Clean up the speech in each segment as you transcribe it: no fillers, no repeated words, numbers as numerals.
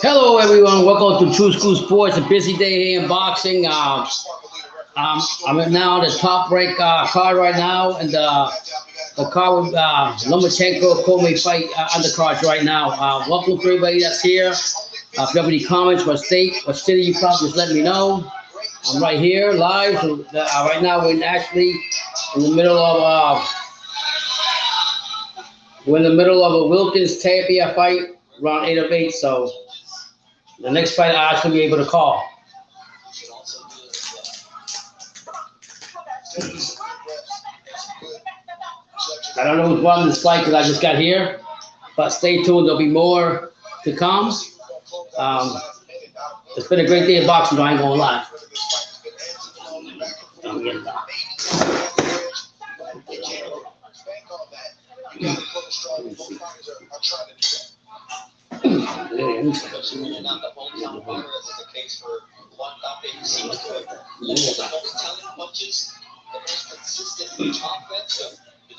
Hello, everyone. Welcome to True School Sports. A busy day here in boxing. I'm now the top rank card right now, and the card with Lomachenko Comey fight undercards right now. Welcome to everybody that's here. If you have any comments, what state, what city you from, just let me know. I'm right here live. So, right now we're actually in the middle of a Wilkins Tapia fight, round 8 of 8. So the next fight I actually be able to call. I don't know who's won this fight because I just got here, but stay tuned. There'll be more to come. It's been a great day of boxing, I ain't gonna lie. You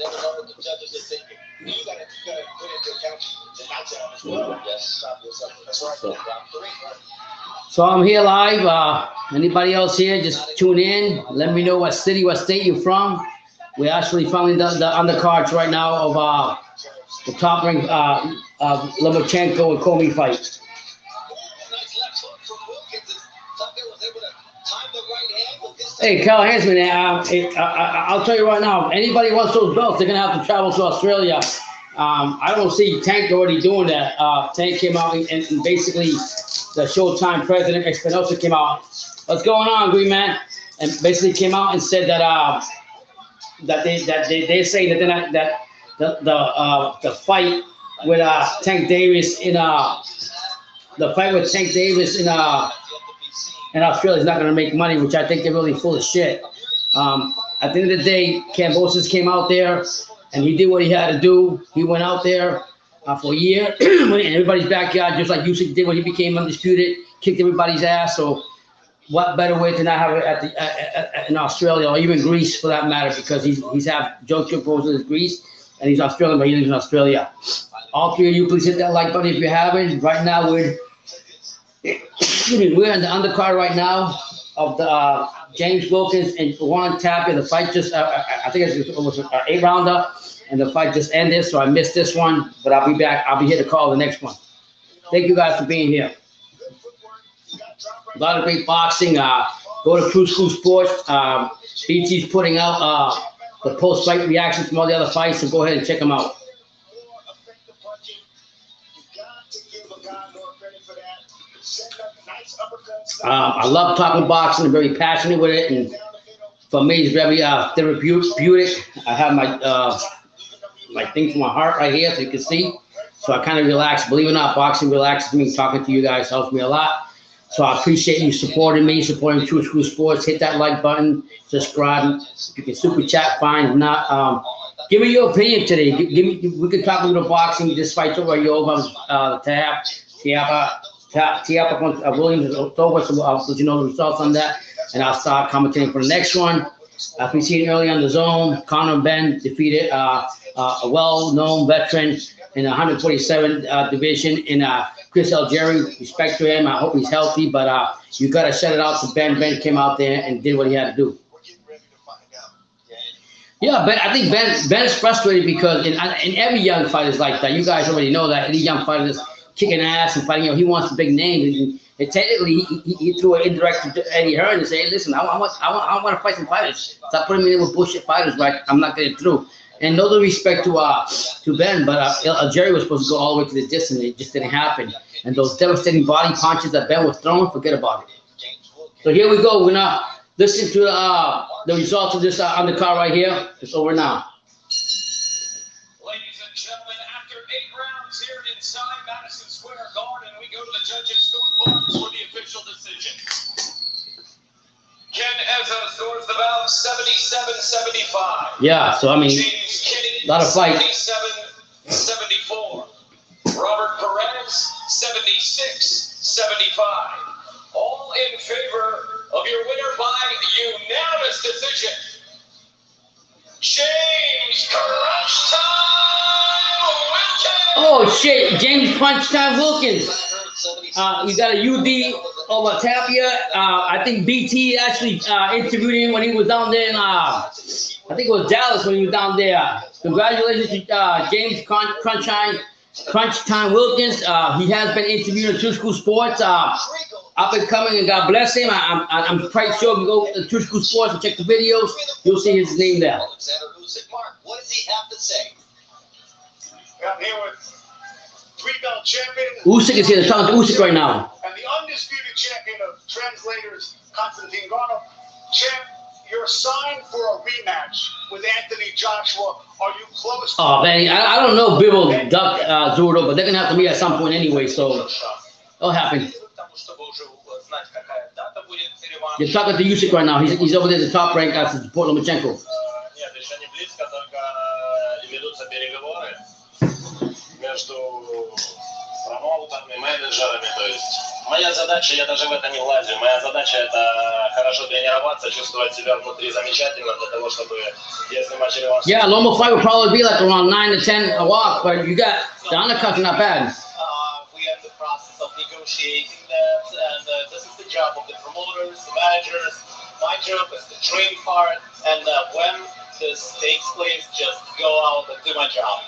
never know what the judges are thinking. You gotta put into account the knockdown as well. Yes, stop yourself. That's right. So I'm here live. Anybody else here, just tune in. Let me know what city, what state you're from. We're actually following the undercards right now of the top ring Lomachenko and Comey fight. Hey, Cal Hansman, I'll tell you right now, if anybody wants those belts, they're going to have to travel to Australia. I don't see Tank already doing that. Tank came out and basically the Showtime president, Espinosa, came out. What's going on, Green Man? And basically came out and said that they're saying that they're not, that the fight with Tank Davis in Australia is not going to make money, which I think they're really full of shit. At the end of the day, Cambosis came out there and he did what he had to do. He went out there for a year in everybody's backyard, just like Usyk did when he became undisputed, kicked everybody's ass. So what better way to not have it in Australia or even Greece for that matter, because he's have Joe goes in Greece and he's Australian, but he lives in Australia. All three of you, please hit that like button if you haven't. Right now, we're in the undercard right now of the James Wilkins and Juan Tapia. The fight just, I think it was an 8-rounder, and the fight just ended, so I missed this one, but I'll be back. I'll be here to call the next one. Thank you guys for being here. A lot of great boxing. Go to True School Sports. BT's putting out the post-fight reactions from all the other fights, so go ahead and check them out. I love talking boxing. I'm very passionate with it, and for me, it's very therapeutic. I have my thing from my heart right here, so you can see. So I kind of relax. Believe it or not, boxing relaxes me. Talking to you guys helps me a lot. So I appreciate you supporting me, supporting True School Sports. Hit that like button, subscribe. If you can super chat, fine. If not, give me your opinion today. We can talk a little boxing. This fight's over. You're over. Tiapa Williams is over, so I'll let you know the results on that, and I'll start commentating for the next one. As we seen early on the zone, Conor Ben defeated a well-known veteran in the 147 division in Chris Algieri. Respect to him. I hope he's healthy, but you got to shout it out to Ben. Ben came out there and did what he had to do. Yeah, but I think Ben's frustrated because in every young fighter is like that. You guys already know that. Any young fighter is kicking ass and fighting. He wants the big name. And technically, he threw an indirect to Eddie Hearn and said, hey, listen, I want to fight some fighters. Stop putting me in with bullshit fighters, right? I'm not getting through. And no disrespect to Ben, but Algieri was supposed to go all the way to the distance. It just didn't happen. And those devastating body punches that Ben was throwing, forget about it. So here we go. We're going to listen to the results of this undercard right here. It's over now. Ladies and gentlemen, after 8 rounds here inside Madison Square Garden, we go to the judges' scoreboards for the official decision. Ken Ezra scores the bout 77-75. Yeah, so I mean, a lot of fight. 77-74. Robert Perez 76-75. All in favor of your winner by unanimous decision, James Crunchtime Wilkins. Oh shit, James Crunchtime Wilkins. You got a UD over Tapia. I think BT actually interviewed him when he was down there in, I think it was Dallas when he was down there. Congratulations to James Crunchtime Wilkins. He has been interviewed in True School Sports. Up and coming, and God bless him. I'm quite sure if you go to True School Sports and check the videos, you'll see his name there. What does he have to say? I'm here with three-belt champion. Usyk is here. They're talking to Usyk right now. And the undisputed champion of translators, Constantine Garno. Champ, you're signed for a rematch with Anthony Joshua. Are you close? Oh man, I don't know. Bibble duck Zurdo, but they're gonna have to meet at some point anyway, so it'll happen. You're talking to Usyk right now. He's over there at the top rank after support Lomachenko. Промоутерами, менеджерами, то есть моя задача, я даже в это не влазю, моя задача это хорошо тренироваться, чувствовать себя внутри замечательно для того, чтобы если матч реванш. Yeah, Loma fight will probably be like around 9 to 10 a walk, but you got the undercuts not bad. We are in the process of negotiating that, and this is the job of the promoters, the managers. My job is to train hard, and when this takes place, just go out and do my job.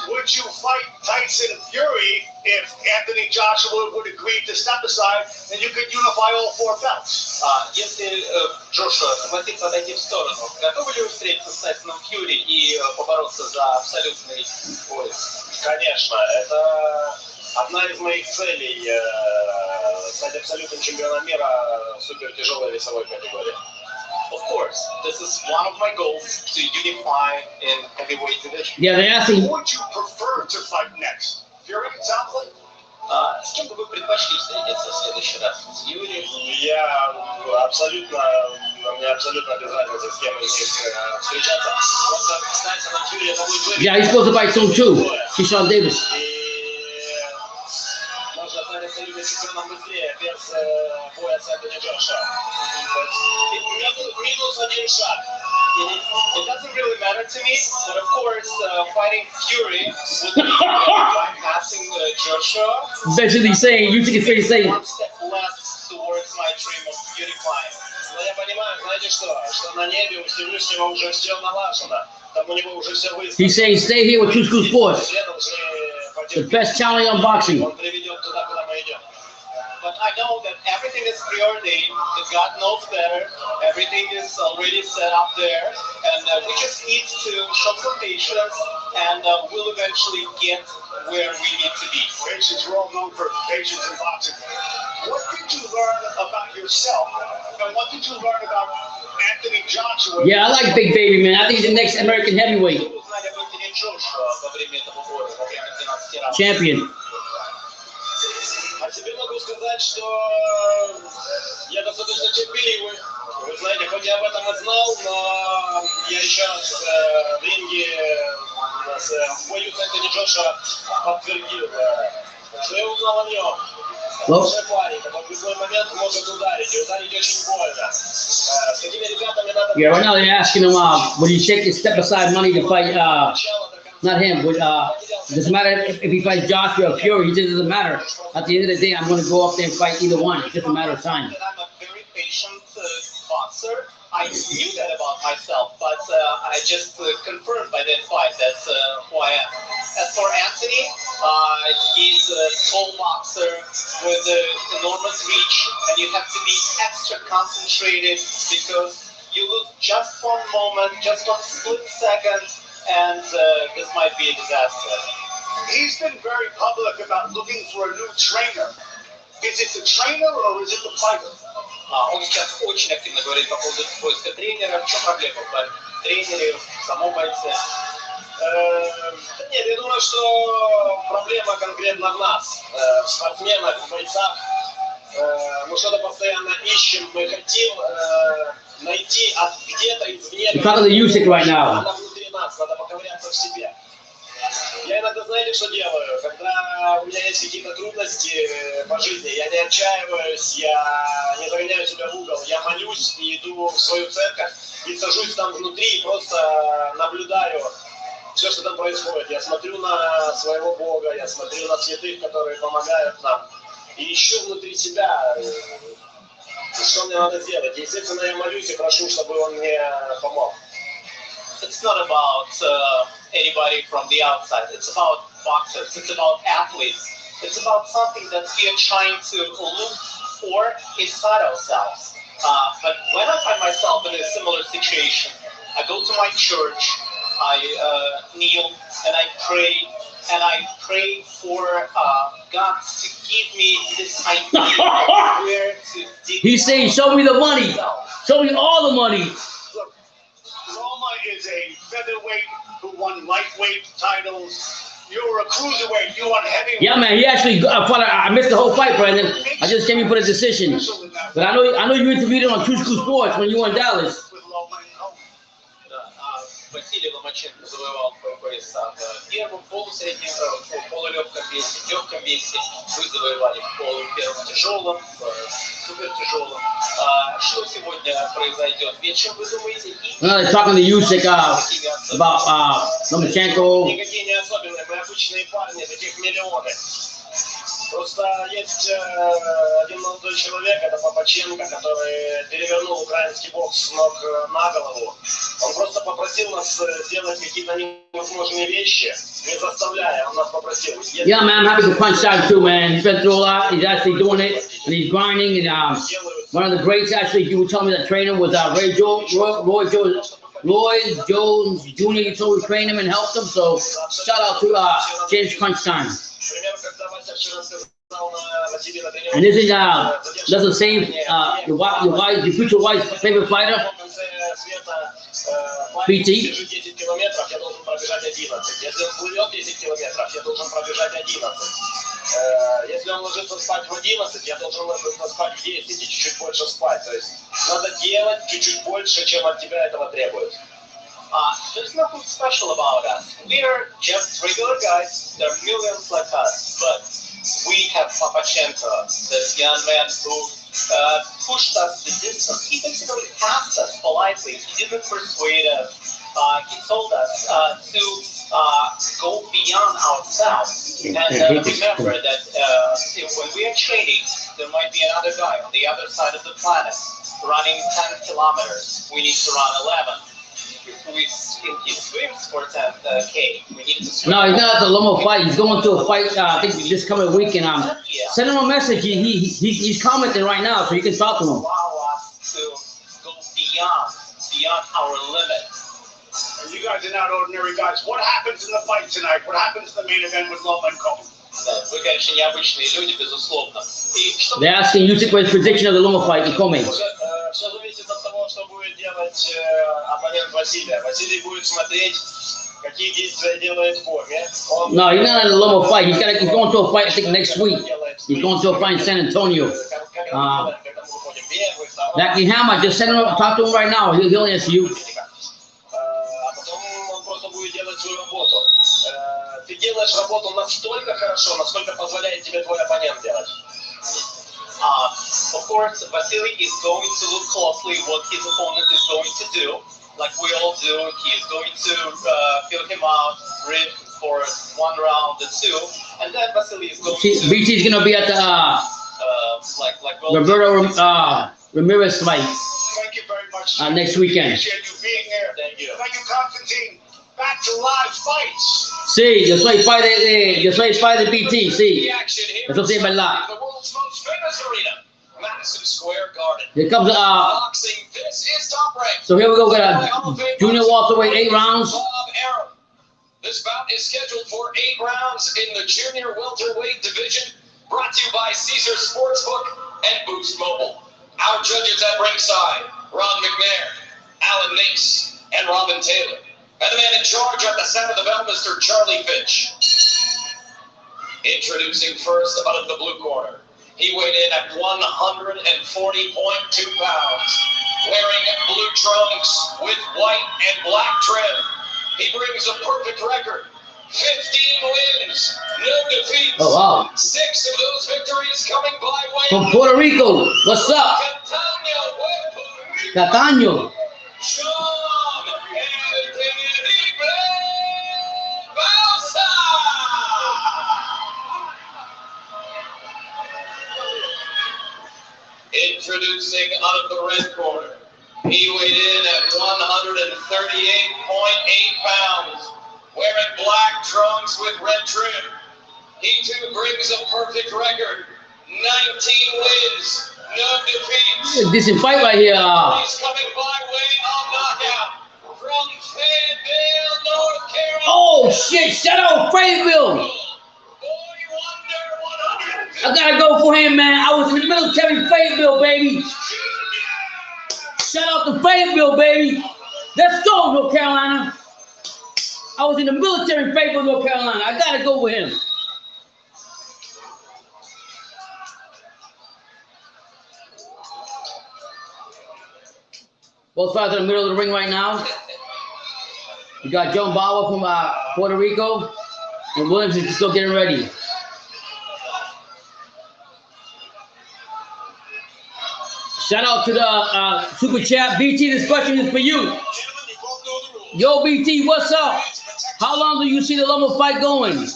Would you fight Tyson Fury if Anthony Joshua would agree to step aside and you could unify all four belts? Если Джошуа согласится отойти в сторону, готовы ли вы встретиться с Тайсоном Фьюри и побороться за абсолютный пояс? Конечно, это одна из моих целей стать абсолютным чемпионом мира в супертяжелой весовой категории. Of course, this is one of my goals to unify in heavyweight division. Yeah, they're asking. Who would you prefer to fight next? Fury and Tomlin? С кем бы вы предпочли встретиться в следующий раз? С Юрием? Мне абсолютно без разницы, с кем из них встречаться. Просто с Тайсоном Фьюри это будет выиграть. Yeah, he's supposed to fight soon too. Keyshawn Davis. Можно стать абсолютно чемпионом быстрее без боя с Энтони Джошуа. Минус один шаг. It doesn't really matter to me, but of course, fighting Fury would be bypassing Joshua. Basically saying, you take it saying. One step less towards my dream of unifying. Но я понимаю, знаете что на небе у Всевышнего уже все налажено. Там у него уже все выстроено. He's saying, stay here with True School Sports. The best challenge on boxing. Он приведет туда, куда мы идем. But I know that everything is preordained, that God knows better, everything is already set up there, and we just need to show some patience, and we'll eventually get where we need to be. Patience, we're all known for patience in boxing. What did you learn about yourself, and what did you learn about Anthony Joshua? Yeah, I like Big Baby, man. I think he's the next American heavyweight champion. А тебе могу сказать, что я достаточно терпеливый. Вы знаете, хоть я об этом и знал, но я еще раз в ринге в бою с Энтони Джошуа подтвердил, что я узнал о нем. Хороший парень, который в любой момент может ударить, и ударить очень больно. С такими ребятами надо... Yeah, right now they're asking him, would you take his step aside money to fight, not him, but it doesn't matter if he fights Joshua or Fury, it just doesn't matter. At the end of the day, I'm going to go up there and fight either one. It's just a matter of time. I'm a very patient boxer. I knew that about myself, but I just confirmed by that fight that's who I am. As for Anthony, he's a tall boxer with enormous reach, and you have to be extra concentrated because you lose just one moment, just one split second, and this might be a disaster. He's been very public about looking for a new trainer. Is it the trainer or is it the fighter? Он сейчас очень активно говорит по поводу поиска тренера. В чем проблема? В тренере, в самом бойце. Нет, я думаю, что проблема конкретно в нас, в спортсменах, в бойцах. Мы что-то постоянно ищем, мы хотим найти где-то извне. Надо внутри нас, надо поковыряться в себе. Я иногда, знаете, что делаю? Когда у меня есть какие-то трудности по жизни, я не отчаиваюсь, я не загоняю себя в угол, я молюсь и иду в свою церковь и сажусь там внутри и просто наблюдаю все, что там происходит. Я смотрю на своего Бога, я смотрю на святых, которые помогают нам. И ищу внутри себя, что мне надо сделать. Естественно, я молюсь и прошу, чтобы он мне помог. It's not about anybody from the outside. It's about boxers. It's about athletes. It's about something that we are trying to look for inside ourselves. But when I find myself in a similar situation, I go to my church, I kneel, and I pray for God to give me this idea of where to dig. He's saying, show me the money. Show me all the money. Look, Loma is a featherweight who won lightweight titles. You're a cruiserweight. You won heavyweight. Yeah, man. He actually. I missed the whole fight, Brandon. I just came in for the decision. But I know you interviewed him on True School Sports when you were in Dallas. With Loma and Comey. Василий Ломаченко завоевал пояса в первом полусреднем, полулегком весе, в легком весе. Вы завоевали в первом тяжелом, в супертяжелом. Что сегодня произойдет? Ведь чем вы думаете? They're talking to you, about Lomachenko. Никакие не особенные, мы обычные парни, таких миллионы. Просто есть один молодой человек, это Ломаченко, который перевернул украинский бокс с ног на голову. Он просто попросил нас сделать какие-то невозможные вещи, не заставляя, он нас попросил. Yeah, man, I'm happy to Crunchtime too, man. He's been through a lot. He's actually doing it, and he's grinding. And one of the greats, actually, you were telling me that trainer was Roy Jones Jr. He told me to train him and helped him. So shout out to James Crunchtime. And this is that's the same your future wife's favorite fighter, PT. Если километров, я должен пробежать 11. Если он плывет 10 километров, я должен пробежать 11. Если он ложится спать в 11, я должен ложиться спать в 10 и чуть-чуть больше спать. То есть надо делать чуть-чуть больше, чем от тебя этого требует. There's nothing special about us. We are just regular guys. There are millions like us, but we have Lomachenko, this young man who pushed us the distance. He basically asked us politely. He didn't persuade us. He told us to go beyond ourselves and remember that when we are training, there might be another guy on the other side of the planet running 10 kilometers. We need to run 11. He swims for 10K. We need to swim. No, he's not at the Lomo fight. He's going to a fight. I think this coming weekend. Send him a message. He's commenting right now, so you can talk to him. Allow us to go beyond our limit. And you guys are not ordinary guys. What happens in the fight tonight? What happens in the main event with Loma and Comey? Вы, конечно, необычные люди, безусловно. They're asking you to his prediction of the Loma fight and Comey. Все зависит от того, что будет делать оппонент Василия. Василий будет смотреть, какие действия делает Коми. No, he's not in the Loma fight. He's going to a fight, I think, next week. He's going to a fight in San Antonio. Jackie Hammer, just send him up, talk to him right now. He'll answer you. А потом он просто будет делать свою работу. Ты делаешь работу настолько хорошо, насколько позволяет тебе твой оппонент делать. Of course, Vasily is going to look closely what his opponent is going to do, like we all do. He is going to feel him out, rip for 1 round or 2, and then Vasily is going to. BT is going to be at the Roberto Ramirez fight. Thank you very much. Next weekend. Appreciate you being here. Thank you. Thank you, Constantine. Back to live fights. Sí, yo soy padre de BT, sí. The action here Eso sí es verdad. the world's most famous arena, Madison Square Garden. Here comes Boxing, this is Top Rank. so here we go, got a junior welterweight, 8 rounds. Bob Arum. This bout is scheduled for 8 rounds in the junior welterweight division, brought to you by Caesar Sportsbook and Boost Mobile. Our judges at ringside, Ron McNair, Alan Nace, and Robin Taylor. And the man in charge at the sound of the bell, Mr. Charlie Finch. Introducing first out of the blue corner. He weighed in at 140.2 pounds, wearing blue trunks with white and black trim. He brings a perfect record. 15 wins, no defeats. Oh, wow. 6 of those victories coming by way From Puerto Rico. What's up? Catania, Cataño. Sean Introducing out of the red corner. He weighed in at 138.8 pounds, wearing black trunks with red trim. He too brings a perfect record. 19 wins, no defeats. Decent fight right here. He's coming by way of knockout from Fayetteville, North Carolina. Oh shit! Shout out Fayetteville. I gotta go for him, man. I was in the military, Fayetteville, baby. Shout out to Fayetteville, baby. Let's go, North Carolina. I was in the military, Fayetteville, North Carolina. I gotta go with him. Both sides in the middle of the ring right now. You got Joe Bauer from Puerto Rico, and Williams is still getting ready. Shout out to the super chat. BT, this question is for you. Yo, BT, what's up? How long do you see the Loma fight going?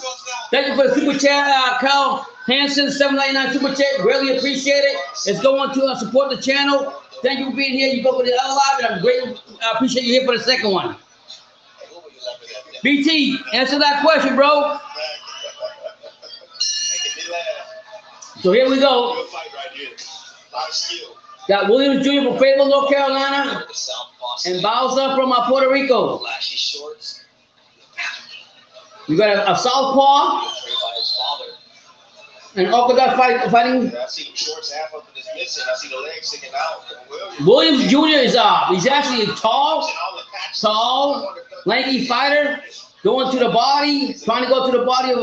Thank you for the super chat, Kyle Hansen, $7.99 super chat. Really appreciate it. It's going to support the channel. Thank you for being here. You go for the L Live, and I'm great. I appreciate you here for the second one. BT, answer that question, bro. So here we go. Got Williams Jr. from Fayetteville, North Carolina, and Bowser from Puerto Rico. You got a southpaw, and Orthodox fighting. I see the shorts half of it is missing. I see the legs sticking out. Williams Jr. is he's actually a tall, lanky fighter, going to the body, trying to go to the body of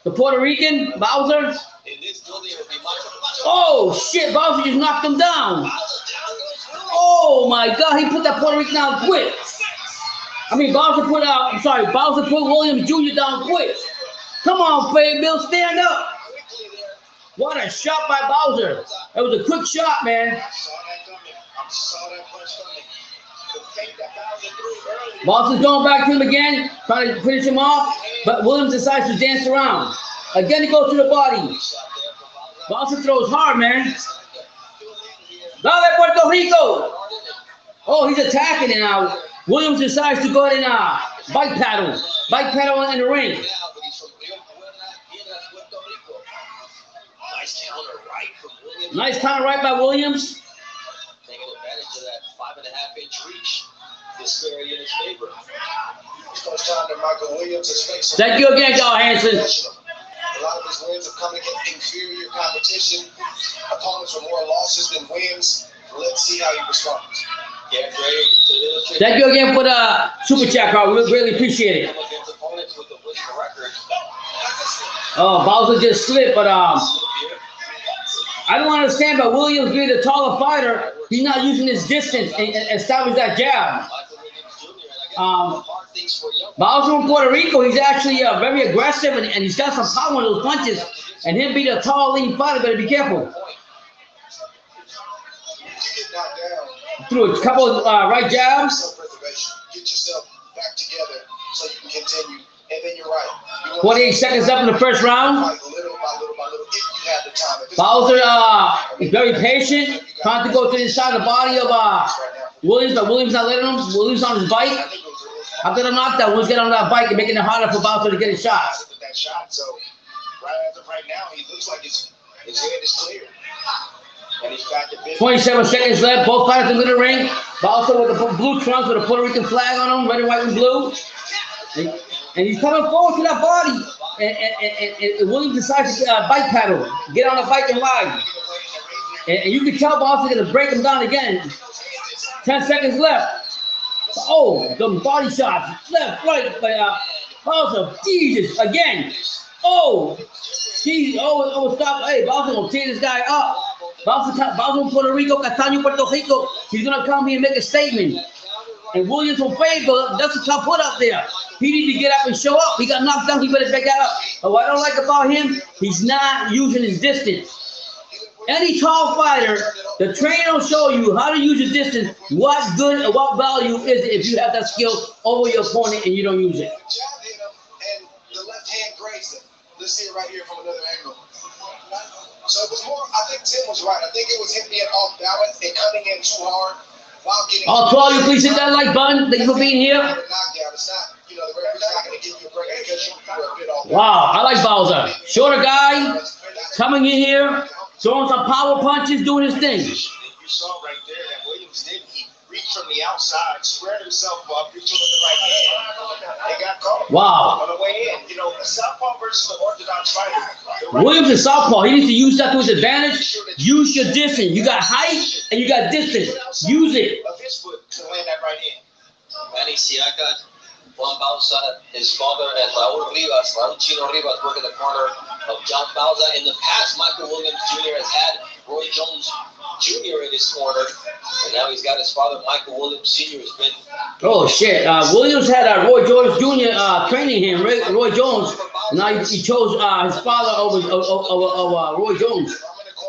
the Puerto Rican, Bowser. Oh, shit, Bowser just knocked him down. Oh, my God, he put that Puerto Rican down quick. Bowser put Williams Jr. down quick. Come on, Fayetteville, stand up. What a shot by Bowser. That was a quick shot, man. Bowser's going back to him again, trying to finish him off, but Williams decides to dance around. Again, he goes to the body. Bowser throws hard, man. Dale, Puerto Rico. Oh, he's attacking it now. Williams decides to go ahead and bike paddle in the ring. Nice counter right by Williams. Taking advantage of that 5.5-inch reach. This area in his favor. First time that Michael Williams has faced. Thank you again, Kyle Hansen. A lot of his wins have come against inferior competition. Opponents with more losses than wins. Let's see how he responds. Get ready to illustrate. Thank you again for the super chat, Carl. We really appreciate it. Against opponents with a winning record. Oh, Bowser just slipped, but I don't understand, but Williams being the taller fighter, he's not using his distance and establish that jab. Bowser from Puerto Rico, he's actually very aggressive, and he's got some power in those punches. And him being a tall, lean fighter, better be careful. Threw a couple of right jabs. Get yourself back together so you can continue. And then you're right. 48 seconds up in the first round. Little by little, if you have the time. Bowser is very patient, trying to go to the inside of the body of Williams, but Williams not letting him. Williams on his bike. After the knockdown, Williams get on that bike and making it harder for Bowser to get a shot. That shot, so right now, he looks like his head is clear. And he's back to business. 27 seconds left. Both fighters in the middle ring. Bowser with the blue trunks with a Puerto Rican flag on him, red, white, and blue. And he's coming forward to that body. And Williams decides to bike paddle, get on the bike and ride. And you can tell Bowser's going to break him down again. 10 seconds left. Oh, the body shots. Left, right. Bowser, Jesus, again. Oh, Jesus. Oh, stop. Hey, Bowser going to tear this guy up. Bowser from Puerto Rico, Castaño, Puerto Rico. He's going to come here and make a statement. And Williams from Fayetteville, that's a tough put up there. He needs to get up and show up. He got knocked down. He better pick that up. But what I don't like about him, he's not using his distance. Any tall fighter, the trainer will show you how to use your distance, what good and what value is it if you have that skill over your opponent and you don't use it. And the left hand grazed him. The let's see it right here from another angle. So it was more, I think Tim was right. I think it was him being off balance and coming in too hard while getting. Oh, to all you, please hit that like button. Thank you for being here. Knockdown. It's not, the referee's not going to give you a break because you were a bit off. Wow, I like Bowser. Shorter guy, coming in here, throwing some power punches, doing his thing. You saw right there that Williams did. He reached from the outside, squared himself up, reaching with the right hand. They got caught. Wow. On the way in, a southpaw versus an orthodox fighter. Williams is southpaw. He needs to use that to his advantage. Use your distance. You got height and you got distance. Use it. Of his foot to land that right in. Manny Siaka, Juan Bauza, his father, and Raul Chino Rivas work in the corner of John Bauza. In the past, Michael Williams Jr. has had Roy Jones Jr. in his corner, and now he's got his father, Michael Williams Sr. has been. Oh shit! Williams had Roy Jones Jr. Training him, Roy Jones. Now he chose his father over Roy Jones.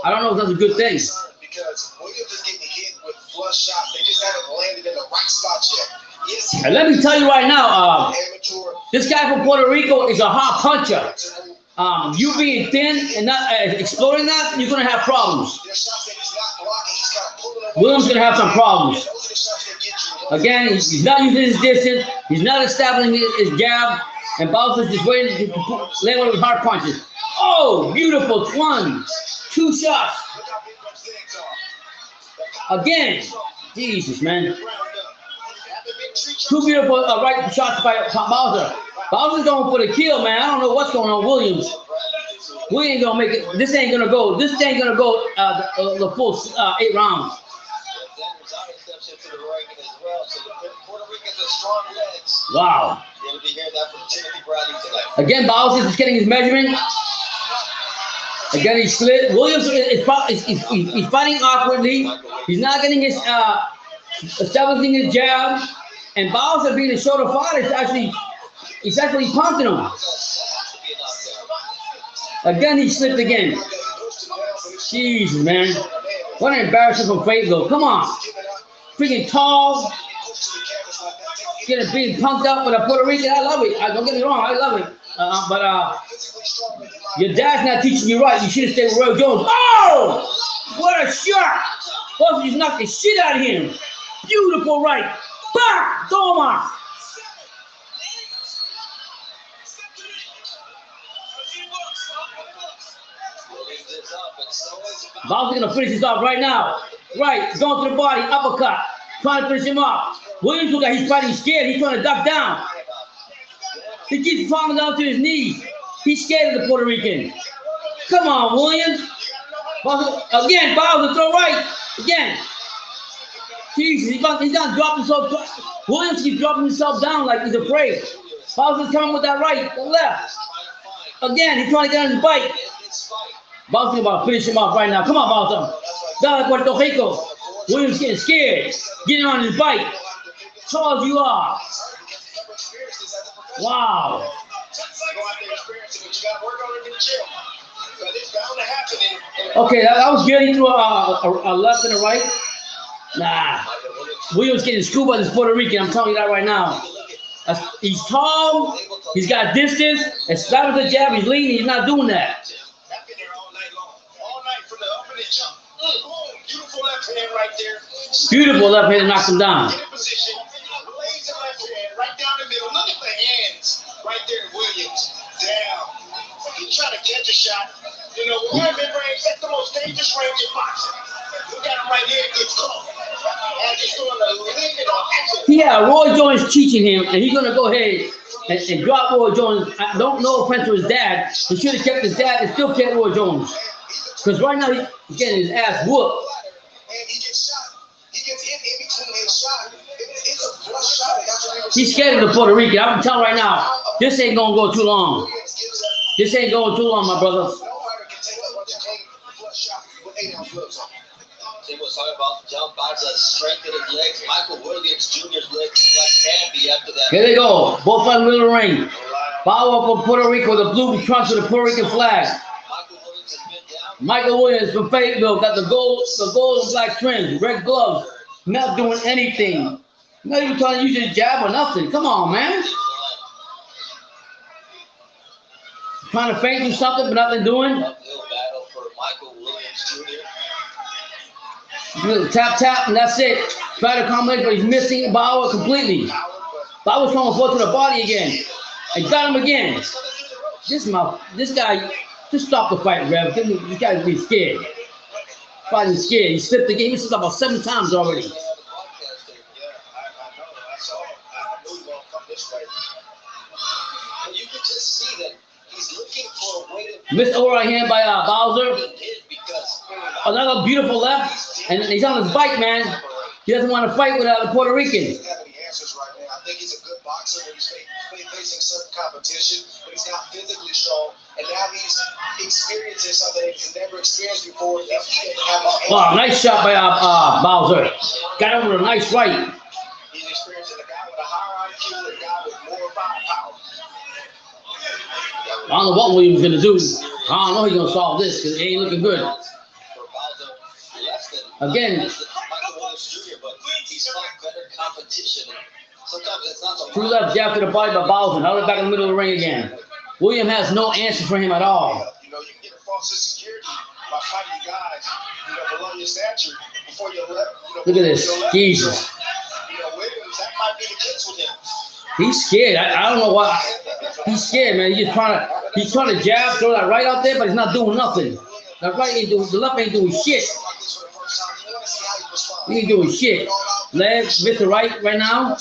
I don't know if that's a good thing. Because Williams is getting hit with flush shots. They just haven't landed in the right spot yet. And let me tell you right now, this guy from Puerto Rico is a hard puncher. You being thin and not exploring that, you're gonna have problems. Williams gonna have some problems. Again, he's not using his distance. He's not establishing his jab, and Bowser's just waiting to land one of his hard punches. Oh, beautiful! 1, 2 shots. Again, Jesus, man. 2 beautiful right shots by Bowser. Bowser's going for the kill, man. I don't know what's going on, Williams. We ain't gonna make it. This ain't gonna go. This ain't gonna go the full 8 rounds. Wow. Again, Bowser is getting his measurement. Again, he slid. Williams is fighting awkwardly. He's not getting his establishing his jab. And Bowser, being a shorter fighter, he's actually punching him. Again, he slipped again. Jesus, man. What an embarrassment from Fayetteville. Come on. Freaking tall. Being punked up with a Puerto Rican. I love it. Don't get me wrong. I love it. But your dad's not teaching you right. You should have stayed with Roy Jones. Oh! What a shot. Both of you knocked the shit out of him. Beautiful right. Bah! Toma! Bowser's gonna finish this off right now. Right, going to the body, uppercut, trying to finish him off. Williams look like he's fighting scared. He's trying to duck down. He keeps falling down to his knees. He's scared of the Puerto Rican. Come on, Williams. Bowser, again, Bowser, throw right. Again. Jesus, he's gonna drop himself. Williams keeps dropping himself down like he's afraid. Bowser's coming with that right, the left. Again, he's trying to get on his bike. Bowser's about to finish him off right now. Come on, Bowser. Down Puerto Rico. Williams getting scared. Getting on his bike. Tall as you are. Wow. Okay, that was good. He threw a left and a right. Nah. Williams getting screwed by this Puerto Rican. I'm telling you that right now. He's tall. He's got distance. And slap with the jab. He's leaning. He's not doing that. Beautiful left hand right there. Beautiful left hand knocked him down. Position. Lays the left hand right down the middle. Look at the hands right there, Williams. Down. He's trying to catch a shot. Right mid-range, that's the most dangerous range in boxing. Look at him right here, gets caught. And he's doing a limit on action. Yeah, Roy Jones teaching him, and he's gonna go ahead and drop Roy Jones. I don't know offense to his dad. He should have kept his dad and still kept Roy Jones. Because right now he's getting his ass whooped. And he gets shot. He gets hit in between his shot. It's a flush shot. He's scared of the Puerto Rican. I'm telling right now, this ain't gonna go too long. This ain't going too long, my brother. He was talking about John Bowser's strength in his legs. Michael Williams Jr.'s legs like candy after that. Here they go. Both fighting in the middle of the ring. Bow up from Puerto Rico with the blue trunks with the Puerto Rican flag. Michael Williams from Fayetteville got the gold and black trims, red gloves, not doing anything. Not even trying to use his jab or nothing. Come on, man. Trying to feint do something, but nothing doing. Uphill battle for Michael Williams Jr. Little tap, and that's it. Try to combination, but he's missing Bauer completely. Bauer's throwing forward to the body again. And got him again. This guy, just stop the fight, Rev. This guy's be scared. Fighting scared. He slipped the game. He slipped about 7 times already. You can just see that he's looking for a way to Missed over right hand by Bowser. Another beautiful left. And he's on his bike, man. He doesn't want to fight with the Puerto Rican. He doesn't have any answers right now. I think he's a good boxer when he's facing certain competition, but he's not physically strong. And now he's experiencing something that he's never experienced before. If he didn't have his Oh, nice shot by Bowser. Got him with a nice right. He's experiencing a guy with a higher IQ, a guy with more firepower. I don't know what Williams gonna do. I don't know he's gonna solve this because it ain't looking good. Again, two left jab to the body by Bowser. Held it back in the middle of the ring again. William has no answer for him at all. You know, you can get a false insecurity by fighting guys, below your stature before your left. Look at this. Jesus. Williams, that might be the case with him. He's scared. I don't know why. He's scared, man. He's trying to jab, throw that right out there, but he's not doing nothing. The left ain't doing shit. He ain't doing shit. Leg with the right now.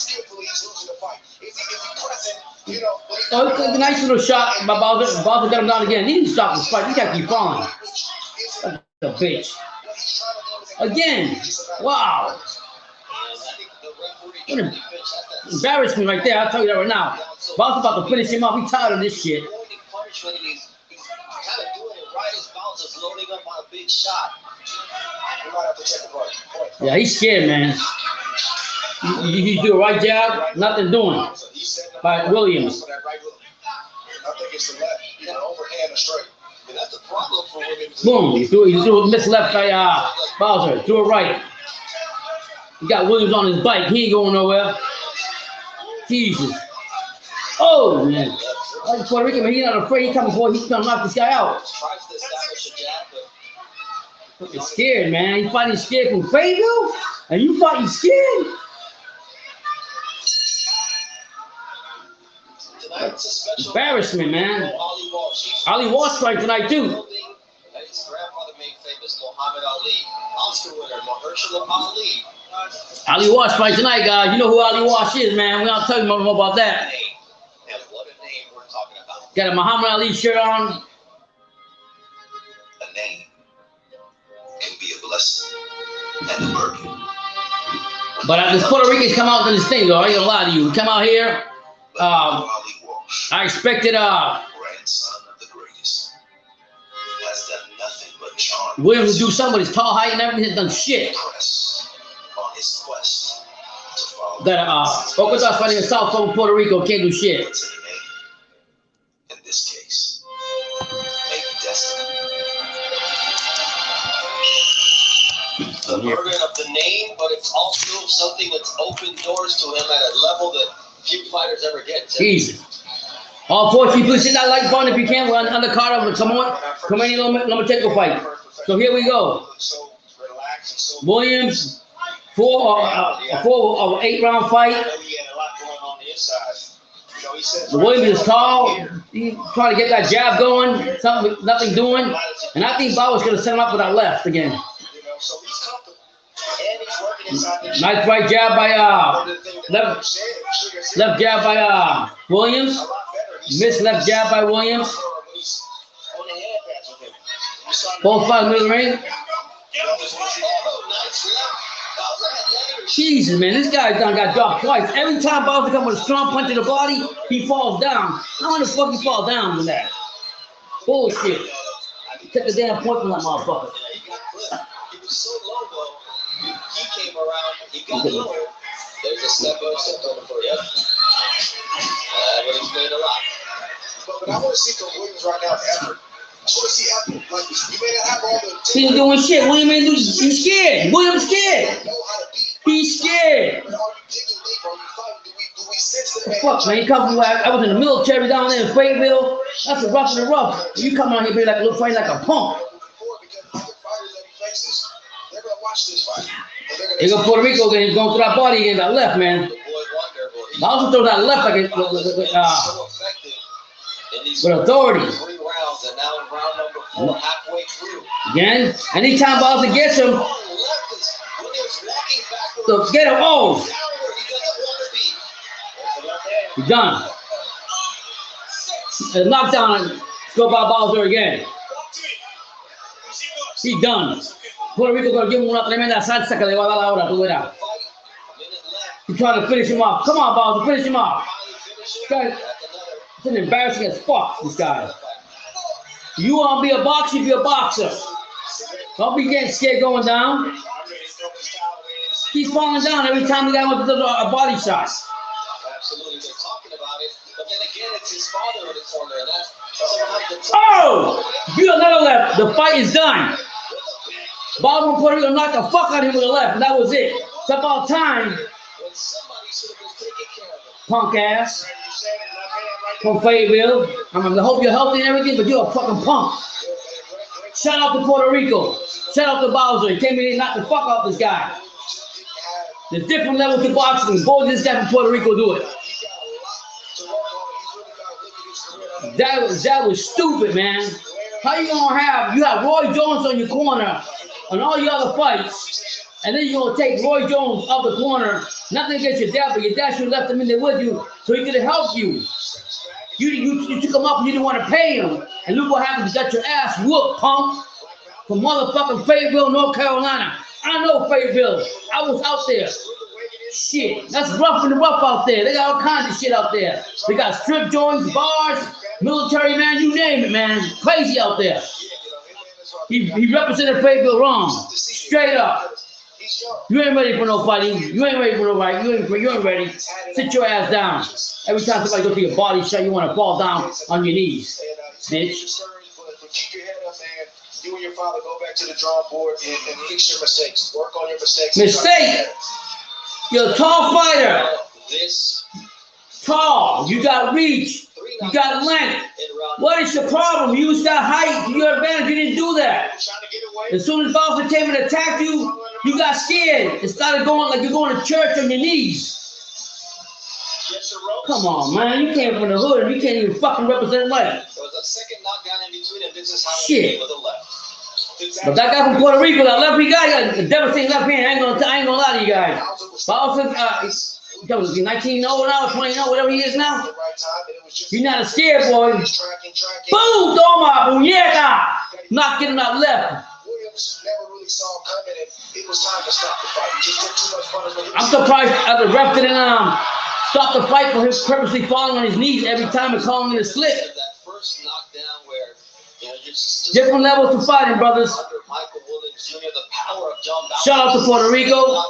Oh, it's a nice little shot by Bowser. Bowser got him down again. He didn't stop this fight. He got to keep falling. That's a bitch. Again. Wow. What an embarrassment right there. I'll tell you that right now. Bowser's about to finish him off. He's tired of this shit. Yeah, he's scared, man. You do a right jab, nothing doing. By Williams. I think it's the left, overhand or straight. That's the problem for Williams. Boom. He threw a miss left by Bowser. Threw it right. He got Williams on his bike. He ain't going nowhere. Jesus. Oh, man. Like Puerto Rican, man, he's not afraid. He coming forward. He's going to knock this guy out. He's scared, man. He's fighting scared from Fayetteville? And you fighting scared? Embarrassment, man. Ali Walsh fight tonight, too. His grandfather made famous Muhammad Ali. Oscar winner Mahershala Ali. Ali Walsh fight tonight, guys. You know who Ali Walsh is, man. We're not telling you more about that. And what a name we're talking about. Got a Muhammad Ali shirt on. A name can be a blessing and a burden. But this Puerto Ricans come out to this thing, though. I ain't gonna lie to you. We come out here. I expected grandson of the greatest has done nothing but charm. Williams to do something with his tall height and everything. Has done shit. On his quest to follow That Okotas fighting in South Florida, Puerto Rico can't do shit. in this case, maybe destiny. The burden of the name, but it's also something that's opened doors to him at a level that few fighters ever get. Easy. All 4 people hit that like button if you can. We're on the undercard of the Comey Lomachenko fight. So here we go. Williams, 4 or 8 round fight. Williams is tall. He trying to get that jab going. Nothing doing. And I think Bauer's going to set him up with that left again. Nice right jab by left jab by Williams. Missed left jab by Williams. Both fights middle of the ring. Jesus, man, this guy done got dropped twice. Every time Bowser comes with a strong punch to the body, he falls down. How the fuck he fall down with that? Bullshit. He took a damn point from that motherfucker. He was so low, though. He came around. He got lower. There's a step over for you. That would explain a lot. But I want to see from Williams right now effort. I want to see effort. Like, you may not have all the. He ain't doing shit. William ain't doing shit. He's scared. William's scared. He's scared. But are you digging deep? Are you fighting? Do we sense that Fuck, man. You come from where I was in the military down there in Fayetteville. That's a rough and rough. You come out here be like a little fight like a punk. He go Puerto Rico again. He's going through that body again. That left, man. I also throw that left like with authority. Again, anytime Valdez gets him, so get him. Oh, he's done. A knockdown. Go by Bowser again. He's done. Puerto Rico gonna give him una tremenda salsa que le va a dar ahora, tú verás. He's trying to finish him off. Come on, Bowser, finish him off. It's an embarrassing as fuck, this guy. You want to be a boxer, be a boxer. Don't be getting scared going down. He's falling down every time the guy wants to do a body shot. Absolutely, they're talking about it, but then again, it's his father in the corner, and that's you another left. The fight is done. Bowser from Puerto Rico knocked the fuck out of him with a left, and that was it. It's about time. Punk ass. From Fayetteville. I hope you're healthy and everything, but you're a fucking punk. Shout out to Puerto Rico. Shout out to Bowser. He came in and knocked the fuck out this guy. There's different levels to boxing. Boy, this guy from Puerto Rico do it. That was stupid, man. How you gonna have Roy Jones on your corner on all your other fights, and then you're gonna take Roy Jones off the corner? Nothing against your dad, but your dad should have left him in there with you so he could have helped you. You took him up and you didn't want to pay him. And look what happened. You got your ass whooped, punk. From motherfucking Fayetteville, North Carolina. I know Fayetteville. I was out there. Shit. That's rough and rough out there. They got all kinds of shit out there. They got strip joints, bars, military, man, you name it, man. Crazy out there. He represented Fayetteville wrong. Straight up. You ain't ready for no fighting. You ain't ready for no fight. You ain't ready. Sit your ass down. Every time somebody goes to your body shot, you want to fall down on your knees, bitch. But keep your head up, man. You and your father go back to the drawing board and fix your mistakes. Work on your mistakes. Mistake. You're a tall fighter. Tall. You got reach. You got length. What is your problem? Use that height to your advantage. You didn't do that. As soon as Valdez came and attacked you, you got scared. It started going like you're going to church on your knees. Come on, man. You came from the hood and you can't even fucking represent life. There was a second knockdown in between, and this is how shit. With the left. But that guy from Puerto Rico, that lefty guy, got a devastating left hand. I ain't gonna lie to you guys. Valdez, that was 19-0 now, 20-0, whatever he is now. You're not a scared boy. Boom! Toma, puñeta! Not getting that left. Never really saw him coming, and it was time to stop the fight. He just took too much punishment. I'm surprised the ref didn't stop the fight for him purposely falling on his knees every time and calling it a slip. That first knockdown where different levels to fighting, brothers. Shout out to Puerto Rico.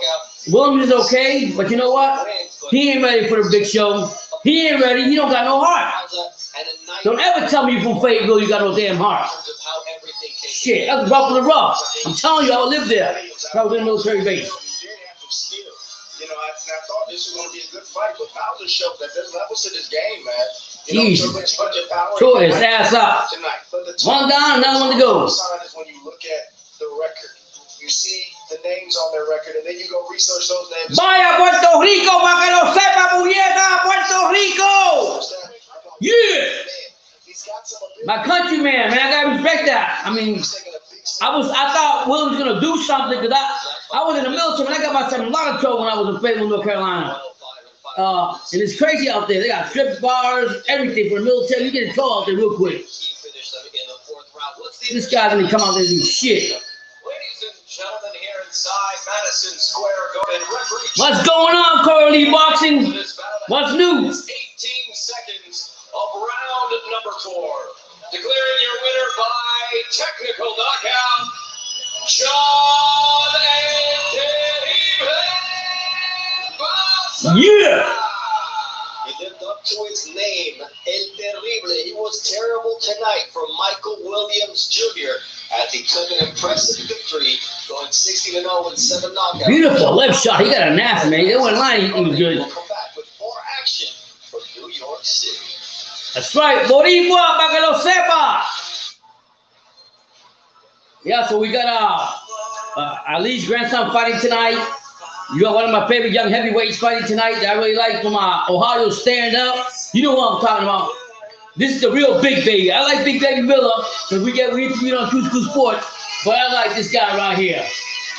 Williams is okay, but you know what? He ain't ready for the big show. He ain't ready. He don't got no heart. Don't ever tell me you from Fayetteville you got no damn heart. Shit, that's rough for the rough. I'm telling you, I would live there. I was in a military base. You know, I thought this was going to be a good fight, but Valdez showed that there's levels to this game, man. Jesus. Throw his ass up. One down, another one to go. When you look at the record, you see the names on their record, and then you go research those names. Vaya Puerto Rico, para que lo sepa, puñeta, Puerto Rico! Yeah! My countryman, man, I gotta respect that. I mean, I thought Williams was gonna do something because I was in the military and I got myself in a lot of trouble when I was in Fayetteville, North Carolina. And it's crazy out there. They got strip bars, everything for the military. You get in trouble out there real quick. This guy's gonna come out there and do shit. Ladies and gentlemen, here inside Madison Square Garden, what's going on, Corey Boxing? What's new? 18 seconds of round number 4. Declaring your winner by technical knockout, John and Yeah! He lived up to his name, El Terrible. He was terrible tonight for Michael Williams Jr. as he took an impressive victory, going 60-0 with 7 knockouts. Beautiful left shot. He got a knack, man. They went line. He was good. We'll come back with more action That's right, Boricua, para que lo sepa. Yeah, so we got Ali's grandson fighting tonight. You got one of my favorite young heavyweights fighting tonight that I really like from Ohio, stand up. You know what I'm talking about. This is the real Big Baby. I like Big Baby Miller because we interviewed on True School Sports, but I like this guy right here.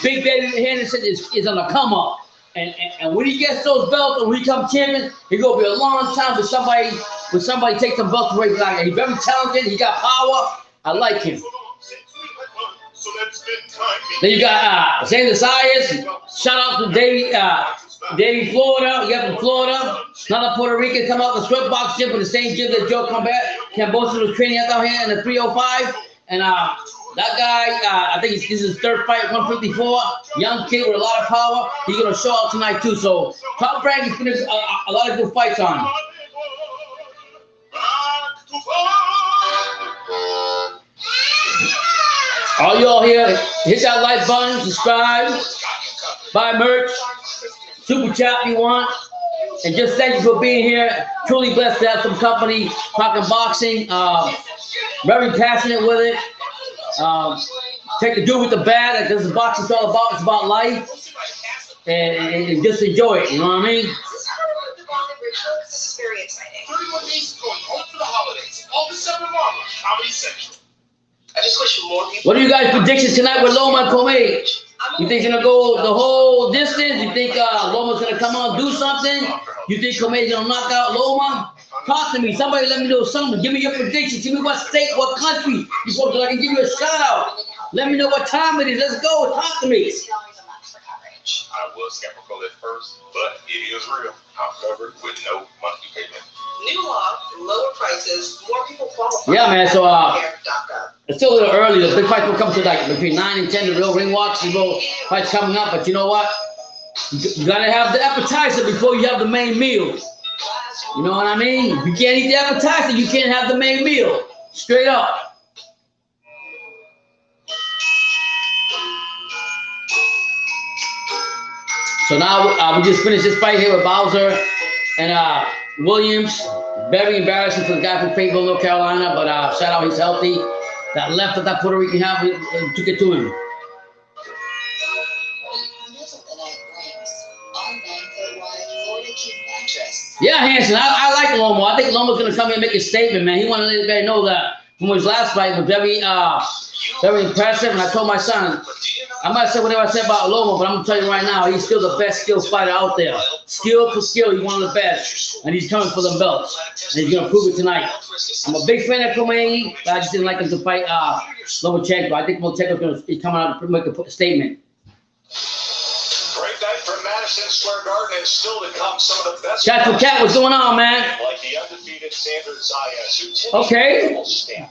Big Baby Henderson is on the come up. And when he gets those belts and when he comes champion, it's gonna be a long time for somebody take some belts away. Like he's very talented, he got power. I like him. Then you got Xander Zayas. Shout out to Davey, Florida. You got from Florida. Another Puerto Rican come out the sweatbox gym for the same gym that Joe Cambosa was training out here in the 305. And that guy, I think this is his third fight at 154. Young kid with a lot of power. He's going to show out tonight, too. So, Top Rank is finished a lot of good fights on him. All y'all here, hit that like button, subscribe, buy merch, super chat if you want. And just thank you for being here. Truly blessed to have some company talking boxing. Very passionate with it. Take the good with the bad. That's what boxing's all about. It's about life. And just enjoy it. You know what I mean? This is very exciting. 31 days going home for the holidays. All the summer long. Comedy Central. I just wish more people. What are you guys' predictions tonight with Loma and Comey? You think he's gonna go the whole distance? You think Loma's gonna come on and do something? You think Comey's gonna knock out Loma? Talk to me. Somebody let me know something. Give me your predictions. Give me what state, what country. So I can give you a shout out. Let me know what time it is. Let's go. Talk to me. I was skeptical at first, but it is real. I'm covered with no monthly payment. New law, lower prices, more people qualify. Yeah, man. So it's still a little early. The big fights will come to like between 9 and 10. The real ring walks, the real fights coming up. But you know what? You gotta have the appetizer before you have the main meal. You know what I mean? If you can't eat the appetizer, you can't have the main meal. Straight up. So now we just finished this fight here with Bowser and Williams. Very embarrassing for the guy from Fayetteville, North Carolina, but shout out, he's healthy. That left that that Puerto Rican have, took it to him. Yeah, Hanson, I like Loma. I think Loma's gonna come here and make a statement, man. He wanted to let everybody know that from his last fight was very impressive. And I told my son, I might say whatever I said about Loma, but I'm gonna tell you right now, he's still the best skilled fighter out there. Skill for skill, he's one of the best, and he's coming for the belts, and he's gonna prove it tonight. I'm a big fan of Comey, but I just didn't like him to fight Lomachenko. I think Lomachenko's gonna come out and make a statement. Great night for Madison Square Garden, and still to come some of the best. Cat for cat, what's going on, man? Like the undefeated Xander Zayas, who Okay.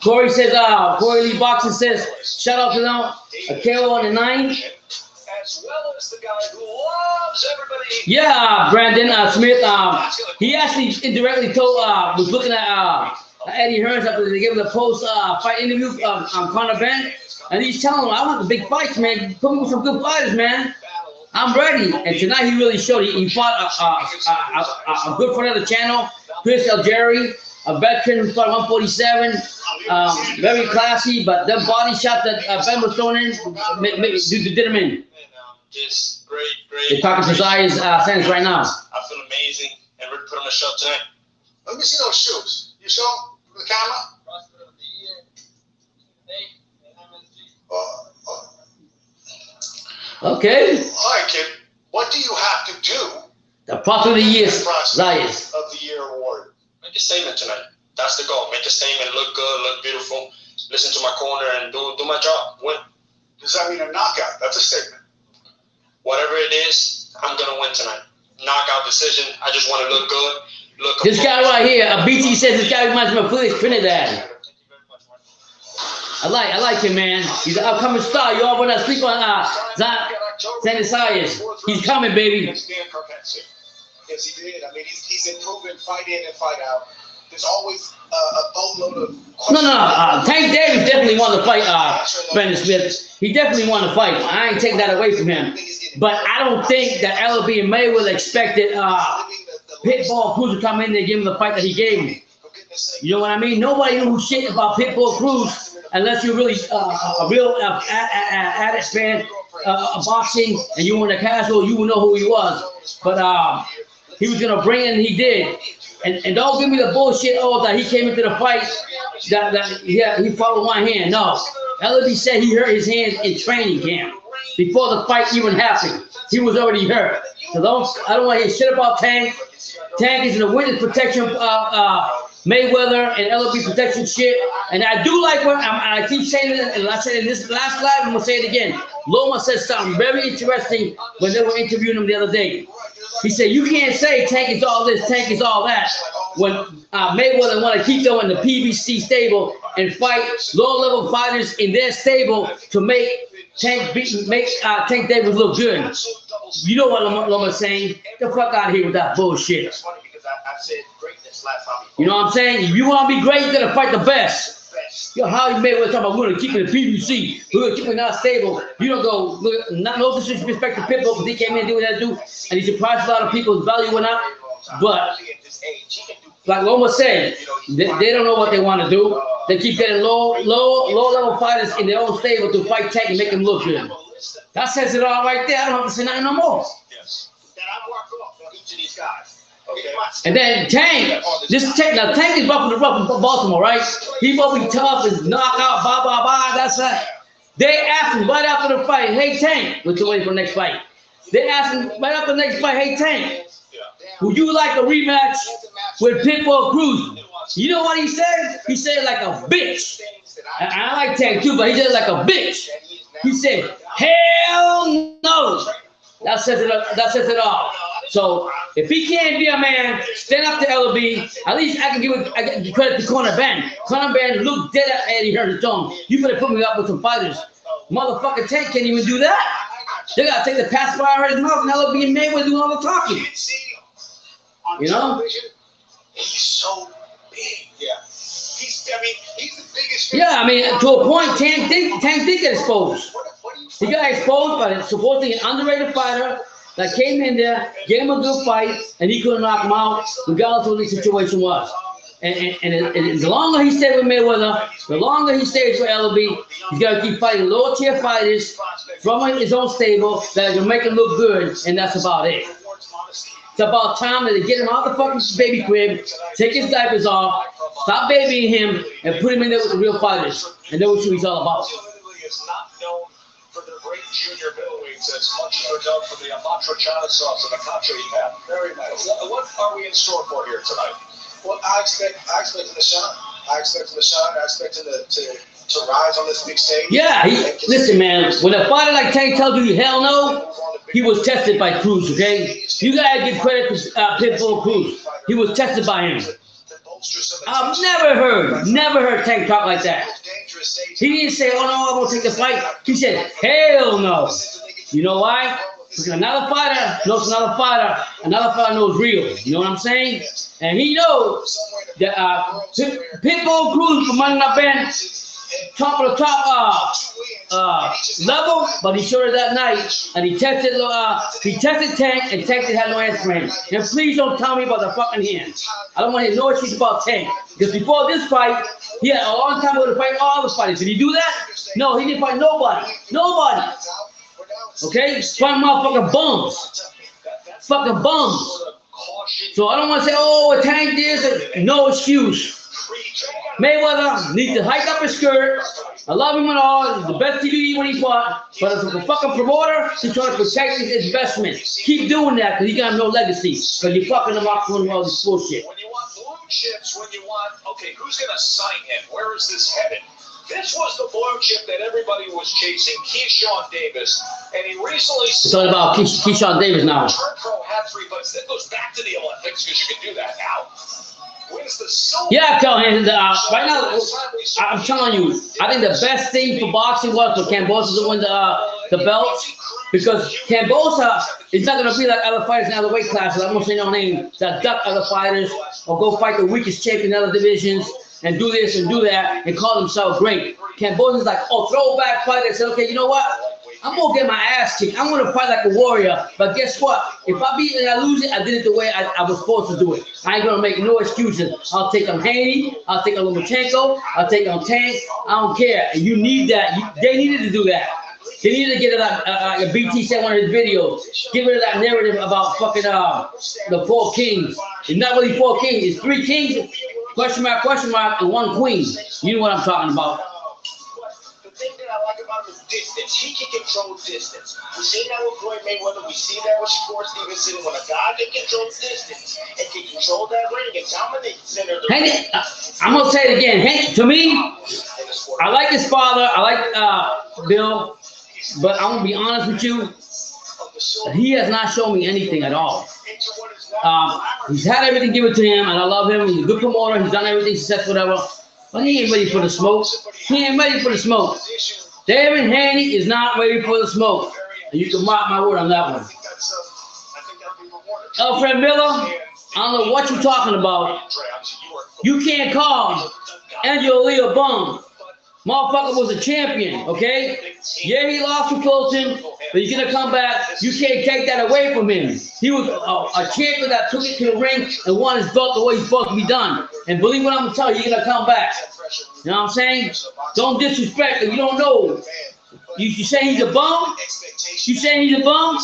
Corey says, Corey Lee Boxing says, shout out to them. Akelo on the 9th. as well as the guy who loves everybody. Yeah, Brandon Smith. He actually indirectly told, was looking at Eddie Hearns after they gave him the post-fight interview on Conor Ben, and he's telling him, I want the big fights, man. Put me with some good fighters, man. I'm ready. And tonight he really showed. He fought a good friend of the channel, Chris Algeri, a veteran who fought 147. Very classy, but them body shots that Ben was throwing in did him in. Just great. They're talking to Zayas fans right now. I feel amazing, and we're putting on a show tonight. Let me see those shoes. You show them the camera? Okay. All right, kid. What do you have to do? The Prophet of the Year, Zayas. Of the Year award. Make a statement tonight. That's the goal. Make a statement. Look good. Look beautiful. Listen to my corner and do my job. Win. Does that mean a knockout? That's a statement. Whatever it is, I'm gonna win tonight. Knockout decision. I just want to look good. Look. This guy right here, BT says this guy reminds me of Felix Trinidad. I like him, man. He's an upcoming star. You all want to sleep on Xander Zayas. He's coming, baby. Yes, he did. I mean, he's improving fight in and fight out. There's always a boatload of questions. No. Tank Davis definitely won the fight, Brandon Smith. He definitely won the fight. I ain't taking that away from him. But I don't think that LB and Mayweather expected Pitbull Cruz would come in there and give him the fight that he gave him. You know what I mean? Nobody knew shit about Pitbull Cruz unless you're really a real addict fan of boxing and you were in a casual, you would know who he was. But he was gonna bring it, and he did. And don't give me the bullshit, that he came into the fight, he fought with one hand. No. LB said he hurt his hand in training camp before the fight even happened. He was already hurt. So I don't want to hear shit about Tank. Tank is in the witness protection, Mayweather and LB protection shit. And I do like what I keep saying it, and I said in this last live, I'm gonna say it again. Loma said something very interesting when they were interviewing him the other day. He said, you can't say Tank is all this, Tank is all that, when Mayweather want to keep them in the PBC stable and fight low-level fighters in their stable to make Tank Davis look good. You know what Loma's saying? Get the fuck out of here with that bullshit. You know what I'm saying? If you want to be great, you gotta fight the best. Yo, how you Mayweather talking about we're gonna keep it in PBC, we're gonna keep it not stable. You don't go, look, no disrespect to Pitbull because he came in and did what he had to do, and he surprised a lot of people, his value went up. But like Loma said, they don't know what they want to do. They keep getting low-level fighters in their own stable to fight Tank and make him look good. That says it all right there. I don't have to say nothing no more. And then Tank, Tank is rough from Baltimore, right? He will be tough and knockout, that's that. They asked him right after the fight, hey Tank, we're still waiting for the next fight. They asked him right after the next fight, hey Tank, would you like a rematch with Pitbull Cruz? You know what he said? He said like a bitch. And I like Tank too, but he said like a bitch. He said, hell no. That says it all. So if he can't be a man, stand up to LB. At least I can give credit to Conor Ben. Conor Ben looked dead at Eddie Hearn's tone. You better put me up with some fighters. Motherfucker Tank can't even do that. They gotta take the pacifier out of his mouth and LB and Mayweather doing all the talking. You know? He's so big. Yeah. He's the biggest. Yeah, I mean, to a point, Tank did get exposed. He got exposed by supposedly an underrated fighter that came in there, gave him a good fight, and he couldn't knock him out, regardless of what the situation was. And the longer he stayed with Mayweather, the longer he stays with LB, he's got to keep fighting lower-tier fighters from his own stable that can make him look good, and that's about it. It's about time that they get him out the fucking baby crib, take his diapers off, stop babying him, and put him in there with the real fighters, and know what he's all about. For their great junior middleweights, as much as they're known for the matriciana sauce and the contra you have. Very nice. What are we in store for here tonight? Well, I expect him to shine. I expect him to rise on this big stage. Yeah, listen, man. When a fighter like Tank tells you hell no, he was tested by Cruz. Okay, you gotta give credit to Pitbull Cruz. He was tested by him. I've never heard Tank talk like that. He didn't say, oh no, I won't take the fight. He said, hell no. You know why? Because another fighter knows another fighter knows real. You know what I'm saying? And he knows that Pitbull Cruz from Money Not Band, top of the top level, but he showed it that night, and he tested Tank, and Tank had no answer for him. And please don't tell me about the fucking hands. I don't want to hear no issues about Tank, because before this fight, he had a long time ago to fight all the fighters. Did he do that? No, he didn't fight nobody. Okay, fight motherfucking bums, fucking bums. So I don't want to say, oh, Tank this, no excuse. Mayweather needs to hike up his skirt. I love him and all. He's the best TV when he fought. But as a fucking promoter, he's trying to protect his investment. Keep doing that because he got no legacy. Because you're fucking him up doing all this bullshit. When you want blue chips, okay, who's going to sign him? Where is this headed? This was the blue chip that everybody was chasing, Keyshawn Davis. And he recently... It's all about Keyshawn Davis now. Pro had 3 bucks. That goes back to the Olympics because you can do that now. Yeah, tell him right now. I'm telling you, I think the best thing for boxing was for Kambosos to win the belt, because Kambosos is not going to be like other fighters in other weight classes. I'm going to say no name that duck other fighters or go fight the weakest champion in other divisions and do this and do that and call themselves great. Kambosos is like, oh, throwback fighter. Said, okay, you know what? I'm gonna get my ass kicked. I'm gonna fight like a warrior. But guess what? If I beat it and I lose it, I did it the way I was supposed to do it. I ain't gonna make no excuses. I'll take on Haney. I'll take on Lomachenko. I'll take on Tank. I don't care. And you need that. They needed to do that. They needed to get it like BT said in one of his videos. Get rid of that narrative about fucking the 4 kings. It's not really 4 kings. It's 3 kings. Question mark, and 1 queen. You know what I'm talking about. The thing that I like about him is distance. He can control distance. We've seen that with Floyd Mayweather. We see that with Shakur Stevenson. When a guy can control distance and can control that ring and dominate center. I'm gonna say it again. To me, I like his father. I like Bill, but I'm gonna be honest with you. He has not shown me anything at all. He's had everything given to him, and I love him. He's a good promoter. He's done everything successful, whatever. But he ain't ready for the smoke. He ain't ready for the smoke. David Haney is not ready for the smoke. And you can mark my word on that one. Alfred Miller, I don't know what you're talking about. You can't call Angelo Lee a bum. Motherfucker was a champion, okay? Yeah, he lost to Fulton, but he's gonna come back. You can't take that away from him. He was a champion that took it to the ring and won his belt the way it's supposed to be done. And believe what I'm gonna tell you, he's gonna come back. You know what I'm saying? Don't disrespect him. You don't know. You saying he's a bum? You saying he's a bum?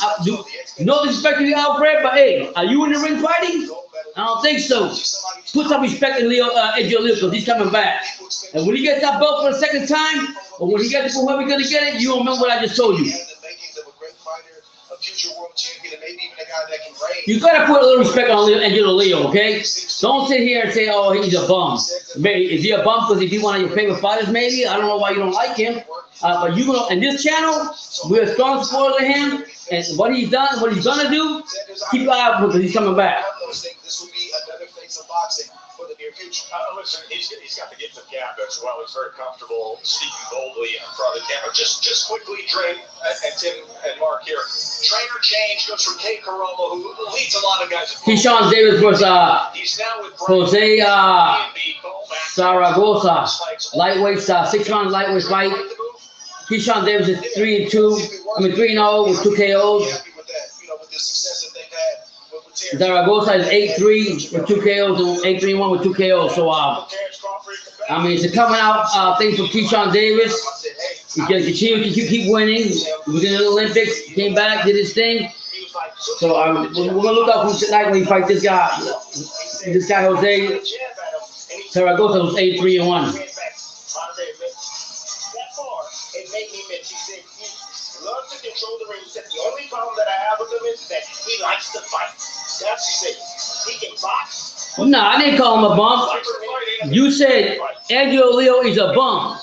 No disrespect to you, Alfred, but hey, are you in the ring fighting? I don't think so. Put some respect in Angelo Lee because he's coming back. And when he gets that belt for the second time, or when he gets it for whoever gonna get it, you don't remember what I just told you. You gotta put a little respect on Angelo Lee, okay? Don't sit here and say, "Oh, he's a bum." Maybe is he a bum because he's one of your favorite fighters? Maybe I don't know why you don't like him. But you gonna in this channel, we're strong supporters of him, and what he's done, what he's gonna do. Keep your eye out because he's coming back. This would be another face of boxing for the near future. Listen, he's got the gift of gab as well. He's very comfortable speaking boldly in front of the camera. Just quickly, Dre and Tim and Mark here. Trainer change goes from Kay Carollo, who leads a lot of guys. Keyshawn Davis versus he's now with Jose Zaragoza. Lightweight, 6-round lightweight fight. Keyshawn Davis is 3-2. I mean 3-0 with 2 KOs. With the success that they've had. Zaragoza is 8-3 with 2 KOs and 8-3-1 with 2 KOs. So I mean, it's a coming out thing for Keyshawn Davis. He's gonna continue to keep winning. He was in the Olympics, came back, did his thing. So we're gonna look out for tonight when he fights this guy. This guy Jose Zaragoza was 8-3-1. Loves to control the ring. He said the only problem that I have with him is that he likes to fight. That's he said. He can box. No, I didn't call him a bum. You said Angelo Lee is a bum.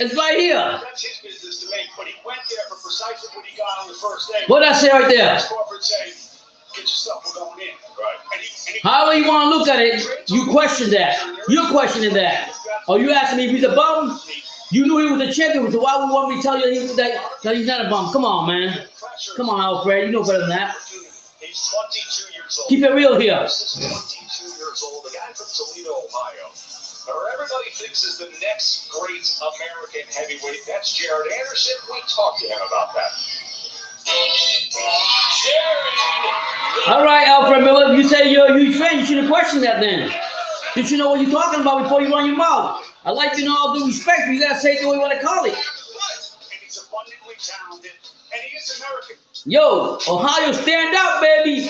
It's right here. That's his business to make, but he went there for precisely what he got on the first day. What did I say right there? Get your stuff, we're going in. Right. However you want to look at it, you question that. You're questioning that. Or you asking me if he's a bum? You knew he was a champion, so why would you want me to tell you that he's not a bum? Come on, man. Come on, Alfred. You know better than that. He's 22 years old. Keep it real here. This is 22 years old. The guy from Toledo, Ohio. Everybody thinks is the next great American heavyweight. That's Jared Anderson. We talked to him about that. All right, Alfred Miller. You say you're a huge fan. You should have questioned that then. You should know what you're talking about before you run your mouth. I like you in all due respect, but you gotta say it the way you want to call it. And he's abundantly talented, and he is American. Yo, Ohio, stand up, baby.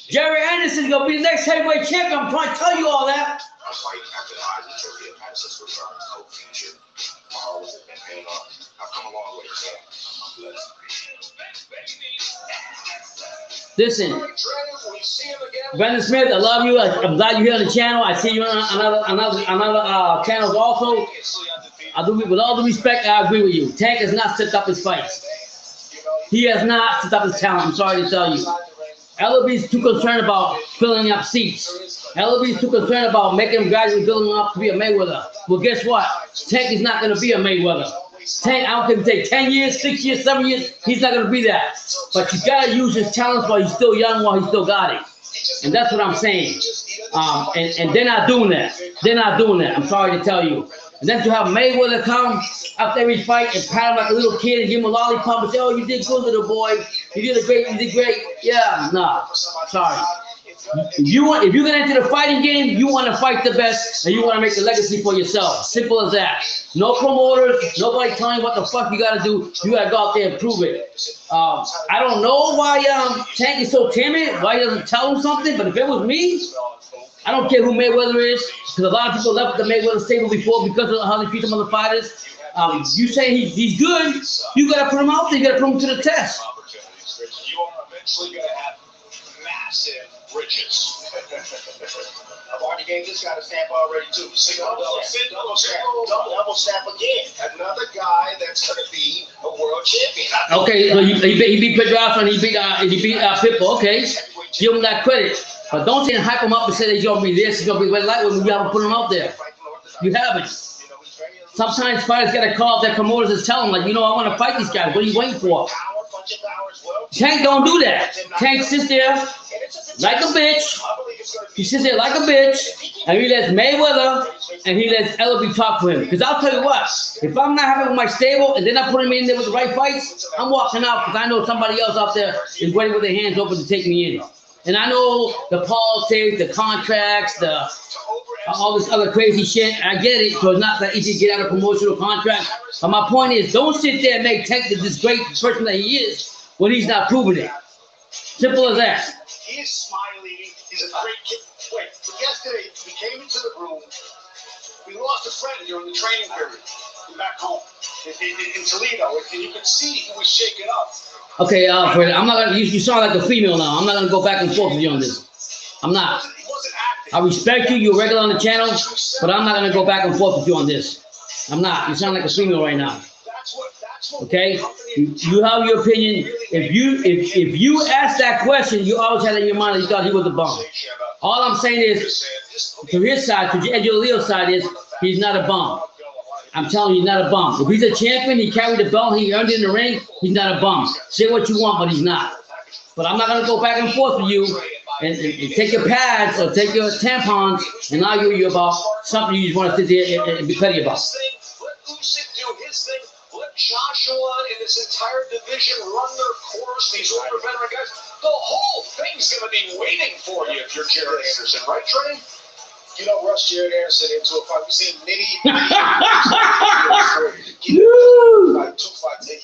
Jerry Anderson's gonna be the next heavyweight champion. I'm trying to tell you all that. A fight after the Heisman Trophy and Madison's return to Hope Future. Tomorrow was been paying off. I've come a long way, so I'm blessed. Listen, Brandon Smith, I love you. I'm glad you're here on the channel. I see you on another channels also. I do, with all the respect, I agree with you. Tank has not set up his fights. He has not set up his talent. I'm sorry to tell you. LB is too concerned about filling up seats. LB is too concerned about making guys and building up to be a Mayweather. Well, guess what? Tank is not going to be a Mayweather. Tank, I don't care if it take 10 years, 6 years, 7 years, he's not going to be that. But you got to use his talents while he's still young, while he's still got it. And that's what I'm saying. And they're not doing that. They're not doing that. I'm sorry to tell you. And then to have Mayweather come after every fight and pat him like a little kid and give him a lollipop and say, "Oh, you did good, little boy. You did great. You did great." Yeah, nah, sorry. If you're gonna enter the fighting game, you want to fight the best and you want to make a legacy for yourself. Simple as that. No promoters, nobody telling you what the fuck you gotta do. You gotta go out there and prove it. I don't know why Tank is so timid. Why he doesn't tell him something? But if it was me, I don't care who Mayweather is, because a lot of people left the Mayweather stable before because of how they treat some other fighters. You say he's good, you gotta put him out there. You gotta put him to the test. You are eventually gonna have massive riches. I've already gave this guy a stamp already too. Double stamp again. Another guy that's going to be a world champion. Okay, so he beat Pedraza and he beat Pitbull. Okay, give him that credit. But don't say and hype him up and say that he's going to be this, he's going to be red light when you haven't put him out there. You haven't. Sometimes fighters got to call up their promoters and tell them, like, I want to fight these guys. What are you waiting for? Tank don't do that. Tank sits there like a bitch. He sits there like a bitch, and he lets Mayweather and he lets LB talk for him. Because I'll tell you what, if I'm not happy with my stable and then I put him in there with the right fights, I'm walking out because I know somebody else out there is waiting with their hands open to take me in. And I know the politics, the contracts, all this other crazy shit. I get it, so it's not that easy to get out of promotional contract. But my point is, don't sit there and make Tank this great person that he is when he's not proving it. Simple as that. He is smiling. He's a great kid. Wait, so yesterday we came into the room. We lost a friend during the training period back home in Toledo, and you could see he was shaken up. Okay, Alfred, I'm not gonna. You sound like a female now. I'm not gonna go back and forth with you on this. I'm not. I respect you. You're a regular on the channel, but I'm not gonna go back and forth with you on this. I'm not. You sound like a female right now. Okay, you have your opinion. If you ask that question, you always had in your mind that you thought he was a bum. All I'm saying is, to his side, to Angelo Leo's side, is he's not a bum. I'm telling you, he's not a bum. If he's a champion, he carried the belt, he earned it in the ring, he's not a bum. Say what you want, but he's not. But I'm not gonna go back and forth with you and take your pads or take your tampons and argue with you about something you just want to sit there and be petty about. Let Usyk do his thing. Let Joshua and this entire division run their course. These older veteran guys. The whole thing's going to be waiting for you if you're Jared Anderson, right, Trey? You don't rush Jared Anderson into a fight. We see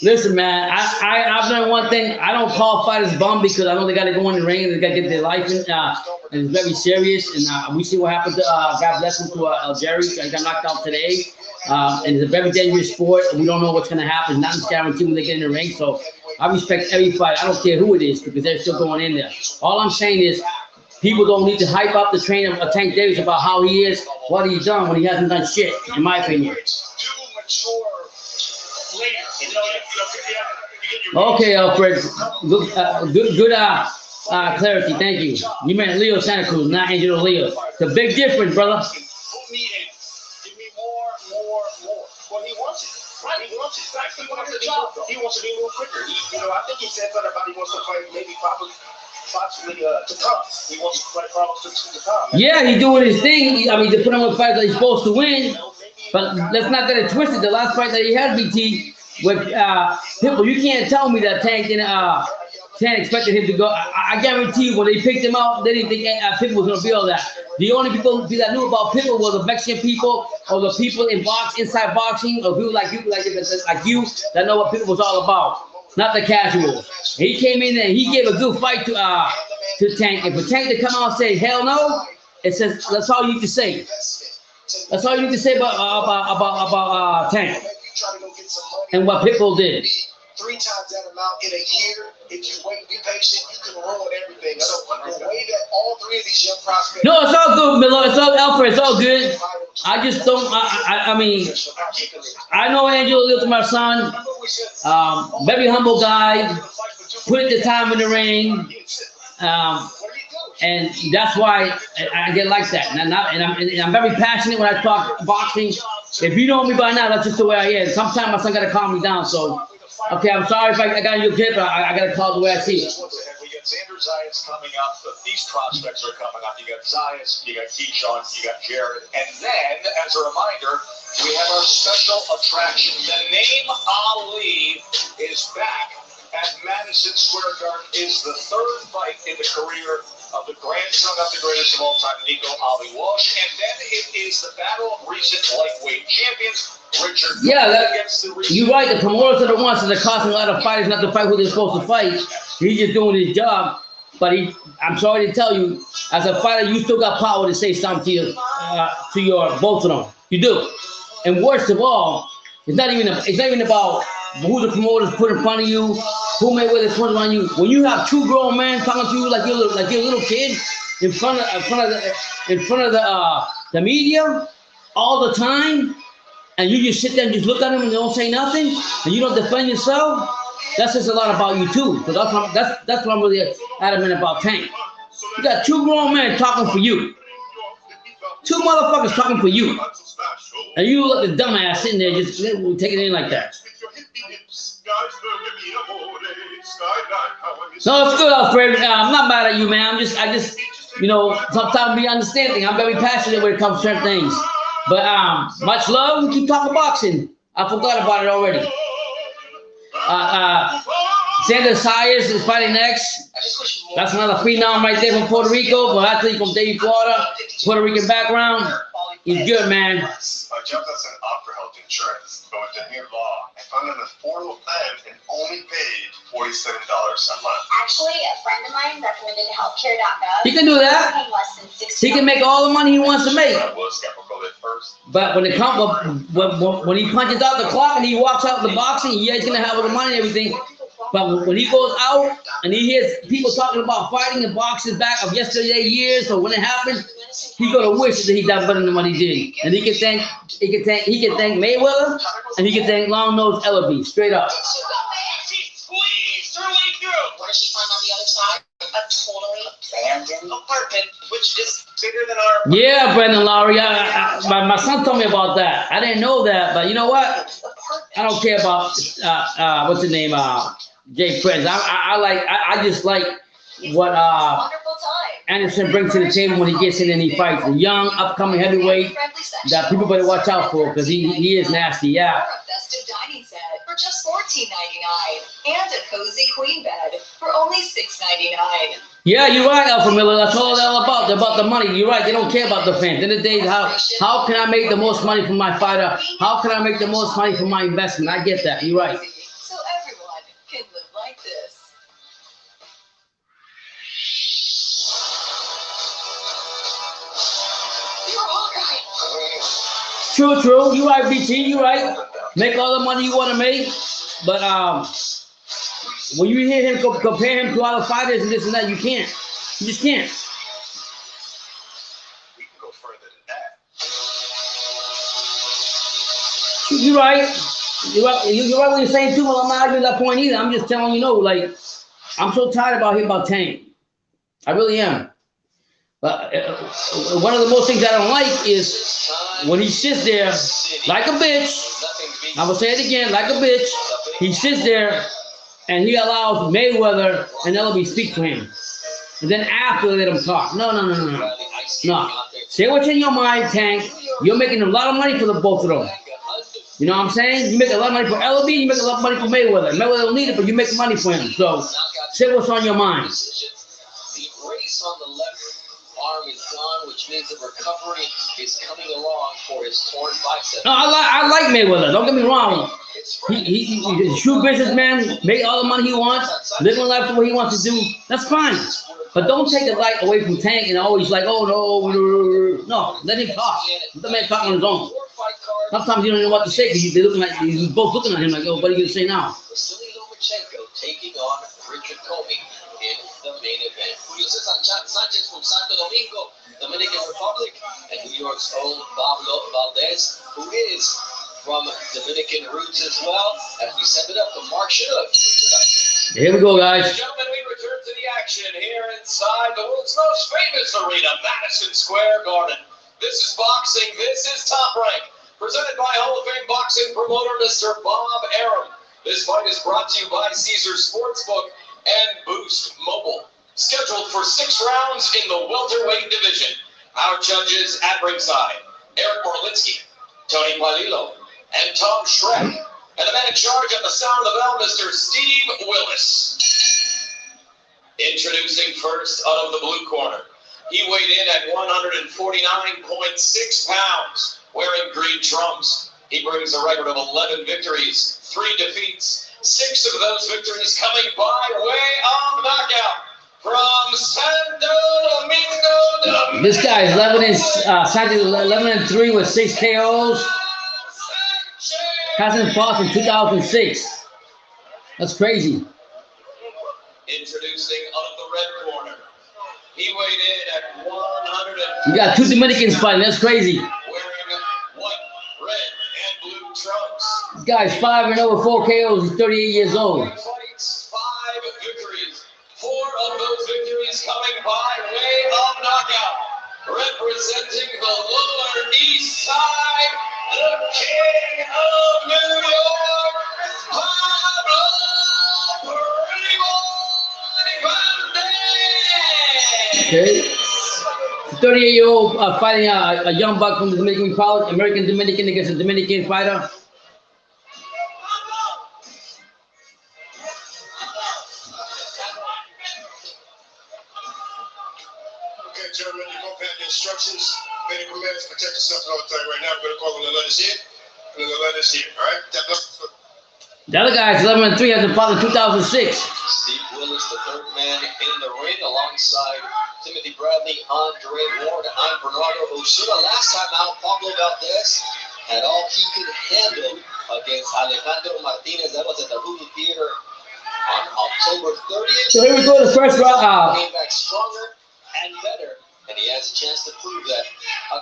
Listen, man, I've done one thing. I don't call fighters bum because I know they got to go in the ring and they got to get their life in. And it's very serious. And we see what happened to, God bless him, to Algeria. He got knocked out today. And it's a very dangerous sport. And we don't know what's going to happen. Nothing's guaranteed when they get in the ring. So I respect every fight. I don't care who it is because they're still going in there. All I'm saying is, people don't need to hype up the trainer of Tank Davis about how he is, what he's done when he hasn't done shit, in my opinion. Okay, Alfred. Good clarity. Thank you. You meant Leo Santa Cruz, not Angelo Leo. It's a big difference, brother. Put me in. Give me more. Well, he wants it. Right, he wants it. He wants the job. He wants to be a little quicker. I think he said something about he wants to fight maybe possibly to come. He wants to fight problems to come. Yeah, he's doing his thing. I mean, they put him in fights that he's supposed to win. But let's not get it twisted. The last fight that he had, BT, with Pitbull, you can't tell me that Tank expected him to go. I guarantee you, when they picked him out, they didn't think Pitbull was going to be all that. The only people that knew about Pitbull were the Mexican people or the people inside boxing, or people like you that know what Pitbull was all about. Not the casuals. He came in there and he gave a good fight to Tank. And for Tank to come out and say hell no, it says that's all you can say. That's all you need to say about Tank and what Pitbull did. 3 times that amount in a year. If you wait and be patient, you can ruin everything. So the way that all 3 of these young prospects. No, it's all good, Miller. It's all Alfred. It's all good. I just don't. I mean, I know Angelo Leo, my son. Very humble guy. Put the time in the ring. And that's why I get like that. And I'm very passionate when I talk boxing. If you know me by now, that's just the way I am. Sometimes my son got to calm me down. So, okay, I'm sorry if I got you a kid, but I got to call it the way I see it. Zayas coming up. These prospects are coming up. You got Zayas, you got Keyshawn, you got Jared. And then, as a reminder, we have our special attraction. The name Ali is back at Madison Square Garden. Is the third fight in the career of the grandson of the greatest of all time, Nico Ali Walsh. And then it is the battle of recent lightweight champions, Richard Commey against the you're right. The promoters are the ones that are causing a lot of fighters not to fight who they're supposed to fight. He's just doing his job. But I'm sorry to tell you, as a fighter, you still got power to say something to your both of them. You do. And worst of all, it's not even about who the promoters put in front of you, who may wear the front on you. When you have two grown men talking to you like you're a little kid in front of the media all the time, and you just sit there and just look at them and don't say nothing, and you don't defend yourself, that says a lot about you too. So that's what I'm really adamant about Tank. You got two grown men talking for you. Two motherfuckers talking for you. And you look the dumbass sitting there just taking it in like that. No, it's good, Alfred. I'm not mad at you, man. I just, sometimes be understanding. I'm very passionate when it comes to certain things. But much love. We keep talking boxing. I forgot about it already. Xander Zayas is fighting next. That's another phenom right there from Puerto Rico. But actually from Davie, Florida, Puerto Rican background. He's good, man. My job doesn't offer health insurance, but with the new law, I found an affordable plan and only paid $47 a month. Actually, a friend of mine recommended healthcare.gov. He can do that. He can make all the money he wants to make. I was skeptical at first. But when he punches out the clock and he walks out the boxing, yeah, he's gonna have all the money and everything. But when he goes out and he hears people talking about fighting and boxing back of yesterday years or when it happened, he's gonna wish that he done better than what he did. And he can thank Mayweather and he can thank Long Nose Ellaby, straight up. Squeezed her way through. What does she find on the other side? A totally abandoned apartment, which is bigger than our. Yeah, Brendan Lowry. My son told me about that. I didn't know that, but you know what? I don't care about what's the name? Jay Prince. I just like what Anderson brings to the table when he gets in and he fights. A young, upcoming heavyweight that people better watch out for because he is nasty. Yeah. Festive dining set for just $14.99 and a cozy queen bed for only $6.99. Yeah, you're right, Alpha Miller. That's all they're all about. They're about the money. You're right. They don't care about the fans. At the end of the day, how can I make the most money from my fighter? How can I make the most money from my investment? I get that. You're right. So everyone can live like this. You're all right. True. You're right, BT. You're right. Make all the money you want to make. But when you hear him compare him to other fighters and this and that, you can't. You just can't. We can go further than that. You're right. You're right what you're saying too. Well, I'm not arguing that point either. I'm just telling you, I'm so tired about Tank. I really am. But one of the most things I don't like is when he sits there like a bitch. I will say it again, like a bitch. He sits there and he allows Mayweather and Ellaby speak to him. And then after they let him talk. No. Say what's in your mind, Tank. You're making a lot of money for the both of them. You know what I'm saying? You make a lot of money for Ellaby, you make a lot of money for Mayweather. Mayweather don't need it, but you make money for him. So say what's on your mind. The brace on the left arm is gone, which means the recovery is coming along for his torn bicep. No, I like Mayweather. Don't get me wrong. He's a true businessman. Make all the money he wants. Living life the way he wants to do. That's fine. But don't take the light away from Tank and always oh no. Let him talk. Let the man talk on his own. Sometimes you don't know what to say because you're both looking at him like, what are you gonna say now? Vasyl Lomachenko taking on Richard Commey in the main event. Julio Cesar Sanchez from Santo Domingo, Dominican Republic, and New York's own Valdez, who is from Dominican roots as well. As we send it up to Mark Shinook. Here we go, guys. Gentlemen, we return to the action here inside the world's most famous arena, Madison Square Garden. This is boxing. This is Top Rank. Presented by Hall of Fame boxing promoter Mr. Bob Arum. This fight is brought to you by Caesars Sportsbook and Boost Mobile. scheduled for 6 rounds in the welterweight division. Our judges at ringside, Eric Morlinsky, Tony Palillo, and Tom Schreck. And the man in charge at the sound of the bell, Mr. Steve Willis. Introducing first out of the blue corner. He weighed in at 149.6 pounds, wearing green trunks. He brings a record of 11 victories, 3 defeats, 6 of those victories coming by way of knockout. From Santo Domingo. This guy is 11-3 with 6 KOs. Hasn't fought since 2006. That's crazy. Introducing out of the red corner. He weighed in at 100. You got 2 Dominicans fighting. That's crazy. Wearing white, red, and blue trunks. This guy's 5-0 with 4 KOs. He's 38 years old. 5 fights, 5 victories. 4 of those victories coming by way of knockout. Representing the Lower East Side, the King of New York, Pablo Valdez. Okay. 38-year-old fighting a young buck from the Dominican Republic, American Dominican against a Dominican fighter. Gentlemen, you go back the instructions. Medical meds, protect yourself all the time. Right now, we're going to call on the letters here and the letters here. All right? The other guy's 11-3, hasn't fought in 2006. Steve Willis, the third man in the ring, alongside Timothy Bradley, Andre Ward, and Bernardo Osuna. Last time out, Pablo Valdez had all he could handle against Alejandro Martinez. That was at the Hulu Theater on October 30th. So here we go, the first round. Came back stronger and better, and he has a chance to prove that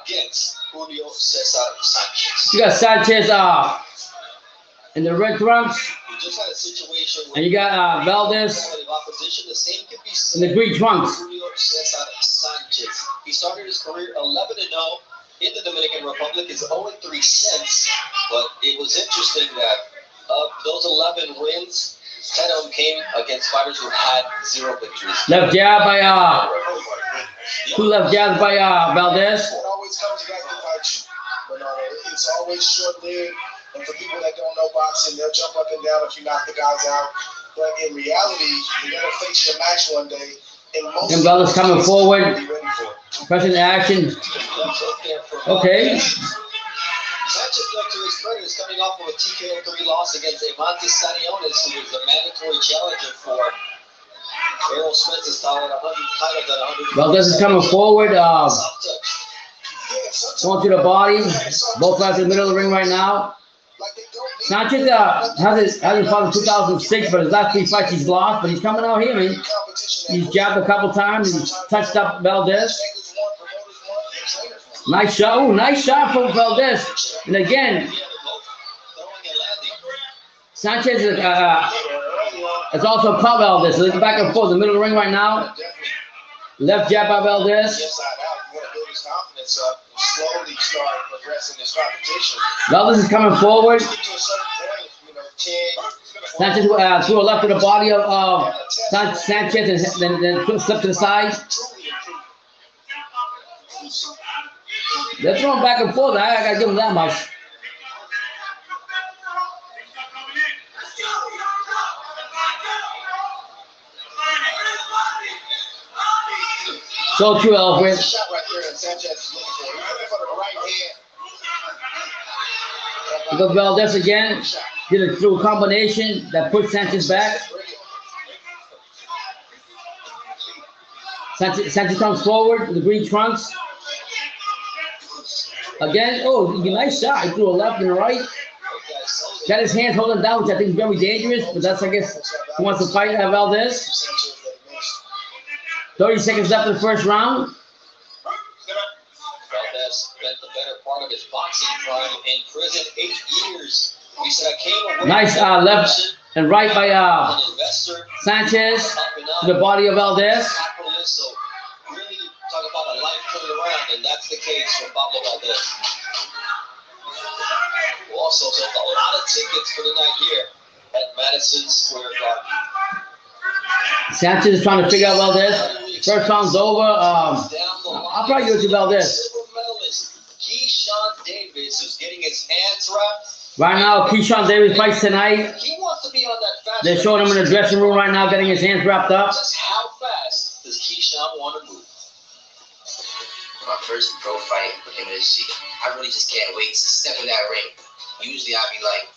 against Julio Cesar Sanchez. You got Sanchez in the red trunks, We just had a situation where and you got Valdez opposition. The same could be in said the green trunks. Julio Cesar Sanchez. He started his career 11-0 in the Dominican Republic. His 0-3 since, but it was interesting that of those 11 wins, 10 of them came against fighters who had 0 victories. Left jab by 2 left jabs by Valdez. It always comes back to punch, Bernardo. It's always short-lived. And for people that don't know boxing, they'll jump up and down if you knock the guys out. But in reality, you're going to face your match one day. And Valdez coming forward, pressing the action. Okay. Sanchez, to his credit, is coming off of a TKO 3 loss against Evantes Saniones, who was the mandatory challenger for Errol Spence's title at 100 titles at 100. Valdez is coming forward, going to the body. Both guys in the middle of the ring right now. Sanchez hasn't fought in 2006, but his last 3 fights he's lost. But he's coming out here, man. He's jabbed a couple times. He's touched up Valdez. Nice shot. Ooh, nice shot from Valdez. And again, Sanchez is also caught Valdez. So they're back and forth in the middle of the ring right now. Left jab by Valdez. Slowly start progressing this competition. Valdez is coming forward. Sanchez threw a left to the body of Sanchez and then slipped to the side. They're throwing back and forth. I gotta give them that much. So true, Alfred. You got Valdez again. Did it through a combination that put Sanchez back. Sanchez comes forward with the green trunks. Again, oh, nice shot. He threw a left and a right. Got his hands holding down, which I think is very dangerous, but that's, I guess, who wants to fight Valdez. 30 seconds left in the first round. Valdez spent the better part of his boxing prime in prison, 8 years. He said, I came away nice left and right by Sanchez to the body of Valdez. So really talk about a life turned around, and that's the case for Pablo Valdez. Who also sold a lot of tickets for the night here at Madison Square Garden. Sanchez is trying to figure out Valdez. First round's over. I'll probably go to Valdez. Keyshawn Davis, who's getting his hands wrapped. Right now, Keyshawn Davis fights tonight. He wants to be on that fast. They're showing him in the dressing room right now, getting his hands wrapped up. Just how fast does Keyshawn want to move? My first pro fight with him this year, I really just can't wait to step in that ring. Usually I'll be like,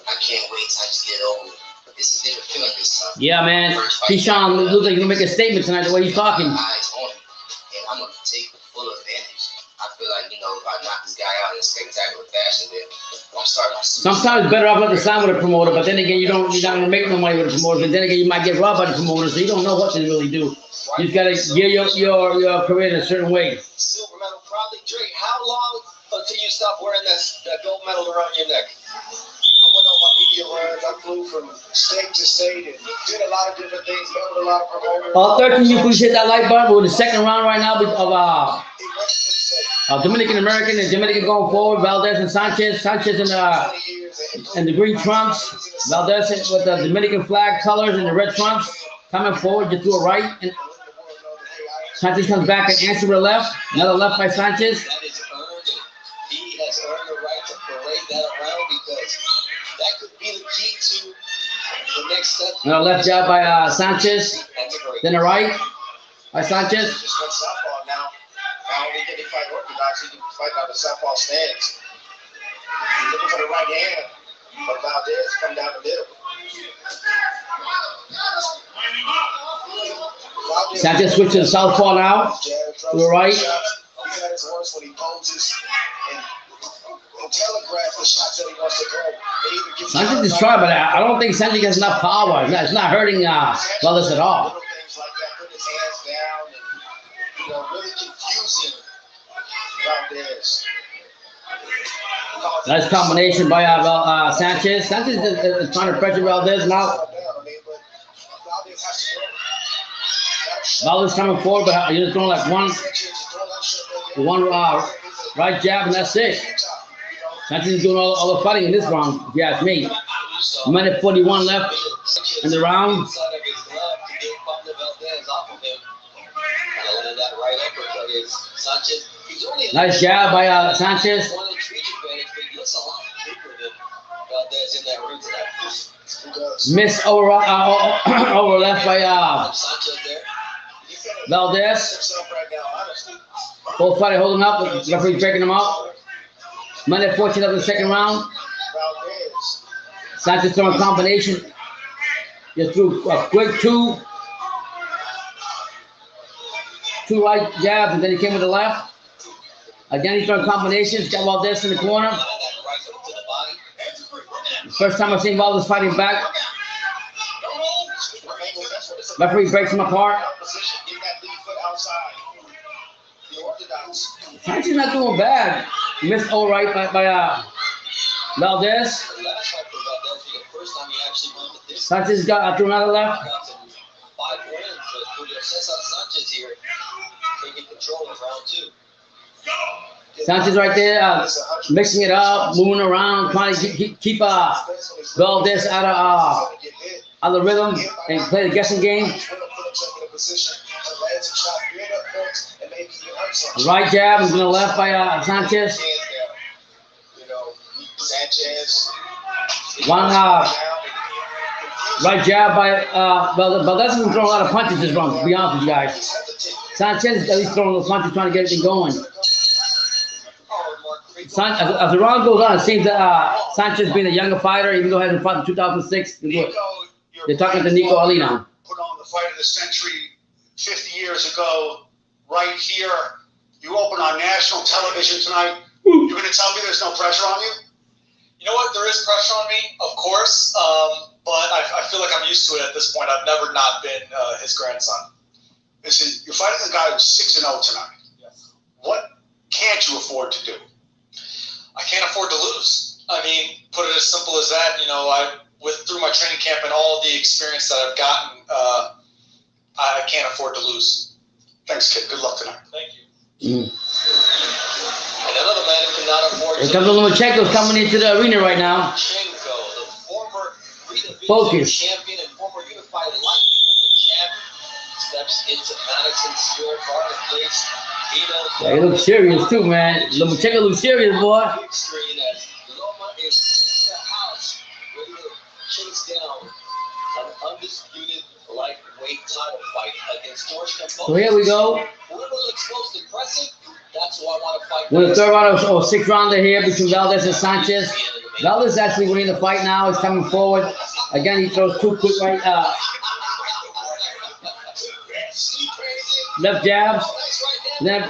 I can't wait till I just get it over with. It's a different feeling this time. Yeah, man. Keyshawn looks like he's going to make a statement tonight the way he's talking. Eyes on him, and I'm going to take full advantage. I feel like, if I knock this guy out in a spectacular fashion, then I'm starting to... Sometimes it's better off not to sign with a promoter, but then again, you're not going to make no money with a promoter. And then again, you might get robbed by the promoter, so you don't know what to really do. You just got to gear your career in a certain way. Silver medal, probably. Dre, how long until you stop wearing that gold medal around your neck? I went on my media runs. I flew from state to state and did a lot of different things, met with a lot of promoters. 13, you please hit that like button. We're in the second round right now of Dominican American and Dominican going forward. Valdez and Sanchez. Sanchez in the green trunks. Valdez with the Dominican flag colors and the red trunks. Coming forward, just do a right. And Sanchez comes back and answers with a left. Another left by Sanchez. That is earned. He has earned the right to parade that around because that could be the key to the next step. Another left jab by Sanchez. Then a right by Sanchez. Just went southpaw now. Not only can he fight orthodox, he can fight out the southpaw stance. He's looking for the right hand, but Valdez come down the middle. Sanchez switch to the southpaw now. To the right. He's at his worst when he poses and telegraphs the shots that he wants to throw. Sanchez is trying, but I don't think Sanchez has enough power. It's not hurting Valdez at all. Little things like that, put his hands down and really confusing Valdez. Nice combination by Sanchez. Sanchez is trying to pressure Valdez now. Valdez coming forward, but you're just throwing like one right jab, and that's it. Sanchez is doing all the fighting in this round, if you ask me. Minute 41 left in the round. Nice jab by Sanchez. Miss over left by Valdez. Both fighters holding up. The referee breaking them up. Minute 14 of the second round. Sanchez throwing a combination. Just threw a quick two right jabs, and then he came with the left. Again, he's throwing combinations. Got Valdez in the corner. First time I've seen Valdez fighting back. Referee breaks him apart. Sanchez not doing bad. Missed all right by Valdez. Sanchez got through another left. Sanchez right there, mixing it up, moving around, trying to keep Valdez out of the rhythm and play the guessing game. Right jab and to the left by Sanchez. One right jab by Valdez hasn't thrown a lot of punches this round, to be honest with you guys. Sanchez is at least throwing those punches, trying to get everything going. As the round goes on, it seems that Sanchez being a younger fighter, even though he hasn't fought in 2006. They're talking to Nico Ali now. Put on the fight of the century 50 years ago, right here. You open on national television tonight. You're going to tell me there's no pressure on you? You know what? There is pressure on me, of course, but I feel like I'm used to it at this point. I've never not been his grandson. Listen, you're fighting a guy who's 6-0 tonight. Yes. What can't you afford to do? I can't afford to lose. I mean, put it as simple as that. Through my training camp and all the experience that I've gotten, I can't afford to lose. Thanks, kid. Good luck tonight. Thank you. And another man who cannot afford Here comes Lomachenko coming into the arena right now. Lomachenko, the former Focus. champion and former unified lightweight champion. steps into Madison Square Garden Place. Yeah, he looks serious too, man. Lomachenko looks serious, boy. Big screen as Loma is in the house, ready to chase down an undisputed lightweight title fight against George Kambosos. So here we go. Whoever looks most impressive, that's who I want to fight. We're the third round or sixth rounder here between Valdez and Sanchez. Valdez is actually winning the fight now. He's coming forward. Again, he throws two quick left jabs. Then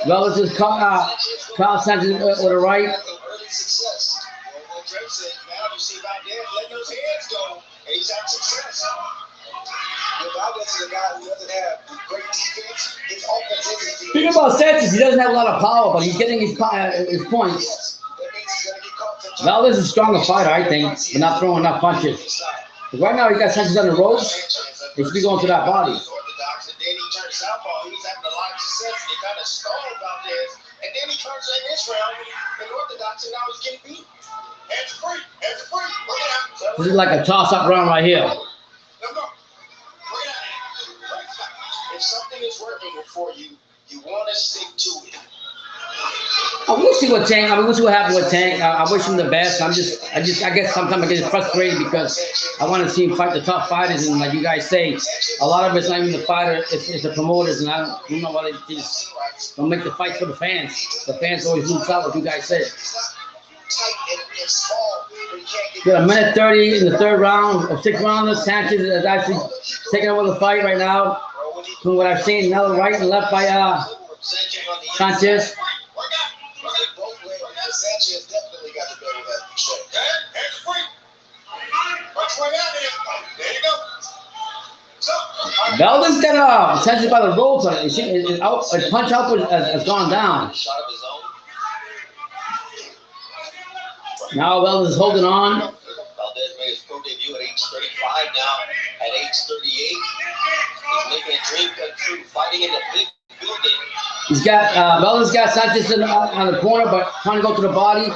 Valdez is caught Sanchez with a right. Now you see Valdez letting those hands go, and he's had success. Valdez is a guy who doesn't have great defense. His offense is his defense. Think about Sanchez. He doesn't have a lot of power, but he's getting his points. That means he's going to get caught sometimes. Valdez is a stronger fighter, I think, but not throwing enough punches. Right now, he got Sanchez on the ropes. He should be going to that body. Orthodox, and then he turned southpaw. He was having a lot of success, and he kind of stalled Valdez. And then he turns in this round in Orthodox, and now he's getting beat. Hands free, hands free. Bring it out. This is like a toss-up round right here. No, no. Bring it out. If something is working for you, you want to stick to it. We'll see what Tank. We'll see what happens with Tank. I wish him the best. I guess sometimes I get frustrated because I want to see him fight the tough fighters, and like you guys say, a lot of it's not even the fighter, it's the promoters, and I don't know why they just don't make the fights for the fans. The fans always lose out, like you guys said. Got a minute 30 in the third round of sixth round. Sanchez is actually taking over the fight right now. From what I've seen, now right and left by Sanchez. Sanchez definitely got the better of that for sure. Hands free. There you go. Valdez got Sanchez by the ropes. His punch output has gone down. Shot of his own. Now Valdez is holding on. Valdez made his pro debut at age 35 now. At age 38, he's making a dream come true, fighting in the big building. He's got Valdez got Sanchez on the corner, but trying to go to the body.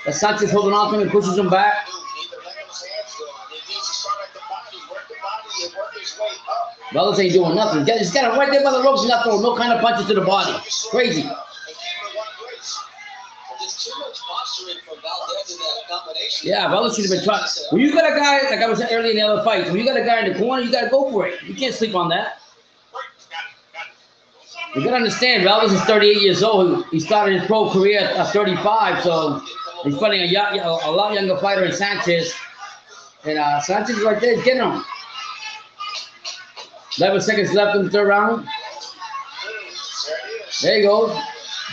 Sanchez holding on to him and pushes him back. Valdez ain't doing nothing. He's got him right there by the ropes. He's not throwing no kind of punches to the body. Crazy. There's too much posturing from Valdez in that combination. Yeah, Valdez should have been trying. When you got a guy, like I was saying earlier in the other fight, when you got a guy in the corner, you got to go for it. You can't sleep on that. You got to understand, Valdez is 38 years old. He started his pro career at 35, so he's fighting a lot younger fighter than Sanchez. And Sanchez is right there, getting him. 11 seconds left in the third round. There you go.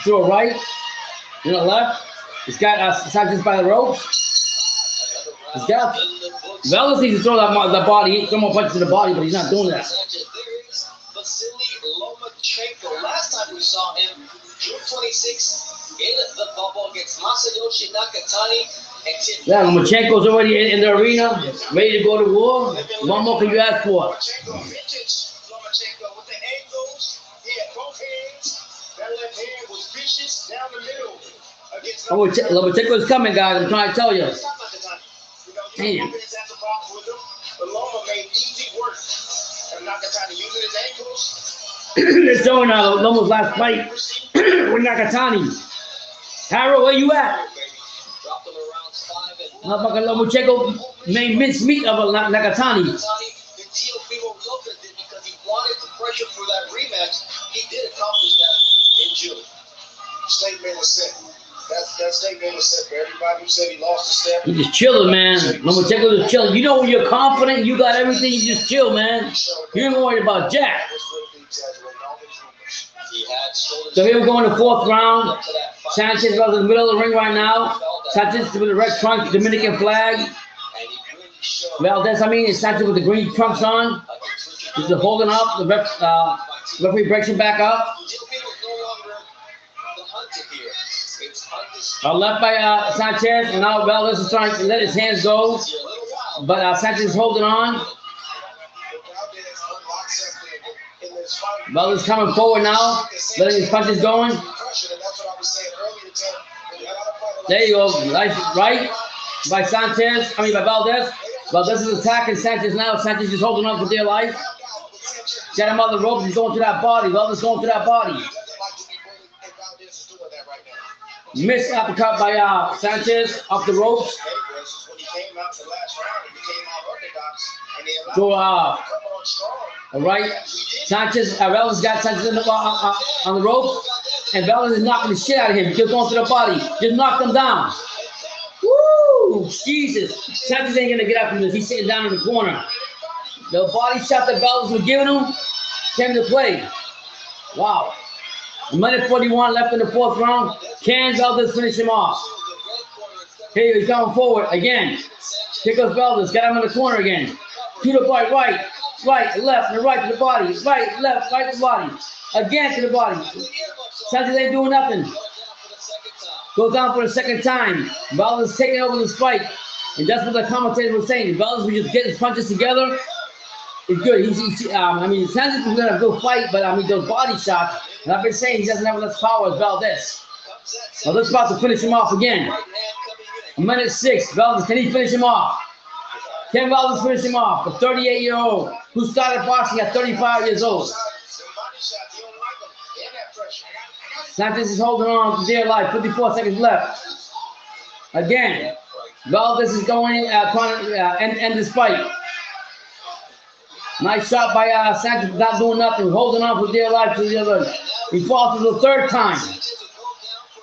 To a right, to a left. He's got Sanchez by the ropes. He's got Valdez needs to throw that body, throw more punches to the body, but he's not doing that. Vasyl Lomachenko. Last time we saw him, June 26th, in the bubble against Masayoshi Nakatani. Yeah, Lomachenko's already in the arena, ready to go to war. What more can you ask for? Lomachenko with the angles. He had both hands. That left hand was vicious down the middle. Lomachenko's coming, guys. I'm trying to tell you. Damn. But Loma made easy work. And Nakatani using his ankles. They're showing Loma's last fight with Nakatani. Harold, where you at? Motherfucker Lomachenko made mincemeat of Nakatani. Because he wanted the pressure for that rematch. He did accomplish that in June. Statement was set. That statement was set for everybody who said he lost a step. He's just chilling, man. Lomachenko just chilling. You know when you're confident, you got everything, you just chill, man. You ain't worried about jack. So here we go in the fourth round. Sanchez is in the middle of the ring right now. Sanchez with the red trunk, Dominican flag. Valdez, is Sanchez with the green trunks on. He's holding up. The referee breaks him back up. Left by Sanchez, and now Valdez is trying to let his hands go. But Sanchez is holding on. Valdez coming forward now, letting his punches going. There you go, nice right by Sanchez. By Valdez. Valdez is attacking Sanchez now. Sanchez is holding on for dear life. Got him on the ropes. He's going to that body. Valdez going to that body. Missed uppercut by Sanchez off the ropes. So, all right. Sanchez, Valdez got Sanchez on the ropes, and Valdez is knocking the shit out of him. Just going to the body. Just knocked him down. Woo! Jesus. Sanchez ain't going to get up from this. He's sitting down in the corner. The body shot that Valdez was giving him came to play. Wow. A minute 41 left in the fourth round. Can Valdez finish him off? Here he's coming forward again. Here goes Valdez. Got him in the corner again. To the body, right, left, and right to the body. Right, left, right to the body. Again to the body. Sanchez ain't doing nothing. Goes down for the second time. Valdez taking over this fight. And that's what the commentator was saying. If Valdez would just get his punches together, it's good. I mean, Sanchez is going to go fight, but I mean, those body shots, and I've been saying he doesn't have enough power as Valdez. Now, this is about to finish him off again. Minute 6. Valdez, can he finish him off? Can Valdez finish him off? A 38-year-old who started boxing at 35 years old. Sanchez is holding on to dear life. 54 seconds left. Again, Valdez is going trying to end this fight. Nice shot by Sanchez, not doing nothing, holding on for dear life to the other. He falls for the third time.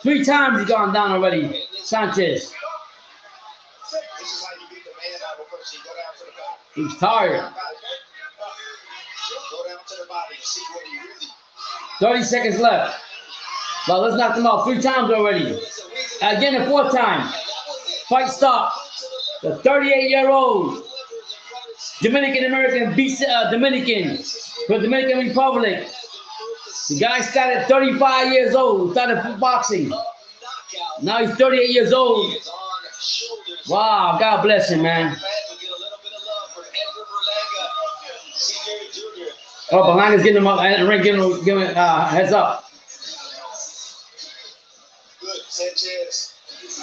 3 times he's gone down already, Sanchez. He's tired. 30 seconds left. Well, let's knock him out 3 times already. Again, the 4th time. Fight stop. The 38-year-old Dominican-American beats Dominican for the Dominican Republic. The guy started 35 years old, started boxing. Now he's 38 years old. Wow, God bless him, man. Oh, Belanga's getting him up, and Ring giving him heads up. Good, Sanchez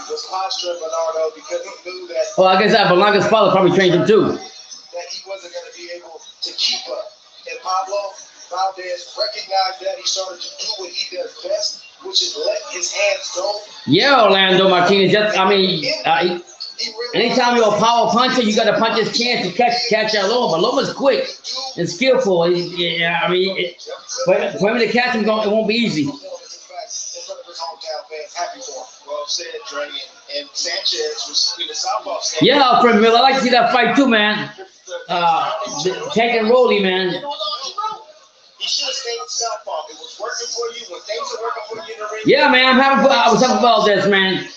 was posturing Bernardo because he knew that. Well, I guess that Belanga's father probably trained him too. That he wasn't going to be able to keep up. And Pablo Valdez recognized that. He started to do what he does best, which is let his hands go. Yeah, Orlando Martinez. Anytime you're a power puncher, you got to punch his chance to catch that Loma. But Loma's quick and skillful. For him to catch him, it won't be easy. Well said, Dre. And Sanchez was in the southpaw stand. Yeah, Alfred Miller. I like to see that fight too, man. Tank and Rolly, man. He should have stayed in southpaw. It was working for you when things are working for you in the ring. Yeah, man. I was having Valdez, man.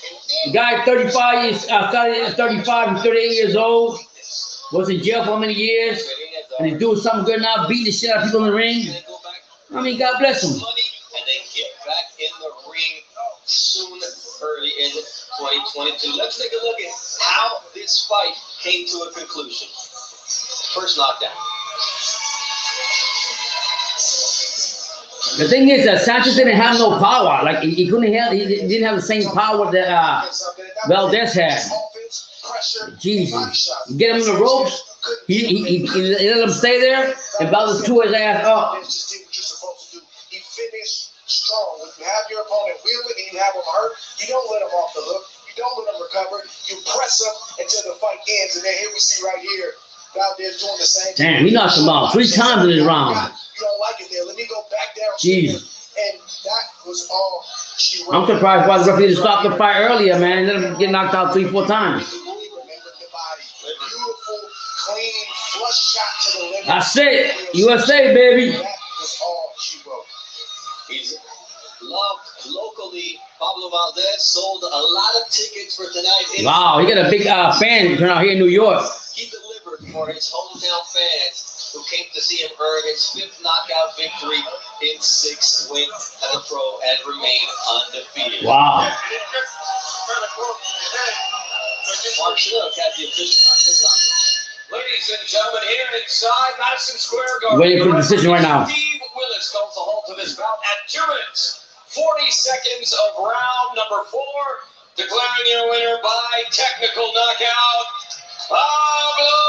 The guy, 35 years, started at 35 and 38 years old. Was in jail for how many years? And he's doing something good now, beating the shit out of people in the ring. I mean, God bless him. And they get back in the ring soon, early in 2022. Let's take a look at how this fight came to a conclusion. First knockdown. The thing is that Sanchez didn't have no power. Like he didn't have the same power that Valdez had. Jesus, you get him in the ropes. He let him stay there, and Valdez threw his ass up. He finished strong. When you have your opponent wheeling and you have him hurt, you don't let him off the hook. You don't let him recover. You press him until the fight ends. And then here we see right here, Valdez doing the same thing. Damn, he knocked him out 3 times in this round. You don't like it there. Let me go back down. Jesus. And that was all she wrote. I'm surprised why the referee didn't stop the fight earlier, man. Let him get knocked out 3-4 times. Beautiful, clean, flush shot to the liver. That's it. USA, baby. That was all she wrote. He's loved locally. Pablo Valdez sold a lot of tickets for tonight. Wow, he got a big fan turnout here in New York. He delivered for his hometown fans who came to see him earn his 5th knockout victory in 6 wins as a pro and remain undefeated. Wow. Mark Schnook had the official time this time. Ladies and gentlemen, here inside Madison Square Garden, Waiting for the decision right now. Steve Willis comes a halt to this bout at 2 minutes, 40 seconds of round number 4, declaring your winner by technical knockout, Pablo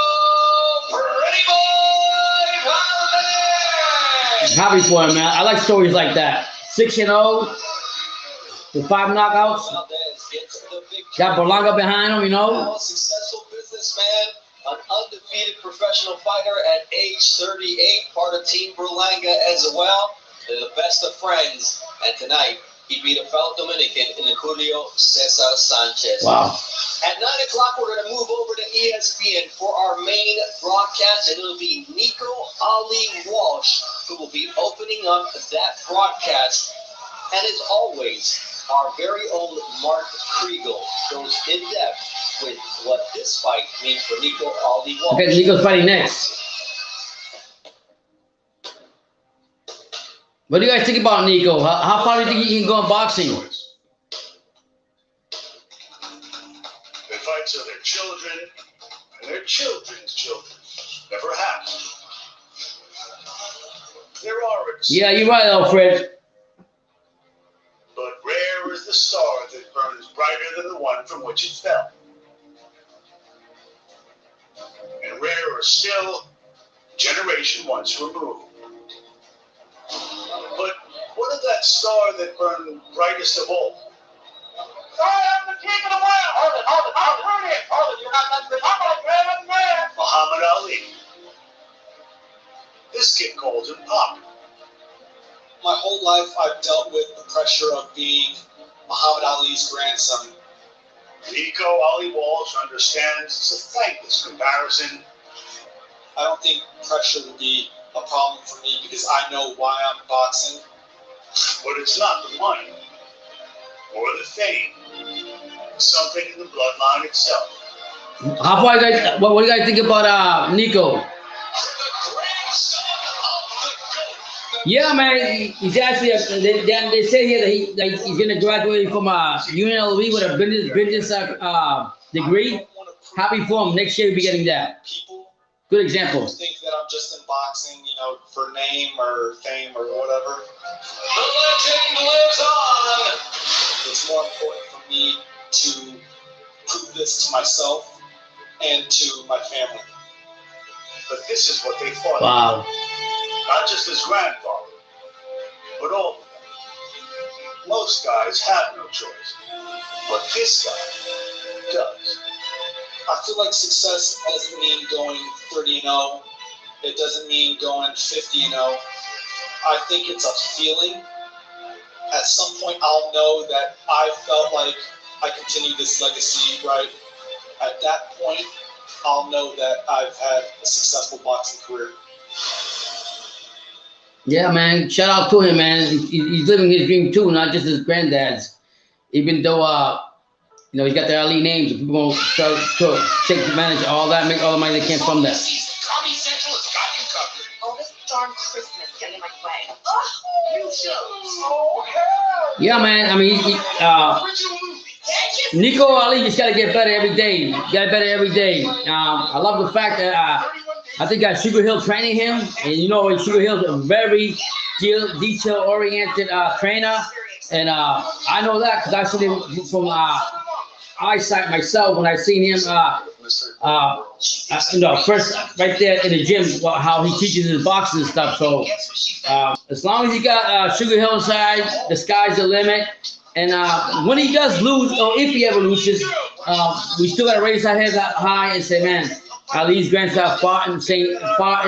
Pretty Boy Valdez. Happy for him, man. I like stories like that. 6-0 with 5 knockouts. Valdez gets the big Got Berlanga behind him, you know. a successful businessman, an undefeated professional fighter at age 38, part of Team Berlanga as well. They're the best of friends, and tonight he beat a fellow Dominican in Julio Cesar Sanchez. Wow. At 9 o'clock, we're going to move over to ESPN for our main broadcast, and it'll be Nico Ali Walsh who will be opening up that broadcast. And as always, our very own Mark Kriegel goes in depth with what this fight means for Nico Ali Walsh. Okay, Nico's fighting next. What do you guys think about Nico? How far do you think he can go in boxing? They fight to their children and their children's children. Never happened. There are exceptions, Yeah, you're right, Alfred. but rare is the star that burns brighter than the one from which it fell. And rarer still, generation once removed. But what of that star that burned brightest of all? I'm the king of the world. Hold it. You're not that good. I'm a man. Muhammad Ali. This kid called him Pop. My whole life, I've dealt with the pressure of being Muhammad Ali's grandson. Nico Ali Walsh understands it's a thankless comparison. I don't think pressure would be a problem for me because I know why I'm boxing. But it's not the money or the fame. It's something in the bloodline itself. How far you guys? What do you guys think about Nico? Yeah, man, he's actually. They say here that he's gonna graduate from UNLV with a business degree. Happy for him. Next year he'll be getting that. People Good example. think that I'm just in boxing, for name or fame or whatever. The legend lives on. It's more important for me to prove this to myself and to my family. But this is what they fought. Wow. Not just his grandfather, but all of them. Most guys have no choice, but this guy does. I feel like success doesn't mean going 30-0. It doesn't mean going 50-0. I think it's a feeling. At some point, I'll know that I felt like I continued this legacy, right? At that point, I'll know that I've had a successful boxing career. Yeah, man. Shout out to him, man. He's living his dream too, not just his granddad's. Even though he's got the Ali names, people won't start to take advantage of all that, make all the money they can from that. Comedy Central has got you covered. All this darn Christmas getting in my way. You show. Oh, hell. Yeah, man. I mean, Original movie. Nico Ali just got to get better every day. Get better every day. I love the fact that I think Sugar Hill training him, and Sugar Hill's a very detail-oriented trainer, and I know that because I seen him from eyesight myself when I seen him. First right there in the gym, how he teaches his boxing and stuff. So as long as you got Sugar Hill inside, the sky's the limit. And when he does lose, or if he ever loses, we still got to raise our heads up high and say, man, Ali's grandfather fought in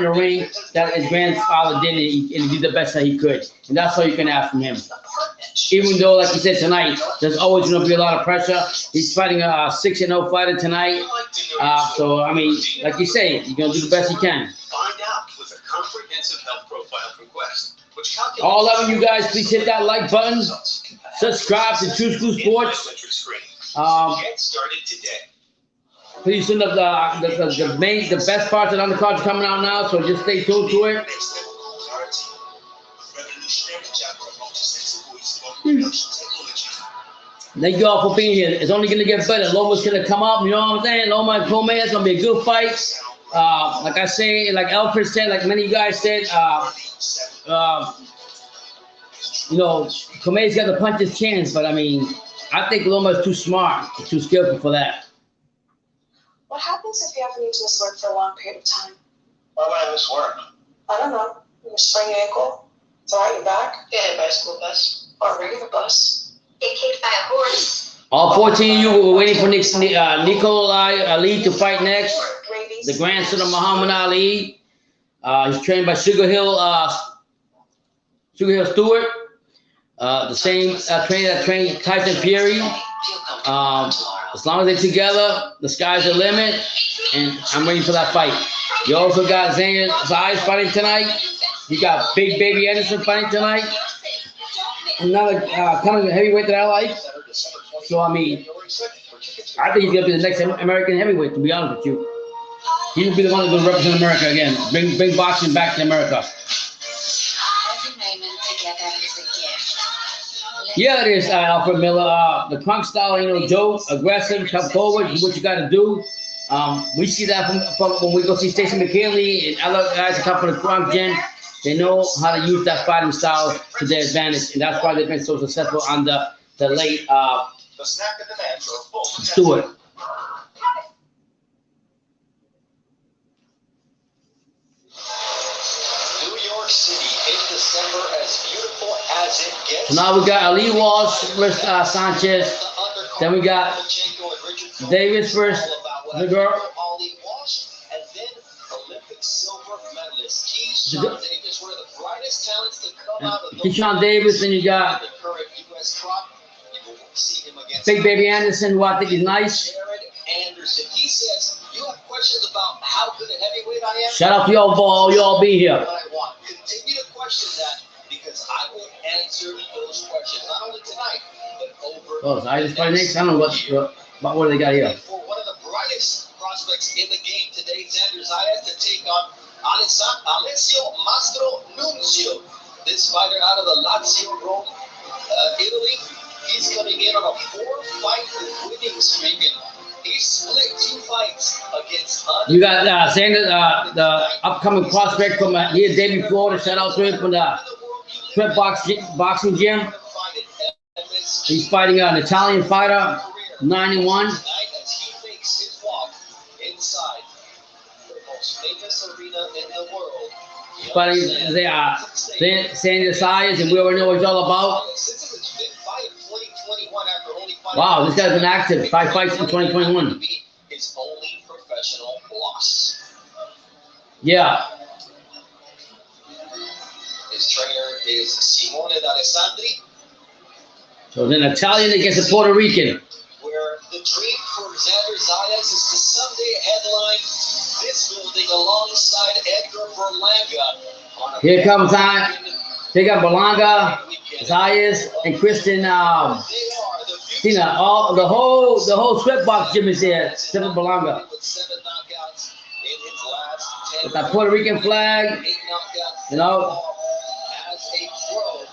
the ring that his grandfather did, and he did the best that he could. And that's all you can ask from him. Even though, like you said tonight, there's always going to be a lot of pressure. He's fighting a 6-0 fighter tonight. So, I mean, like you say, you're going to do the best you can. Find out with a comprehensive health profile from Quest, which calculates All of you guys, please hit that like button. Subscribe to True School Sports. Get started today. Please send up the best parts of the undercards coming out now, so just stay tuned to it. Thank you all for being here. It's only going to get better. Loma's going to come up, you know what I'm saying? Loma and Comey, it's going to be a good fight. Like I say, like Alfred said, like many of you guys said, Comey's got to punch his chance, but I mean, I think Loma's too smart, too skillful for that. What happens if you have to use this work for a long period of time? Why would I miss work? I don't know. You sprain your ankle, It's alright, you're back. Get hit by a school bus or a regular bus. Get kicked by a horse. All 14 of you were waiting for Nico Ali to fight next. The grandson of Muhammad Ali. He's trained by Sugar Hill Stewart. The same trainer that trained Tyson Fury. As long as they're together, the sky's the limit. And I'm waiting for that fight. You also got Xander Zayas fighting tonight. You got Big Baby Anderson fighting tonight. Another kind of heavyweight that I like. So, I mean, I think he's going to be the next American heavyweight, to be honest with you. He will be the one that's going to represent America again. Bring boxing back to America. Every moment together is a gift. Yeah, it is, Alfred Miller. The Crunk style ain't no joke. Aggressive, come forward, do what you got to do. We see that from when we go see Stacey McKinley and other guys that come from the Crunk gym. They know how to use that fighting style to their advantage, and that's why they've been so successful under the late Stewart. So now we got Ali Walsh versus Sanchez. Then we got Davis versus the girl. Keyshawn Davis, then you got Big Baby Anderson, who I think is nice. He says, you have questions about how good a heavyweight I am. Shout out to y'all be here. Continue to question that because I will answer those questions not only tonight but over. Oh, I just fight next. I don't know what they got here. For one of the brightest prospects in the game today, Xander Zayas to take on Alessio Mastro Nunzio. This fighter out of the Lazio Rome, Italy. He's coming in on a 4-fight winning streak, and he split 2 fights against. You got Xander, the upcoming prospect from here, David Florida. Shout out to him from the Trip Boxing Gym. He's fighting an Italian fighter, 91. As he makes his walk inside the most famous arena in the world. Fighting Xander Zayas, and we already know what he's all about. Wow, this guy's been active. 5 fights in 2021. His only professional loss. Yeah. His trainer is Simone D'Alessandri. So then Italian against a Puerto Rican. Where the dream for Xander Zayas is to someday headline this building alongside Edgar Berlanga. Here comes they got Berlanga, Zayas, and Kristen. All the whole Sweatbox gym is there, except for Berlanga. With that Puerto Rican flag, you know. As a pro, and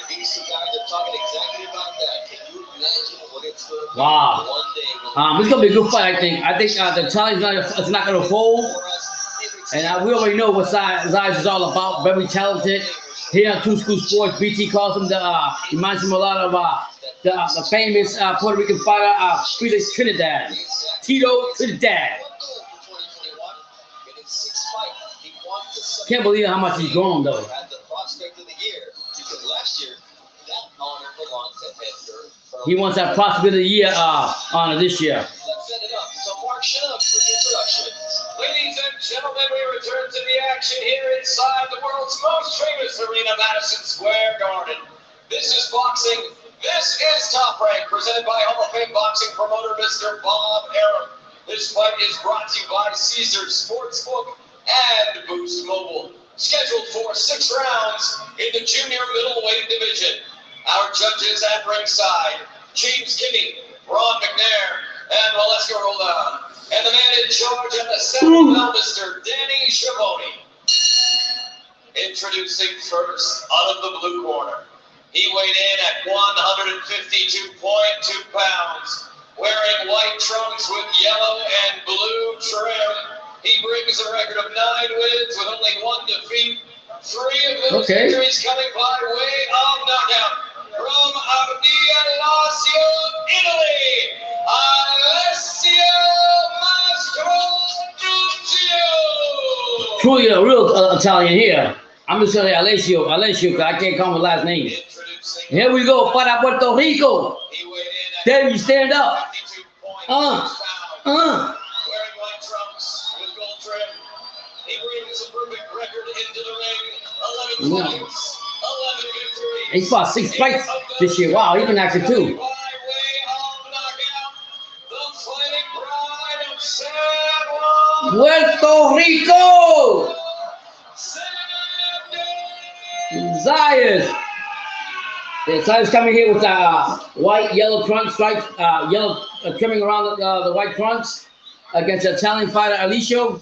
these two guys are talking exactly about that. Can you imagine what it's going to be one day? It's gonna be a good fight. I think the Italian's not gonna fold, and we already know what Zayas is all about. Very talented. Here on 2 School Sports, BT calls him reminds him a lot of the famous Puerto Rican fighter Felix Trinidad, Tito Trinidad. Can't believe how much he's grown though. He wants that prospect of the year honor this year. Ladies and gentlemen, we return to the action here inside the world's most famous arena, Madison Square Garden. This is boxing. This is Top Rank, presented by Hall of Fame boxing promoter Mr. Bob Arum. This fight is brought to you by Caesars Sportsbook and Boost Mobile. Scheduled for 6 rounds in the junior middleweight division. Our judges at ringside, James Kinney, Ron McNair, and Valeska Roldan. And the man in charge at the center bell, Mr. Danny Schiavone. Introducing first, out of the blue corner. He weighed in at 152.2 pounds, wearing white trunks with yellow and blue trim. He brings a record of 9 wins with only 1 defeat. 3 of those victories coming by way of knockout. From Ardea Lazio, Italy, Alessio Mastro Nunzio. Truly a real Italian here. I'm just gonna say Alessio, 'cause I can't call him his last name. Here we go, para Puerto Rico. There you stand up. Wearing white trunks with gold trim. He brings a perfect record into the ring. 11 fights, 11 victories. He fought 6 fights this year. Wow, he's been active too. By way of knockout, the fighting pride of San Juan. Puerto Rico. Zayas. Yeah, Zayas coming here with white, yellow trunk stripes, yellow trimming around the white trunks against Italian fighter Alessio. All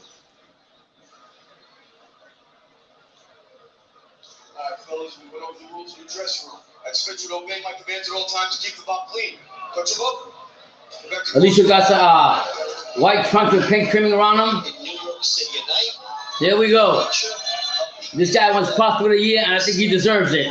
right, fellas, we went over the rules in the dressing room. I expect you to obey my commands at all times to keep the bout clean. Coach him up. Alessio got the white trunk with pink trimming around them. There we go. This guy wants prospect of the year, and I think he deserves it.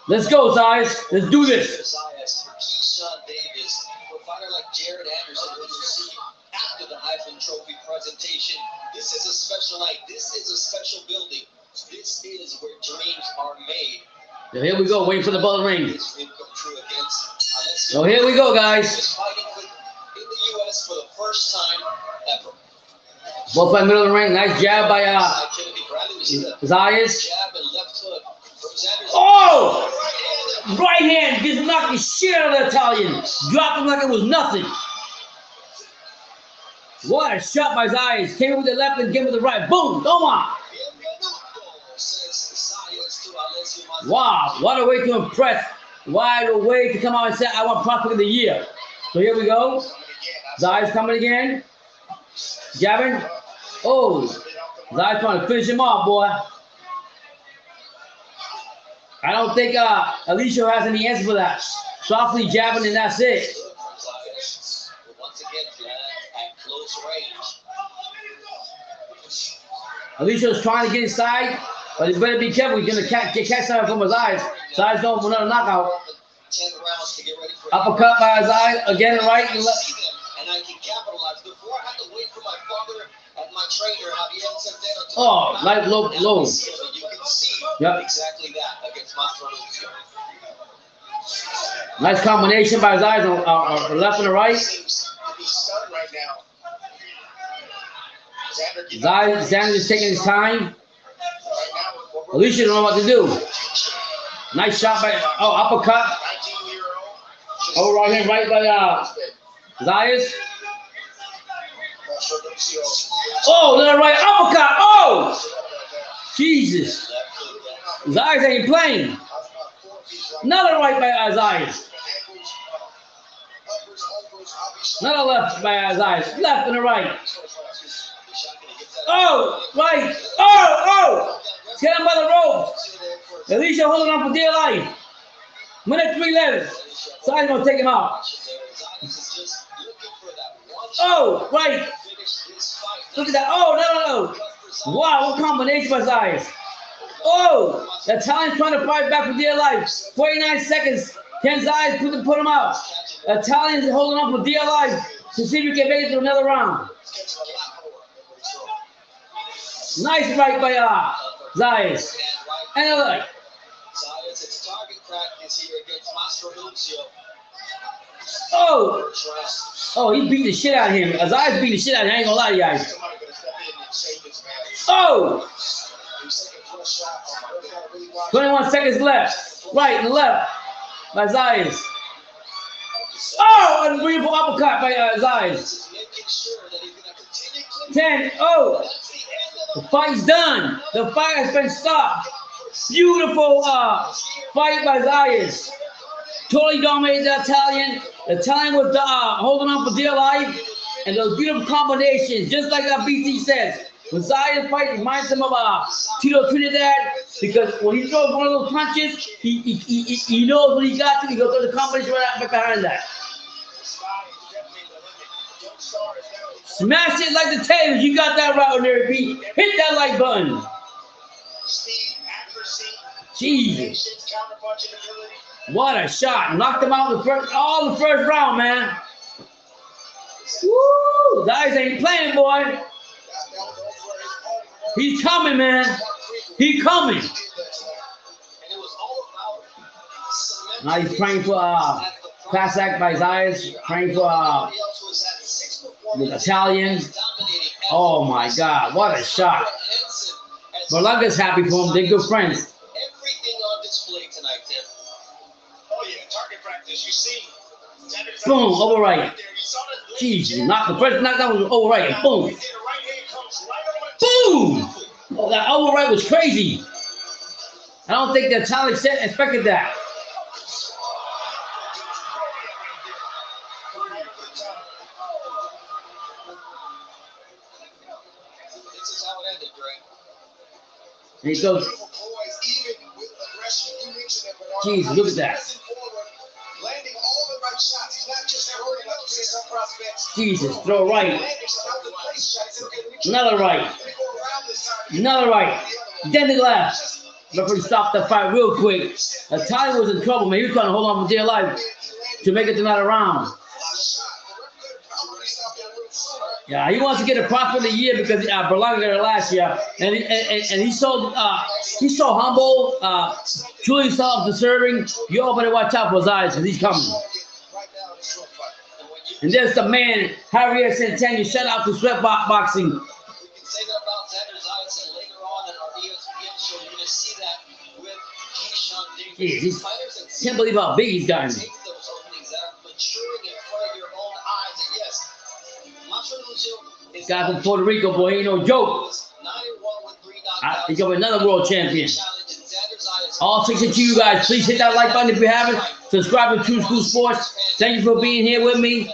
Let's go, Zayas. Let's do this. Keyshawn Davis, for a fighter like Jared Anderson, who you see after the Heisman Trophy presentation. This is a special night. This is a special building. This is where dreams are made. So here we go, waiting for the bell to ring. So here we go, guys. Fighting in the U.S. for the first time ever. Both by middle of the ring. Nice jab by Zayas. Oh! Right hand gets knocked the shit out of the Italian. Dropped him like it was nothing. What a shot by Zayas. Came in with the left and came with the right. Boom! Toma! Wow, what a way to impress. What a way to come out and say, I want prospect of the year. So here we go. Zayas coming again. Jabbing. Oh, Zayas trying to finish him off, boy. I don't think Alessio has any answer for that. Softly jabbing and that's it. Once again, at close range. Alessio's trying to get inside, but he better be careful. He's going to catch something from his eyes. Zayas going for another knockout. 10 rounds to get ready for Uppercut by his eye. Again, right and left. And I can capitalize. Before I had to wait for my father and my trainer, Javier Centeno, to Oh, light low. you can see Yep. exactly that against Master Lucio. Nice combination by his eyes on left and the right. Seems to be stunned right now. Xander is taking his time. Alessio don't know what to do. Nice shot by, uppercut. 19-year-old. Oh, right hand right by Zayas. Oh, little right uppercut. Oh! Jesus. Zayas ain't playing. Another right by Zayas. Another left by Zayas. Left and the right. Oh, right. Oh! Get him by the rope. Alessio holding on for dear life. Minute 3:11. Zayas gonna take him out. Oh, right. Look at that. Oh, no. Wow, what combination by Zayas. Oh, the Italian's trying to fight back for dear life. 49 seconds. Can Zayas put him out? The Italian's holding on for dear life to see if we can make it to another round. Nice right by Zayas. And a right. Zayas, it's target practice here against Master Lucio. Oh, he beat the shit out of him. Zayas beat the shit out of him. I ain't gonna lie to you guys. Oh! 21 seconds left. Right and left by Zayas. Oh, and beautiful uppercut by Zayas. 10. Oh, the fight's done. The fight has been stopped. Beautiful fight by Zayas. Totally dominated the Italian. The Italian was holding on for dear life. And those beautiful combinations, just like BT says. When Zayas fight, reminds him of Tito Trinidad, because when he throws one of those punches, he knows what he got to. He goes through the combination right behind that. Smash it like the taters. You got that right on there, Pete. Hit that like button. Jesus. What a shot. Knocked him out all the first round, man. Woo! Zayas ain't playing, boy. He's coming, man. He's coming. And it was all about Now he's praying for class act by Zayas, praying for the Italian. Oh my God, what a shot. Berlanga's happy for him. They're good friends. everything on display tonight, Tim. Oh yeah, target practice. You see. Boom, over right. Jeez, not the first knockdown was over right. And boom. Boom! Oh, that over right was crazy. I don't think the Italian expected that. This is how it ended, Dre. And he goes, jeez, look at that. Landing all the right shots. He's not just hurting like you see some prospects. Jesus, throw right. Another right. Another right. Then the left. Referee stopped the fight real quick. Italian was in trouble, man. He was trying to hold on for dear life to make it to another round. Yeah, he wants to get a prospect of the year because Berlanga got it last year, and he's so humble, truly self-deserving. You all better watch out for his eyes because he's coming. And there's the man, Javier Centeno. Shout out to Sweat Boxing. We can say that about Xander Zayas, and later on in our ESPN show, you're going to see that with Keyshawn Davis. Jeez, can't believe how big he's gotten. Take those openings that are maturing in front of your own eyes, and yes, guy from Puerto Rico, boy, ain't no joke. He's going to be another world champion. All 6 of you guys, please hit that like button if you haven't. Subscribe to True School Sports. Thank you for being here with me.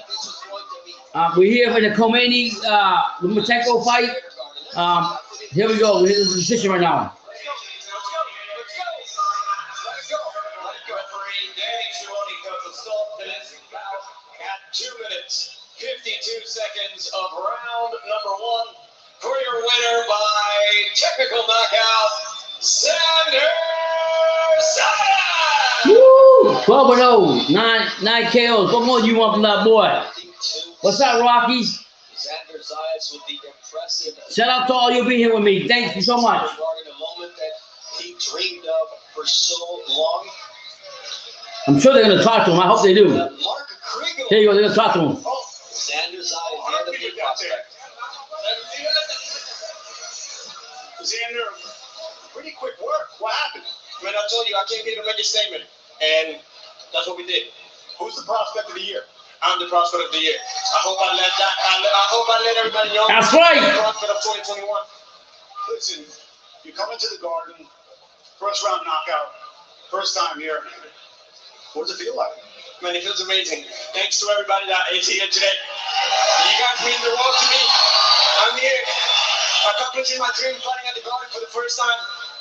We're here for the Comey Lomachenko fight. Here we go. Here's the decision right now. Referee Danny Chironi comes to stop this bout at 2 minutes. 52 seconds of round number 1 for your winner by technical knockout, Xander Zayas. Woo! 12-0, 9 KOs. What more do you want from that boy? What's up, Rocky? Xander Zayas with the impressive. Shout out to all you being here with me. Thank you so much. Regarding a moment that he dreamed of for so long. I'm sure they're going to talk to him. I hope they do. Mark Kriegel. Here you go. They're going to talk to him. Xander Zayas, the other big prospect. Xander, pretty quick work. What happened? Man, I told you I came here to make a statement, and that's what we did. Who's the prospect of the year? I'm the prospect of the year. I hope I let everybody know. That's right. I'm the prospect of 2021. Listen, you come into the Garden, first round knockout, first time here. What does it feel like? Man, it feels amazing. Thanks to everybody that is here today. You guys mean the world to me. I'm here accomplishing my dream, fighting at the Garden for the first time.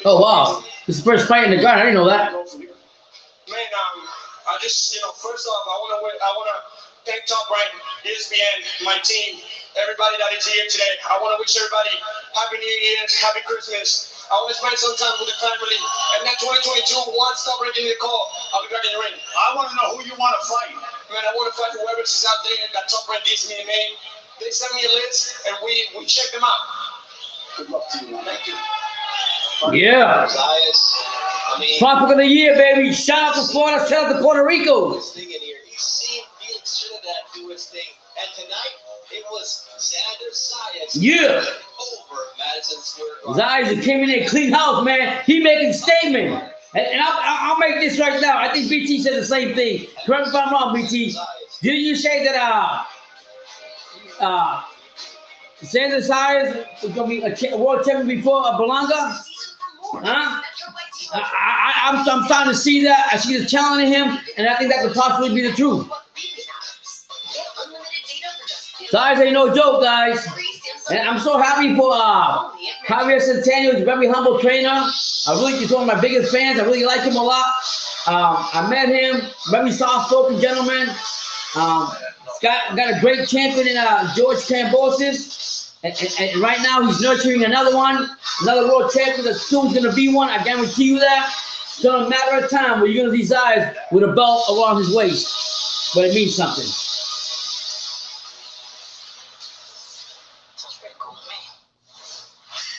Oh, wow. This is the first fight in the Garden. I didn't know that. Man, I just, first off, I want to thank Top Rank, ESPN, my team, everybody that is here today. I want to wish everybody Happy New Year, Happy Christmas. I want to spend some time with the family. And then 2022, once Top Rank give me the call, I'll be back in the ring. I want to know who you want to fight. Man, I want to fight whoever is out there that Top Rank gives me a name. They send me a list, and we check them out. Good luck to you, man. Thank you. Yeah. Zayas, I mean, Prospect of the year, baby. Shout out to Florida. Shout out to Puerto Rico. thing in here. You've seen Felix Trinidad do his thing. And tonight, it was Xander Zayas. Yeah. Over Madison Square Garden. Zayas came in there, clean house, man. He making statement. And I'll make this right now. I think BT said the same thing. Correct me if I'm wrong, BT. Didn't you say that Xander Zayas is going to be a world champion before Berlanga? Huh? I'm starting to see that. I see the talent in him, and I think that could possibly be the truth. Zayas ain't no joke, guys. And I'm so happy for Javier Centeno. He's a very humble trainer. He's one of my biggest fans. I really like him a lot. I met him, very soft-spoken gentleman. Got a great champion in George Cambosis. And right now he's nurturing another one, another world champion that's soon going to be one. I guarantee you that. It's only a matter of time where you're going to see Zayas with a belt around his waist. But it means something.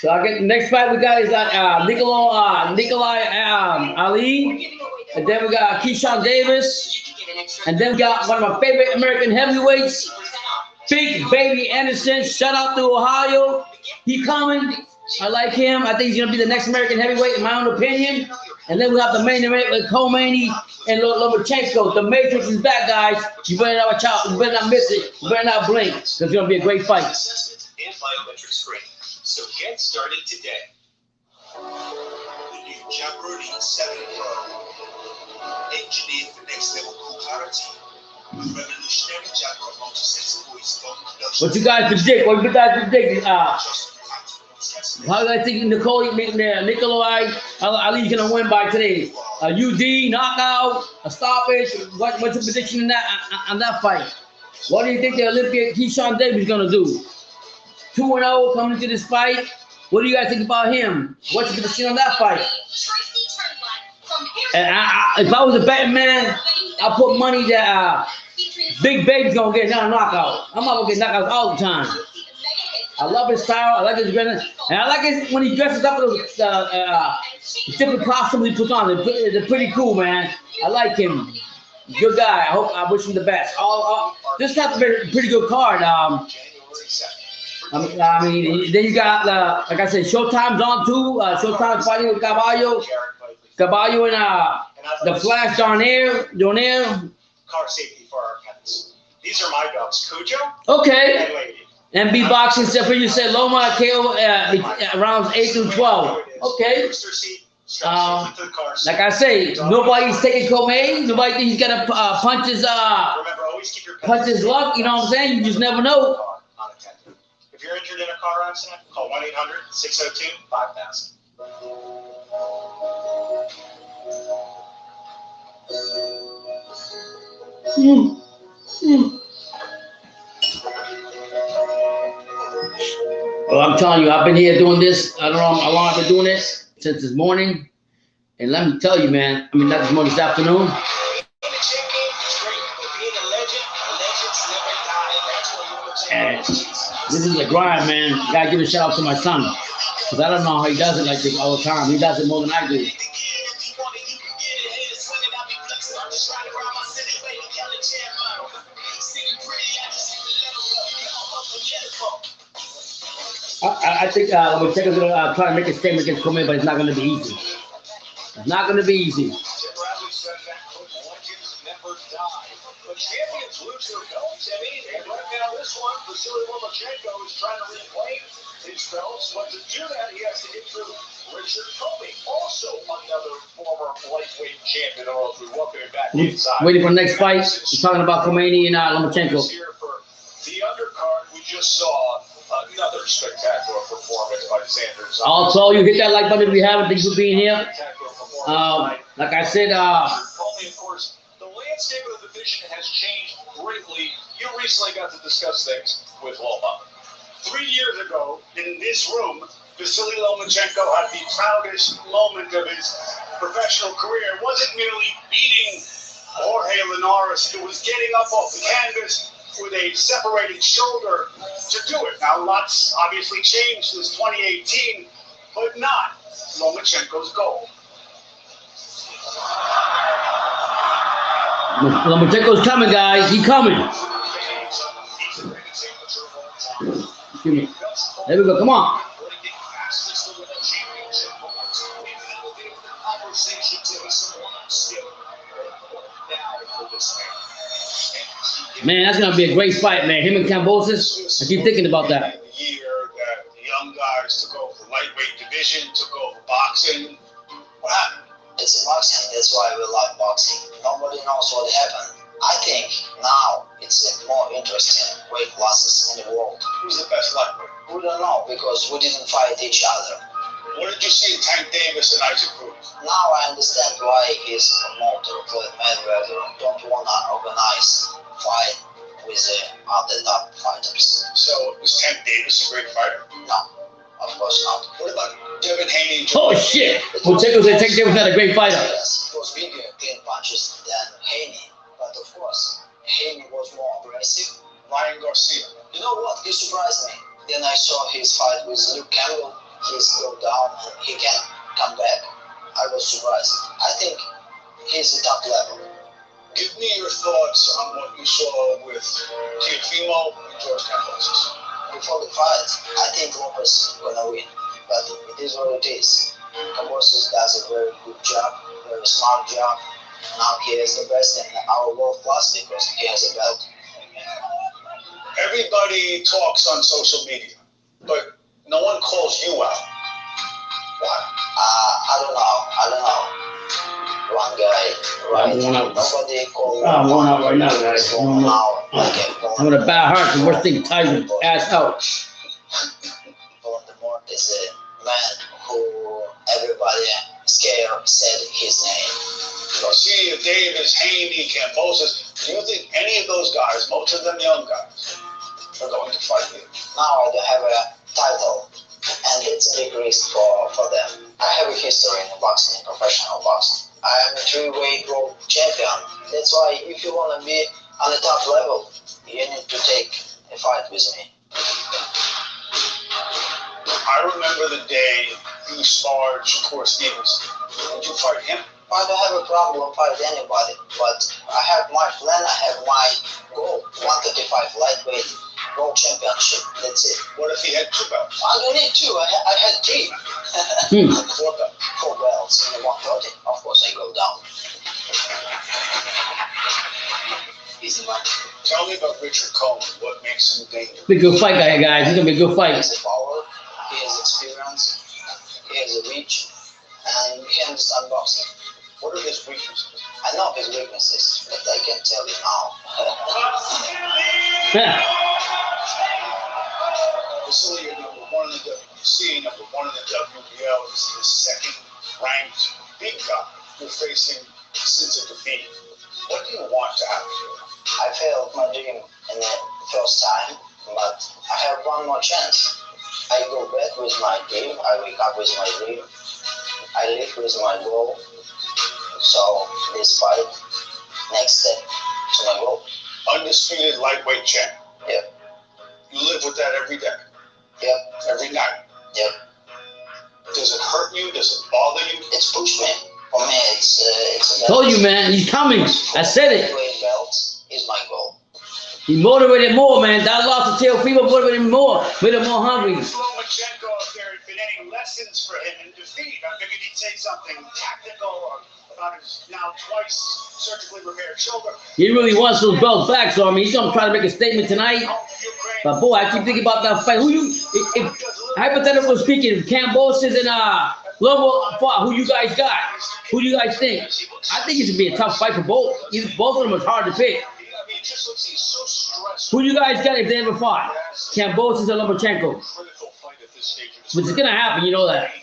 So I get the next fight we got is Nikolai Ali, and then we got Keyshawn Davis, and then we got one of my favorite American heavyweights, Big Baby Anderson. Shout out to Ohio. He coming. I like him. I think he's gonna be the next American heavyweight in my own opinion. And then we have the main event with Comey and Lomachenko. The Matrix is back, guys. You better not watch out. You better not miss it. You better not blink. It's gonna be a great fight. And biometric screen. So get started today. The new Jabroni 7 Pro. Engineered for next level cool clarity. Revolutionary Jabroni multi-sensor voice phone production. What you guys predict? What you guys predict? How do I think Nikolai Ali's gonna win by today? A UD knockout, a stoppage. What's your prediction in that fight? What do you think the Olympian Keyshawn Davis is gonna do? 2-0 coming into this fight. What do you guys think about him? What's your prediction on that fight? And if I was a betting man, I put money that Big Baby's gonna get another knockout. I'm not gonna get knockouts all the time. I love his style. I like his dressing, and I like it when he dresses up with the different costumes he puts on. They're pretty cool, man. I like him. Good guy. I wish him the best. This has a pretty good card. I mean, then you got like I said, Showtime's on too. Showtime's fighting with Caballo and the Flash Darnaire. Car safety for our pets. These are my dogs, Cujo. Okay. And Lady. And beatboxing stuff. You said Loma KO rounds 8 through 12. Okay. Like I say, nobody's taking Comey. Nobody thinks he's gonna punch his luck. You know what I'm saying? You just never know. If you're injured in a car accident, call 1-800-602-5000. Well, I'm telling you, I've been here doing this. I don't know how long I've been doing this, since this morning. And let me tell you, man, I mean, not this morning, this afternoon. And this is a grind, man. You gotta give a shout out to my son. Because I don't know how he does it like this all the time. He does it more than I do. I think Lomachenko's going to try to make a statement against Comey, but it's not going to be easy. It's not going to be easy. But champions lose their belts, I mean, and right now this one, Vasyl Lomachenko is trying to reclaim his belts, but to do that, he has to get through Richard Commey, also another former lightweight champion, or else we welcome him back inside. Waiting for the next fight. We're talking about Comey and Lomachenko. Here for the undercard, we just saw another spectacular performance by Xander Zayas. Also, you hit that like button if you haven't. Thanks for being here. Like I said, Commey, of course, the landscape of the division has changed greatly. You recently got to discuss things with Loma. 3 years ago, in this room, Vasyl Lomachenko had the proudest moment of his professional career. It wasn't merely beating Jorge Linares, it was getting up off the canvas with a separated shoulder to do it. Now, lots obviously changed since 2018, but not Lomachenko's goal. Lomachenko's coming, guys. He's coming. Excuse me. There we go. Come on. Man, that's gonna be a great fight, man. Him and Cambosis. I keep thinking about that. Year that the young guys took over the lightweight division, took over boxing. What happened? It's boxing. That's why we love boxing. Nobody knows what happened. I think now it's more interesting weight classes in the world. Who's the best lightweight? We don't know because we didn't fight each other. What did you see in Tank Davis and Isaac Cruz? Now I understand why his promoter, Floyd Mayweather, don't want to organize fight with the other top fighters. So is Tank Davis a great fighter? No, of course not. What about Devin Haney? Oh shit! Lomachenko said Tank Davis not a great fighter. Yes, he was bigger, clean punches than Haney, but of course Haney was more aggressive. Ryan Garcia. You know what? He surprised me. Then I saw his fight with Luke Campbell. he's go down and he can come back. I was surprised. I think he's the top level. Give me your thoughts on what you saw with Teofimo and George Kambosos. Before the fight, I think Lopez gonna win, but it is what it is. Kambosos does a very good job, very smart job. Now he is the best in our world class because he has a belt. Everybody talks on social media, but no one calls you out. Why? I don't know. One guy, right? Nobody called me. I'm going out right now, guys. I'm gonna bad heart. The worst thing, Tiger ass out. Voldemort is a man who everybody scared said his name. Vasyl Davis, Haney, Kambosos. Do you think any of those guys, most of them young guys, are going to fight you? Now I don't have a title, and it's a big risk for them. I have a history in boxing, in professional boxing. I am a three-weight world champion. That's why if you want to be on the top level, you need to take a fight with me. I remember the day you sparred Shakur Stevenson. Did you fight him? I don't have a problem fight anybody, but I have my plan, I have my goal. 135 lightweight world championship. That's it. What if he had two belts? I don't need two. I had three. Four belts in the 130. Of course, I go down. Easy man. Tell me about Richard Commey. What makes him dangerous? Be a good fight, guys. It's gonna be a good fight. He has power. He has experience. He has a reach, and he understands boxing. What are his weaknesses? I know his weaknesses, but I can't tell you now. Vasyl, you're number one in the WBC, number one in the WBL. This is the second-ranked big guy you're facing since a defeat. What do you want to happen here? I failed my dream in the first time, but I have one more chance. I go back with my dream, I wake up with my dream, I live with my goal. So this fight, next step to my goal. Undisputed lightweight champ. Yep. You live with that every day. Yep. Every night. Yep. Does it hurt you? Does it bother you? It's pushed me. For me, it's a Told you, man. He's coming. I said it. Lightweight belt is my goal. He motivated more, man. That loss to Teofimo motivated him more. Made him more hungry. Lomachenko, if there had been any lessons for him in defeat, I figured he'd say something tactical or about his now twice surgically repaired shoulder. He really wants those belts back, so I mean, he's gonna try to make a statement tonight. But boy, I keep thinking about that fight. Who you, if hypothetically speaking, if Kambosos and Lobo fought, who you guys got? Who do you guys think? I think it's gonna be a tough fight for both. Both of them is hard to pick. Who you guys got if they ever fought? Kambosos and Lomachenko. Which is gonna happen, you know that.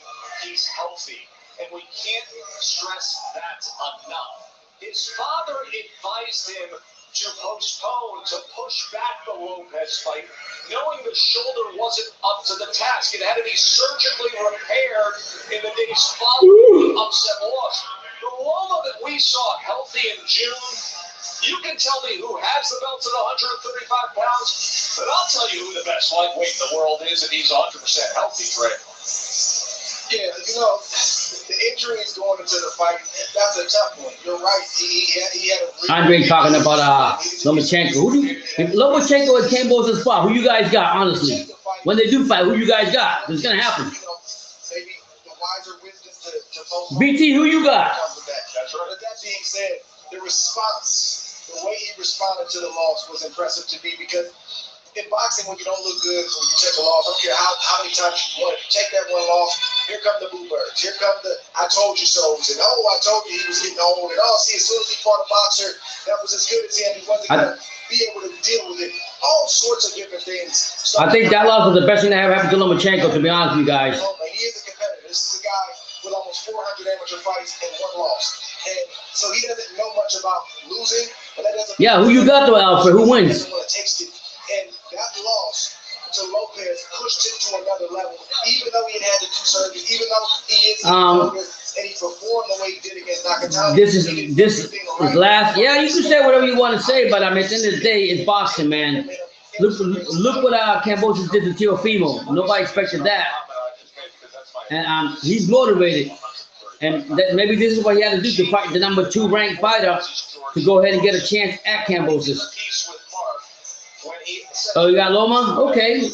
He's healthy, and we can't stress that enough. His father advised him to postpone, to push back the Lopez fight, knowing the shoulder wasn't up to the task. It had to be surgically repaired in the days following the upset loss. The Loma that we saw healthy in June, you can tell me who has the belts at 135 pounds, but I'll tell you who the best lightweight in the world is, and he's 100% healthy, Trey. Yeah, you know, the injuries going into the fight, that's a tough one. You're right. He had a Andre talking about Lomachenko. If Lomachenko and Kambosos fight, who you guys got, honestly? When they do fight, who you guys got? It's going to happen. Maybe the wiser wisdom to postpone. BT, who you got? That's right. But that being said, the response, the way he responded to the loss was impressive to me because in boxing, when you don't look good, when you take a loss, I don't care how many times you want to take that one loss, here come the boo birds. Here come the I told you so's. And I told you he was getting old. And see, as soon as he fought a boxer that was as good as him, he wasn't going to be able to deal with it. All sorts of different things. So I think that loss was the best thing that ever happened to Lomachenko, to be honest with you guys. He is a competitor. This is a guy with almost 400 amateur fights and one loss. And so he doesn't know much about losing. But that doesn't who you got though, Alfred? Who wins? He doesn't want to taste it. And that loss to Lopez pushed him to another level, even though he had the two surgeries, even though he is and he performed the way he did against Nakatani. This is last. Yeah, you can say whatever you want to say, but I mean, at the end of the day, it's boxing, man. Look what Kambosos did to Teofimo. Nobody expected that. and he's motivated. And maybe this is what he had to do to fight the number 2 ranked fighter to go ahead and get a chance at Kambosos. Oh, you got Loma? Okay.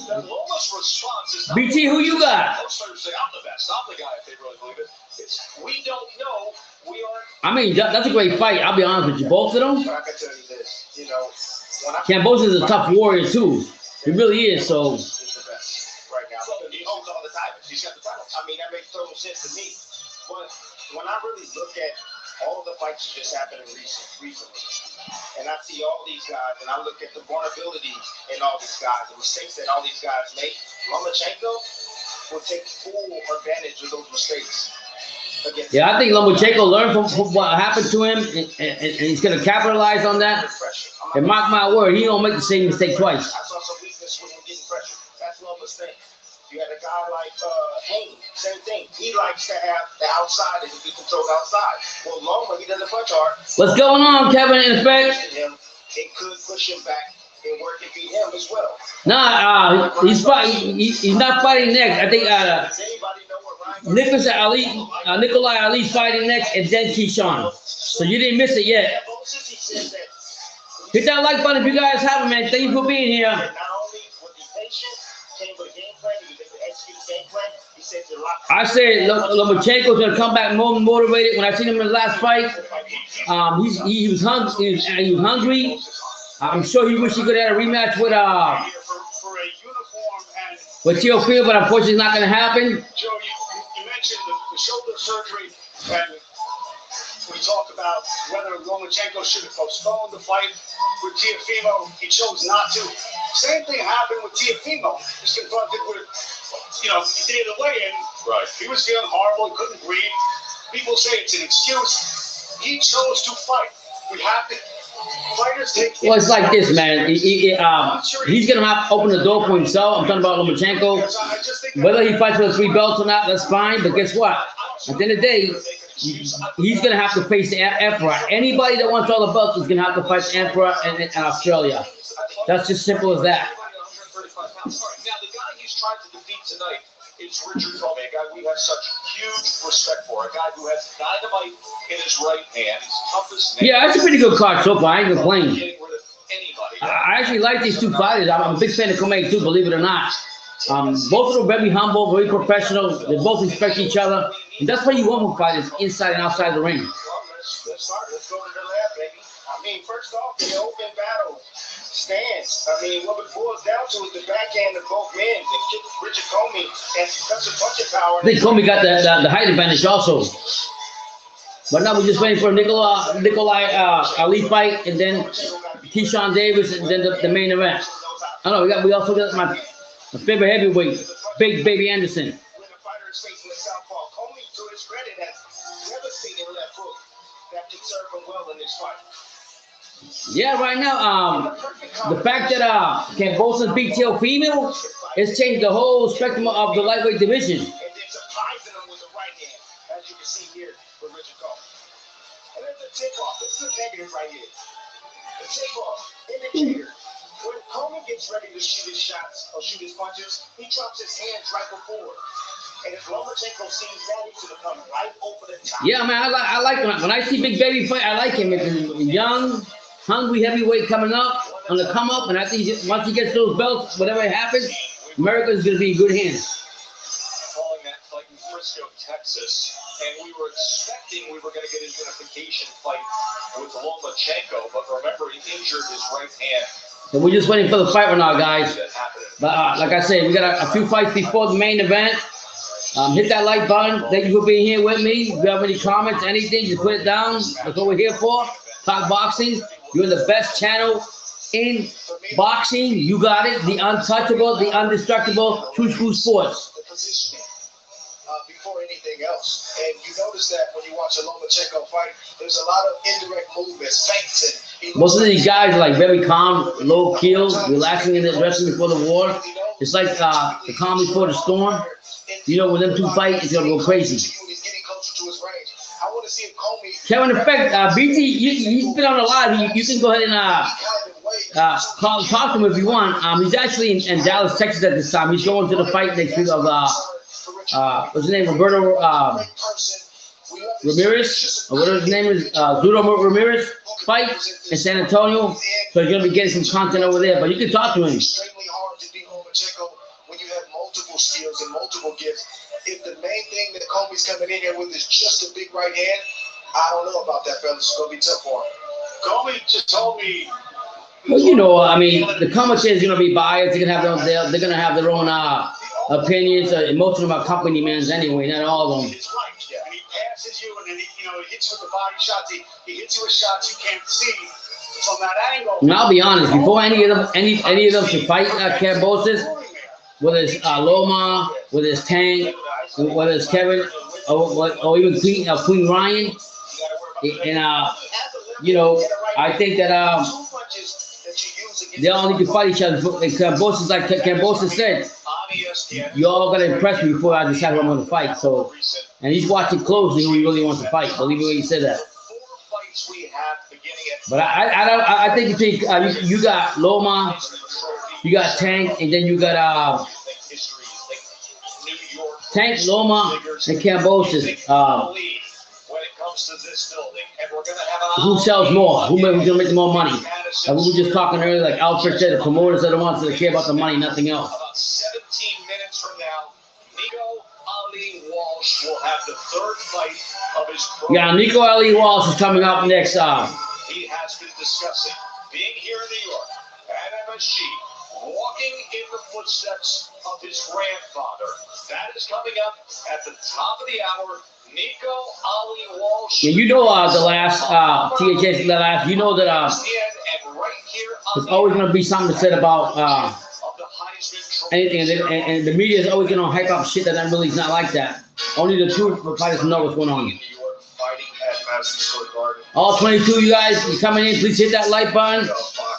BT, who you got? I mean, that's a great fight. I'll be honest with you. Both of them. Kambosos is a tough warrior too. He really is. So. He holds all the titles. He's got the titles. I mean, that makes total sense to me. But when I really look at all the fights that just happened recently, and I see all these guys, and I look at the vulnerability in all these guys, the mistakes that all these guys make, Lomachenko will take full advantage of those mistakes. Yeah, I think Lomachenko learned from what happened to him, and he's going to capitalize on that. And mark my word, he don't make the same mistake twice. I saw some weakness with him getting pressure. That's Loma's thing. You had a guy like Haynes, same thing. He likes to have the outside and be controlled outside. Well, Loma, he doesn't punch hard. What's going on, Kevin? In effect, it could push him back and work and beat him as well. Nah, he's fighting. He's not fighting next. I think Nikolai Ali's fighting next, and then Keyshawn. So you didn't miss it yet. Hit that like button if you guys haven't, man. Thank you for being here. Not only was he patient, came with a game plan, he was able to execute his game plan. He said to I said Lomachenko's gonna come back more motivated. When I seen him in the last fight, he was hungry. He was hungry. I'm sure he wished he could have had a rematch with Teofimo, but unfortunately, it's not gonna happen. Joe, you mentioned the shoulder surgery, and we talked about whether Lomachenko should have postponed the fight with Teofimo. He chose not to. Same thing happened with Teofimo. He's confronted with, he did the weigh-in. Right. He was feeling horrible. He couldn't breathe. People say it's an excuse. He chose to fight. We have to. Fighters take. Well, it's like this, man. He's gonna have to open the door for himself. I'm talking about Lomachenko. Whether he fights for the 3 belts or not, that's fine. But guess what? At the end of the day, he's going to have to face the Emperor. Anybody that wants all the belts is going to have to fight the Emperor in Australia. That's just simple as that. Now, the guy he's trying to defeat tonight is Richard Commey, a guy we have such huge respect for, a guy who has dynamite in his right hand. He's tough as nails. Yeah, that's a pretty good card so far. I ain't complaining. I actually like these 2 fighters. I'm a big fan of Commey too, believe it or not. Both of them very humble, very professional. They both respect each other. And that's what you want from fighters, inside and outside the ring. Let's start. Let's go to the lab, baby. I mean, first off, the open battle stance. I mean, what it boils down to is the backhand of both men. Richard Commey has such a bunch of power. I think Commey got the height advantage also. But now we're just waiting for Nikolai Ali fight, and then Keyshawn Davis, and then the main event. I don't know, we also got my favorite heavyweight, Big Baby Anderson. When the fighter is facing a southpaw, Commey, to his credit, has never seen a left hook that can serve him well in this fight. Yeah, right now, the fact that Kambosos beat Teofimo has changed the whole spectrum of the lightweight division. And then surprising him with the right hand, as you can see here with Richard Commey. And then the tip-off, this is a negative right here. The tip-off indicator. When Commey gets ready to shoot his shots or shoot his punches, he drops his hands right before. And if Lomachenko sees that, he's going to come right over the top. Yeah, man, I like him. When I see Big Baby fight, I like him. It's young, hungry heavyweight coming up, on the come up, and I think once he gets those belts, whatever happens, America's going to be in good hands. Calling that fight in Frisco, Texas, and we were expecting we were going to get a unification fight with Lomachenko, but remember, he injured his right hand. So we're just waiting for the fight right now, guys. But like I said, we got a few fights before the main event. Hit that like button. Thank you for being here with me. If you have any comments, anything, just put it down. That's what we're here for. Talk boxing. You're the best channel in boxing. You got it. The untouchable, the indestructible, True School Sports. The positioning before anything else. And you notice that when you watch a Lomachenko fight, there's a lot of indirect movements, feints, and most of these guys are like very calm, low keel, relaxing in the wrestling before the war. It's like the calm before the storm. You know, when them 2 fight, it's gonna go crazy. He's getting closer to his range. I want to see if Commey. Kevin, in effect, BT, you've been on the live. You can go ahead and talk to him if you want. He's actually in Dallas, Texas at this time. He's going to the fight next week of what's his name? Roberto Ramirez, or whatever his name is, Zudo Ramirez fight in San Antonio. So he's gonna be getting some content over there. But you can talk to him. Extremely hard to beat Lomachenko when you have multiple skills and multiple gifts. If the main thing that Comey's coming in here with is just a big right hand, I don't know about that, fellas. It's gonna be tough for him. Comey just told me. Well, you know, I mean, the commentary is gonna be biased. They're gonna have their own opinions. Most of them are company men's anyway, not all of them. It's right. Yeah. And he passes you, and then he hits you with the body shots. He hits you with shots you can't see from that angle. And I'll be honest, before any of them can fight Kambosos, whether it's Loma, whether it's Tank, whether it's Kevin, or even Queen Ryan, and you know, I think that they all need to fight each other. And Kambosos, like Kambosos said, you all gotta impress me before I decide who I'm gonna fight. So, and he's watching closely who he really wants to fight. Believe me when he said that. But I think you got Loma, you got Tank, and then you got Tank, Loma, and Kambosos. Who sells more? Who's gonna make more money? Like we were just talking earlier, like Alfred said, the promoters are the ones that care about the money, nothing else. About 17 minutes from now, Nico Ali Walsh will have the third fight of his career. Yeah, Nico Ali Walsh is coming up next. He has been discussing being here in New York at MSG, walking in the footsteps of his grandfather. That is coming up at the top of the hour. Nico Ali Walsh. Yeah, you know the last THS last. You know that there's always going to be something said about anything, and the media is always going to hype up shit that really is not like that. Only the true fighters know what's going on. All 22 you guys, you coming in, please hit that like button.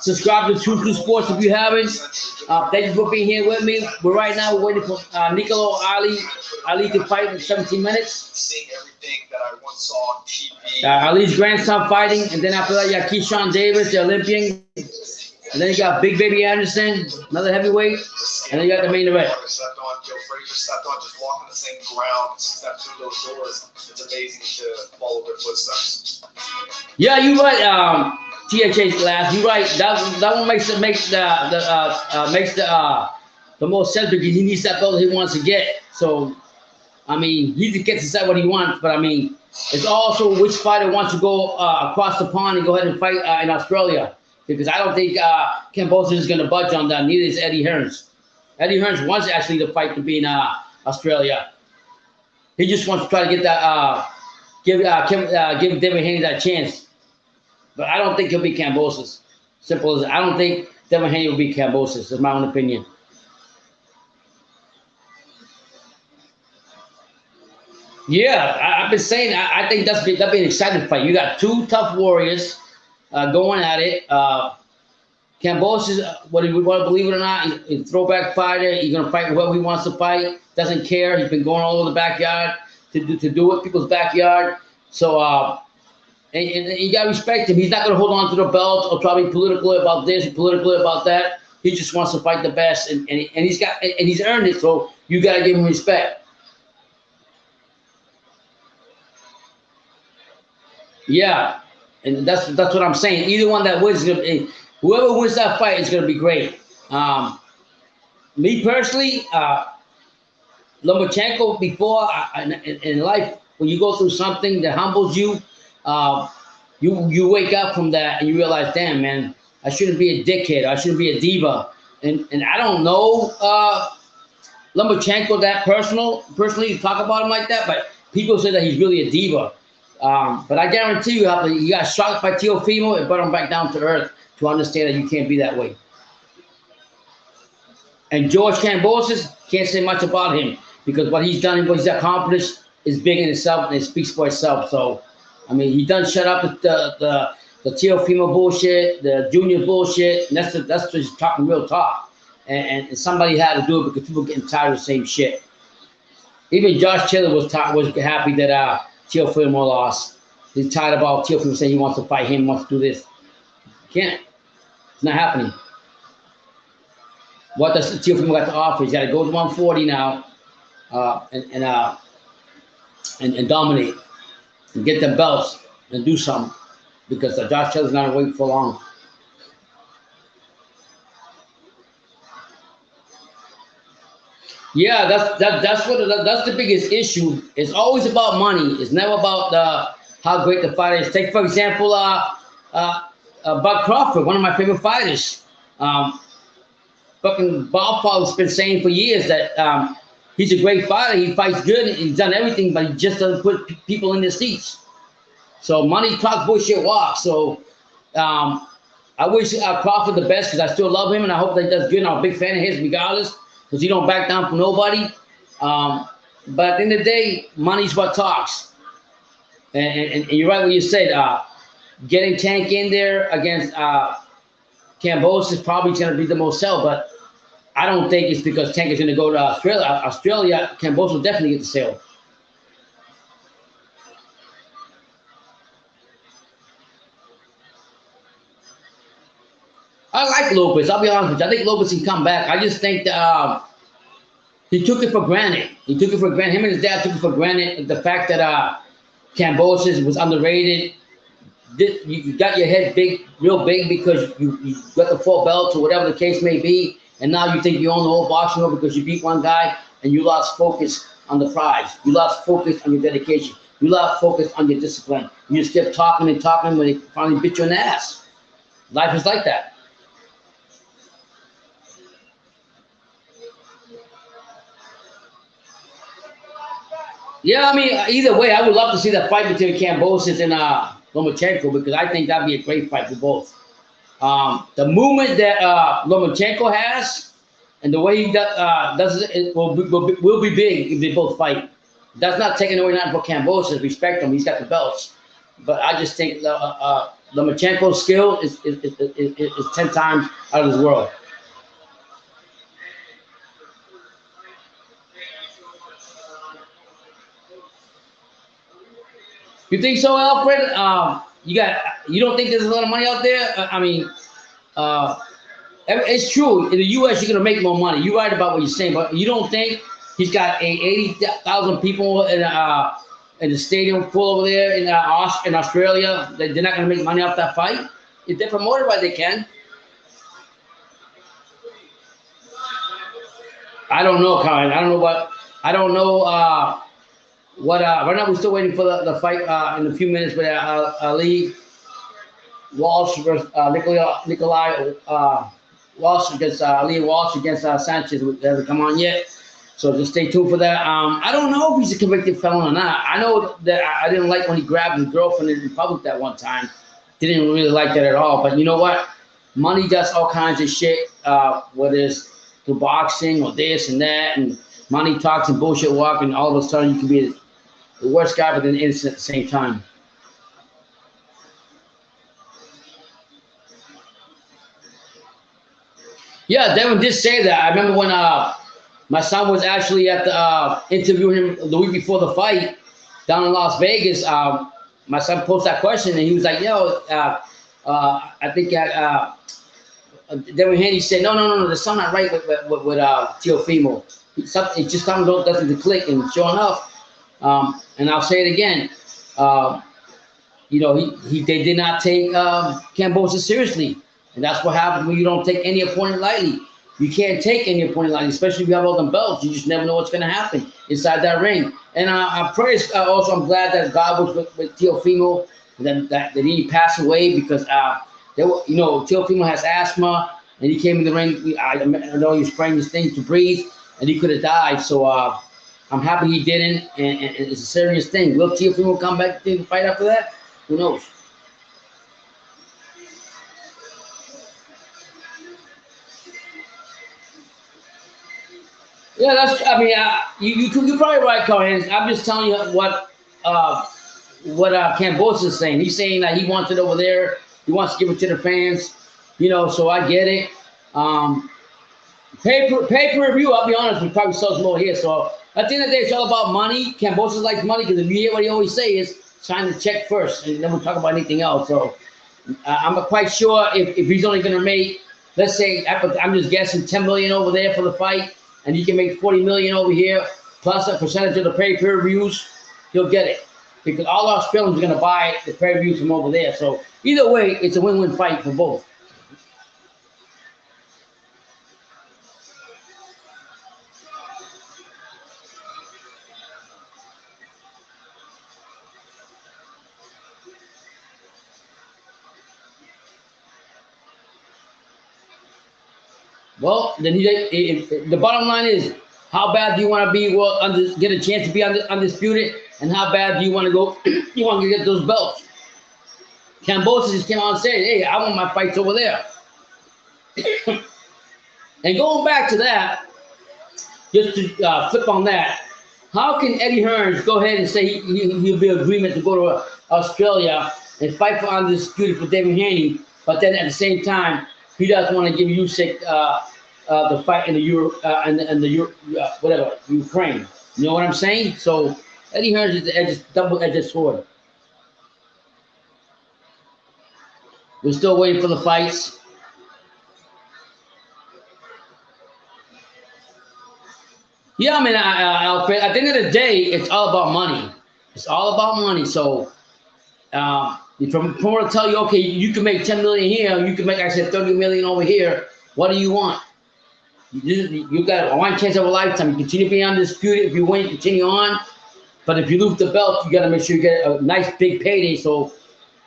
Subscribe to True Sports if you haven't. Thank you for being here with me. We're right now waiting for Nico Ali to fight in 17 minutes. Seeing everything that I once saw on TV. Ali's grandson fighting, and then after that you got Keyshawn Davis, the Olympian. And then you got Big Baby Anderson, another heavyweight, and then you got the main event. Stepped on, Joe Frazier stepped on, just walking the same ground, stepped through those doors. It's amazing to follow their footsteps. Yeah, you're right. THA last, you're right. That one makes the most sense because he needs that belt he wants to get. So, I mean, he gets to decide what he wants, but I mean, it's also which fighter wants to go across the pond and go ahead and fight in Australia. Because I don't think Kambosos is going to budge on that. Neither is Eddie Hearns. Eddie Hearns wants actually the fight to be in Australia. He just wants to try to get that, give Devin Haney that chance. But I don't think he'll be Kambosos. Simple as I don't think Devin Haney will be Kambosos. That's my own opinion. Yeah, I've been saying I think that'd be an exciting fight. You got two tough warriors. Going at it. Kambosos, whether you want to believe it or not, he's a throwback fighter. He's going to fight whoever he wants to fight. Doesn't care. He's been going all over the backyard to do it, people's backyard. So, and you got to respect him. He's not going to hold on to the belt or try to be political about this, political about that. He just wants to fight the best, and he's earned it. So you got to give him respect. Yeah. And that's what I'm saying. Either one that wins, whoever wins that fight is going to be great. Me personally, Lomachenko, before in life, when you go through something that humbles you, you wake up from that and you realize, damn, man, I shouldn't be a dickhead. I shouldn't be a diva. And I don't know Lomachenko that personally to talk about him like that, but people say that he's really a diva. But I guarantee you, after you got shocked by Teofimo, it brought him back down to earth to understand that you can't be that way. And George Kambosos, can't say much about him because what he's done and what he's accomplished is big in itself and it speaks for itself. So, I mean, he done shut up the Teofimo bullshit, the junior bullshit, and that's just talking real talk. And somebody had to do it because people getting tired of the same shit. Even Josh Taylor was happy that Teofimo lost. He's tired about Teofimo saying he wants to fight him, wants to do this. Can't. It's not happening. What does Teofimo got to offer? He's got to go to 140 now. and dominate and get the belts and do something, because Josh Taylor's not going to wait for long. Yeah, that's the biggest issue. It's always about money. It's never about how great the fighter is. Take for example, Bud Crawford, one of my favorite fighters. Fucking Bob has been saying for years that he's a great fighter. He fights good. He's done everything, but he just doesn't put people in their seats. So money talks, bullshit walks. So I wish Crawford the best, because I still love him and I hope that he does good. And I'm a big fan of his regardless, because he don't back down for nobody. But at the end of the day, money's what talks. And you're right what you said. Getting Tank in there against Kambosos is probably going to be the most sell, but I don't think it's because Tank is going to go to Australia. Kambosos will definitely get the sale. I like Lopez. I'll be honest with you. I think Lopez can come back. I just think that he took it for granted. He took it for granted. Him and his dad took it for granted. The fact that Kambosos was underrated. You got your head big, real big, because you got the 4 belts or whatever the case may be, and now you think you own the whole boxing world because you beat one guy and you lost focus on the prize. You lost focus on your dedication. You lost focus on your discipline. You just kept talking and talking when they finally bit you in the ass. Life is like that. Yeah, I mean, either way, I would love to see that fight between Kambosos and Lomachenko, because I think that'd be a great fight for both. The movement that Lomachenko has and the way he does it will be big if they both fight. That's not taking away nothing for Kambosos. Respect him; he's got the belts. But I just think Lomachenko's skill is 10 times out of this world. You think so, Alfred? You don't think there's a lot of money out there? I mean, it's true. In the U.S., you're gonna make more money. You're right about what you're saying, but you don't think he's got 80,000 people in the stadium full over there in Australia? They're not gonna make money off that fight. If they're promoted right, they can. I don't know, Colin. I don't know what right now we're still waiting for the fight in a few minutes with Ali Walsh versus Nicolai Walsh against Ali Walsh against Sanchez. It hasn't come on yet, so just stay tuned for that. I don't know if he's a convicted felon or not. I know that I didn't like when he grabbed his girlfriend in public that one time. Didn't really like that at all. But you know what? Money does all kinds of shit, whether it's through boxing or this and that, and money talks and bullshit walk, and all of a sudden you can be the worst guy but an innocent at the same time. Yeah, Devin did say that. I remember when my son was actually at the interviewing him the week before the fight down in Las Vegas. My son posed that question and he was like, "Yo, I think Devin Haney said, no, there's something not right with Teofimo. It just doesn't click." And sure enough. And I'll say it again. They did not take Kambosos seriously, and that's what happens when you don't take any opponent lightly. You can't take any opponent lightly, especially if you have all them belts. You just never know what's going to happen inside that ring. And I'm glad that God was with Teofimo, that he didn't pass away, because Teofimo has asthma, and he came in the ring. I know he sprained his thing to breathe, and he could have died. So. I'm happy he didn't, and it's a serious thing. Will Teofimo come back to the fight after that? Who knows? Yeah, you're probably right, Cohen. I'm just telling you what Kambosos is saying. He's saying that he wants it over there. He wants to give it to the fans. So I get it. Pay-per-view, I'll be honest, we probably sells more here. So at the end of the day, it's all about money. Kambosos likes money, because if you hear what he always say is sign the check first, and then we'll talk about anything else. So I'm not quite sure if he's only going to make, let's say, I'm just guessing, $10 million over there for the fight, and he can make $40 million over here. plus a percentage of the pay-per-views, he'll get it. Because all Australians are going to buy the pay-per-views from over there. So either way, it's a win-win fight for both. Well, then the bottom line is, how bad do you want to be? Well, get a chance to be undisputed, and how bad do you want to go? You want to get those belts? Kambosos just came out and said, "Hey, I want my fights over there." And going back to that, just to flip on that, how can Eddie Hearns go ahead and say he'll be in agreement to go to Australia and fight for undisputed for David Haney, but then at the same time he doesn't want to give Usyk the fight in the Ukraine? You know what I'm saying? So Eddie Hearns is the double-edged sword. We're still waiting for the fights. Yeah, I mean, Alfred, at the end of the day, it's all about money. It's all about money. So, if I'm going to tell you, okay, you can make $10 million here, you can make, I said, $30 million over here. What do you want? You got one chance of a lifetime. You continue being undisputed. If you win, you continue on. But if you lose the belt, you got to make sure you get a nice big payday. So,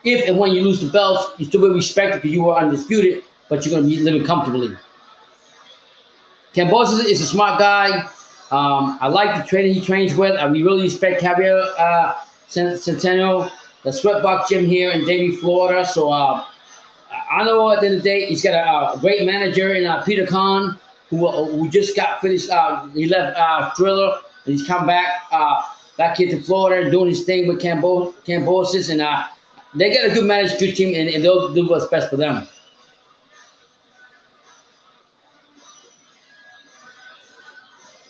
if and when you lose the belts, you still be respected because you were undisputed, but you're going to be living comfortably. Kambosos is a smart guy. I like the trainer he trains with. We really respect Javier Centeno, the Sweatbox Gym here in Davie, Florida. So I know at the end of the day, he's got a great manager in Peter Khan, who just got finished. He left Thriller, and he's come back here to Florida and doing his thing with Kambosos. And they got a good managed, good team, and they'll do what's best for them.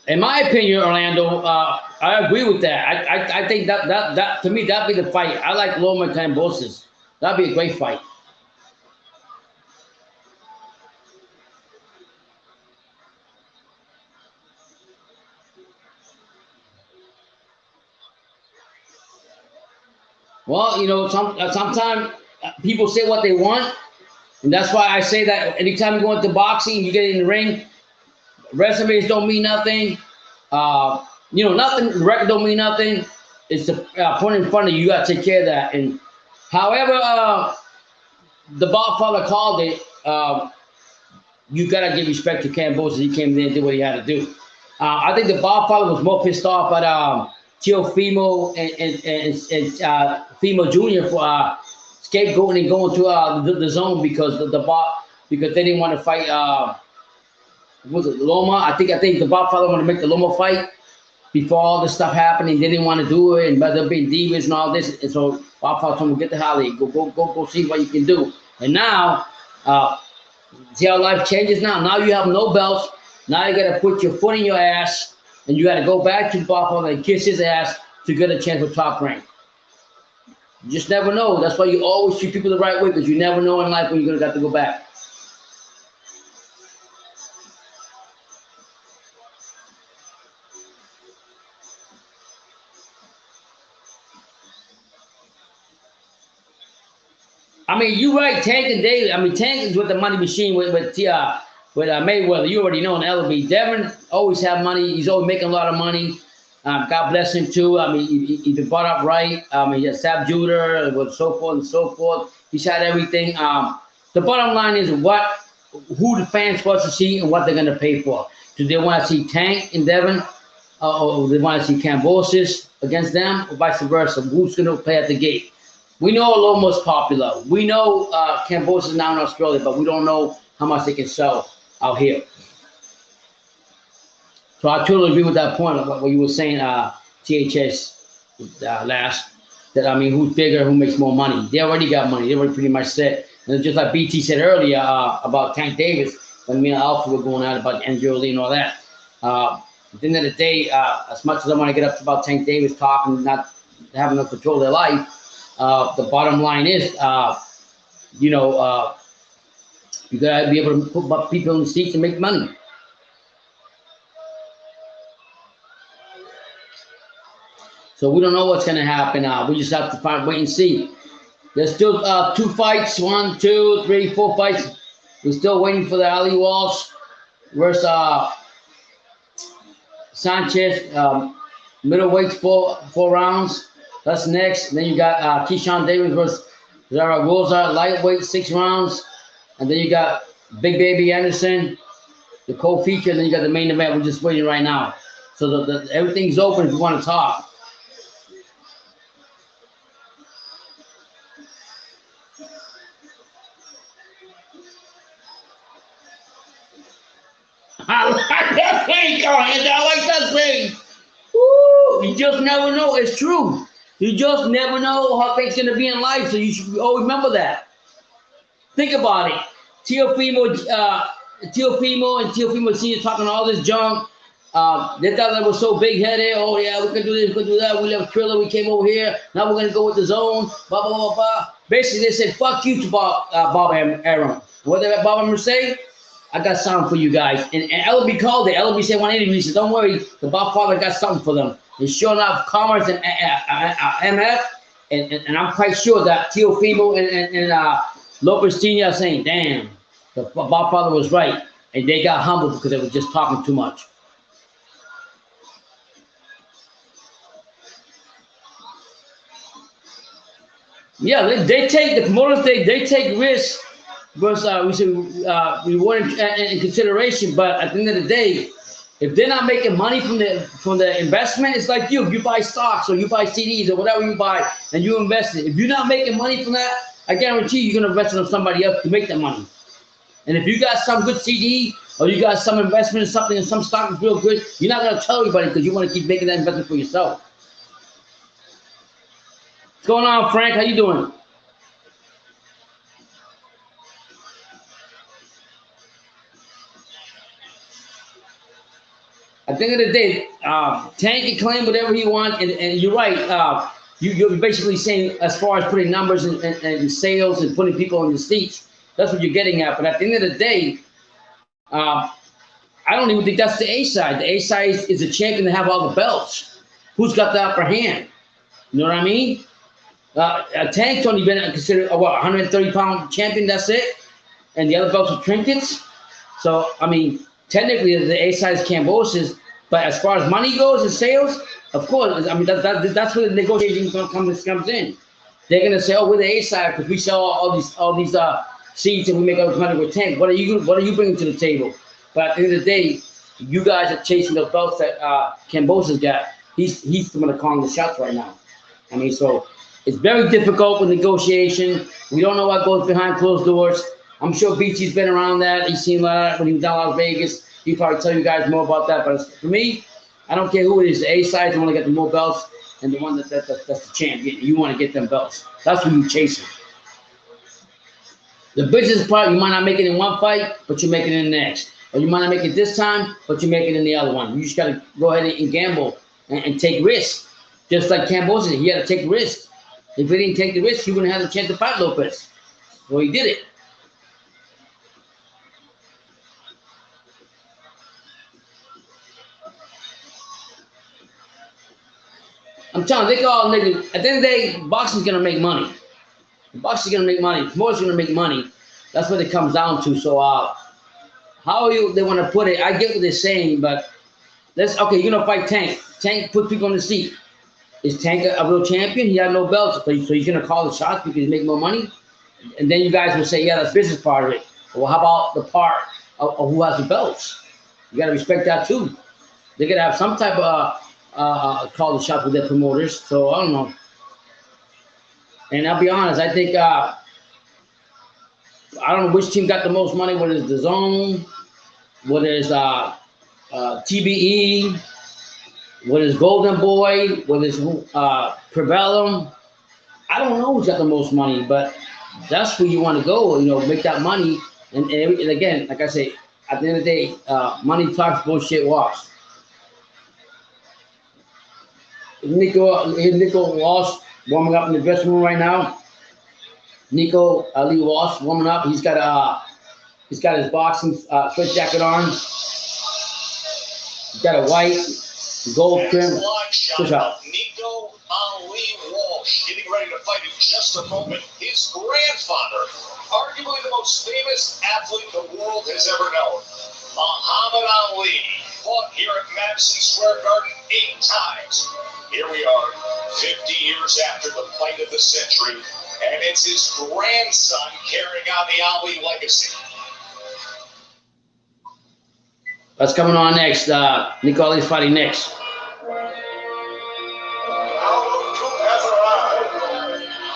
In my opinion, Orlando, I agree with that. I think that to me, that'd be the fight. I like Loma and Kambosos. That'd be a great fight. Well, you know, sometimes people say what they want, and that's why I say that anytime you go into boxing, you get in the ring, resumes don't mean nothing. You know, nothing. Record don't mean nothing. It's the point in front of you. You got to take care of that. And however the Godfather called it, you got to give respect to Kambosos. He came there and did what he had to do. I think the Godfather was more pissed off at Teofimo and Fimo Jr. for scapegoating and going to the zone because because they didn't want to fight. Was it Loma? I think the Godfather wanted to make the Loma fight before all this stuff happened. They didn't want to do it, and but there being divas and all this. And so Godfather told him, "Get the hell out of here. Go see what you can do." And now, see how life changes now. Now you have no belts. Now you got to put your foot in your ass, and you got to go back to Godfather and kiss his ass to get a chance for top rank. You just never know. That's why you always treat people the right way, because you never know in life when you're gonna have to go back. I mean, you're right, Tank and David. I mean, Tank is with the money machine with Mayweather. You already know in LB. Devin always have money. He's always making a lot of money. God bless him too. I mean, he's been brought up right. He has Sab Judah and so forth and so forth. He's had everything. The bottom line is who the fans want to see and what they're going to pay for. Do they want to see Tank and Devin, or do they want to see Kambosos against them, or vice versa? Who's going to play at the gate? We know Loma's popular. We know Kambosos is now in Australia, but we don't know how much they can sell out here. So I totally agree with that point of what you were saying, THS last. That, I mean, who's bigger, who makes more money? They already got money. They already pretty much set. And just like BT said earlier about Tank Davis, when me and Alpha were going out about Andrew Lee and all that. At the end of the day, as much as I want to get up to about Tank Davis talking, not having no control of their life, the bottom line is, you know, you got to be able to put people in the seats and make money. So we don't know what's going to happen now. We just have to wait and see. There's still 2 fights, 1, 2, 3, 4 fights. We're still waiting for the Ali Walsh versus Sanchez, middleweight, 4 rounds. That's next. Then you got Keyshawn Davis versus Zaragoza, lightweight, 6 rounds. And then you got Big Baby Anderson, the co-feature. And then you got the main event. We're just waiting right now. So everything's open if you want to talk. I like that thing, I like that thing. Woo, you just never know. It's true. You just never know how things going to be in life. So you should always remember that. Think about it. Teofimo and Teofimo Senior talking all this junk. They thought they were so big-headed. Oh, yeah, we can do this, we can do that. We left Triller, we came over here. Now we're going to go with the zone. Blah, blah, blah, blah. Basically, they said, fuck you to Bob Arum. What did Bob Arum say? I got something for you guys. And LB called it. LB said 180. He said, don't worry, the Bob Father got something for them. And sure enough, Commerce and MF, and I'm quite sure that Teofimo and Lopez Sr. are saying, damn, the Bob Father was right. And they got humbled because they were just talking too much. Yeah, they take the promoters. They take risks, but we should reward in consideration. But at the end of the day, if they're not making money from the investment, it's like you. If you buy stocks or you buy CDs or whatever you buy, and you invest it. If you're not making money from that, I guarantee you're gonna invest it on somebody else to make that money. And if you got some good CD or you got some investment in something and some stock is real good, you're not gonna tell everybody because you want to keep making that investment for yourself. What's going on, Frank? How you doing? At the end of the day, Tank can claim whatever he wants, and you're right. You're basically saying as far as putting numbers and sales and putting people on the seats, that's what you're getting at. But at the end of the day, I don't even think that's the A side. The A side is a champion to have all the belts. Who's got the upper hand? You know what I mean? Tank's only been considered a 130-pound champion. That's it, and the other belts are trinkets. So I mean, technically the A side is Cambosis, but as far as money goes and sales, of course, I mean that's where the negotiation comes in. They're gonna say, oh, we're the A side because we sell all these seats and we make all this money with Tank. What are you bringing to the table? But at the end of the day, you guys are chasing the belts that Cambosis got. He's the one calling the shots right now. I mean, so. It's very difficult with negotiation. We don't know what goes behind closed doors. I'm sure BT's been around that. He's seen a lot when he was down in Las Vegas. He'll probably tell you guys more about that. But for me, I don't care who it is. The A side, the one that got the more belts, and the one that's the champion. You want to get them belts. That's what you're chasing. The business part, you might not make it in one fight, but you make it in the next. Or you might not make it this time, but you make it in the other one. You just got to go ahead and gamble and take risks. Just like Cambosis, he had to take risks. If he didn't take the risk, he wouldn't have the chance to fight Lopez. So he did it. I'm telling you, they all niggas. At the end of the day, boxing's gonna make money. Boxing's gonna make money. Promoter's gonna make money. That's what it comes down to. So, how they want to put it? I get what they're saying, but okay. You're gonna fight Tank. Tank put people on the seat. Is Tank a real champion? He had no belts, so he's going to call the shots because he's making more money? And then you guys will say, yeah, that's business part of it. Well, how about the part of who has the belts? You got to respect that too. They're going to have some type of call the shots with their promoters. So, I don't know. And I'll be honest, I think, I don't know which team got the most money, whether it's the Zone, whether it's TBE, whether it's Golden Boy, whether it's Prevelum. I don't know who's got the most money, but that's where you want to go, make that money. And again, like I say, at the end of the day, money talks, bullshit walks. Nico Walsh warming up in the dressing room right now. Nico Ali Walsh warming up. He's got his boxing sweat jacket on. He's got a white gold trim. Push out. Nico Walsh, getting ready to fight in just a moment. His grandfather, arguably the most famous athlete the world has ever known, Muhammad Ali, fought here at Madison Square Garden 8 times. Here we are, 50 years after the fight of the century, and it's his grandson carrying on the Ali legacy. What's coming on next? Nico Ali's fighting next.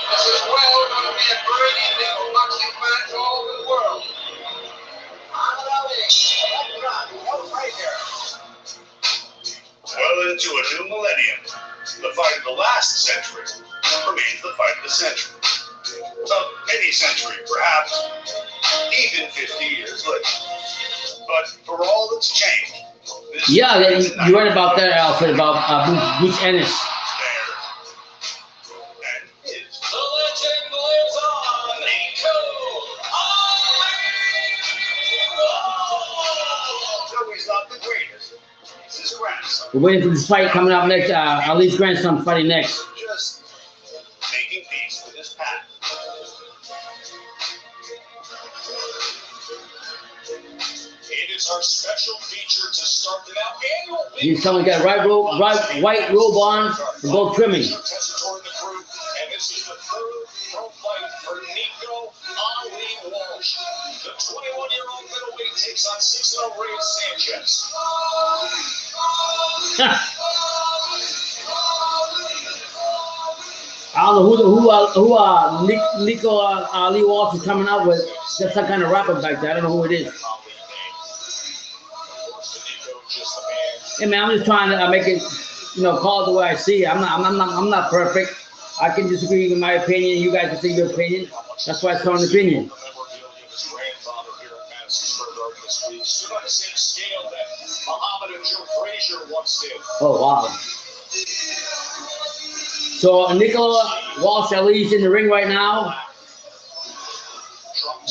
This is well going to be a great evening for boxing fans all over the world. Well into a new millennium, the fight of the last century remains the fight of the century. Of any century, perhaps, even 50 years later. But for all that's changed, this Yeah, you read about that, Alfred, about Bruce Ennis. and is The legend lives on. Nico Ali Walsh. though he's not the greatest, he's his grandson. We're waiting for this fight coming up next. Ali's grandson fighting next. Just making peace with his past. It is our special feature to start the now annual. He's coming, got white robe on, for gold trimming. Tessitore in the crew, and this is the third pro fight for Nico Ali Walsh. The 21-year-old middleweight takes on 6-0 Sanchez. I don't know who Nico Ali Walsh is coming out with. Just some kind of rapper back there. I don't know who it is. Hey man, I'm just trying to make it, call it the way I see it. I'm not perfect. I can disagree with my opinion. You guys can say your opinion. That's why it's called an opinion. Oh wow. So Nico Walsh Ali's in the ring right now.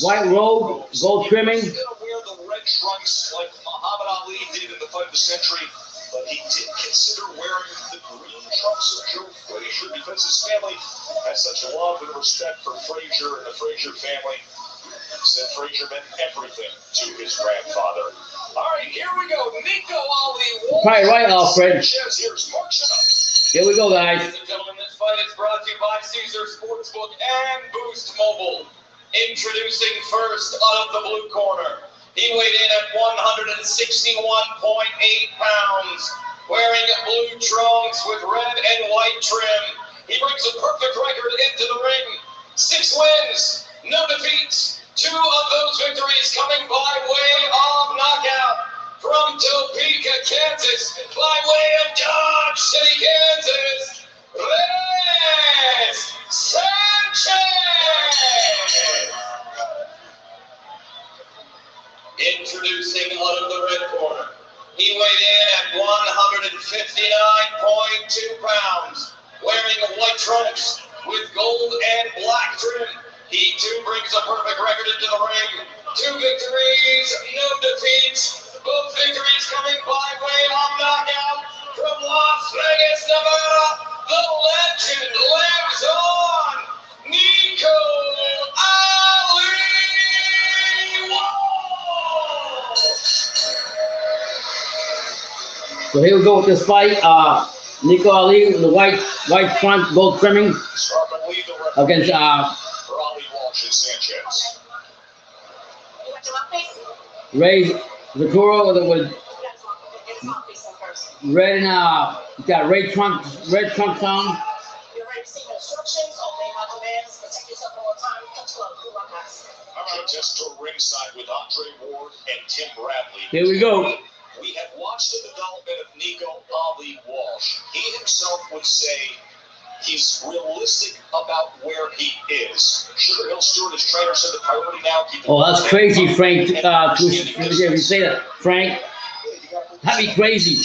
White robe, gold trimming. He's gonna wear the red trunks like Muhammad Ali did in the fight of the century, but he did consider wearing the green trunks of Joe Frazier because his family has such a love and respect for Frazier and the Frazier family. Said Frazier meant everything to his grandfather. All right, here we go. Nico Ali Walsh. Probably right, Alfred. Here's marching up. Here we go, guys. Ladies and gentlemen, this fight is brought to you by Caesar Sportsbook and Boost Mobile. Introducing first out of the blue corner. He weighed in at 161.8 pounds, wearing blue trunks with red and white trim. He brings a perfect record into the ring. 6 wins, no defeats. 2 of those victories coming by way of knockout. From Topeka, Kansas, by way of Dodge City, Kansas, Valdez Sanchez. Introducing out of the red corner. He weighed in at 159.2 pounds, wearing white trunks with gold and black trim. He too brings a perfect record into the ring. 2 victories, no defeats. Both victories coming by way of knockout from Las Vegas, Nevada. The legend lives on. Nico Ali Walsh. So here we go with this fight. Nico Ali with the white front, gold trimming against for Ali Walsh and Sanchez. Ray Zakuro with red and got red trunks on. You're ready to see instructions? Obey my commands. Protect yourself all the time. Touch love. Who run us? Just to ringside with Andre Ward and Tim Bradley. Here we go. We have watched the development of Nico Ali Walsh. He himself would say he's realistic about where he is. Sugar Hill Stewart, his trainer, said the priority now. Oh, that's crazy, Frank. If you say that, Frank. That'd be crazy.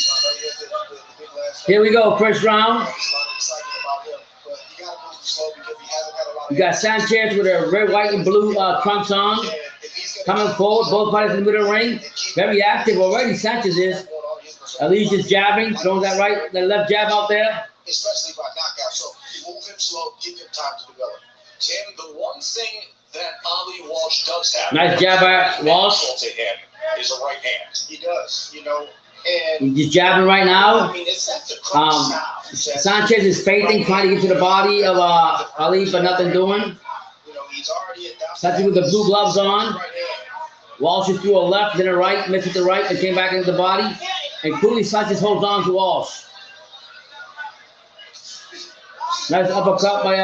Here we go, first round. You got Sanchez with a red, white, and blue trunks on. Coming forward, both fighters in the middle of the ring. Very active already, Sanchez is. Ali's just jabbing, throwing that left jab out there. especially by knockout. So move him slow, give him time to develop. Tim, the one thing that Ali Walsh does have, Nice jab by Walsh. to him, is a right hand. He does, you know. And He's jabbing right now. I mean, it's that's a crunch style. Sanchez is feinting, trying to get to the body of Ali, but nothing doing. You know, he's already adopted. Sanchez with the blue gloves on. Right hand. Walsh just threw a left, then a right, missed with the right, and came back into the body. And coolly, Sanchez holds on to Walsh. Nice uppercut by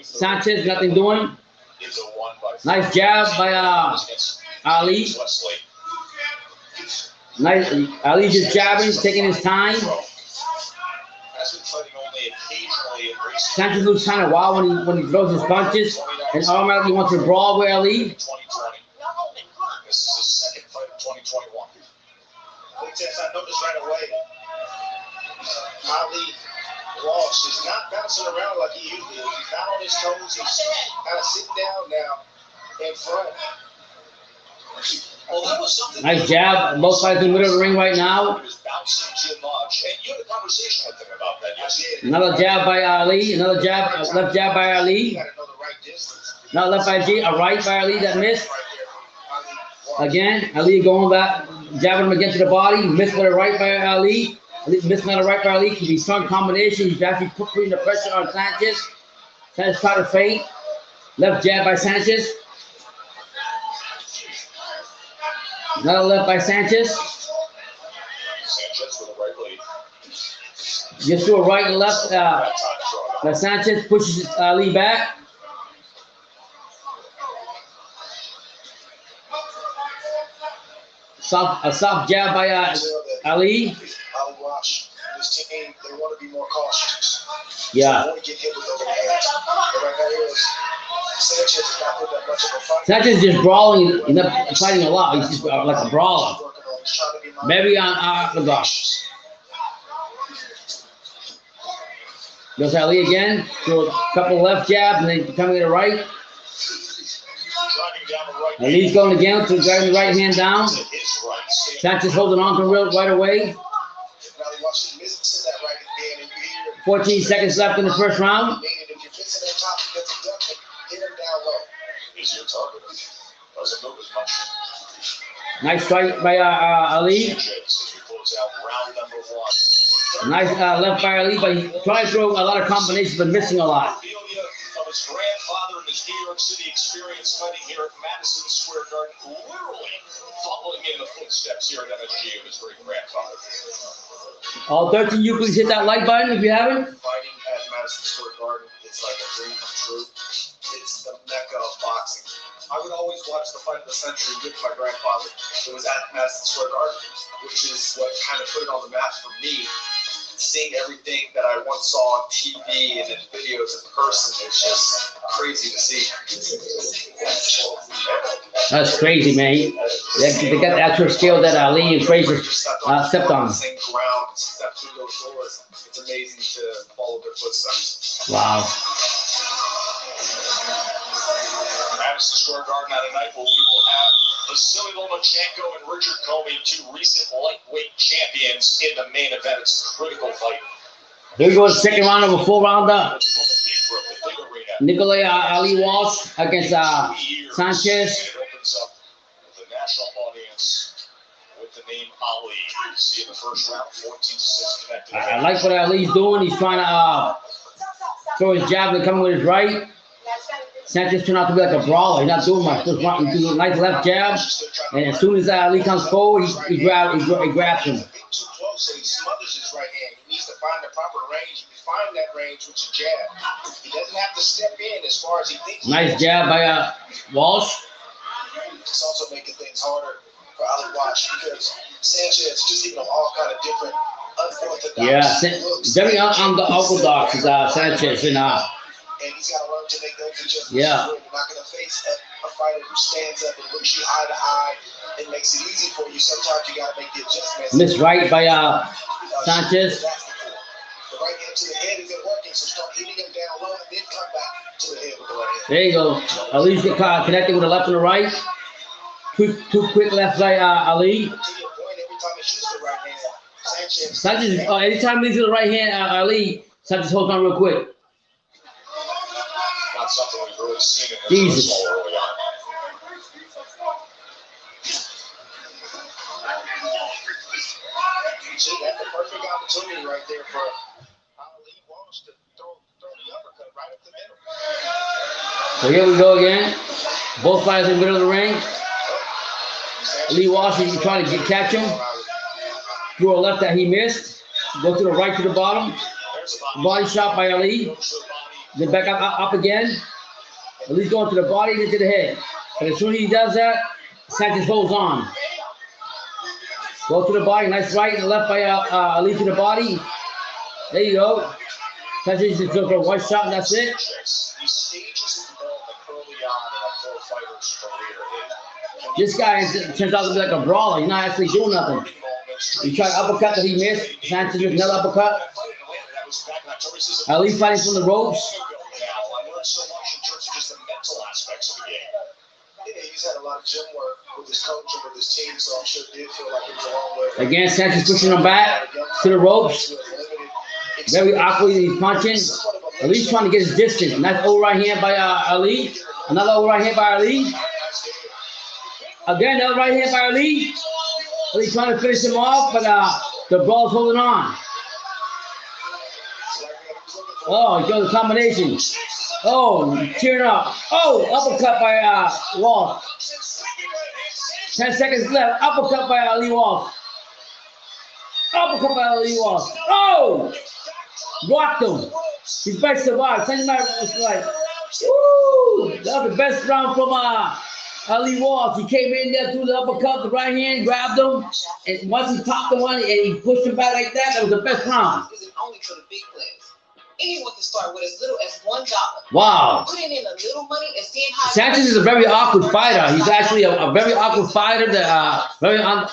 Sanchez, nothing doing. It's a 1 by 4. Nice jab by Ali. Wesley. Nice, Ali just jabbing, taking his time. Has been fighting only occasionally in recent Sanchez looks kind of wild when he throws his punches, and automatically wants to brawl with Ali. 2020. This is his second fight of 2021. Tess, I noticed right away, Ali Walsh is not bouncing around like he usually is. He's not on his toes. He's kind of sitting down now in front. Well, that was something. Nice jab. Both fighters in the middle of the ring right now. He was bouncing too much, and you had a conversation with him about that yesterday. Another jab by Ali. Another jab, left jab by Ali. You got to know the right distance. Now left by G, a right by Ali that missed. Right there. Again, Ali going back, jabbing him against the body. Missed with a right by Ali. Missed with a right by Ali. Can be strong combination. He's actually putting the pressure on Sanchez. Sanchez trying to feint. Left jab by Sanchez. Another left by Sanchez. Sanchez with a right lead. Just do a right and left. By Sanchez pushes Ali back. A soft jab by Ali. Ali Walsh, this team, they want to be more cautious. Yeah. They want to get hit with those hands. But right now, Sanchez is not putting that much of a fight. Sanchez is just brawling. He's not fighting a lot. He's just like a brawler. He's trying to be mindful. Maybe on the gosh. Goes Ali again. Do a couple left jabs and then coming to the right. Driving down the right. Ali's going again to driving the right hand down. To his right. Sanchez holding on to him right away. Now he watches missing that right hand, and you hear 14 seconds left in the first round. if you're fixing that top, you get the duck and hit him down low. Is your target. Doesn't move as much. Nice strike by Ali. Sanchez as we close out round number 1. Nice left by Ali, but he tried to throw a lot of combinations, but missing a lot. Of his grandfather and his New York City experience fighting here at Madison Square Garden, literally following in the footsteps here at MSG of his great grandfather. All 13 you please hit that like button if you haven't. Fighting at Madison Square Garden is like a dream come true. It's the mecca of boxing. I would always watch the fight of the century with my grandfather. It was at Madison Square Garden, which is what kind of put it on the map for me. Seeing everything that I once saw on TV and in videos in person is just crazy to see. That's crazy, man. They got the actual skill that Ali and Frazier stepped on. The same ground, step through those doors. It's amazing to follow their footsteps. Wow. Madison Square Garden on a night where we will have Vasyl Lomachenko and Richard Commey, 2 recent lightweight champions in the main event. It's a critical fight. Here we go, second round of a 4-rounder. The big arena. Nico Ali Walsh against Sanchez. And it opens up with the national audience with the name Ali. You see in the first round, 14-6 connected. I like what Ali's doing. He's trying to throw his jab and coming with his right. Sanchez turned out to be like a brawler. He's not doing much. He's doing a nice left jab. And as soon as Ali comes forward, he grabs him. Too close, so he smothers his right hand. He needs to find the proper range. He find that range with your jab. He doesn't have to step in as far as he thinks. Nice jab by Walsh. It's also making things harder for Ali Walsh because Sanchez just giving him all kind of different unorthodox looks. Very unorthodox is Sanchez. And he's got to learn to make those adjustments. Yeah. You're not going to face a fighter who stands up and looks you eye to eye and makes it easy for you. Sometimes you got to make the adjustments. Missed right by Sanchez. The right hand to the head isn't working, so start hitting him down low and then come back to the head with the right hand. There you go. Ali's connected with the left and the right. Two quick left by Ali. To your point, every time he shoots the right hand, Sanchez, anytime he leads to the right hand, Ali, Sanchez holds on real quick. Not something we've really seen in Jesus. this early on. See, that's the perfect opportunity right there for Ali Walsh to throw the uppercut right up the middle. So here we go again. Both fighters in the middle of the ring. Ali Walsh, you trying to catch him. Threw a left that he missed. Go to the right to the bottom. Body shot by Ali. Then back up again. Ali's going to the body and into the head. And as soon as he does that, Sanchez holds on. Go to the body, nice right and left by Ali to the body. There you go. Sanchez just took a one shot and that's it. These stages of development early on in a pro fighter's career. This guy turns out to be like a brawler. He's not actually doing nothing. He tried uppercut that he missed. Sanchez with another uppercut. Ali fighting from the ropes. I learned so much in terms of just the mental aspects of the game. Yeah, he's had a lot of gym work with his coach and with his team, so I'm sure it did feel like it was a long way. Again, Sanchez pushing him back to the ropes. Very awkwardly he's punching. Ali's trying to get his distance. Nice over right hand by Ali. Another over right hand by Ali. Again, another right hand by Ali. Ali trying to finish him off, but the brawl's holding on. Oh, he goes the combination. Oh, tearing up. Oh, uppercut by Walsh. 10 seconds left. Uppercut by Ali Walsh. Uppercut by Ali Walsh. Oh! Rocked him. He's back to survive. It's like, woo! That was the best round from Ali Walsh. He came in there, threw the uppercut, the right hand, grabbed him, and once he popped the one and he pushed him back like that, that was the best round. Only for the big players. Anyone can start with as little as $1. Wow. Putting in a little money and seeing how. Sanchez is a very awkward fighter. He's actually a very awkward fighter. That very under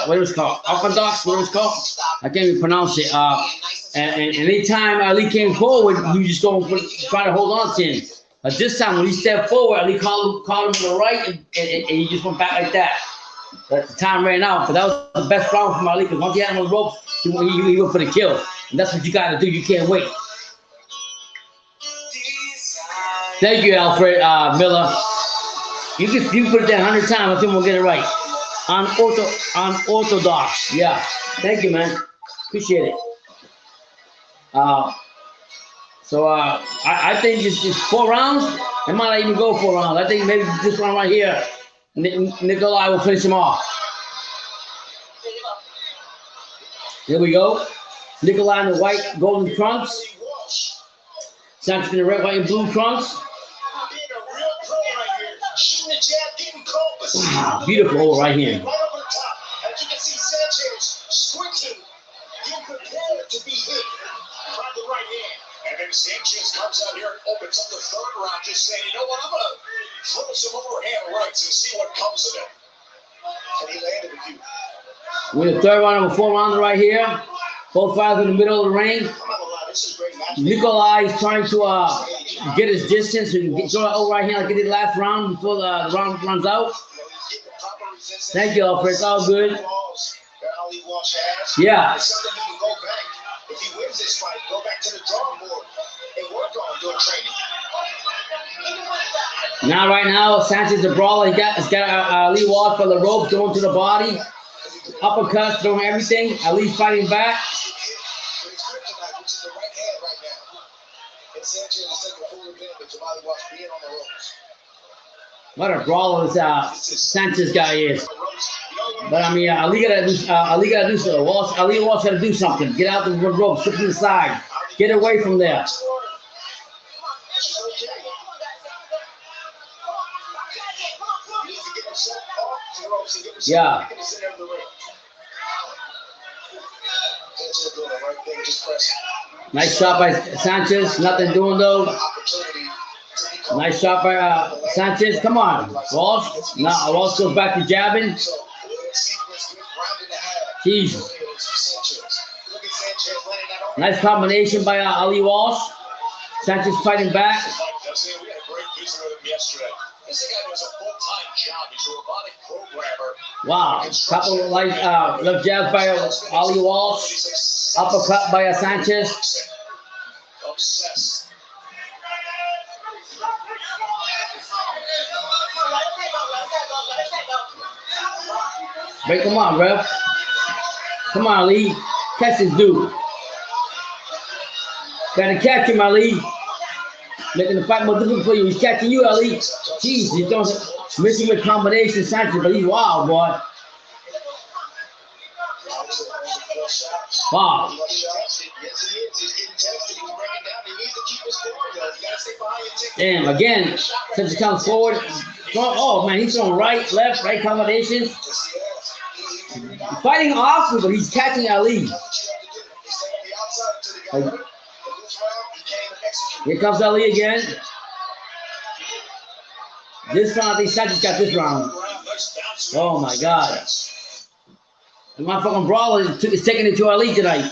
what it was called, orthodox. What it was called? I can't even pronounce it. And anytime Ali came forward, he just going try to hold on to him. But this time when he stepped forward, Ali called him to the right, and he just went back like that. But the time ran out. But that was the best round from Ali because once he had him on the ropes, he went for the kill. And that's what you got to do. You can't wait. Thank you, Alfred Miller. You can put it down 100 times. I think we'll get it right. Unorthodox. Yeah. Thank you, man. Appreciate it. So I think it's 4 rounds. It might not even go 4 rounds. I think maybe this one right here, Nikolai will finish him off. Here we go. Nikolai in the white golden trunks. Sanchez in the red, white, and blue trunks. Wow, beautiful over right hand. Right over the top. As you can see, Sanchez squinting. You're prepared to be hit by the right hand. And then Sanchez comes out here and opens up the third round, just saying, you know what, I'm going to throw some overhand rights and see what comes of it. And he landed a few. We're in the third round of a 4-rounder right here. Both fighters in the middle of the ring. Nikolai is trying to get his distance and go over right here like he did last round before the round runs out. Thank you, Alfred. It's all good. Yeah. If he wins this fight, go back to the drawing board and work on doing training. Now, right now, Sanchez the brawler. He's got Ali Walsh for the rope, going to the body. Uppercuts, throwing everything. Ali's fighting back. What a brawler this Sanchez guy is. But I mean, Ali gotta do something. Ali Walsh gotta do something. Get out the rope, slip to the side. Get away from there. Yeah. Nice shot by Sanchez. Nothing doing though. Nice shot by Sanchez. Come on, Walsh. Now Walsh goes back to jabbing. Jesus. Nice combination by Ali Walsh. Sanchez fighting back. We had a great visit with him yesterday. This guy does a full-time job. He's a robotic programmer. Wow. Couple of left jabs by Ali Walsh. Uppercut by Sanchez. Obsessed. Break him on, ref. Come on, Ali. Catch this dude. Gotta catch him, Ali. Making the fight more difficult for you. He's catching you, Ali. Jeez, he's doing missing with combination Sanchez, but he's wild, boy. Wow. Damn, again, Sanchez comes forward. Oh, man, he's throwing right, left, right combination. Fighting awfully, but he's catching Ali. Here comes Ali again. This round, I think Sanchez got this round. Oh my God. The motherfucking brawler is taking it to Ali tonight.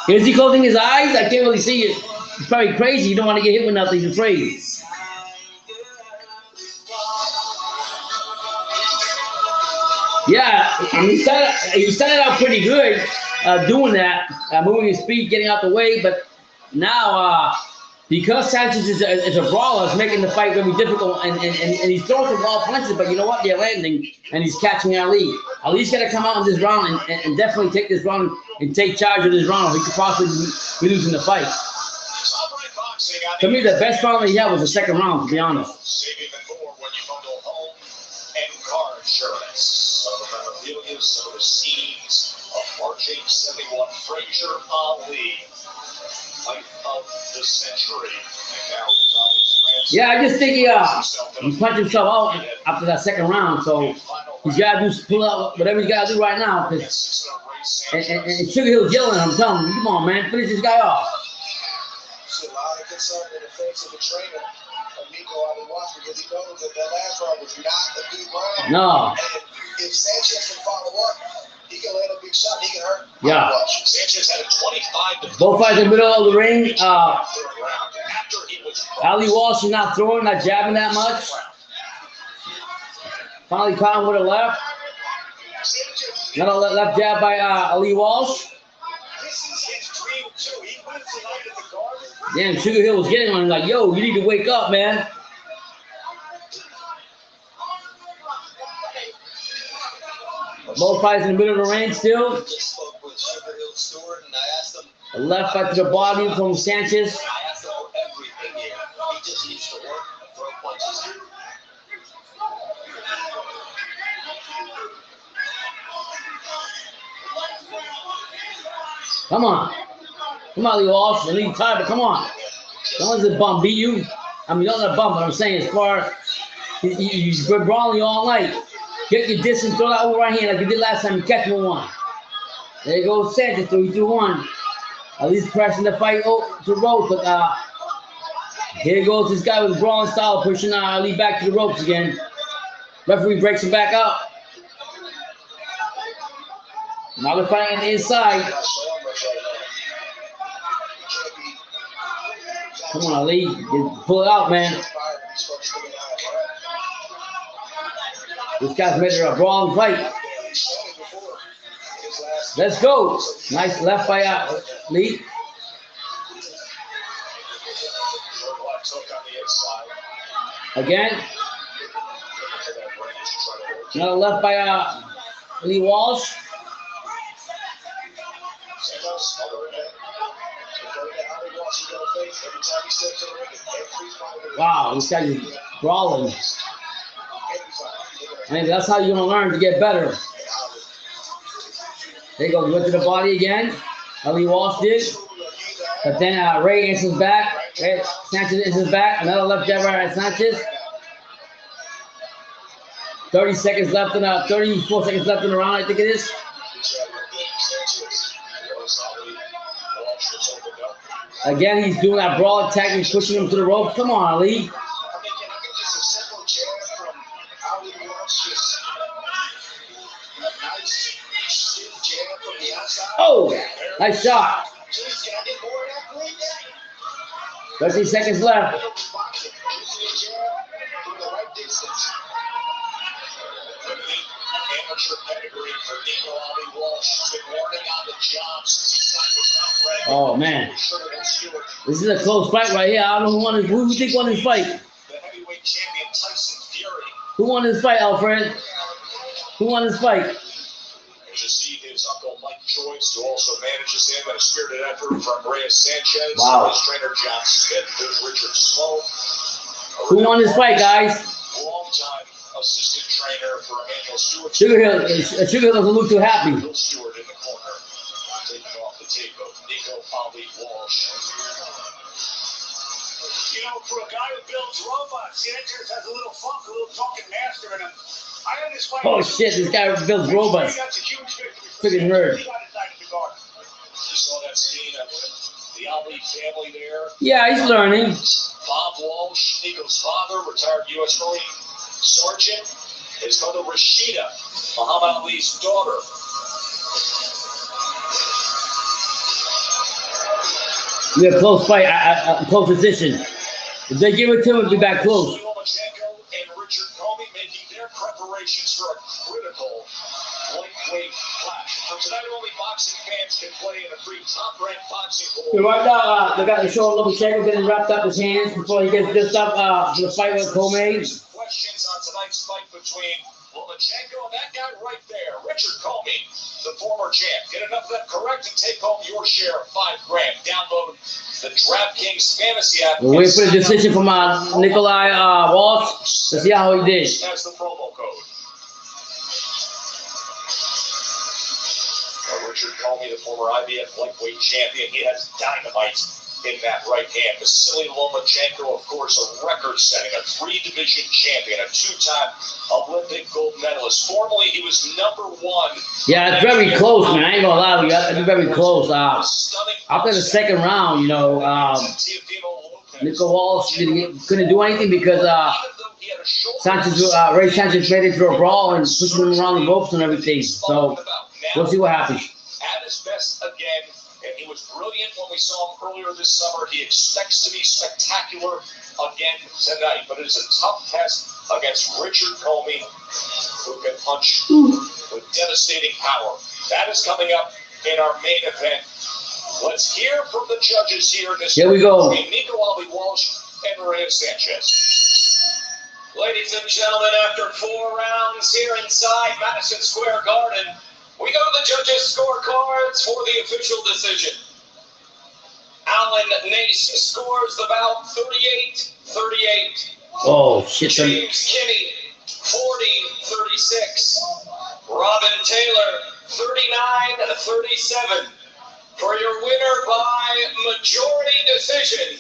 Is he closing his eyes? I can't really see it. He's probably crazy. You don't want to get hit with nothing. He's afraid. Yeah, I mean, he started out pretty good doing that, moving his feet, getting out the way, but now because Sanchez is a brawler, it's making the fight very difficult, and he's throwing some wild punches, but you know what? They're landing, and he's catching Ali. Ali's got to come out in this round and definitely take this round and take charge of this round, or he could possibly be losing the fight. To me, the best round he had was the second round, to be honest. Of the scenes of March 871, Frazier Ali, fight of the century. And now yeah, I just think he punched himself out after that second round, so he's got to pull out whatever he's got to do right now. And Sugar Hill's yelling at him, telling him, come on, man, finish this guy off. See a lot of concern in the face of the trainer of Nico Ali Walsh, because he knows that last round was not a good round. No. And if Sanchez can follow up, he can land a big shot. He can hurt. Yeah. Sanchez had a 25. Both fights in the middle of the ring. Ali Walsh is not throwing, not jabbing that much. Finally caught him with a left. Another left jab by Ali Walsh. Damn, Sugar Hill was getting on him like, yo, you need to wake up, man. Both fights in the middle of the ring still. A left fight to the body from Sanchez. Come on. Come on, Ali Walsh. I need time, but come on. Don't let the bum beat you. I mean, don't let the bum, but I'm saying as far he's been brawling you all night. Get your distance, throw that over right hand like you did last time. You catch him with one. There goes Sanchez, so he threw one. At least pressing the fight to the ropes, but here goes this guy with brawling style, pushing Ali back to the ropes again. Referee breaks him back up. Now they're fighting on the inside. Come on, Ali, pull it out, man. This guy's made it a brawling fight. Let's go. Nice left by Lee. Again. Another left by Ali Walsh. Wow, this guy is brawling. And that's how you're going to learn to get better. There you go. Went to the body again. Ali Walsh did. But then Ray answers back. Sanchez answers back. Another left jab right at Sanchez. 30 seconds left in 34 seconds left in the round, I think it is. Again, he's doing that brawl attack and pushing him to the rope. Come on, Ali. Oh, nice shot. 13 seconds left. amateur pedigree for Nico Ali Walsh. Been learning on the job since he signed with Tom Brady. Oh man, this is a close fight right here. I don't know who do you think won this fight? The heavyweight champion Tyson Fury. Who won this fight, Alfred? Who won this fight? As you see, his uncle Mike Joyce, who also manages him, and a spirited effort from Reyes Sanchez. Wow. His trainer John Smith. There's Richard Sloan. Who won this fight, guys? Long-time assistant trainer for Emmanuel Stewart. Sugar Hill doesn't look too happy. Bill Stewart in the corner, taking off the tape of Nico Ali Walsh. You know, for a guy who builds robots, Sanchez has a little funk, a little talking master in him. I had this fight. Oh shit, this guy builds robots. That's a huge victory. Freaking nerd. You saw that scene of the Ali family there. Yeah, he's learning. Bob Walsh, Nico's father, retired U.S. Marine Sergeant. His mother, Rashida, Muhammad Ali's daughter. We have close fight, close position. If they give it to him, it'll be back close. Vasyl Lomachenko and Richard Commey making their preparations for a critical lightweight clash. For tonight, only boxing fans can play in a free top-ranked boxing pool. Right now, they got to show Lomachenko getting wrapped up his hands before he gets this up for the fight with Comey. Questions on tonight's fight between Lomachenko and that guy right there, Richard Commey, the former champ. Get enough of that correct and take home your share of $5,000. Download the DraftKings Fantasy app. We'll wait for the decision from Nico Ali Walsh to see how he did. That's the promo code. Richard Commey, the former IBF lightweight champion, he has dynamite in that right hand. Vasyl Lomachenko, of course, a record-setting, a 3-division champion, a 2-time Olympic gold medalist. Formerly, he was #1. Yeah, it's very close, man. I ain't gonna lie to you. It's very close. After the second round, you know, Nico Walsh couldn't do anything because Ray Sanchez made it to a brawl and pushed him around the ropes and everything. So we'll see what happens. At his best again, and he was brilliant when we saw him earlier this summer. He expects to be spectacular again tonight, but it is a tough test against Richard Commey, who can punch with devastating power. That is coming up in our main event. Let's hear from the judges here in this. Here we go. Nico Ali Walsh and Reyes Sanchez. Ladies and gentlemen, after 4 rounds here inside Madison Square Garden, we go to the judges' scorecards for the official decision. Alan Nace scores the bout 38-38. Oh, shit. James Kinney, 40-36. Robin Taylor, 39-37. For your winner by majority decision,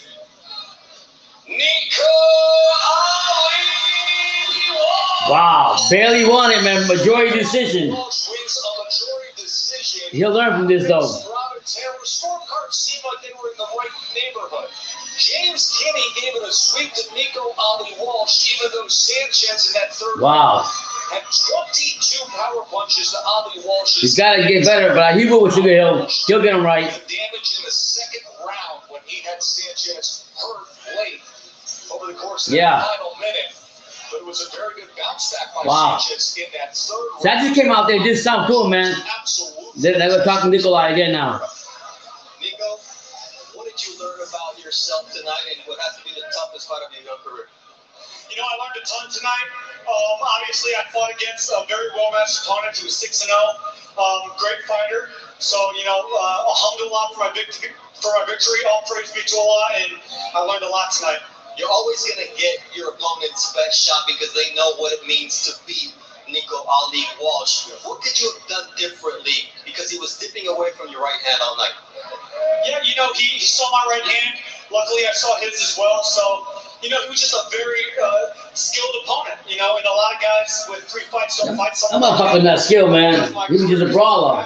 Nico Ali Walsh. Wow, barely won it, man. Majority decision. Walsh wins a majority decision. He'll learn from this, though. Robin Taylor's scorecards seemed like they were in the right neighborhood. James Kinney gave it a sweep to Nico Ali Walsh, even though Sanchez in that third round had 22 power punches to Ali Walsh. He's got to get better, but he will with Sugar Hill. He'll get him right. The damage in the second round when he had Sanchez hurt late over the course of the final minute. But it was a very good bounce back by Sanchez in that third round. Sanchez came out there and did something to him, man. Absolutely. They're going to talk to Nikolai again now. Nico, what did you learn about yourself tonight and what has to be the toughest fight of your young career? You know, I learned a ton tonight. Obviously, I fought against a very well-matched opponent who was 6-0. Great fighter. So, you know, alhamdulillah for my victory. All praise be to Allah, and I learned a lot tonight. You're always going to get your opponent's best shot because they know what it means to beat Nico Ali Walsh. What could you have done differently because he was dipping away from your right hand all night? Yeah, you know, he saw my right hand. Luckily, I saw his as well. So, you know, he was just a very skilled opponent, you know, and a lot of guys with 3 fights don't fight someone. I'm not fucking that skill, man. He was just a brawler.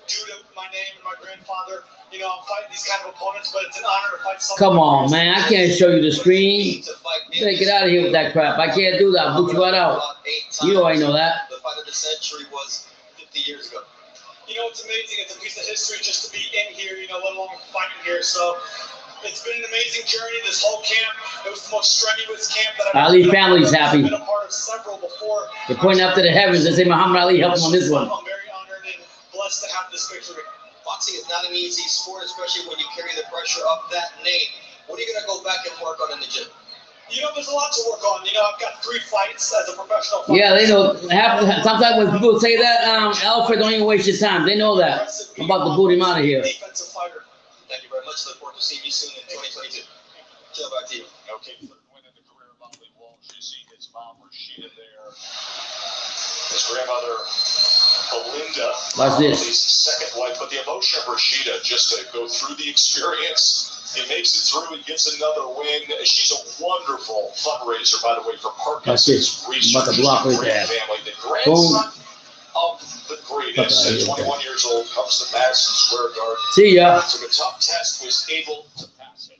Due to my name and my grandfather, you know, I'm fighting these kind of opponents, but it's an honor to fight someone. Come on, man. I can't show you the screen. Get out of here with that crap. I can't do that. I'll boot you right out. You already know that. The fight of the century was 50 years ago. You know, it's amazing. It's a piece of history just to be in here, you know, let alone fighting here. So, It's been an amazing journey, this whole camp. It was the most strenuous camp that I've Ali family's happy. been a part of several before. They're pointing up to the heavens and say Muhammad Ali helped him on this one. I'm very honored and blessed to have this victory. Boxing is not an easy sport, especially when you carry the pressure of that name. What are you going to go back and work on in the gym? You know, there's a lot to work on. You know, I've got 3 fights as a professional fighter. Yeah, they know. Sometimes when people say that, Alfred, don't even waste your time. They know that. I'm about to boot him out of here. Defensive fighter. Thank you very much. Look forward to seeing you soon in 2022. Chill back to you. Okay, third win in the career of Ali Walsh. You see his mom, Rashida, there. His grandmother, Belinda. Watch this. His second wife, but the emotion of Rashida just to go through the experience. He makes it through and gets another win. She's a wonderful fundraiser, by the way, for Parkinson's research. About to block right there. Family. The grandson of the greatest, at 21 years old, comes to Madison Square Garden. See ya. Took a tough test, was able to pass it.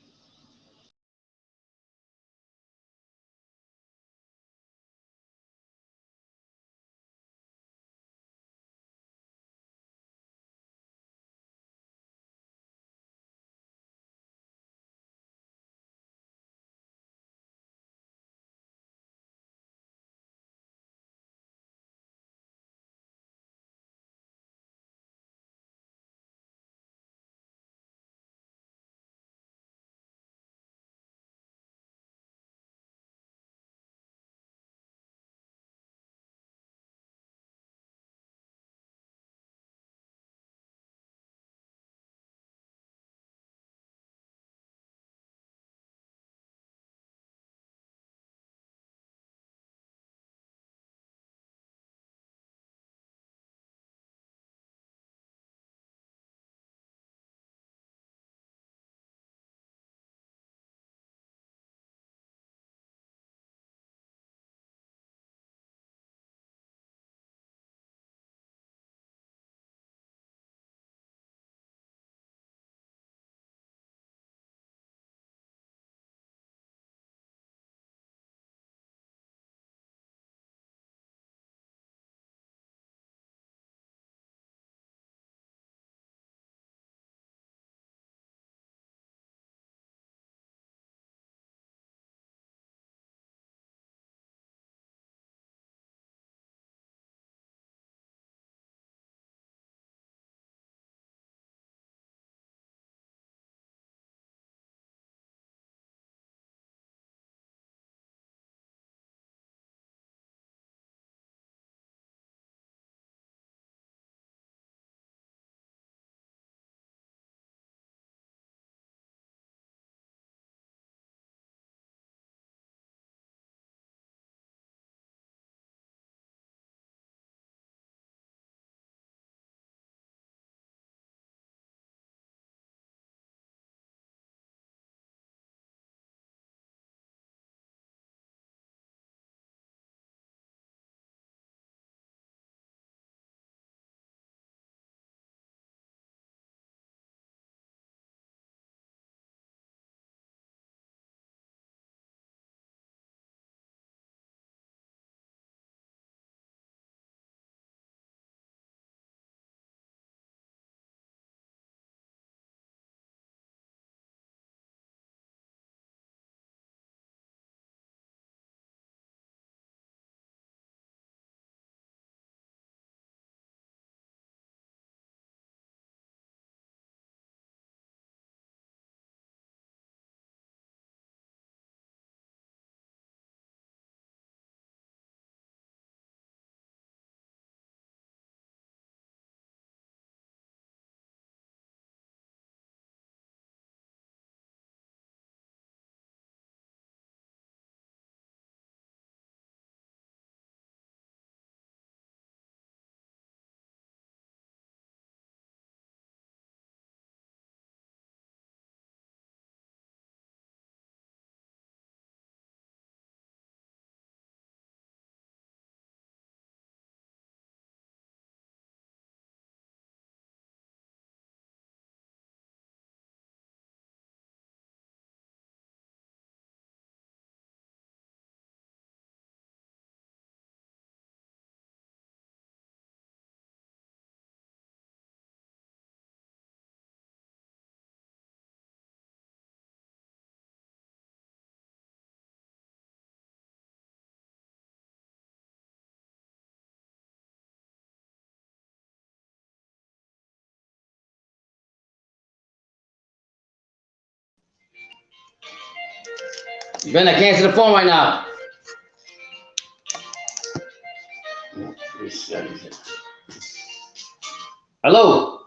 Ben, I can't answer the phone right now. Hello?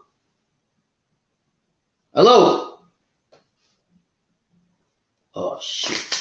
Hello? Oh, shit.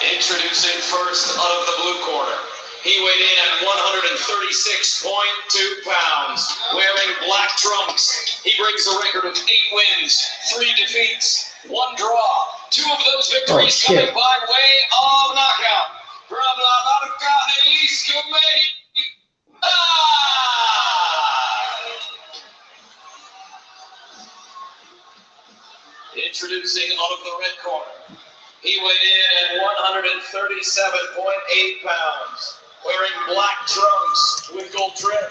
Introducing first out of the blue corner. He weighed in at 136.2 pounds, wearing black trunks. He breaks a record of 8 wins, 3 defeats, 1 draw. 2 of those victories coming by way of knockout. From La Marca Jalisco, Mexico. Introducing out of the red corner. He weighed in at 137.8 pounds, wearing black trunks with gold trim.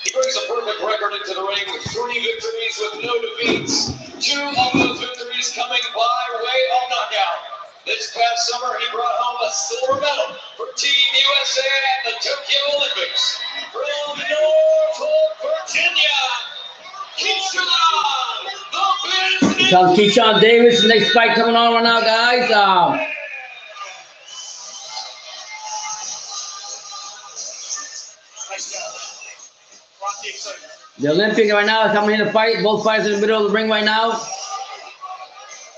He brings a perfect record into the ring with 3 victories with no defeats. 2 of those victories coming by way of knockout. This past summer, he brought home a silver medal for Team USA at the Tokyo Olympics. From Norfolk, Virginia, Keyshawn, the business. Keyshawn Davis, the next fight coming on right now, guys. The Olympic right now is coming in to fight. Both fighters in the middle of the ring right now.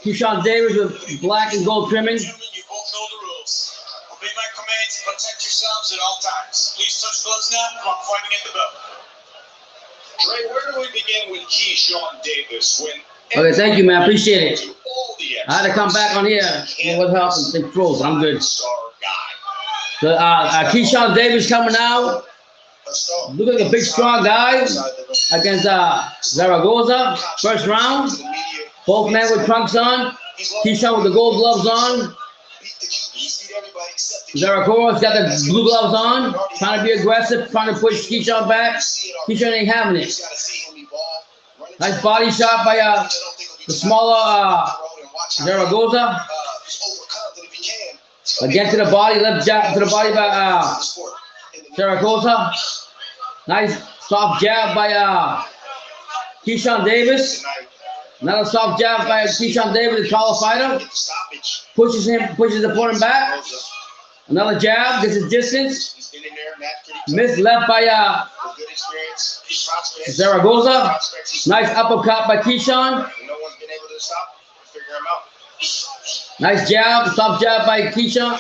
Keyshawn Davis with black and gold trimming. You both know the rules. Obey my commands and protect yourselves at all times. Please touch gloves now. I'm fighting at the belt. Dre, where do we begin with Keyshawn Davis when? Okay, thank you, man. Appreciate it. I had to come back on here. What help and think frozen. I'm good. So, Keyshawn Davis coming out. Look like a big, strong guy against Zaragoza. First round. Both men with trunks on. Keyshawn with the gold gloves on. Zaragoza's got the blue gloves on. Trying to be aggressive. Trying to push Keyshawn back. Keyshawn ain't having it. Nice body shot by the smaller Zaragoza. Again to the body. Left jab to the body by Zaragoza. Nice soft jab by Keyshawn Davis. Another soft jab by Keyshawn Davis, the taller fighter. Pushes the opponent back. Another jab, gets his distance. Missed left by Zaragoza. Nice uppercut by Keyshawn. Nice jab, soft jab by Keyshawn.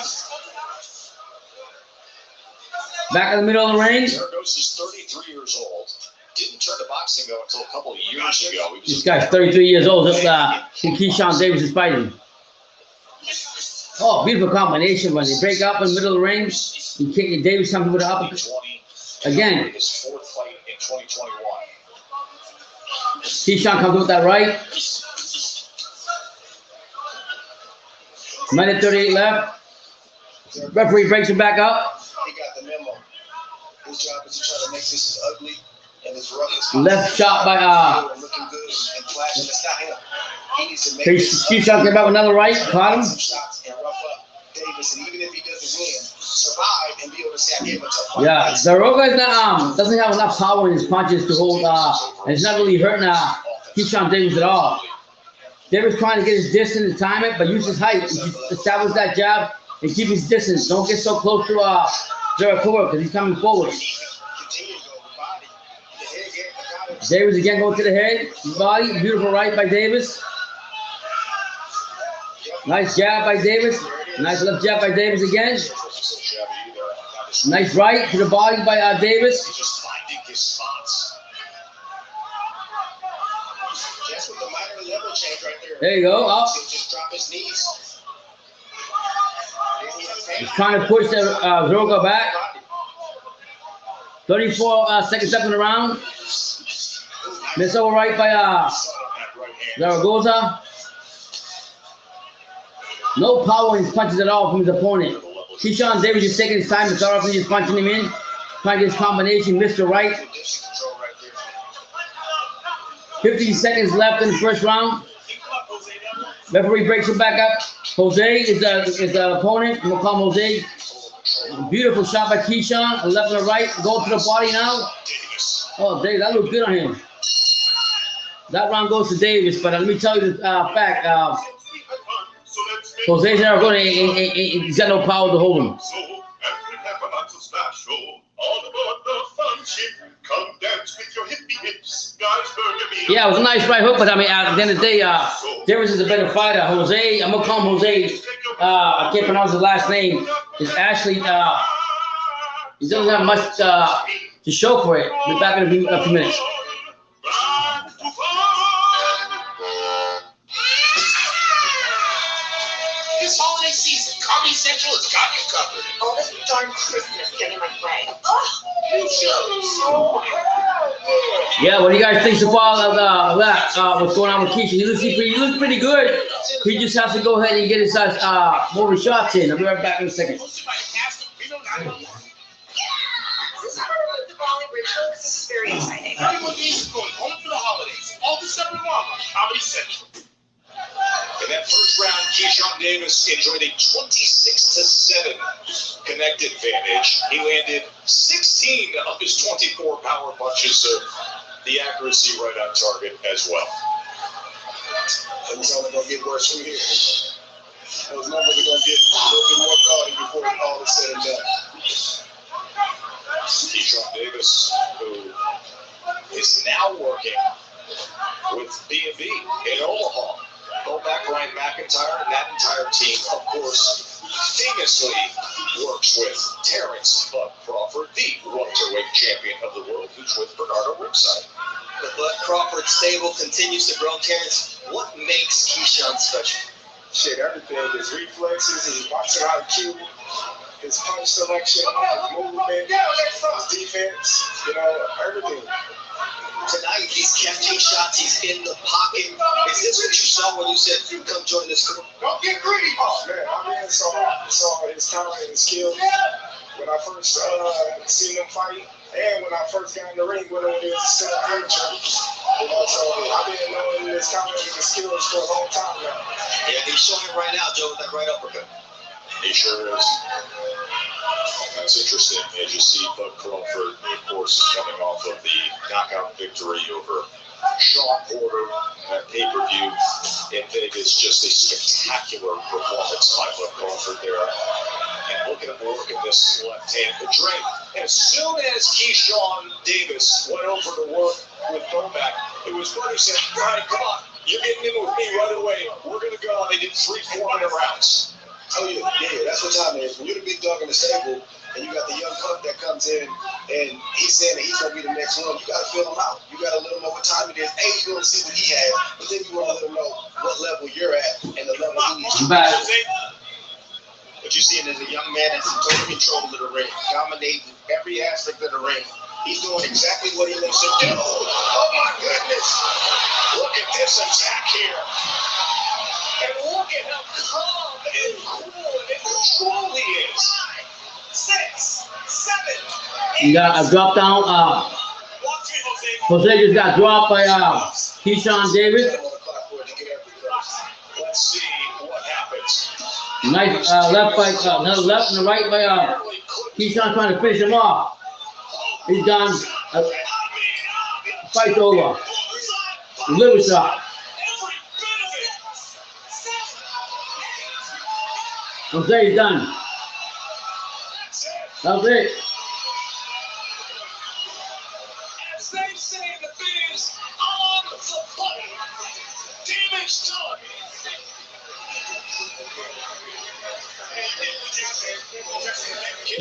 Back in the middle of the ring. Zaragoza's 33 years old. Didn't turn to boxing though until a couple of years ago. This guy's 33 years old. Keyshawn Davis is fighting. Oh, beautiful combination when they break up in the middle of the ring. You kick Davis something with an uppercut. Again. His 4th fight in 2021. Keyshawn comes with that right. Minute 38 left. Referee breaks him back up. He got the memo. His job is to try to make this as ugly and as rough as possible. Left shot by looking good and flashing. That's not him. He needs to make Keyshawn came back with another right. Caught him. Shots and rough up Davis, and even if he doesn't win, survive and be able to say, I gave him a tough fight. Yeah, Zaragoza doesn't have enough power in his punches to hold, and it's not really hurting Keyshawn Davis at all. Davis trying to get his distance and time it, but use his height. Establish that jab and keep his distance. Don't get so close to Zaragoza because he's coming forward. Davis again going to the head, body, beautiful right by Davis. Nice jab by Davis. Nice left jab by Davis again. Nice right to the body by Davis. Just finding his spots. Just with the minor level change right there. There you go. Up. Just drop his knees. He's trying to push the Zaragoza back. 34 seconds left in the round. Miss over right by Zaragoza. No power in his punches at all from his opponent. Keyshawn Davis is taking his time to start off and just punching him in. Trying to get his combination, Mr. Right. 15 seconds left in the first round. Referee breaks him back up. Jose is the opponent. We'll call him Jose. Beautiful shot by Keyshawn. Left and right. Go to the body now. Oh, Dave, that looked good on him. That round goes to Davis, but let me tell you the fact. Jose Zaragoza he's got no power to hold him. Yeah, it was a nice right hook, but I mean, at the end of the day, Davis is a better fighter. Jose, I'm gonna call him Jose. I can't pronounce his last name. It's actually he doesn't have much to show for it. We'll be back in a few minutes. This holiday season, Comedy Central has got you covered. All this darn Christmas getting in my way. Yeah, what do you guys think so far of that? What's going on with Keisha? He looks pretty good. He just has to go ahead and get his more shots in. I'll be right back in a second. This is very exciting. Everyone needs to go home for the holidays. All December long on Comedy Central. In that first round, Keyshawn Davis enjoyed a 26-7 connect advantage. He landed 16 of his 24 power punches, so the accuracy right on target as well. It was only going to get worse from here. Those numbers are going to get a little bit more gaudy before all is said and done. Keyshawn Davis, who is now working with B&B in Omaha. Back Ryan McIntyre and that entire team, of course, famously works with Terrence Bud Crawford, the welterweight champion of the world, who's with Bernardo ringside. The Bud Crawford stable continues to grow. Terrence, what makes Keyshawn special? Shit, everything. His reflexes, his boxing IQ, his punch selection, his movement, his defense, everything. Tonight, he's catching shots. He's in the pocket. Is this what you saw when you said, come join this crew? Don't get greedy. Oh, man, I saw his talent and his skills when I first seen him fight, and when I first got in the ring with him when he was still amateur. So I've been knowing his talent and his skills for a long time now. Yeah, he's showing it right now, Joe, with that right uppercut. He sure is. That's interesting. As you see, Bud Crawford, of course, is coming off of the knockout victory over Sean Porter at pay-per-view in Vegas. Just a spectacular performance by Bud Crawford there. And looking at the work of this left hand to drain. As soon as Keyshawn Davis went over to work with Novak, it was Bud who said, all right, come on, you're getting in with me right away. We're going to go. They did 3 4-minute rounds. Oh, yeah, that's what time it is. When you're the big dog in the stable and you got the young pup that comes in and he's saying that he's going to be the next one, you got to fill him out. You got to let him know what time it is. A, you're going to see what he has, but then you want to let him know what level you're at and the level he needs to be. What you're seeing is a young man that's in total control of the ring, dominating every aspect of the ring. He's doing exactly what he wants to do. Oh, my goodness. Look at this attack here. And look at how calm and cool and in control he is. 6, 7, 8. You got a drop down. Jose just got dropped by Keyshawn Davis. Let's see what happens. Nice left by another left and the right by Keyshawn trying to finish him off. He's done. Fight's over. Liver shot. Jose's done. That's it. As they say in the biz, on the button. Damage done.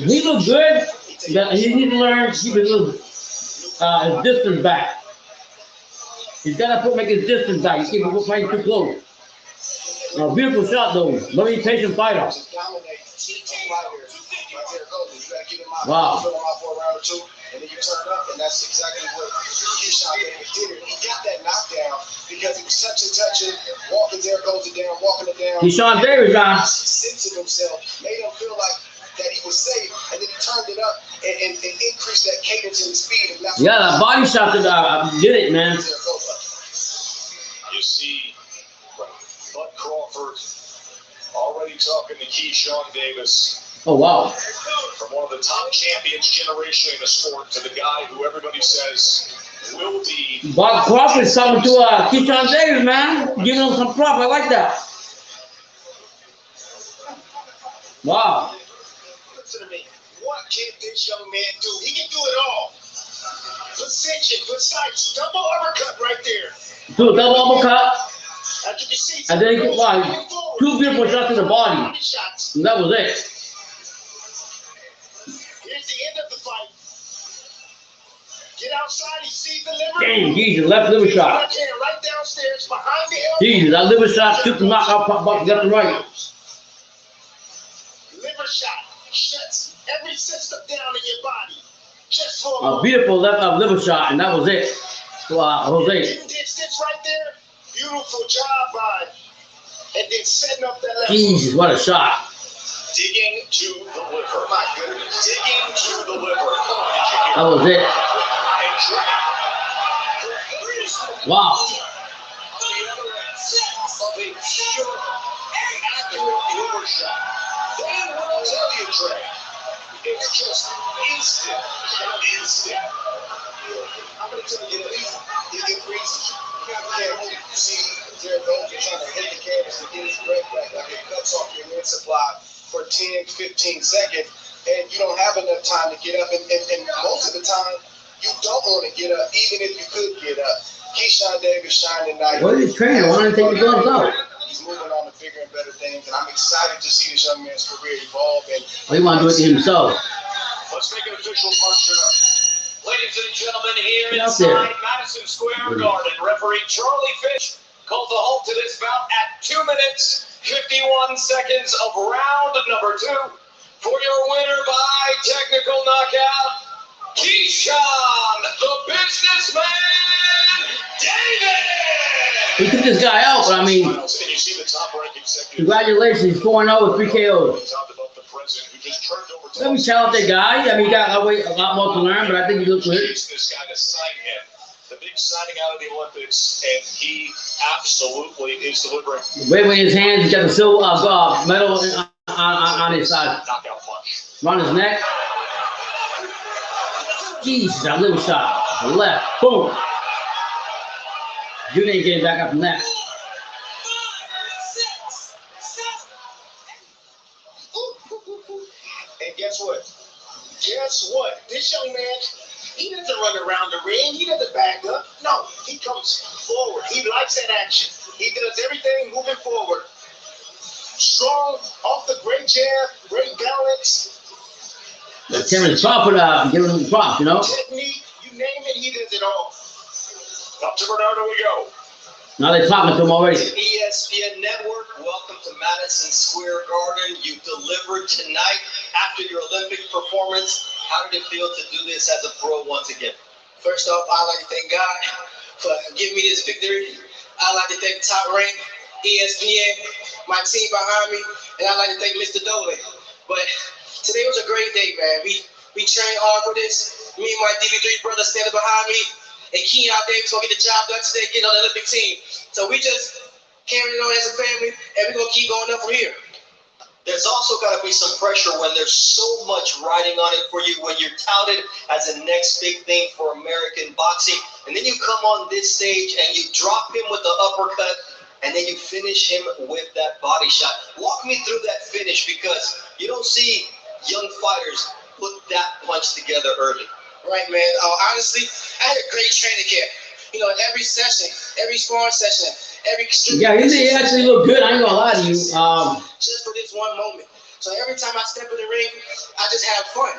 He looked good. He needs to learn to keep his distance back. He's got to make his distance back. He keep fighting too close. Beautiful shot though. Very patient fighter. Wow. And then you turn up, and that's exactly what Keyshawn Davis did. He got that knockdown because he was touching, walking there, goes it down, walking it down. Keyshawn Davis, guys. Sense of himself, made him feel like that he was safe, and then he turned it up and increased that cadence and the speed. And yeah, that body shot that did it, man. You see Bud Crawford already talking to Keyshawn Davis. Oh, wow. one of the top champions generation in the sport to the guy who everybody says will be. Bob Crawford's talking to Keyshawn Davis, man. Giving him some prop. I like that. Wow. Listen to me. What can this young man do? He can do it all. Precision, precise, double uppercut right there. Do a double uppercut. As you can see, And then two beautiful shots to the body. And that was it. Here's the end of the fight. Get outside, he sees the liver. Damn, Jesus, left liver shot. Right downstairs, behind the elbow. Jesus, that liver shot took the knockout pop up left and right. Liver shot shuts every system down in your body. Just for A beautiful left liver shot, and that was it. Jose. Distance right there. Beautiful job by, and then setting up that left. Jesus, what a shot. Digging to the liver. My goodness. Digging to the liver. Come on, That was it. Wow. Of a pure, accurate liver shot. They will tell you, Trey. It's just instant. Instant. I'm going to tell you this. You get crazy. You see, Jared Goldberg trying to hit the canvas to get his breath back. Like it cuts off your wind supply for 10, 15 seconds, and you don't have enough time to get up. And most of the time, you don't want to get up, even if you could get up. Keyshawn Davis shining tonight. What is he training? Why don't he take the gloves out? He's moving on to bigger and better things, and I'm excited to see this young man's career evolve. And He want to do it to himself. Let's make an official march it up. Ladies and gentlemen, here Get out there. inside Madison Square Garden, referee Charlie Fish calls a halt to this bout at 2 minutes, 51 seconds of round number 2. For your winner by technical knockout, Keyshawn, the businessman, Davis! He took this guy out, but I mean, And you see the top-ranked executive. congratulations, he's 4-0 with 3 KOs. Talked about the president who just turned over to Very talented guy. I mean, he got a lot more to learn, but I think he looks good. this guy to sign him. The big signing out of the Olympics, and he absolutely is delivering. Wave in his hands, he's got the silver medal on his side. Knockout punch. Around his neck. Jesus, that little shot. The left. Boom. You ain't getting back up from that. And guess what? Guess what? This young man, he doesn't run around the ring. He doesn't back up. No, he comes forward. He likes that action. He does everything moving forward. Strong, off the great jab, great balance. Terrence Crawford giving him props, you know? Technique, you name it, he does it all. Up to Bernardo we go. Now they're talking to him already. ESPN Network, welcome to Madison Square Garden. You delivered tonight after your Olympic performance. How did it feel to do this as a pro once again? First off, I'd like to thank God for giving me this victory. I'd like to thank Top Rank, ESPN, my team behind me, and I'd like to thank Mr. Dolan. But today was a great day, man. We trained hard for this. Me and my DB3 brother standing behind me, and Keyshawn Davis gonna get the job done today, getting on the Olympic team. So we just carrying it on as a family, and we're gonna keep going up from here. There's also got to be some pressure when there's so much riding on it for you, when you're touted as the next big thing for American boxing, and then you come on this stage and you drop him with the uppercut, and then you finish him with that body shot. Walk me through that finish, because you don't see young fighters put that punch together early. Right, man. Honestly, I had a great training camp. You know, every session, every sparring session, every Yeah, he actually looked good. I ain't gonna lie to you. just for this one moment. So every time I step in the ring, I just have fun.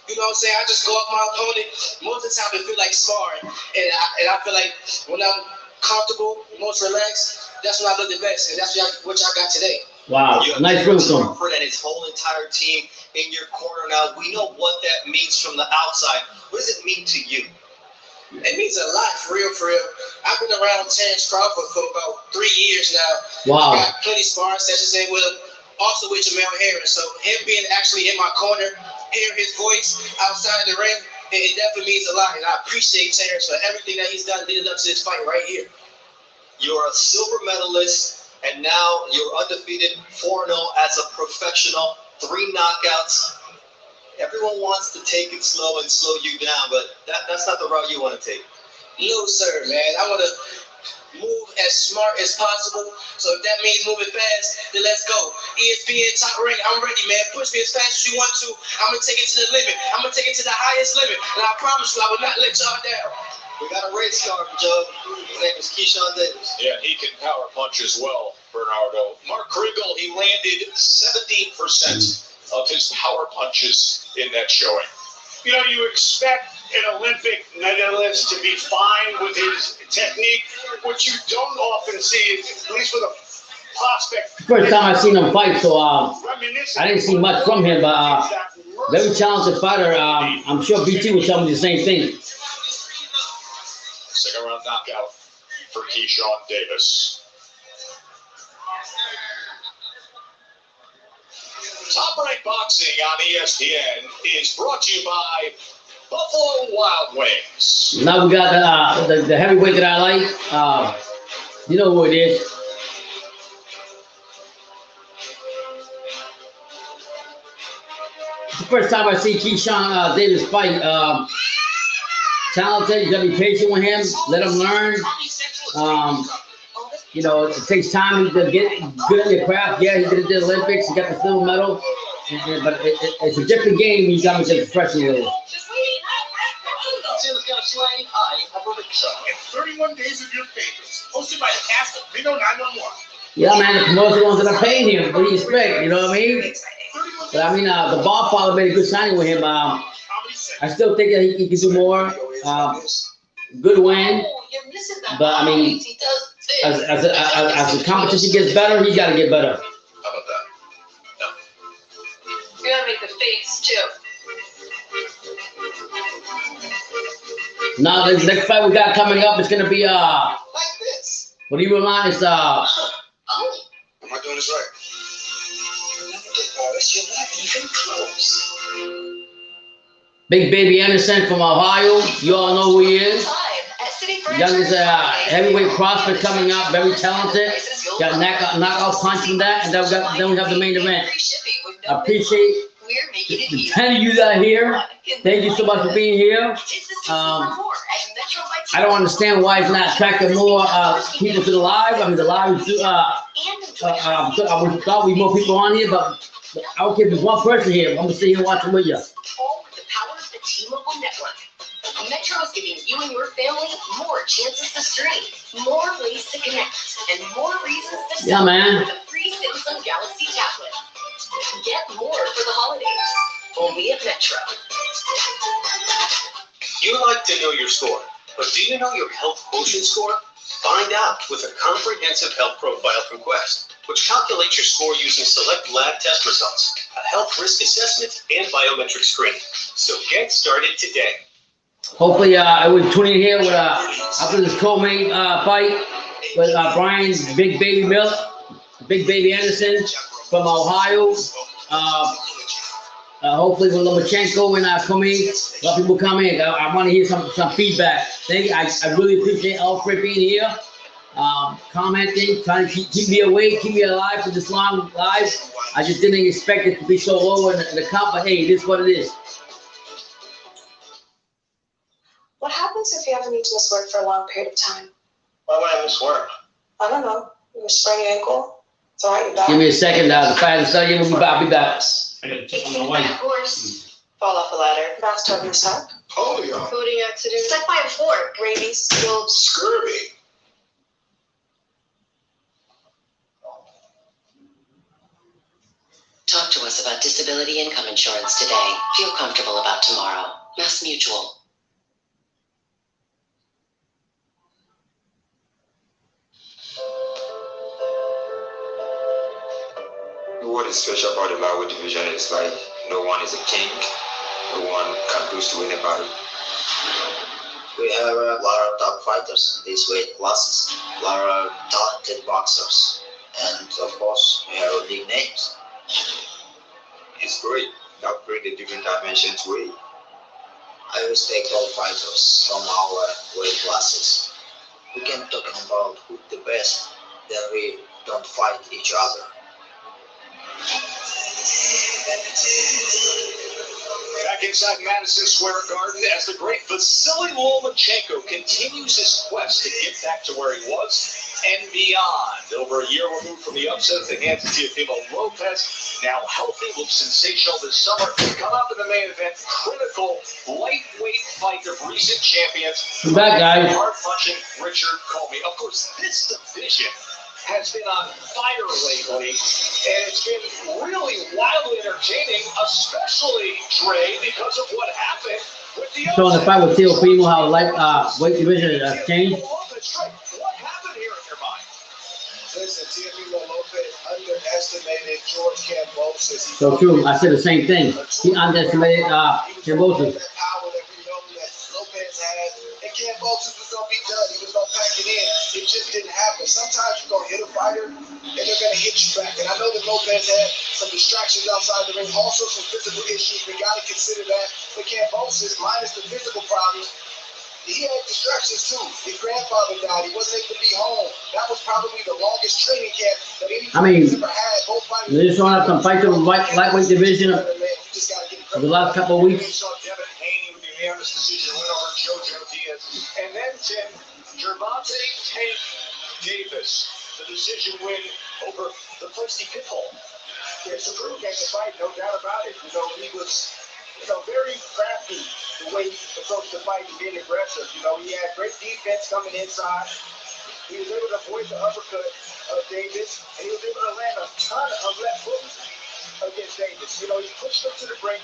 You know what I'm saying? I just go up my opponent. Most of the time, it feel like sparring, and I feel like when I'm comfortable, most relaxed, that's when I look the best, and that's what y'all got today. Wow, You have nice Terrence room. Crawford and his whole entire team in your corner now. We know what that means from the outside. What does it mean to you? It means a lot, for real, for real. I've been around Terrence Crawford for about 3 years now. Wow. I got plenty of sparring sessions in with him, also with Jamel Harris. So him being actually in my corner, hearing his voice outside of the ring, it definitely means a lot. And I appreciate Terrence for everything that he's done leading up to this fight right here. You're a silver medalist, and now you're undefeated 4-0 as a professional, 3 knockouts. Everyone wants to take it slow and slow you down, but that's not the route you want to take. No, sir, man. I want to move as smart as possible. So if that means moving fast, then let's go. ESPN top rank, I'm ready, man. Push me as fast as you want to. I'm going to take it to the limit. I'm going to take it to the highest limit. And I promise you, I will not let y'all down. We got a race car, Joe. His name is Keyshawn Davis. Yeah, he can power punch as well, Bernardo. Mark Kriegel, he landed 70% of his power punches in that showing. You know, you expect an Olympic medalist to be fine with his technique, which you don't often see, at least with a prospect. First time I seen him fight, so I didn't see much from him, but very talented fighter. I'm sure BT would tell me the same thing. Second round knockout for Keyshawn Davis. Top Rank Boxing on ESPN is brought to you by Buffalo Wild Wings. Now we got the heavyweight that I like. You know who it is. It's the first time I see Keyshawn Davis fight. Talented, you gotta be patient with him. Let him learn. You know, it takes time to get good at your craft. Yeah, he did the Olympics. He got the silver medal. But it's a different game when you got into the professional level. And 31 Days of Your Favorites, hosted by the cast of Reno 911. Yeah, man, the promoter ones that are paying him. What do you expect? You know what I mean? But I mean, the Ballfather made a good signing with him. I still think that he can do more. Good win. But I mean, as the competition gets better, he's got to get better. How about that? You gotta make the face too. Now, the next fight we got coming up is gonna be Like this. what do you remind us? Am I doing this right? You're not even close. Big Baby Anderson from Ohio. You all know who he is. Youngest heavyweight prospect coming up, very talented. Got knockout punch from that, and then we have the main event. I appreciate the 10 of you that are here. Thank you so much for being here. I don't understand why it's not attracting more people to the live. I mean, the live is, I thought we more people on here, but I don't care if there's one person here. I'm gonna sit here watching with you. All with the power of the T-Mobile network. Metro is giving you and your family more chances to stream, more ways to connect, and more reasons to Yeah, man. with a free Samsung Galaxy tablet. Get more for the holidays. Only at Metro. You like to know your score, but do you know your health quotient score? Find out with a comprehensive health profile from Quest, which calculates your score using select lab test results, a health risk assessment, and biometric screening. So get started today. Hopefully, I will tune in here with after this co-main fight with Brian's Big Baby Big Baby Anderson from Ohio. Hopefully with Lomachenko and Comey, a lot of people come in. I want to hear some feedback. Thank you. I really appreciate Alfred being here, commenting, trying to keep me awake, keep me alive for this long live. I just didn't expect it to be so low in the comp, but hey, it is what it is. What happens if you ever need to miss work for a long period of time? Why would I miss work? I don't know. You sprain your ankle? It's all right, you're back. Give me a second, the fight is starting. I'll be back. I gotta check on my wife. Horse. Fall off a ladder. Bathtub mishap. Polio. Boating accident. Stuck by a fork. Rabies. Well, Scurvy. Talk to us about disability income insurance today. Feel comfortable about tomorrow. Mass Mutual. What is special about the lightweight division is like no one is a king, no one can lose to anybody. We have a lot of top fighters in these weight classes, a lot of talented boxers, and of course, we have big names. It's great. That brings a different dimension to it. I respect all fighters from our weight classes. We can talk about who's the best, then we don't fight each other. back inside Madison Square Garden as the great Vasyl Lomachenko continues his quest to get back to where he was and beyond. Over a year removed from the upset at the hands of Teofimo Lopez, now healthy, looks sensational this summer. Come up in the main event, critical lightweight fight of recent champions. I'm back, guys. Hard-punching Richard Commey. Of course, this division has been on fire lately, and it's been really wildly entertaining, especially, Dre, because of what happened with the So in the fight with Teofimo, how weight division has changed. What happened here in your mind? Listen, Teofimo Lopez underestimated George Kambosos. So true. I said the same thing. He underestimated Kambosos. The power that we know that Lopez had, and Kambosos was going to be done. He was going to pack it in. It just didn't happen. Sometimes you're going to hit a fighter, and they're going to hit you back. And I know that Lopez had some distractions outside the ring, also some physical issues. We got to consider that. But Kambosos, minus the physical problems, he had distractions too. His grandfather died. He wasn't able to be home. That was probably the longest training camp that any fighters ever had. Both fighters. They're just showing up some fights in the lightweight division for the last couple of weeks. Devin Haney with the unanimous decision win over Jojo Diaz. And then Tim, Gervonta Tank Davis, the decision win over the Feisty Pitbull. It's a true game to fight, no doubt about it. You know, he was, very crafty the way he approached the fight and being aggressive. You know, he had great defense coming inside. He was able to avoid the uppercut of Davis, and he was able to land a ton of left hooks against Davis. You know, he pushed him to the brink.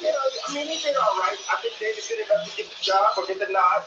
You know, I mean, he did all right. I think Davis did enough to get the job or get the nod.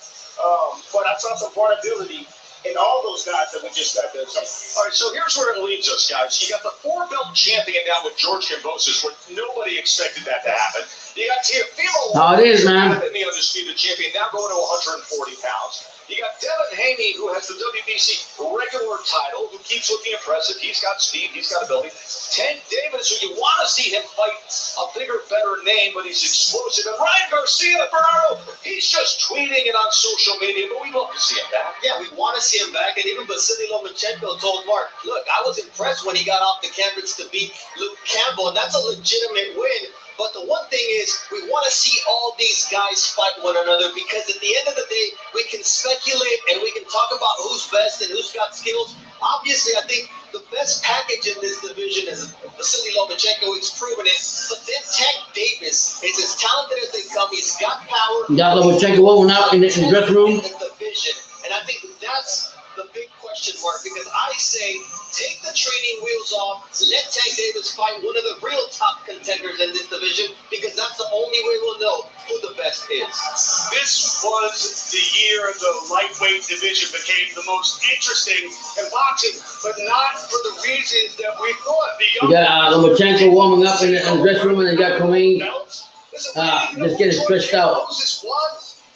But I saw some vulnerability in all those guys that we just got there. All right, so here's where it leads us, guys. You got the four-belt champion now with George Kambosos, where nobody expected that to happen. You got Teofimo. How it is, man. The undisputed champion, now going to 140 pounds. You got Devin Haney, who has the WBC regular title, who keeps looking impressive. He's got speed, he's got ability. Tank Davis, who you want to see him fight a bigger, better name, but he's explosive. And Ryan Garcia, Bernardo, he's just tweeting it on social media, but we love to see him back. Yeah, we want to see him back. And even Vasyl Lomachenko told Mark, look, I was impressed when he got off the canvas to beat Luke Campbell, and that's a legitimate win. But the one thing is, we want to see all these guys fight one another, because at the end of the day, we can speculate and we can talk about who's best and who's got skills. Obviously, I think the best package in this division is Vasyl Lomachenko. He's proven it. But then Tank Davis is as talented as they come. He's got power. You got Lomachenko warming up in the dressing room. The division. And I think that's the big question mark, because I say take the training wheels off, let Tank Davis fight one of the real top contenders in this division, because that's the only way we'll know who the best is. This was the year the lightweight division became the most interesting in boxing, but not for the reasons that we thought. You got Lomachenko warming up in the dressing room, and you got Commey just getting stretched out. Moses won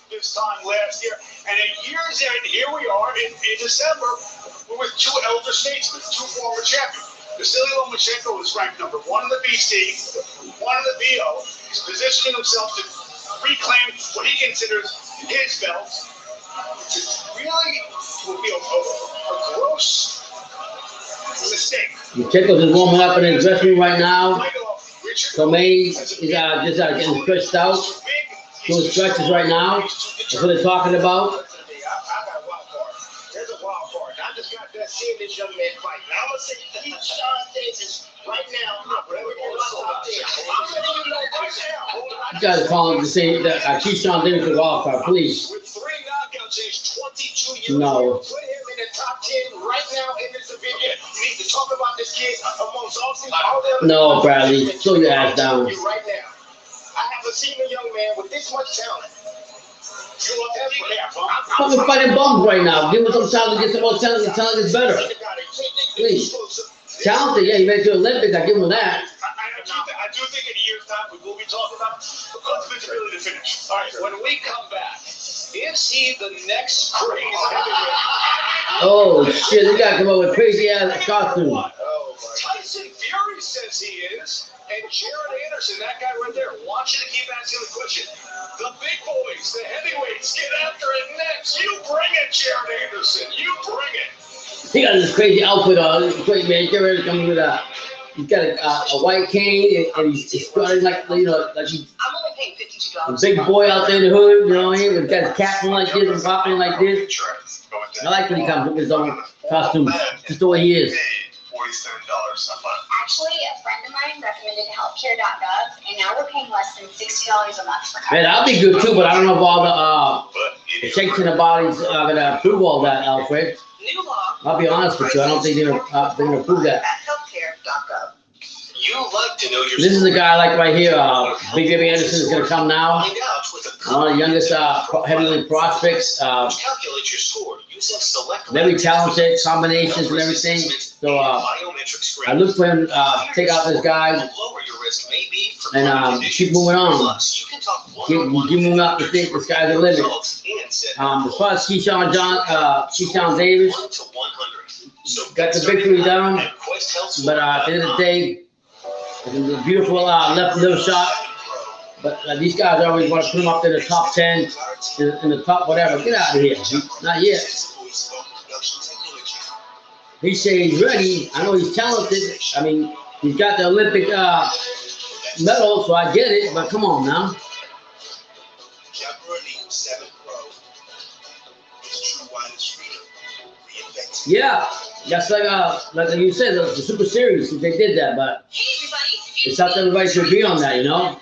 this time last year, and at year's end, here we are in December with two elder statesmen, two former champions. Vasyl Lomachenko is ranked #1 in the BC, 1 in the BO. He's positioning himself to reclaim what he considers his belt. It really would be a gross mistake. Lomachenko's just warming up in his dressing room right now. Commey is just getting stretched out. Doing stretches right now. That's what they're talking about. There's a wild card. I just got done seeing this young man fight. Now I'm going to say Keyshawn Davis right now. I'm letting you know right now. You guys are calling to say that Keyshawn Davis is a wild card, please. With 3 knockouts, age 22 years No. old. Put him in the top 10 right now in this division. You need to talk about this kid amongst all the other. No, Bradley. Slow your ass down. Right now. I haven't seen a young man with this much talent. I'm fighting bums right now. Give him some time to get some more talent. The talent is better. Please. Talented, yeah, he made it to the Olympics. I give him that. I do think in a year's time we will be talking about visibility to finish. All right, when we come back, is he the next crazy heavyweight? Oh, shit. They got to come up with crazy ass costume. Tyson Fury says he is. And Jared Anderson, that guy right there, want you to keep asking the question. The big boys, the heavyweights, get after it next. You bring it, Jared Anderson. You bring it. He got this crazy outfit on. Wait, man, get ready to come with that. he's got a white cane, and he's got like, you know, like he's a big boy out there in the hood, you know what I mean? He's got his cap on like this and popping like this. I like when he comes with his own costume, just the way he is. Actually, a friend of mine recommended healthcare.gov, and now we're paying less than $60 a month for coverage. Man, that'll be good too, but I don't know if all the sanctioning bodies are gonna approve all that, Alfred. I'll be honest with you, I don't think they're gonna approve that. Healthcare.gov. You like to know your This is the guy I like right here. Big Baby Anderson is gonna come now. One of the youngest heavyweight prospects. Calculate your score using select Very talented, combinations and everything. So I look for him take out this guy and keep moving on. Keep moving up to think the sky's the limit. As far as Keyshawn Davis, got the victory down, but at the end of the day, it was a beautiful left little shot. But these guys always want to put him up in the top 10, in the top whatever. Get out of here. Not yet. He says he's ready. I know he's talented. I mean, he's got the Olympic medal, so I get it. But come on now. Yeah, that's like you said, the Super Series. They did that, but it's not that everybody should be on that, you know.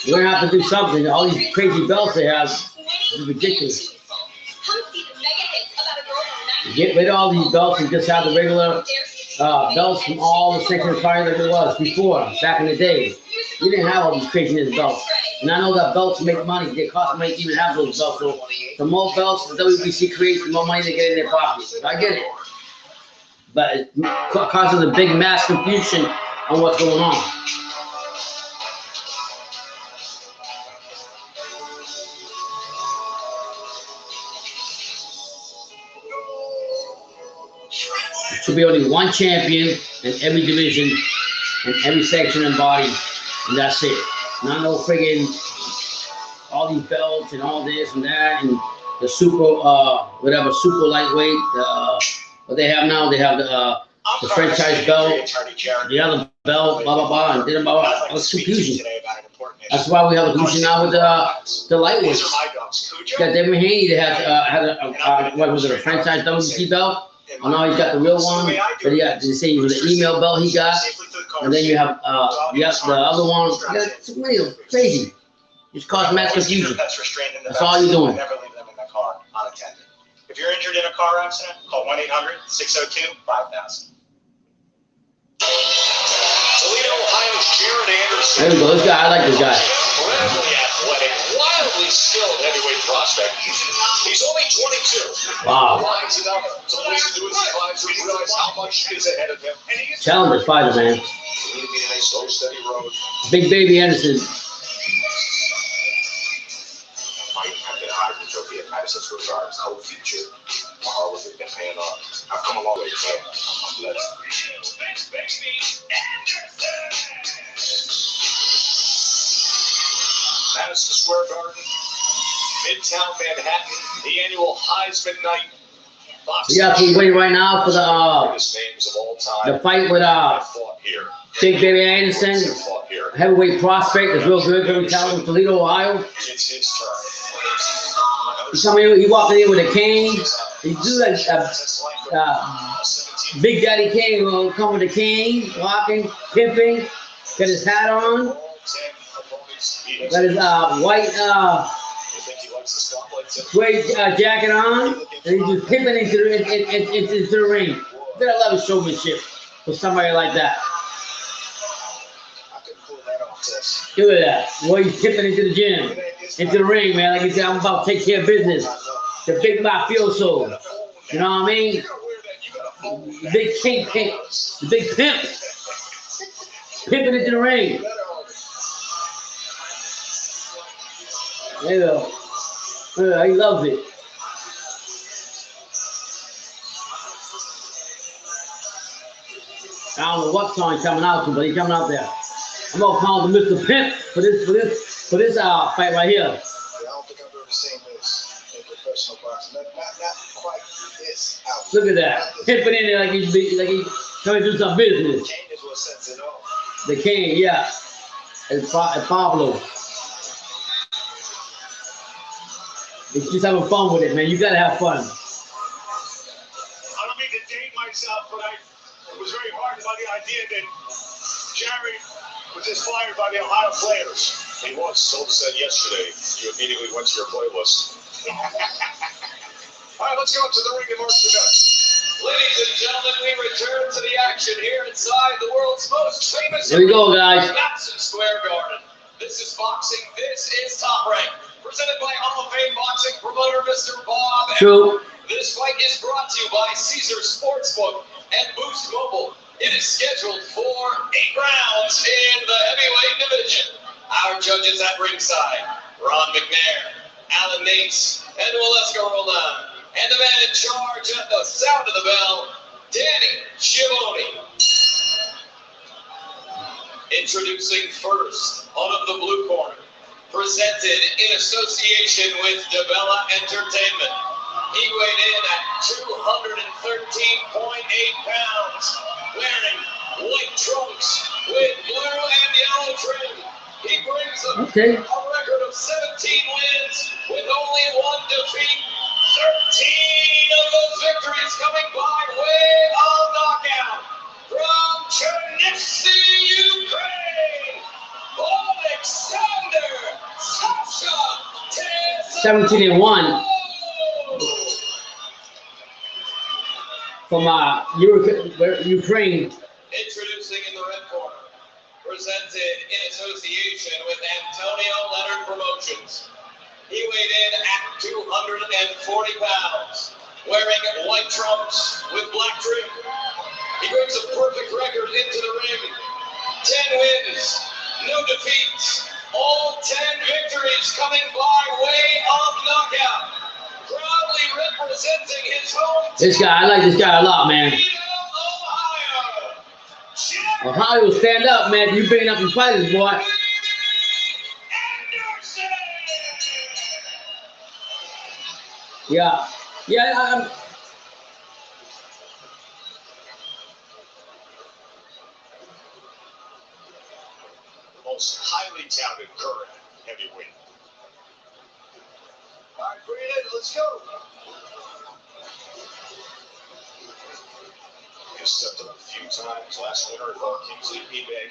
We're gonna have to do something. All these crazy belts they have is ridiculous. Get rid of all these belts and just have the regular belts from all the sanctioned fighters that there was before, back in the day. We didn't have all these craziness belts. And I know that belts make money. They cost money to even have those belts. So the more belts the WBC creates, the more money they get in their pockets. I get it. But it causes a big mass confusion on what's going on. There should be only one champion in every division and every section and body, and that's it. Not no friggin' all these belts and all this and that and the super super lightweight. What they have now, they have the franchise belt, the other belt, blah blah blah, and then it's confusion. That's why we have a confusion now with the lightweights. Got David Haney that had what was it, a franchise WBC belt? Oh, now he's got the real one. But yeah, they say it was the email belt he got, and then you have the other one. You got so many of them, crazy. It's caused mass confusion. That's all you're doing. Never leave them in the car unattended. If you're injured in a car accident, call 1-800-602-5000. Toledo, Ohio's Jared Anderson. There we go. This guy, I like this guy. Incredibly athletic, wildly skilled heavyweight prospect. He's only 22. Wow. Lines enough to listen to his advisor, realize how much is ahead of him. Talented fighter, man. Slow, steady road. Big Baby Anderson. Might have been honored to trophy at Madison Square Garden's whole future. My hard work has been paying off. I've come a long way, so I'm blessed. Madison Square Garden, Midtown Manhattan, the annual Heisman Night. Yeah, so we're waiting right now for the fight with Big Baby Anderson, heavyweight prospect that's real good, very talented, Toledo, Ohio. He walked in with a cane. He do like Big Daddy Kane will come with a cane, walking, pimping, got his hat on, got his white suede jacket on, and he's just pimping into the ring. You gotta love his showmanship for somebody like that. Look at that. Boy, he's pimping into the gym, into the ring, man. Like he said, I'm about to take care of business. The big mafioso. You know what I mean? The big kingpin, the big pimp, pimping into the ring. There you go. Yeah, he loves it. I don't know what song he's coming out to, but he's coming out there. I'm gonna call him Mr. Pimp for this fight right here. I don't think I've ever seen this in professional boxing. Not quite this. is out. Look at that. Hipping in there like he's trying to do some business. Kane is what sets it off. The King, yeah. And Pablo. It's just having fun with it, man. You gotta have fun. I don't mean to date myself, but I was very heartened by the idea that Jerry was inspired by the Ohio players. He was. So said yesterday. You immediately went to your playlist. All right, let's go up to the ring and mark the nuts. Ladies and gentlemen, we return to the action here inside the world's most famous. Here we go, guys. Madison Square Garden. This is boxing. This is Top Rank. Presented by Hall of Fame boxing promoter Mr. Bob. True. This fight is brought to you by Caesar Sportsbook and Boost Mobile. It is scheduled for 8 rounds in the heavyweight division. Our judges at ringside, Ron McNair, Alan Nates, and Waleska Roland. And the man in charge at the sound of the bell, Danny Schiavone. Introducing first, out of the blue corner, presented in association with DeBella Entertainment. He weighed in at 213.8 pounds, wearing white trunks with blue and yellow trim. He brings a record of 17 wins with only 1 defeat. 13 of those victories coming by way of knockout. From Chernivtsi, Ukraine, Alexander Zayas. 17-1 from Ukraine. Introducing in the red corner, presented in association with Antonio Leonard Promotions. He weighed in at 240 pounds, wearing white trunks with black trim. He brings a perfect record into the ring. 10 wins, no defeats. All 10 victories coming by way of knockout. Proudly representing his home. This guy, I like this guy a lot, man. Ohio, stand up, man. You bringing up your fighters, boy. Yeah. Yeah, Most highly touted current heavyweight. All right, bring it in. Let's go. He stepped up a few times last winter at Kingsley eBay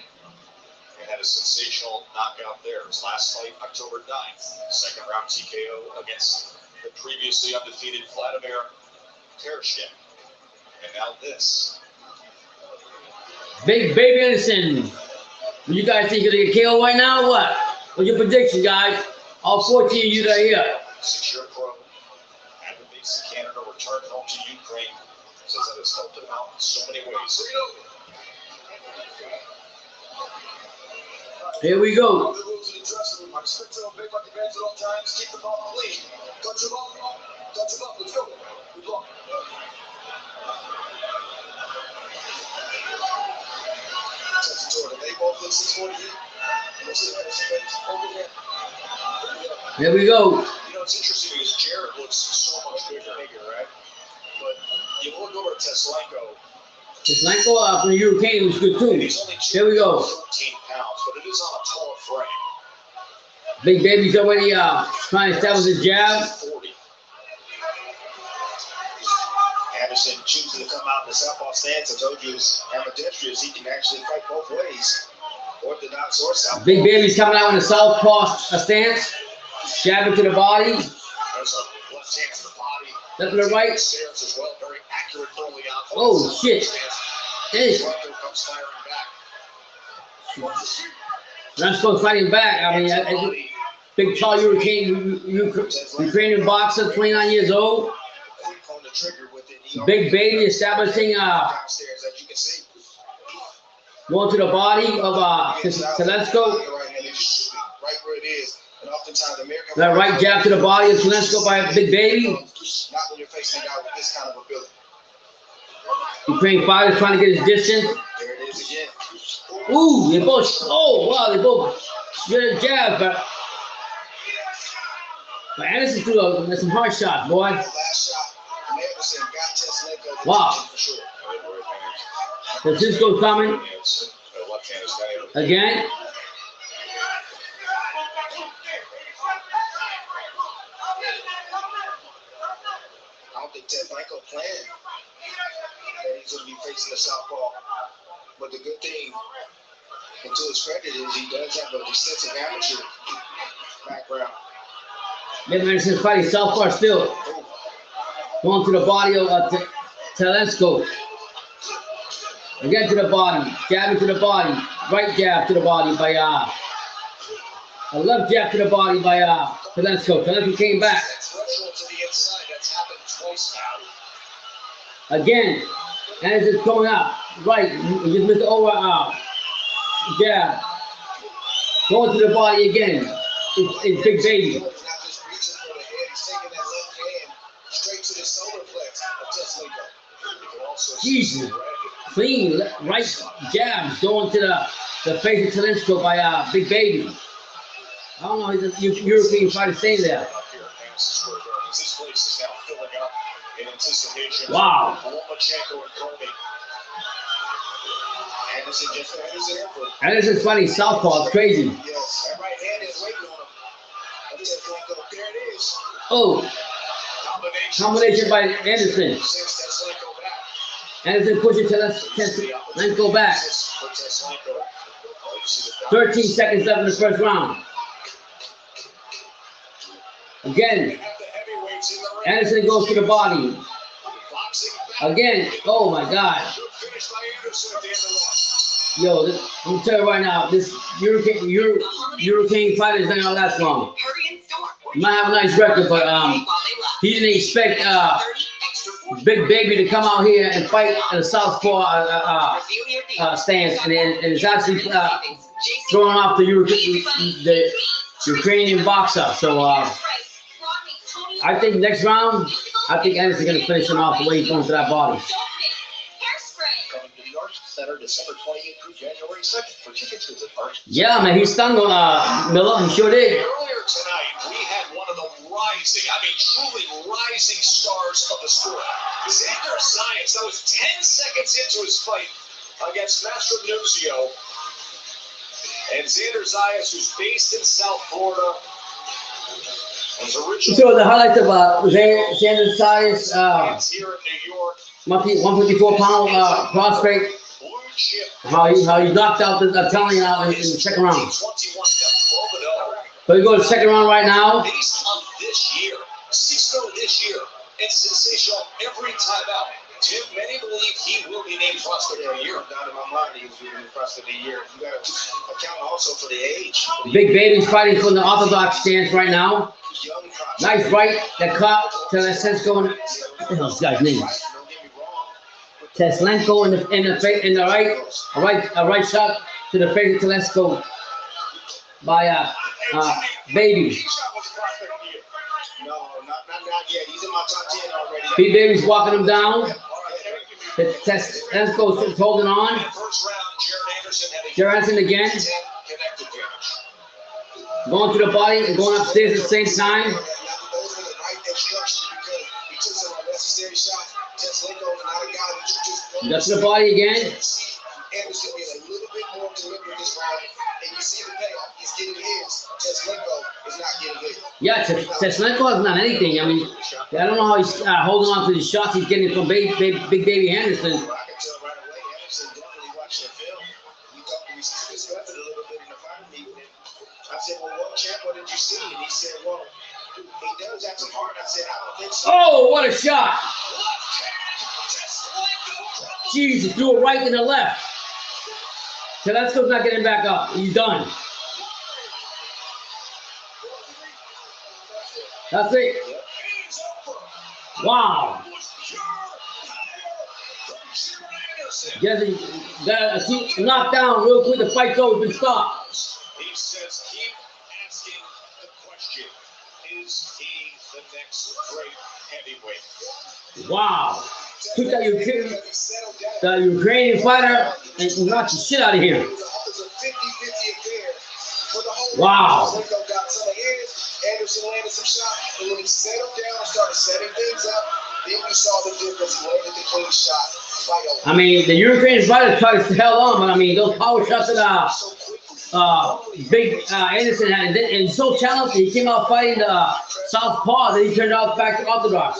and had a sensational knockout there. His last fight, October 9th, second round TKO against the previously undefeated Vladimir Tereshkin. And now this. Big Baby Anderson. You guys think you're going to get KO right now or what? What's your prediction, guys? All 14 of you that are here. 6-year pro, advocates in Canada, returned home to Ukraine. Says that has helped him out in so many ways. Here we go. The rules in the dressing room. I expect to obey my commands at all times. Keep the ball clean. Touch him up. Touch him up. Let's go. Good luck. They both look 640 here. Here we go. You know, it's interesting because Jared looks so much bigger, right? But you look over at Teslenko. Teslenko from Ukraine was good too. Here we go. 13 pounds, but it is on a taller frame. Big Baby's already trying to establish his jab. 40. Anderson choosing to come out in the southpaw stance. I told you, he's ambidextrous. He can actually fight both ways. Orthodox or southpaw. Big Baby's coming out in the southpaw stance. Jabbing to the body. There's a left hand to the body. Left to the right. Stairs as well, very accurate early on. Oh, shit. Hey. Comes firing back. Lomachenko fighting back. I mean, big tall Ukrainian boxer, 29 years old. Big Baby establishing going to the body of Zelensko. Right where it is. And oftentimes that right jab to the body of Zelensko by Big Baby. Not when you're facing a guy with this kind of ability. Ukraine fighters trying to get his distance. There it is again. Ooh, they both, oh, wow, they both get a jab, but Anderson threw some hard shots, boy. Last shot. Anderson got Teslenko. Wow. For sure. Francisco coming. Again. I don't think Teslenko planned that he's going to be facing the southpaw. But the good thing, and to his credit, is he does have a extensive amateur background. Maybe Anderson's fighting southpaw still. Going to the body of Teslenko. Again to the body. Jabbing to the body. Right jab to the body by a left jab to the body by Teslenko. Teslenko came back. Again. Anderson's coming out. Right. He just missed the over jab. Going to the body again. It's Big Baby. Straight to the solar flex of Teslenko. Jesus. Clean right jabs going to the face of Teslenko by Big Baby. I don't know, he's a European fighter staying there. This place is now filling up in anticipation. Wow. Lomachenko and Comey. Anderson just Anderson. Anderson's fighting southpaw. It's crazy. Yes, that right hand is waiting on him. There it is. Oh. Combination by Anderson. Anderson pushing Teslenko back. 13 seconds left in the first round. Again, Anderson goes to the body. Again, oh my God. Yo, I'm gonna tell you right now, this European fighter is not gonna last long. He might have a nice record, but he didn't expect Big Baby to come out here and fight in a southpaw stance, and it's actually throwing off the Ukrainian boxer. So I think next round, I think Anderson's gonna finish him off the way he's going to that body. December 28th through January 2nd. For tickets, visit Arch. Yeah, man, he stung Miller. He sure did. Earlier tonight, we had one of the truly rising stars of the sport. Xander Zayas, that was 10 seconds into his fight against Master Nuzio. And Xander Zayas, who's based in South Florida, was originally... So the highlights of Xander Zayas, here in New York. 154-pound prospect. How he knocked out the Italian out in the second round. So he goes to the second round right now. Based on this year, 6-0 this year, and sensational every time out. Tim, many believe he will be named prospect of the year. Down in my mind, he was named prospect of the year. You got to account also for the age. Big Baby's fighting from the orthodox stance right now. Nice right that caught Teslenko. What the hell is this guy's name? Teslenko in the right shot to the face of Teslenko by Baby. No, not yet. He's in my top 10 already. Big Baby's walking him down. Teslenko is holding on. Jared Anderson again. Going to the body and going upstairs at the same time. That's the body again. Anderson being a little bit more deliberate this round, and you see the payoff. He's getting his. Teslenko is not getting his. Yeah, Teslenko has not anything. I mean, I don't know how he's holding on to the shots he's getting from Big Baby Anderson. I can tell right away, Anderson definitely watched the film. We discussed it a little bit in the final meeting. I said, well, champ, what did you see? And he said, well, he does have some heart. I said, I don't think so. Oh, what a shot. Jesus, threw it right to the left. Teslenko's not getting back up. He's done. That's it. Wow. Jesse got a knocked down real quick. The fight's over. Been stopped. He says, keep asking the question. Is he the next great heavyweight? Wow. Took that Ukrainian fighter and knocked the shit out of him. Wow. Anderson landed some shots, and when he settled down and started setting things up, Then you saw the difference. He landed the clean shot. I mean, the European fighter tried to hell on, but I mean, those power shots that Big Anderson had, and he's so talented. He came out fighting the southpaw, then he turned out back to orthodox.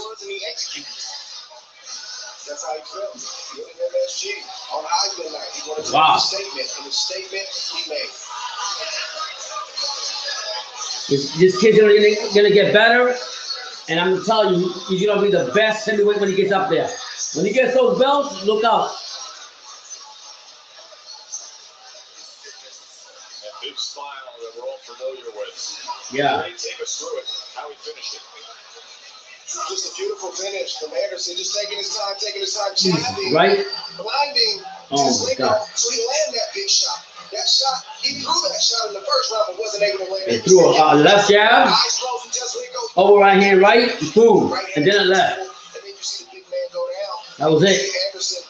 That's how he felt. MSG on Heisman night. He wanted to Wow. make a statement, and the statement he made. This kid's gonna get better, and I'm telling you, he's gonna be the best heavyweight when he gets up there. When he gets those belts, look out. That big smile that we're all familiar with. Yeah. Ray, take us through it. How he finished it. Just a beautiful finish from Anderson, just taking his time, jabbing, Right? blinding. Oh just my God. So he landed that big shot. That shot, he threw that shot in the first round, but wasn't able to land They it. threw a left jab, Eyes closed, and Teslenko over right hand right, boom, and then a left. And then you see the big man go down. That was it. Anderson,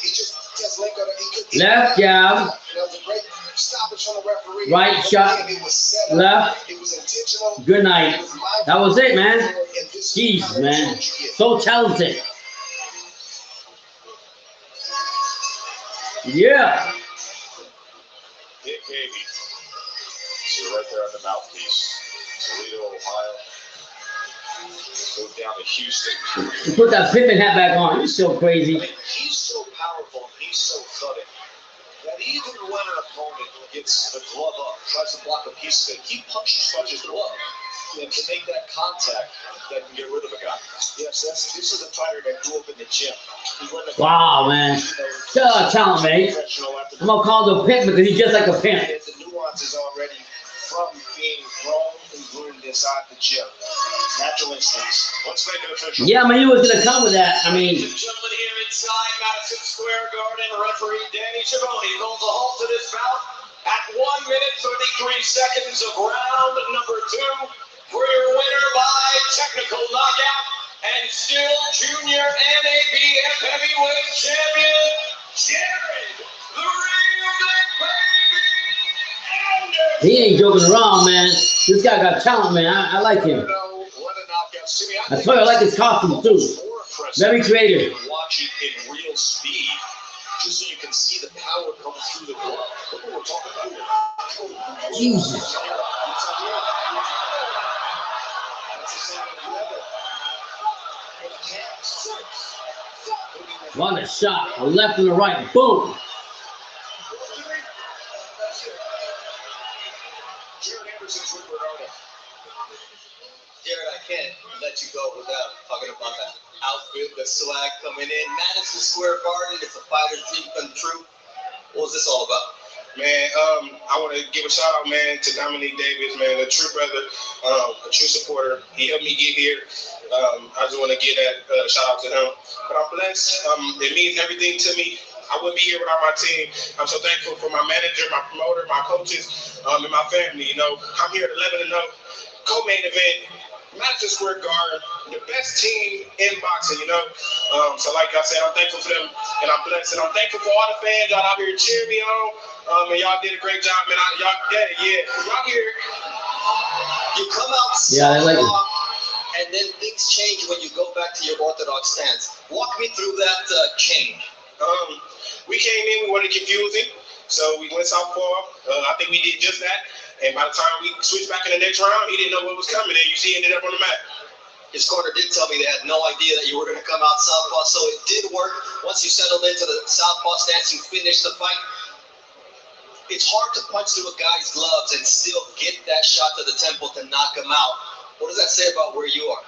he just Teslenko, he Left jab, that was a great stoppage from the referee. right shot, It was set up. left, It was intentional. good night. That was it, man. Jeez, man. So talented. Yeah. Big baby. So right there on the mouthpiece. Toledo, Ohio. Go down to Houston. You put that Pippin hat back on. You're so crazy. He's so powerful and he's so cutting that even when an opponent gets the glove up, tries to block a piece of it, he punches his glove. And to make that contact that can get rid of a guy. Yes, this is a fighter that grew up in the gym. Wow, man. Talent, mate. I'm gonna call him a pimp because he's just like a pimp. The nuances already from being grown and groomed inside the gym. Natural instincts. Let's make it official. Yeah, man, he was gonna come with that. I mean, Ladies and gentlemen, here inside Madison Square Garden, referee Danny Chaboni calls a halt to this bout at 1 minute 33 seconds of round number 2 for your winner by technical knockout and still junior NABF heavyweight champion, Jared, the real Big Baby Anderson. he ain't joking around, man. This guy got talent, man. I like him. I tell you, I like his costume too. Very creative. Watch it in real speed, just so you can see the power come through the glove. Look what we're talking about. Jesus. What a shot. A left and a right. Boom. Jared, I can't let you go without talking about that outfit, the swag coming in. Madison Square Garden, it's a fighter's dream come true. What was this all about? Man, I want to give a shout out, man, to Dominique Davis, man, a true brother, a true supporter. He helped me get here. I just want to give that shout out to him. But I'm blessed. It means everything to me. I wouldn't be here without my team. I'm so thankful for my manager, my promoter, my coaches, and my family. You know, I'm here at 11-0, co-main event, Madison Square Garden, the best team in boxing, you know. So like I said, I'm thankful for them, and I'm blessed. And I'm thankful for all the fans y'all out here cheering me on. And y'all did a great job, man. Y'all here. You come out Yeah, I like it. and then things change when you go back to your orthodox stance. Walk me through that change. We came in, we wanted to confuse him, so we went southpaw. I think we did just that. And by the time we switched back in the next round, he didn't know what was coming, and you see, he ended up on the mat. His corner did tell me they had no idea that you were going to come out southpaw, so it did work. Once you settled into the southpaw stance, you finished the fight. It's hard to punch through a guy's gloves and still get that shot to the temple to knock him out. What does that say about where you are?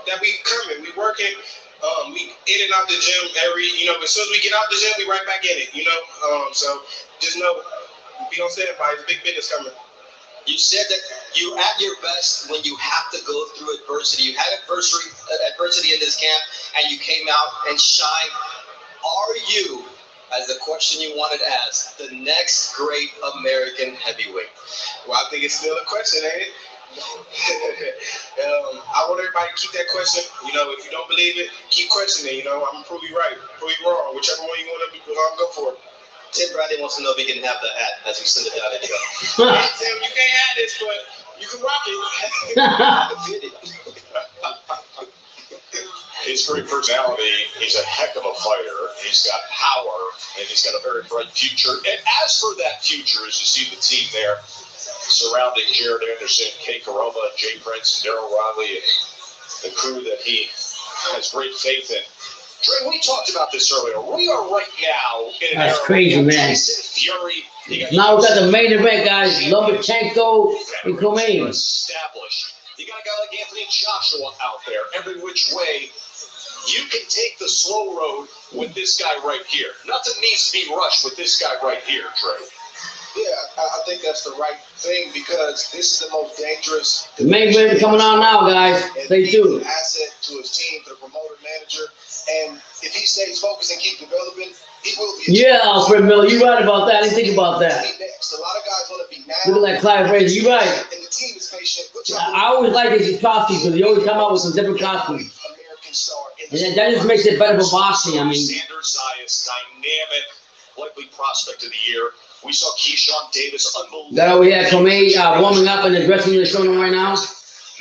That we coming, we working. We in and out the gym as soon as we get out the gym, we right back in it, so just know, be on standby, it's big business coming. You said that you're at your best when you have to go through adversity. You had adversity in this camp, and you came out and shined. Are you, as the question you wanted asked, the next great American heavyweight? Well, I think it's still a question, ain't it? I want everybody to keep that question. If you don't believe it, keep questioning. I'm gonna prove you right, prove you wrong, whichever one you want to go for. Tim Bradley wants to know if he can have the hat as we send it down. Tim, you can't have this, but you can rock it. his great personality, he's a heck of a fighter. He's got power, and he's got a very bright future. And as for that future, as you see the team there surrounding Jared Anderson, Kay Karoma, Jay Prince, and Daryl Riley, and the crew that he has great faith in. Dre, we talked about this earlier. We are right now in an That's era crazy, man. Fury. Now we got the main event, guys. Lomachenko and Comey. Established. You got a guy like Anthony Joshua out there. Every which way, you can take the slow road with this guy right here. Nothing needs to be rushed with this guy right here, Dre. Yeah, I think that's the right thing because this is the most dangerous. The main event coming on now, guys. Stay tuned. Asset to his team, to the promoter, manager, and if he stays focused and keep developing, he will be. Yeah, Alfred Miller, you right about that. I didn't think about that. Next, a lot of guys want to be now. Look at that Clive Fraser. You right. And the team is patient. I always like his costumes because he always come out with some different costumes. American star. And that just makes it better for boxing. I mean, Xander Zayas, dynamic, likely prospect of the year. We saw Keyshawn Davis, unbelievable. that over here, Comey warming up in the dressing room showing him right now.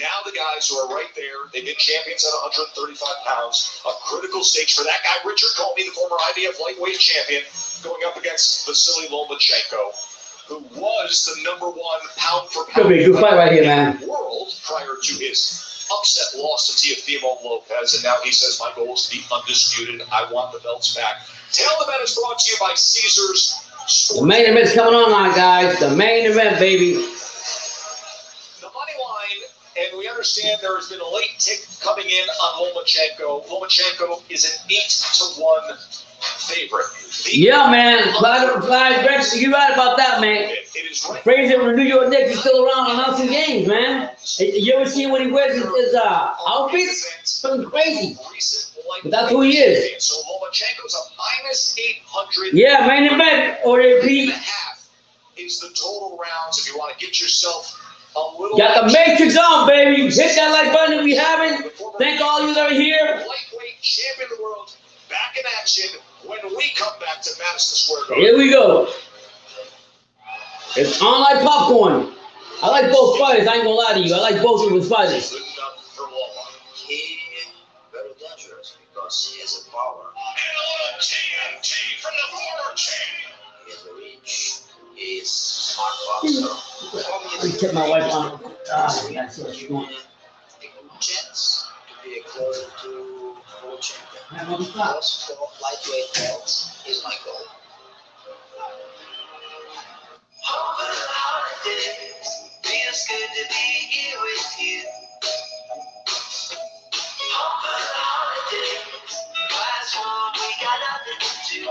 Now the guys who are right there, they've been champions at 135 pounds. A critical stage for that guy, Richard Commey, the former IBF lightweight champion, going up against Vasyl Lomachenko, who was the #1 pound for pound Could be a good fight right here, man. world prior to his upset loss to Teofimo Lopez, and now he says, my goal is to be undisputed. I want the belts back. Tail of the Bet is brought to you by Caesars Sports. The main event's coming on now, guys. The main event, baby. The money line, and we understand there has been a late tick coming in on Lomachenko. Lomachenko is an 8-to-1 favorite. Yeah, man. Clive Fraser, you right about that, man. It is right. Fraser from the New York Knicks is still around announcing games, man. You ever seen when he wears his outfits? Something crazy. But that's who he is. So Lomachenko's a -800. Yeah, main event, or repeat. 8.5 is the total rounds if you want to get yourself a little. Got the Matrix on, baby. Hit that like button if we haven't. Thank all you that are here. Lightweight champion of the world back in action when we come back to Madison Square Garden. Here we go. It's on like popcorn. I like both fighters. I ain't gonna lie to you. I like both of his fighters. Good enough for Walmart. He very dangerous because he has a power. And a little TNT from the former champ. He has a reach. He is smart boxer. Let me tip my wife on. Yeah, so she wants. A good chance to be a closer to world champion. What was that? Those 4 lightweight belts is my goal. Over the holidays, feels good to be here with you. Over the holidays, last one we got nothing to do.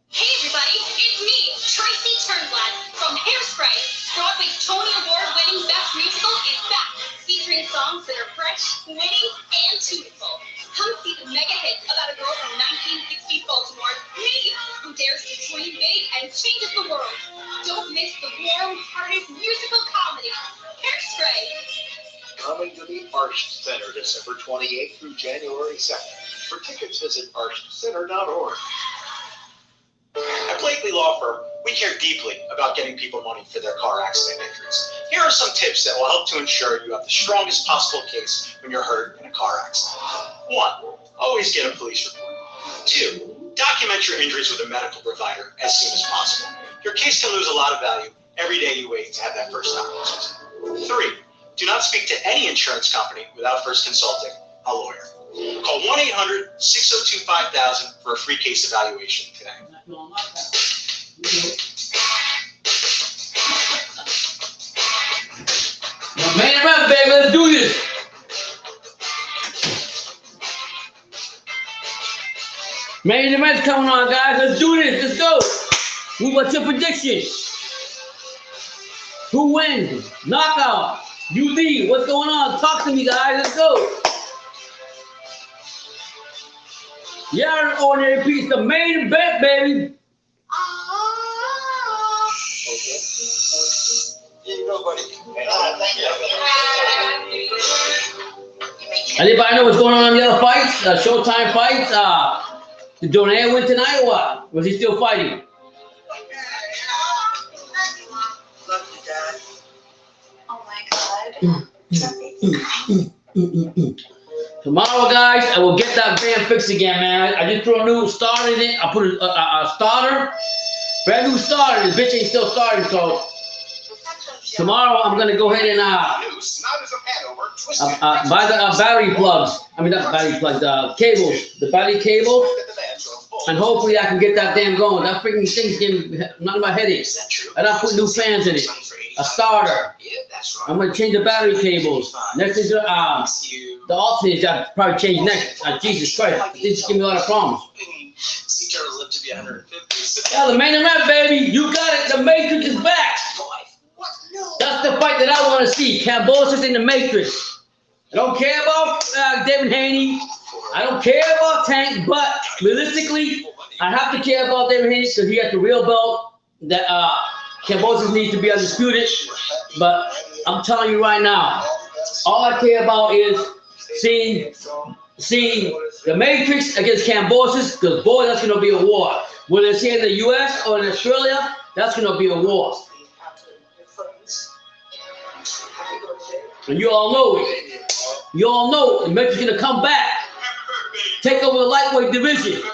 Hey everybody, it's me, Tracy Turnblad from Hairspray. Broadway's Tony Award-winning Best Musical is back, featuring songs that are fresh, witty, and tuneful. Come see the mega hits about a girl from 1960s Baltimore, me, who dares to dream big and changes the world. Don't miss the warm-hearted musical comedy, Hairspray. Coming to the Arts Center December 28th through January 2nd. For tickets, visit archcenter.org. At Blakely Law Firm, we care deeply about getting people money for their car accident injuries. Here are some tips that will help to ensure you have the strongest possible case when you're hurt in a car accident. 1. Always get a police report. 2. Document your injuries with a medical provider as soon as possible. Your case can lose a lot of value every day you wait to have that first doctor's visit. 3. Do not speak to any insurance company without first consulting a lawyer. Call 1-800-602-5000 for a free case evaluation today. Main event, baby. Let's do this. Main event's coming on, guys. Let's do this. Let's go. What's your prediction? Who wins? Knockout. You lead. What's going on? Talk to me, guys. Let's go. Yeah, an ordinary piece. The main event, baby. Okay. Here you go, buddy. Anybody know what's going on in the other fights? Showtime fights? Did Donaire win tonight or what? Was he still fighting? Oh my God. Tomorrow, guys, I will get that van fixed again, man. I just threw a new starter in it. I put a starter, brand new starter. The bitch ain't still starting, so tomorrow I'm gonna go ahead and buy the battery plugs. I mean, not battery plugs, cables, the battery cables, and hopefully I can get that damn going. That freaking thing's getting none of my headaches. I don't put new fans in it. A starter. I'm gonna change the battery cables. Next is the alternators. I probably change next. Jesus Christ, this just give me a lot of problems. Yeah, the main event, baby. You got it. The Matrix is back. That's the fight that I want to see. Kambosos in the Matrix. I don't care about David Haney. I don't care about Tank, but realistically, I have to care about David Haney because he has the real belt that Kambosos needs to be undisputed. But I'm telling you right now, all I care about is seeing the Matrix against Kambosos, because boy, that's going to be a war. Whether it's here in the U.S. or in Australia, that's going to be a war. And you all know it. You all know the Matrix is going to come back, take over the lightweight division. Happy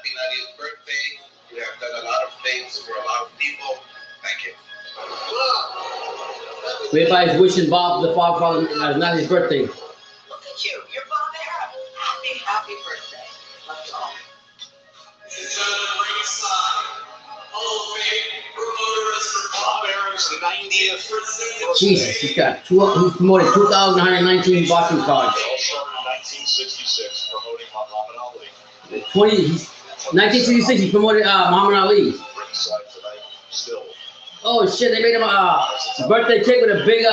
90th birthday. You have done a lot of things for a lot of people. Thank you. Everybody's wishing Bob the Father 90th birthday. Look at you. You're Bob Arum. Happy birthday. That's all. Jesus, he's got more than 2,119 boxing cards. 1966, promoting Muhammad Ali. 1966, he promoted Muhammad Ali. Ringside tonight, still. Oh shit, they made him a birthday cake with a big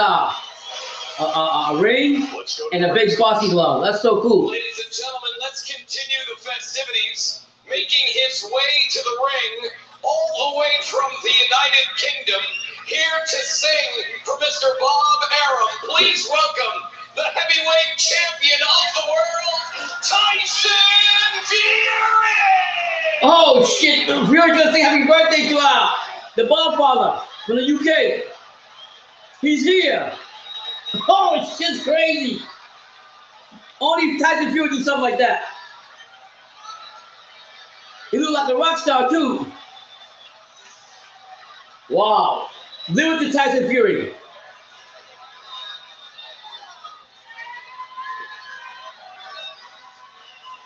ring and a big boxing glove. That's so cool. Ladies and gentlemen, let's continue the festivities. Making his way to the ring, all the way from the United Kingdom, here to sing for Mr. Bob Arum. Please welcome the heavyweight champion of the world, Tyson Fury! Oh shit, Fury's gonna sing happy birthday to the Godfather from the UK. He's here. Oh, shit's crazy. Only Tyson Fury do something like that. He look like a rock star too. Wow. Live with the Tyson Fury.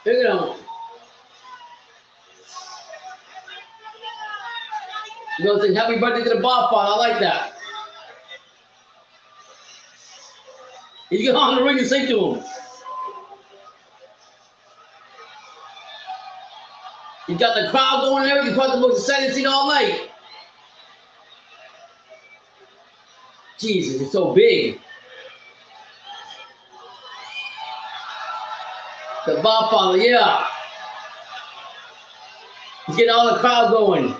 Look at him. You know, saying happy birthday to the Godfather. I like that. He's going on the ring and sing to him. He's got the crowd going and everything. Probably the most exciting scene all night. Jesus, it's so big. The Godfather, yeah. He's getting all the crowd going.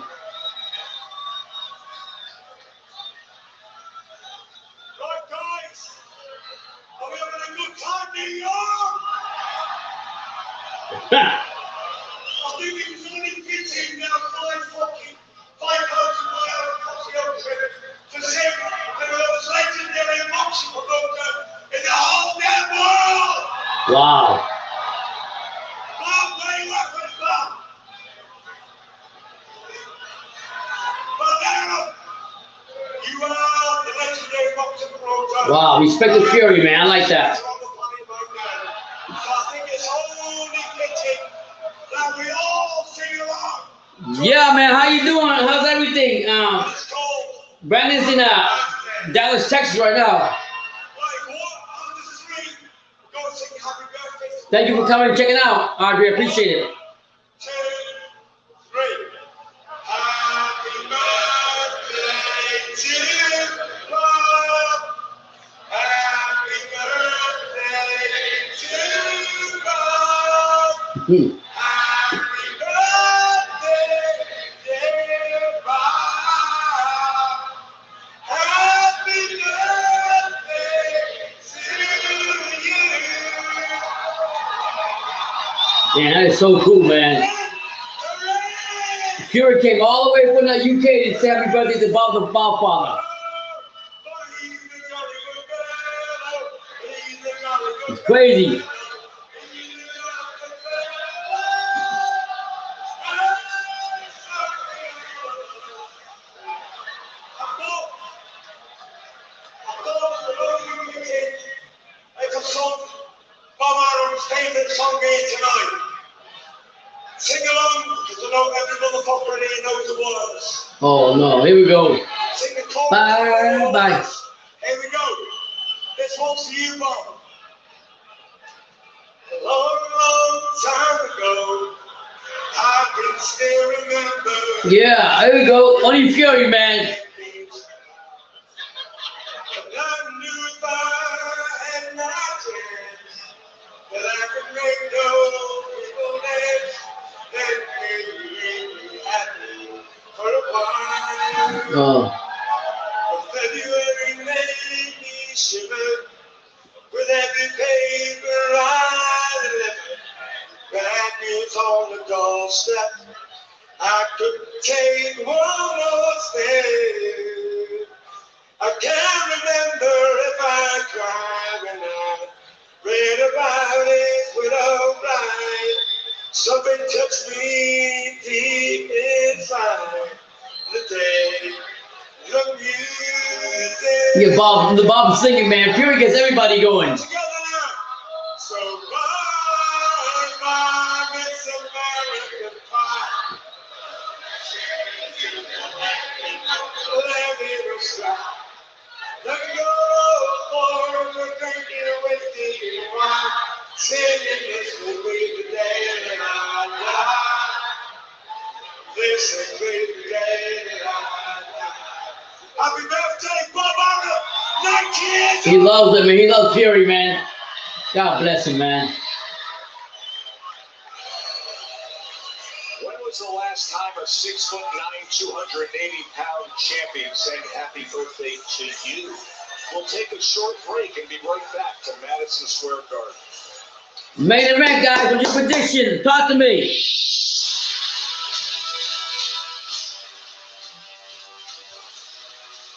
Wow. Wow, respect the Fury, man. I like that. Yeah, man. How you doing? How's everything? Brandon's in Dallas, Texas right now. Thank you for coming and checking out, Audrey. I appreciate it. Man, that is so cool, man. Fury came all the way from the UK to say happy birthday to Bob the Godfather. Crazy. Favorite song tonight. Sing along, because I know every motherfucker here knows the words. Oh no, here we go. Sing the chorus. Bye, bye. Here we go. This one's for you, Bob. A long, long time ago, I can still remember. Yeah, here we go. Only Fury, man. That I could make no people that made me happy for a while. Oh. But February made me shiver with every paper I left. Bad news on the doorstep. I couldn't take one more step. I can't remember if I cried when I read about it with a blind. Something touched me deep inside the day the music. Yeah, Bob, the Bob's singing, man. Fury gets everybody going. Together now. So bye, bye, Miss American Pie. Let it stop. Let go for the drinking with the wine. Singing this will be the day that I die. This will be the day that I die. Happy birthday, Bob Arnold. 19 years. He loves him, man. He loves Fury, man. God bless him, man. When was the last time a 6'9", 280-pound champion sang happy birthday to you? We'll take a short break and be right back to Madison Square Garden. Main event, guys. What's your prediction? Talk to me.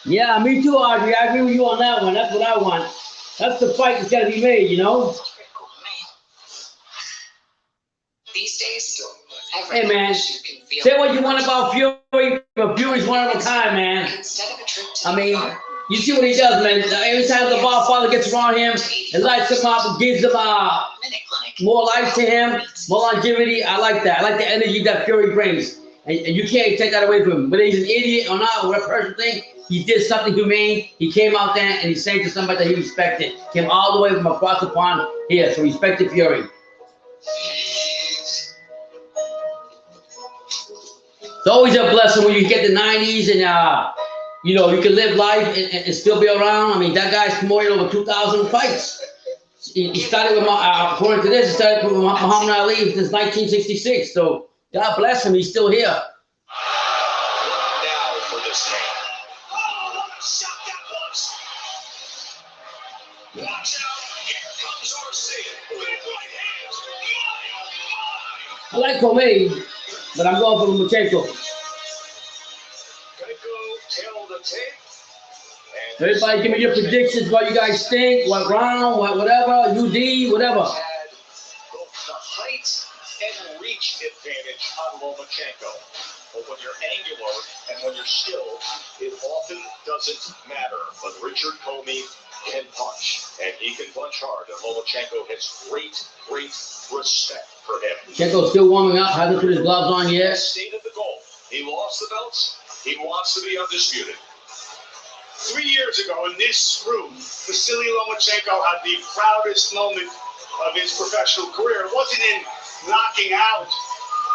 Yeah, me too, Audrey. I agree with you on that one. That's what I want. That's the fight that's got to be made, you know? These days, Hey, man. Say what you want about Fury, but Fury's one of a kind, man. instead of a trip to I mean, you see what he does, man. Every time the Godfather gets around him, it lights him up and gives him more life to him, more longevity. I like that. I like the energy that Fury brings. And you can't take that away from him. Whether he's an idiot or not, or whatever person think, he did something humane. He came out there and he saved to somebody that he respected. Came all the way from across the pond here, so respected Fury. It's always a blessing when you get the 90s and, you know, you can live life and still be around. I mean, that guy's promoted over 2,000 fights. He started with, according to this, he started with Muhammad Ali since 1966. So, God bless him, he's still here. Now for this man. Oh, what a shot that was! Watch out, here comes Garcia. With right hands. I like Comey, but I'm going for Lomachenko. Tell the tape. Everybody give me your predictions, what you guys think, what round, whatever, UD, whatever. Had both the height and reach advantage on Lomachenko. But when you're angular and when you're skilled, it often doesn't matter. But Richard Commey can punch, and he can punch hard. And Lomachenko has great respect for him. Chenko's still warming up, hasn't put his gloves on yet. State of the goal. He lost the belts. He wants to be undisputed. 3 years ago in this room, Vasyl Lomachenko had the proudest moment of his professional career. It wasn't in knocking out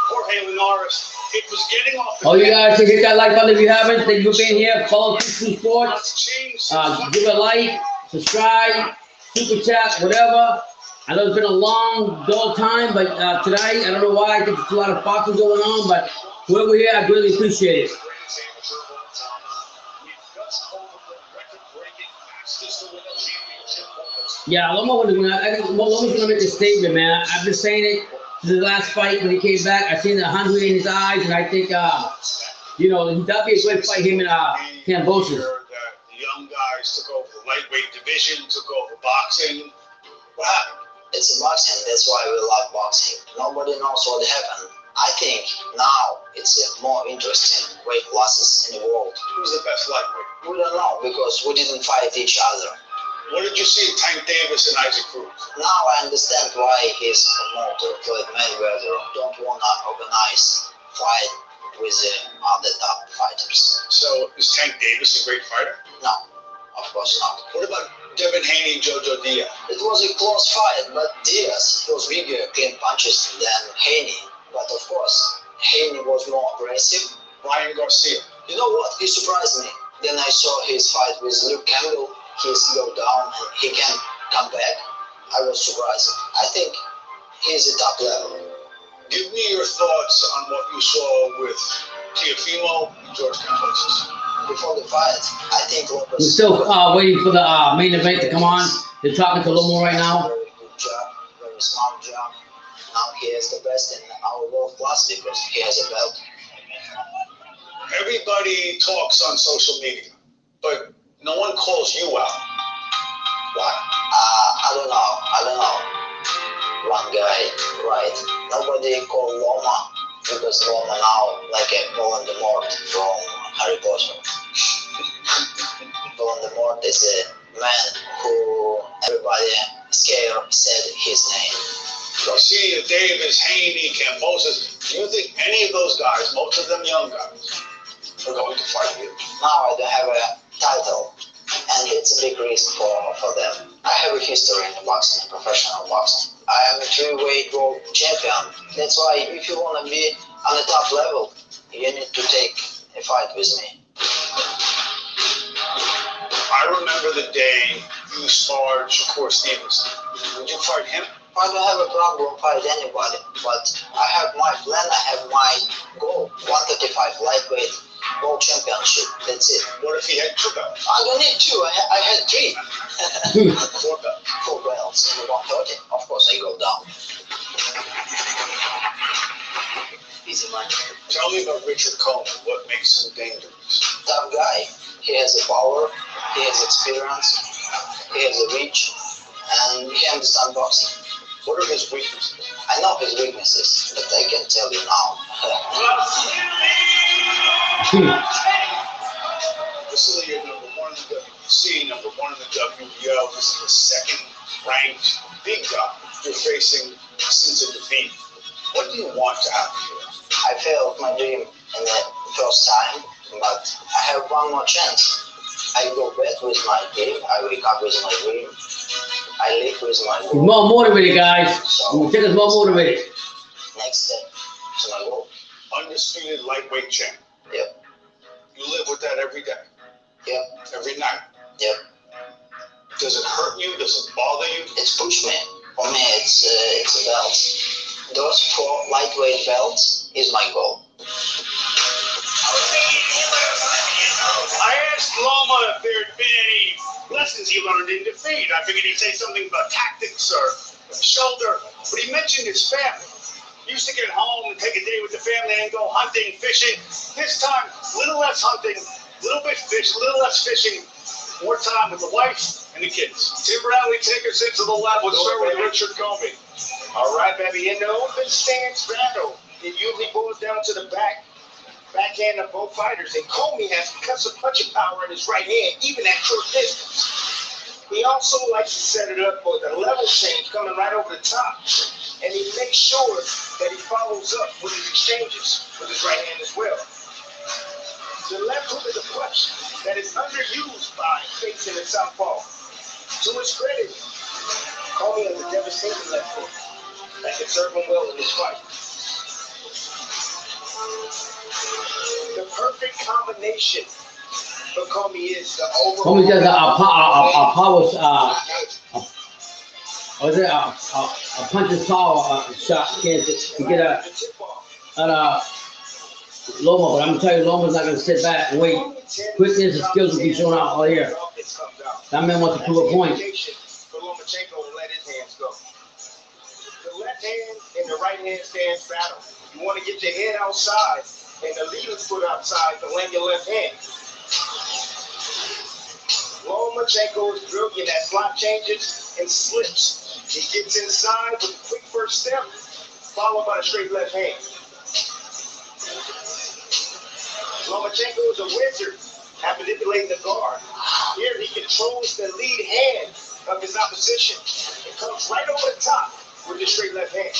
Jorge Linares. It was getting off the You guys should hit that like button if you haven't. Thank you for being here. Follow Keyshawn Sports. Give it a like, subscribe, super chat, whatever. I know it's been a long, dull time, but tonight, I don't know why. I think there's a lot of boxing going on, but whoever here, I really appreciate it. Yeah, Loma's gonna make a statement, man. I've been saying it to the last fight when he came back. I seen the hunger in his eyes, and I think, you know, that'd be a great fight. Him and Kambosos. The young guys took over the lightweight division, took over boxing. What happened? It's a boxing. That's why we love boxing. Nobody knows what happened. I think now it's more interesting weight classes in the world. Who's the best lightweight? We don't know because we didn't fight each other. What did you see in Tank Davis and Isaac Cruz? Now I understand why his promoter, Floyd Mayweather, don't want to organize fight with the other top fighters. So is Tank Davis a great fighter? No, of course not. What about Devin Haney and Jojo Diaz? It was a close fight, but Diaz was bigger clean punches than Haney. But of course, Haney was more aggressive. Ryan Garcia. You know what? He surprised me. Then I saw his fight with Luke Campbell. He's go down and he can come back. I was surprised. I think he's a top level. Give me your thoughts on what you saw with Teofimo and George Kambosos. Before the fight, I think Lopez... We're still waiting for the main event to come on. They're talking to Lomo right now. Very good job. Very smart job. Now he is the best in our world class because he has a belt. Everybody talks on social media, but no one calls you out. Why? I don't know. One guy, right? Nobody called Loma because Loma now like a Voldemort from Harry Potter. Voldemort is a man who everybody scared said his name. Garcia, Davis, Haney, Kambosos. Do you think any of those guys, most of them young guys, are going to fight you? Now I don't have a title, and it's a big risk for them. I have a history in boxing, professional boxing. I am a three-weight world champion. That's why if you want to be on the top level, you need to take a fight with me. I remember the day you sparred Shakur Stevenson. Would you fight him? I don't have a problem fight anybody, but I have my plan, I have my goal. 135 lightweight world championship. That's it. What if he had 2 belts? I don't need 2. I had 3. 4 belts. 4 belts in 130. Of course, I go down. Easy, Mike. Tell me about Richard Commey. What makes him dangerous? Tough guy. He has a power. He has experience. He has a reach, and he understands boxing. What are his weaknesses? I know his weaknesses, but I can tell you now. Vasyl, you're number 1 in the WBC, number 1 in the WBO. This is the second-ranked big guy you're facing since a defeat. What do you want to happen here? I failed my dream in the first time, but I have one more chance. I go back with my dream. I wake up with my dream. I live with my goal. He's more motivated, guys. So, take us more motivated. Next step to my goal. Undisputed lightweight champ. Yep. You live with that every day. Yep. Every night. Yep. Does it hurt you? Does it bother you? It's push me. For me, it's a belt. Those 4 lightweight belts is my goal. I asked Loma if there had been any lessons he learned in defeat. I figured he'd say something about tactics or shoulder, but he mentioned his family. He used to get home and take a day with the family and go hunting, fishing. This time, a little less hunting, a little bit a little less fishing, more time with the wife and the kids. Tim Bradley, take us into the lab. Let's start with Richard Commey. All right, baby. In the open stance battle, it usually boils down to the backhand of both fighters, and Comey has cuts of punching power in his right hand, even at short distance. He also likes to set it up with a level change coming right over the top, and he makes sure that he follows up with his exchanges with his right hand as well. The left hook is a punch that is underused by facing the southpaw. To his credit, Comey has a devastating left hook that can serve him well in this fight. The perfect combination for Comey is the overall. Comey does a puncher's power shot chance to get Loma, but I'm gonna tell you, Loma's not gonna sit back and wait. Quickness and skills will be shown out all here. That man wants to prove a point. For Lomachenko to let his hands go. The left hand and the right hand stance battle. You want to get your head outside and the leader's foot outside to land your left hand. Lomachenko is brilliant at slot changes and slips. He gets inside with a quick first step, followed by a straight left hand. Lomachenko is a wizard at manipulating the guard. Here he controls the lead hand of his opposition. It comes right over the top with the straight left hand.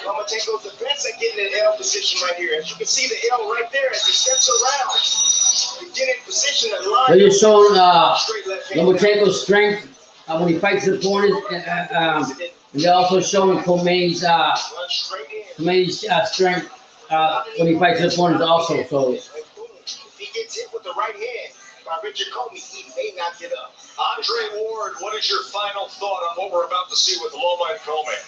Lomachenko's the best at getting in L position right here. As you can see the L right there as he steps around. You get in position and line. They're just showing Lomachenko's strength when he fights his opponent. And they're also showing Comey's strength when he fights his opponents also. So if he gets hit with the right hand by Richard Commey, he may not get up. Andre Ward, what is your final thought on what we're about to see with Loma and Comey?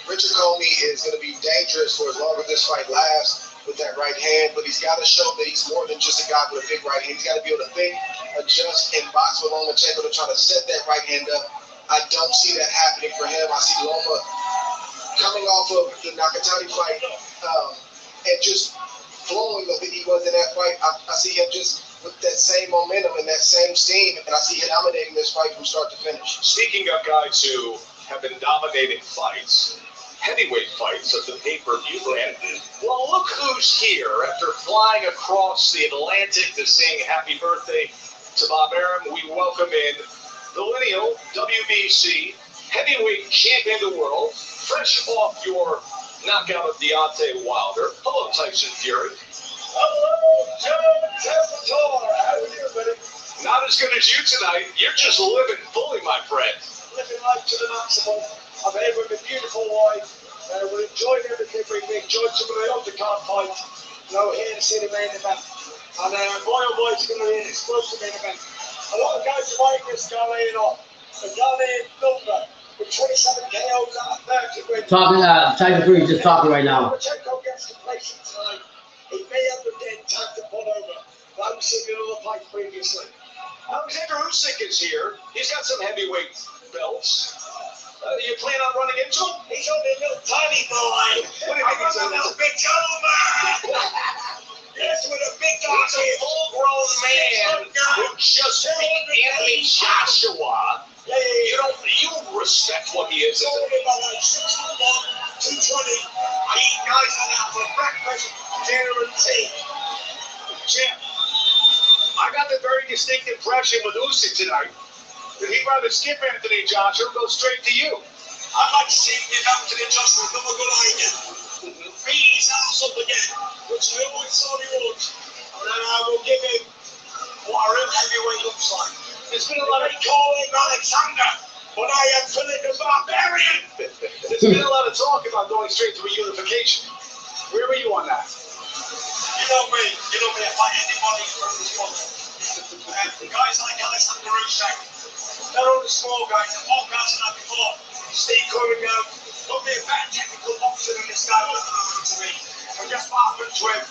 Richard Commey is going to be dangerous for as long as this fight lasts with that right hand, but he's got to show that he's more than just a guy with a big right hand. He's got to be able to think, adjust, and box with Lomachenko to try to set that right hand up. I don't see that happening for him. I see Loma coming off of the Nakatani fight and just flowing the way he was in that fight. I see him just with that same momentum and that same steam, and I see him dominating this fight from start to finish. Speaking of guys who have been dominating fights, heavyweight fights of the pay-per-view brand, well, look who's here after flying across the Atlantic to sing happy birthday to Bob Arum. We welcome in the lineal WBC heavyweight champion of the world, fresh off your knockout of Deontay Wilder. Hello, Tyson Fury. Hello, Joe Tessitore. How are you, buddy? Not as good as you tonight. You're just living fully, my friend. Living life to the maximum. I'm here with a beautiful wife. We're enjoying everything we enjoyed some of the undercard fights. Now we're here to see the main event. And Royal Boys are going to be an explosive main event. A lot of guys are writing this guy in off. A guy named Milner with 27 KOs out of 30 wins. Tyson Fury just talking right now. Lomachenko gets complacent tonight. He may have the dead time to pull over. But I'm seeing another fight previously. Alexander Usyk is here. He's got some heavyweight belts. You plan on running into him? He's only a little tiny boy. What do you think he's a little big over? Yes, with a big dog. He's a full-grown man who just beat Anthony Joshua. You respect what he is. He's only about like 6'1", 220. I eat guys like that for breakfast, dinner, and tea. Champ, I got the very distinct impression with Usyk tonight that he'd rather skip Anthony Joshua and go straight to you. I'd like to see him get Anthony Joshua come a good idea. Beat his ass up again, which I always thought he would. And then I will give him what a real heavyweight looks like. There's been a lot of call him Alexander, but I am Philip the Barbarian. There's been a lot of talk about going straight to a unification. Where were you on that? You know me, I fight anybody for this one. Guys like Alexander Usyk, they're all the small guys, the more guys than that before. Steve Cunningham, got me a better technical boxer than this guy was to me. And guess what happened to him?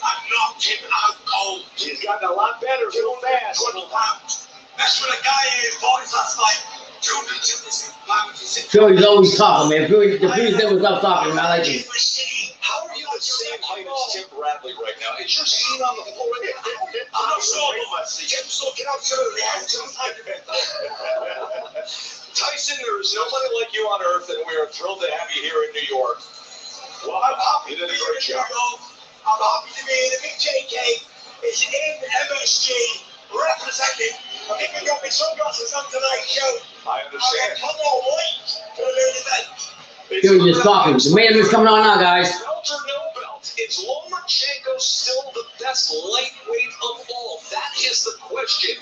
I knocked him out cold. He's gotten a lot better real fast. 20 pounds. That's what a guy here fought last night. 276 pounds. Fury's always talking, man. Fury's never stop talking. I like it. How are you the same height as Tim Bradley right now? It's your skin on the floor. I'm not sure, but Tim's looking up to the Tyson, there is nobody like you on earth, and we are thrilled to have you here in New York. Well, I'm happy you did to a be great here in job. New York. I'm happy to be in the big JK. It's in MSG representing. I think we got my sunglasses on tonight's show. I understand. I'm on white for the main event. Fury just talking. The main even's coming on now, guys. Belt or no belt, is Lomachenko still the best lightweight of all? That is the question.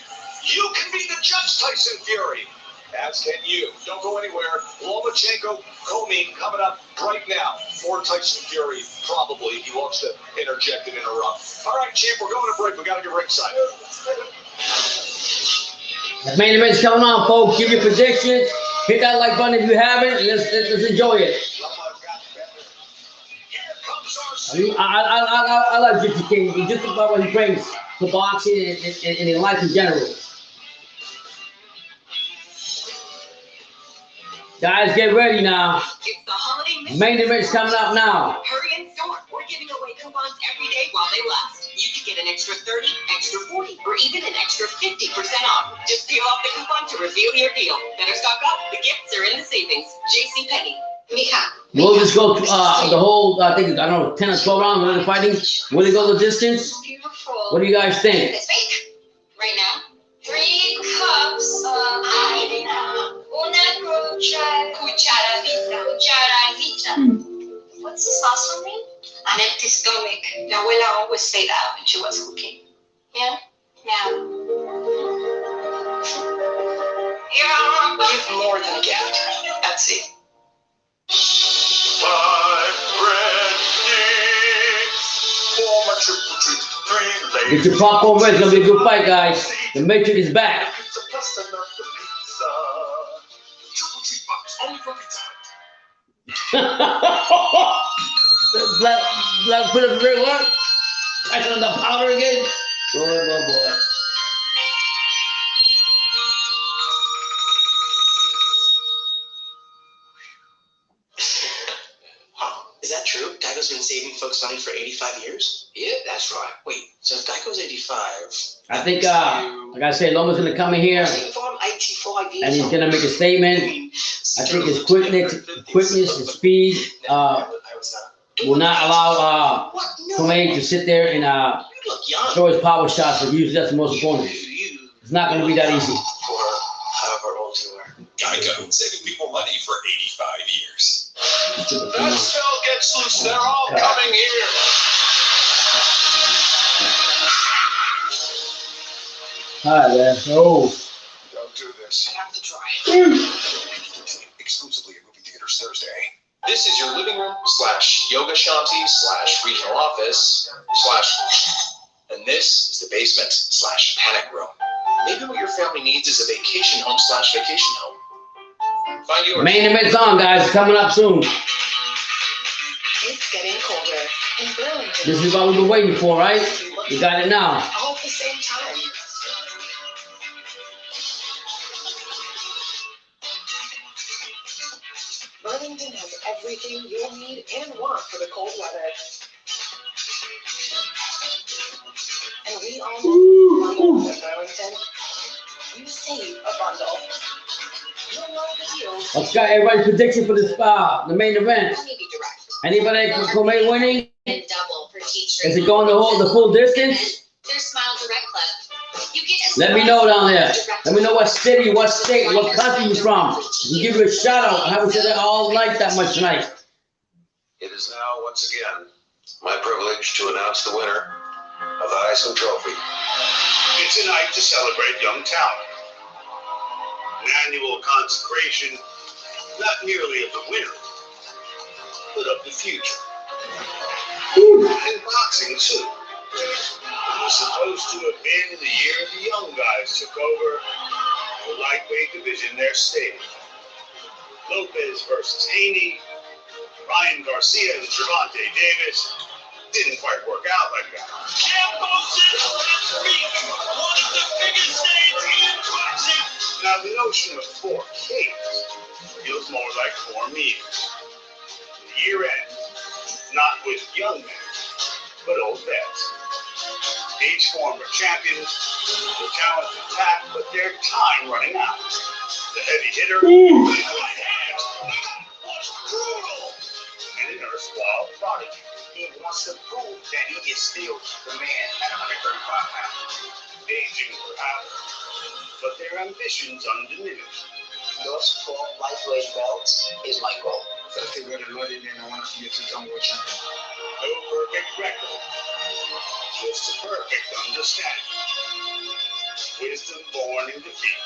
You can be the judge, Tyson Fury. As can you. Don't go anywhere. Lomachenko, Comey coming up right now. Or Tyson Fury, probably. He wants to interject and interrupt. All right, champ, we're going to break. We got to get ringside. The main event's coming on, folks. Give your predictions. Hit that like button if you haven't. Let's enjoy it. I like Gypsy King. Just about what he brings to boxing and in life in general. Guys, get ready now. It's the holiday mission. Main event's coming up now. Hurry in store. We're giving away coupons every day while they last. you could get an extra 30, extra 40, or even an extra 50% off. Just peel off the coupon to reveal your deal. Better stock up. The gifts are in the savings. JCPenney. Mija. We'll just go the whole, I think, I don't know, 10 or 12 rounds of the fighting. Will they go the distance? Beautiful. What do you guys think? Right now, 3 cups of harina, una cucharadita. What's this last one mean? An empty stomach. The abuela always say that when she was cooking. Yeah? Yeah. Give more than a gift. That's it. Get your popcorn ready. It's gonna be a good fight, guys. The Matrix is back. Black put up the red what? Ice on the powder again. Boy. Is that true? Geico's been saving folks money for 85 years? Yeah, that's right. Wait, so if Geico's 85... I think, like I said, Loma's going to come in here, and he's going to make a statement. I think his quickness, his speed, will not allow Commey to sit there and throw his power shots, but usually that's the most important. It's not going to be that easy. However old you are. Geico, saving people money for 85 years. That cell gets loose. They're all coming here. Hi there. Oh. Don't do this. I have to try. Exclusively at movie theaters Thursday. This is your living room / yoga shanty / regional office / and this is the basement / panic room. Maybe what your family needs is a vacation home / vacation home. Find yours. Main event's on, guys. Coming up soon. It's getting colder in Burlington. This is what we've been waiting for, right? You got it now. All at the same time. Burlington has everything you'll need and want for the cold weather. And we all know at Burlington, you save a bundle. You'll know the deals. Let's got everybody's prediction for this the main event. Anybody for Commey winning? And double for teacher. Is it going the full distance? There's Smile Direct Club. You get Let me know down there. Let me know what city, what state, what country you're from. We'll give you a shout out. I haven't said that all night that much tonight. It is now once again my privilege to announce the winner of the Heisman Trophy. It's a night to celebrate young talent. An annual consecration, not merely of the winner, but of the future. And boxing, too. It was supposed to have been the year the young guys took over the lightweight division there stated. Lopez versus Haney, Ryan Garcia and Gervonta Davis. Didn't quite work out like that. Now the notion of 4 kings feels more like 4 meals. The year end, not with young men, but old vets. Each former champions, the talent attack, but their time running out. The heavy hitter, with the right hand, was brutal, and an erstwhile prodigy. He wants to prove that he is still the man at 135 pounds. Aging perhaps, but their ambitions undiminished. Those 4 lightweight belts is my goal. No perfect record, just a perfect understanding. Wisdom born in defeat.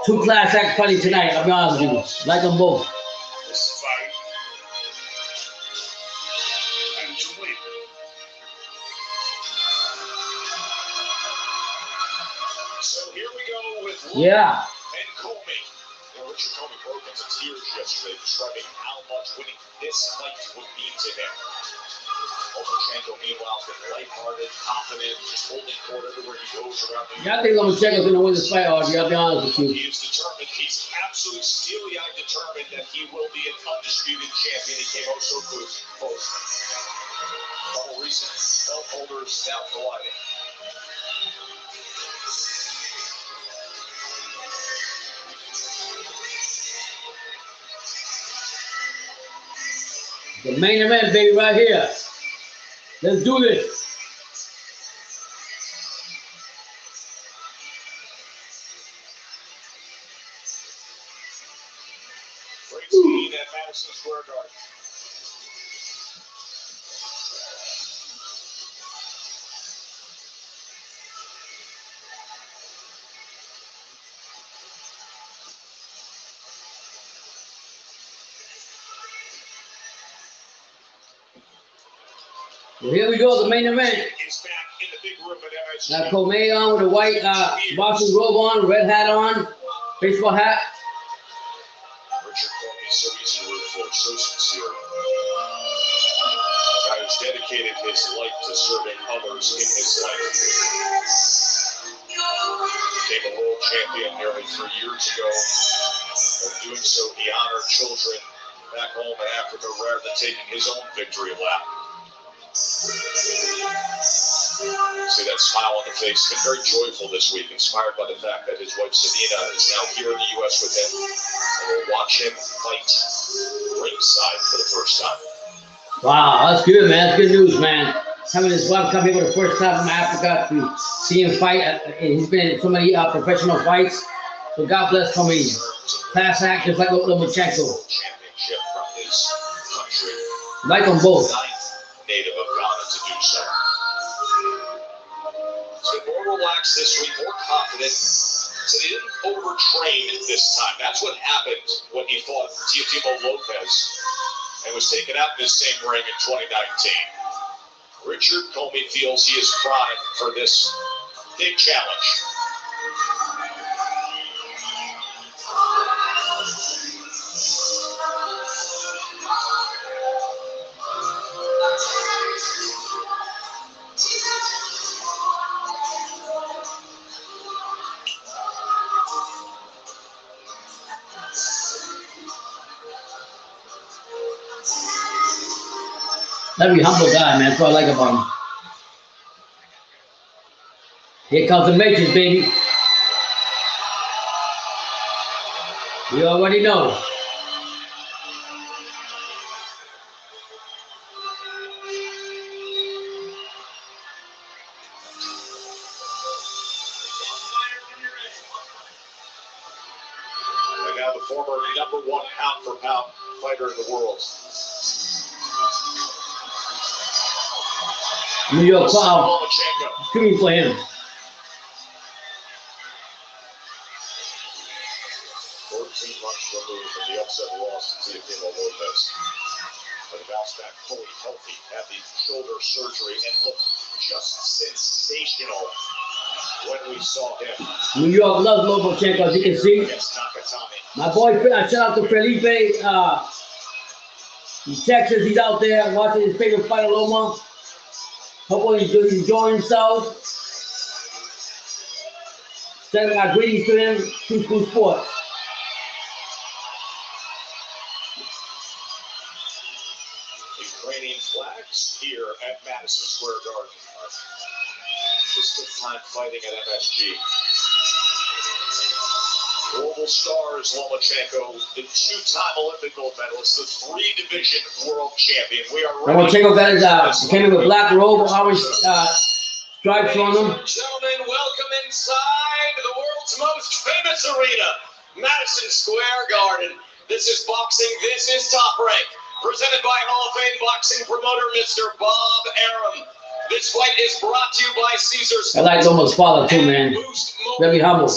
2 class act fighting tonight. I'll be honest with you. Like them both. This fight and to win. So here we go with Yeah. and Comey. Richard Commey broke into tears yesterday, describing how much winning this fight would mean to him. Lomachenko, meanwhile, has been lighthearted, confident, just holding court everywhere he goes around the Yeah, I think Lomachenko's going to win this fight, Audrey. I'll be honest with you. He is determined. He's absolutely steely-eyed determined that he will be an undisputed champion. He came out so close. Couple recent belt holders now colliding. The main event, baby, right here. Let's do this. Great scene at Madison Square Garden. Well, here we go, the main event. Now Commey on with a white boxing robe on, red hat on, baseball hat. Richard Commey, so easy to root for, so sincere. Guy who's dedicated his life to serving others in his life. Became a world champion nearly 3 years ago. In doing so, he honored children back home in Africa rather than taking his own victory lap. See that smile on the face. Been very joyful this week, inspired by the fact that his wife Sadina is now here in the U.S. with him, and will watch him fight ringside for the first time. Wow, that's good, man. That's good news, man. Having his wife come here for the first time from Africa to see him fight. He's been in so many professional fights. So God bless Commey. Class act just like Lomachenko. Championship from his country. Like them both. Native of Ghana to do so. He's been more relaxed this week, more confident. So he didn't overtrain this time. That's what happened when he fought Teofimo Lopez and was taken out in this same ring in 2019. Richard Commey feels he is primed for this big challenge. Very humble guy, man. That's what I like about him. Here comes the Matrix, baby. You already know. And now the former #1 pound-for-pound fighter in the world. New York Cloud. Scream for him. 14 months removed from the upset loss to Teofimo Lopez. But he bounced back fully healthy, had the shoulder surgery, and looked just sensational when we saw him. New York loves Lomachenko, as you can see. My boy, shout out to Felipe. In Texas, he's out there watching his favorite fighter, Loma. Hopefully he's enjoying himself. Sending our greetings to him. True School Sports. Ukrainian flags here at Madison Square Garden. His 5th time fighting at MSG. Global stars Lomachenko, the 2-time Olympic gold medalist, the 3-division world champion. We are ready. Lomachenko got his came in with black robe, orange stripes on him. Gentlemen, welcome inside the world's most famous arena, Madison Square Garden. This is boxing. This is Top Rank, presented by Hall of Fame boxing promoter Mr. Bob Arum. This fight is brought to you by Caesars. I like Loma's father too, man. Very humble.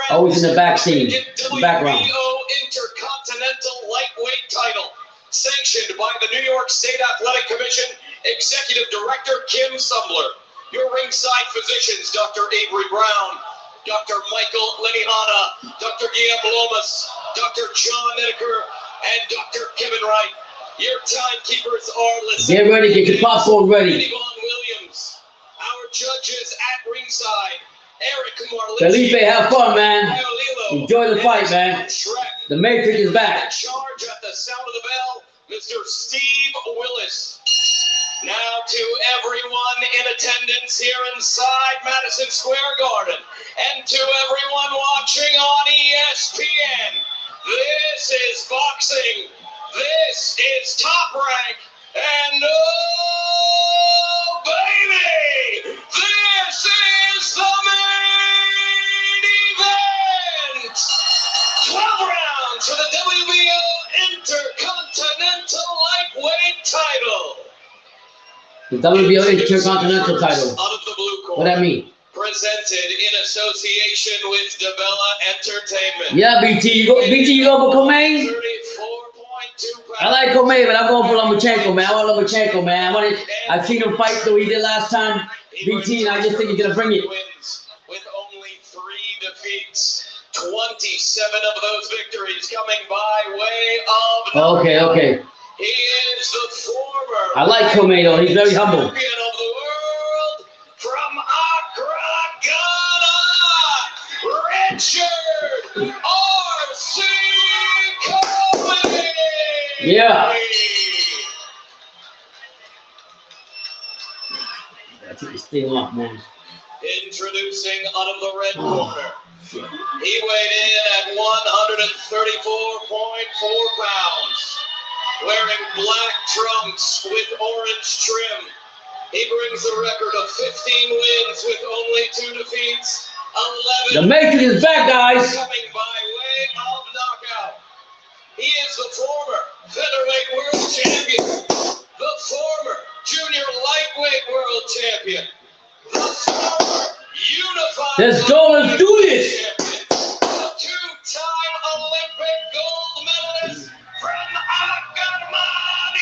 Always in the back scene, the background. Intercontinental lightweight title, sanctioned by the New York State Athletic Commission, Executive Director Kim Sumbler. Your ringside physicians, Dr. Avery Brown, Dr. Michael Lenihana, Dr. Guillaume Lomas, Dr. John Nedeker, and Dr. Kevin Wright. Your timekeepers are listening. Get ready, get your popcorn ready. Williams, our judges at ringside, Eric Marlin. Felipe, have fun, man. Enjoy the fight, man. The Matrix is back. Charge at the sound of the bell, Mr. Steve Willis. Now to everyone in attendance here inside Madison Square Garden, and to everyone watching on ESPN, this is boxing, this is Top Rank, and oh baby, this is the main event! 12 rounds for the WBO Intercontinental Lightweight title. The WBO Intercontinental title. What that mean? Presented in association with Dabella Entertainment. Yeah, BT, you go for Comey? I like Comey, but I'm going for Lomachenko, man. I want Lomachenko, man. I've seen him fight the way he did last time, BT, and I just think he's gonna bring it. With only 3 defeats, 27 of those victories coming by way of. Okay. He is the former. I like Comey though. He's very humble. Champion of the world from Accra, Ghana, Richard R.C. Commey. Yeah. That's what he's staying off, man. Introducing out of the red corner. He weighed in at 134.4 pounds. Wearing black trunks with orange trim. He brings a record of 15 wins with only 2 defeats. 11. The Matrix is back, guys. Coming by way of knockout. He is the former featherweight world champion. The former junior lightweight world champion. The former unified. Let's go. Let's do this. Champion. The 2-time Olympic gold medalist from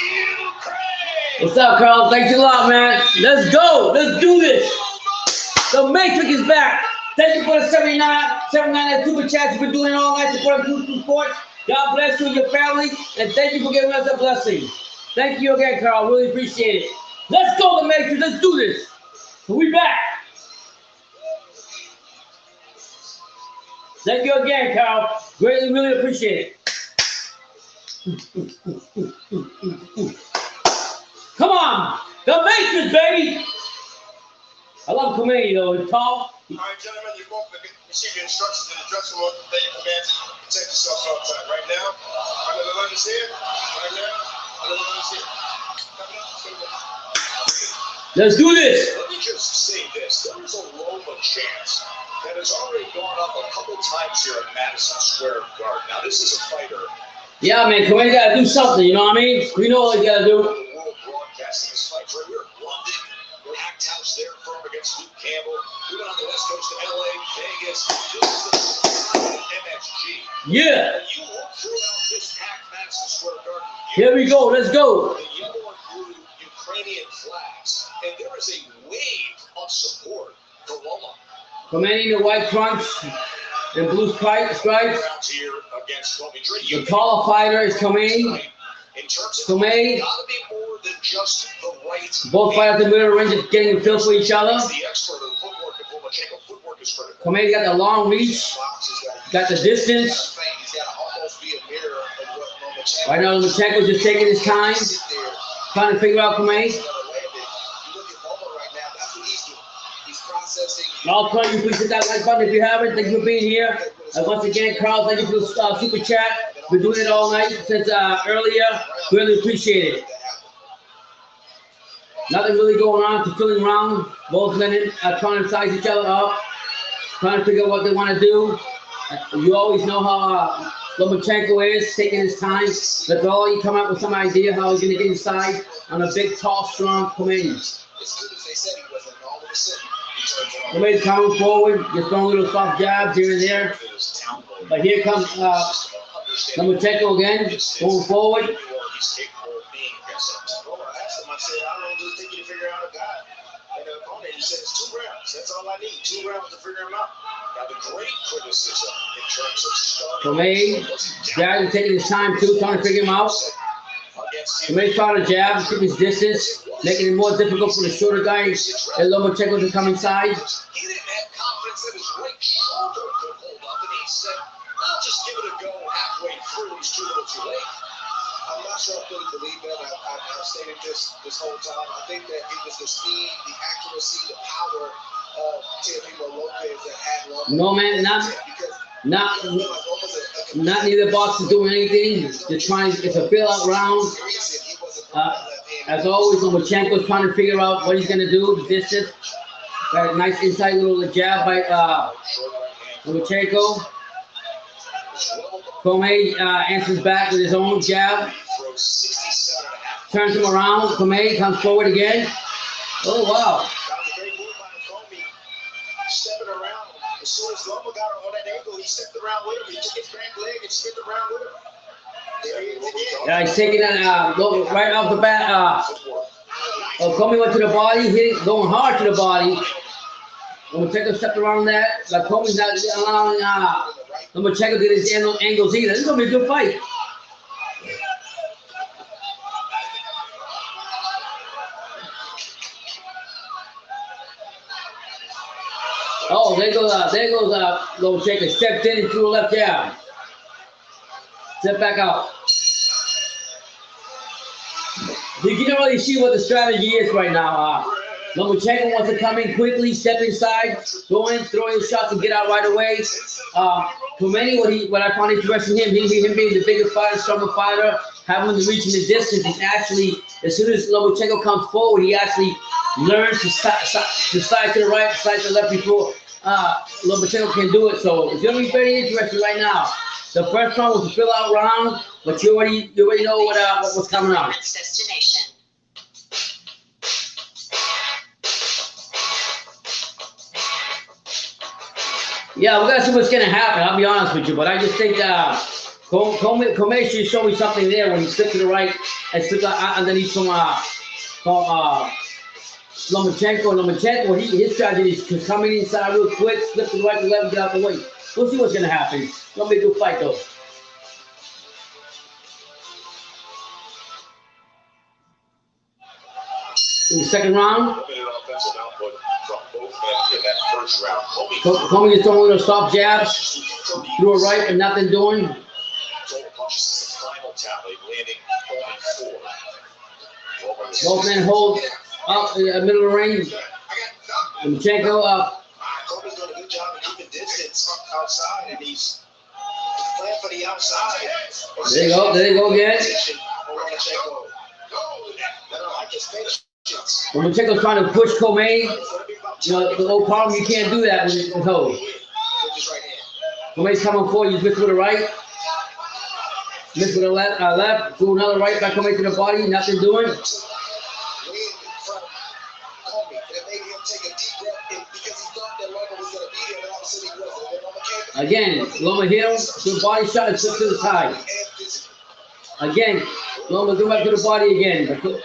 Ukraine. What's up, Carl? Thanks a lot, man. Let's go. Let's do this. The Matrix is back. Thank you for the 79 super chats. You've been doing it all night supporting True Sports. God bless you and your family, and thank you for giving us a blessing. Thank you again, Carl. Really appreciate it. Let's go, the Matrix. Let's do this. We back. Thank you again, Carl. Greatly, really appreciate it. Come on, the Matrix, baby. I love Comey, though. He's tall. All right, gentlemen, you both receive your instructions in the dressing room. They command you to protect yourselves all the time. Right now, under the lunges here. Right now, under the lunges here. Let's do this. Let me just say this. There is a Loma chance that has already gone up a couple times here at Madison Square Garden. Now, this is a fighter. Yeah, man, Comey got to do something, you know what I mean? We know what he got to do. World broadcasting this fight right here in London. We're Act House there, firm against Luke Campbell. We went on the West Coast to LA, Vegas. This is the MSG. Yeah. When you look throughout this packed Madison Square Garden, Here we go. Let's go. the yellow and blue Ukrainian flags, and there is a wave of support for Loma. Comey in the white trunks and blue stripes. Rounds here against what we dream. The taller fighter is Comey. In terms of Comey. gotta be more than just the right. Both fighters in the middle range getting a feel for each other. He's the expert of the footwork, and Lomachenko footwork is critical. Comey got the long reach, got the distance. He's got to almost be a mirror of what Lomachenko. Right now, Lomachenko's just taking his time, trying to figure out Comey. You look at Loma right now, that's what he's doing. He's processing. I'll tell you, please hit that like button if you haven't. Thank you for being here. Once again, Carl, thank you for the super chat. We're doing it all night since earlier. Really appreciate it. Nothing really going on. It's filling around. Both men trying to size each other up, trying to figure out what they want to do. You always know how Lomachenko is, taking his time. But all you come up with some idea how he's going to get inside on a big, tall, strong Comey. As good as they said he was, and all of a sudden, he turns around. Comey's coming forward, just throwing little soft jabs here and there. But here comes Lomachenko again, going forward. He's capable of being aggressive. Well, I asked him, I said, how long does it take you to figure out a guy and an opponent? He said, it's 2 rounds. That's all I need. 2 rounds to figure him out. Now, the great criticism in terms of starting. Comey, guys are taking his time too, trying to figure him out. Comey's trying to jab, keep his distance, making it more difficult for the shorter guys and Lomachenko to come inside. He didn't have confidence that his right shoulder could hold up, and he said, I'll just give it a go halfway through. He's too little too late. I'm not not sure I fully believe that. I've stated this whole time. I think that it was the speed, the accuracy, the power of Teofimo Lopez that had Loma. No, man, not neither boxer doing anything. They're trying. It's a fill-out round. As always, Lomachenko's trying to figure out what he's gonna do. The distance. Got a nice inside little jab by Lomachenko. Comey answers back with his own jab. Turns him around. Comey comes forward again. Oh wow! Stepping around. As soon as Loma got on that angle, he stepped around with him. He took his back leg and stepped around with him. There he is again. Yeah, he's taking that right off the bat. Comey went to the body, going hard to the body. Lomachenko stepped around that. Like Comey's not allowing Lomachenko to get his angles either. This is gonna be a good fight. Oh, there goes Lomachenko. Stepped in and threw a left jab. Step back out. You can really see what the strategy is right now. Lomachenko wants to come in quickly, step inside, go in, throw his shots and get out right away. Comey, what I found interesting in him being the bigger fighter, stronger fighter, having to reach in the distance, he's actually, as soon as Lomachenko comes forward, he actually learns to side to the right, side to the left before Lomachenko can do it. So it's going to be very interesting right now. The first round was a fill-out round, but you already know what was coming up. Destination. Yeah, we gotta see what's gonna happen. I'll be honest with you, but I just think Comey should show me something there when he slipped to the right and slipped underneath some Lomachenko. His strategy is coming inside real quick, slip to the right, to the left, and get out the way. We'll see what's gonna happen. It's gonna be a good fight though. In the second round. Comey is throwing little soft jabs, threw a right and nothing doing. Both men hold up in the middle of the ring. Lomachenko up. Comey's doing a good job of keeping distance outside, and he's playing for the outside. There you go again. Lomachenko's trying to push Comey. You know, the old problem, you can't do that with hold. Comey's coming forward, you missed with the right. Missed with the left. Do another right by Comey to the body, nothing doing. Again, Loma heels, good body shot and slip to the side. Again, Loma go back to the body again. But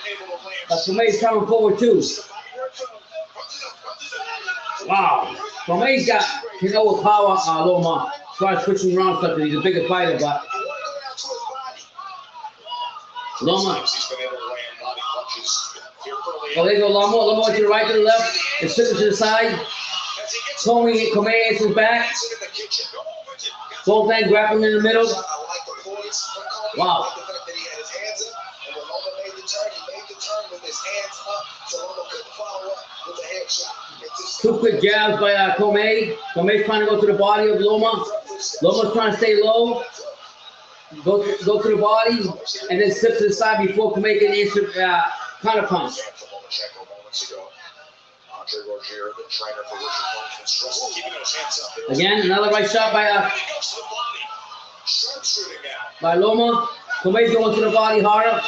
Comey's coming forward too. Wow. Comey's got his overpower Loma. Starts switching around something. He's a bigger fighter, but Loma. Oh, there you go, Loma. Loma went to the right, to the left, and slipping to the side. Comey answers back. Both men grappling in the middle. Wow. Two quick jabs by Comey. Comey's trying to go to the body of Loma. Loma's trying to stay low. Go to the body and then slip to the side before Comey can answer counter punch. Again, another right shot by Loma. Comey's going to the body harder.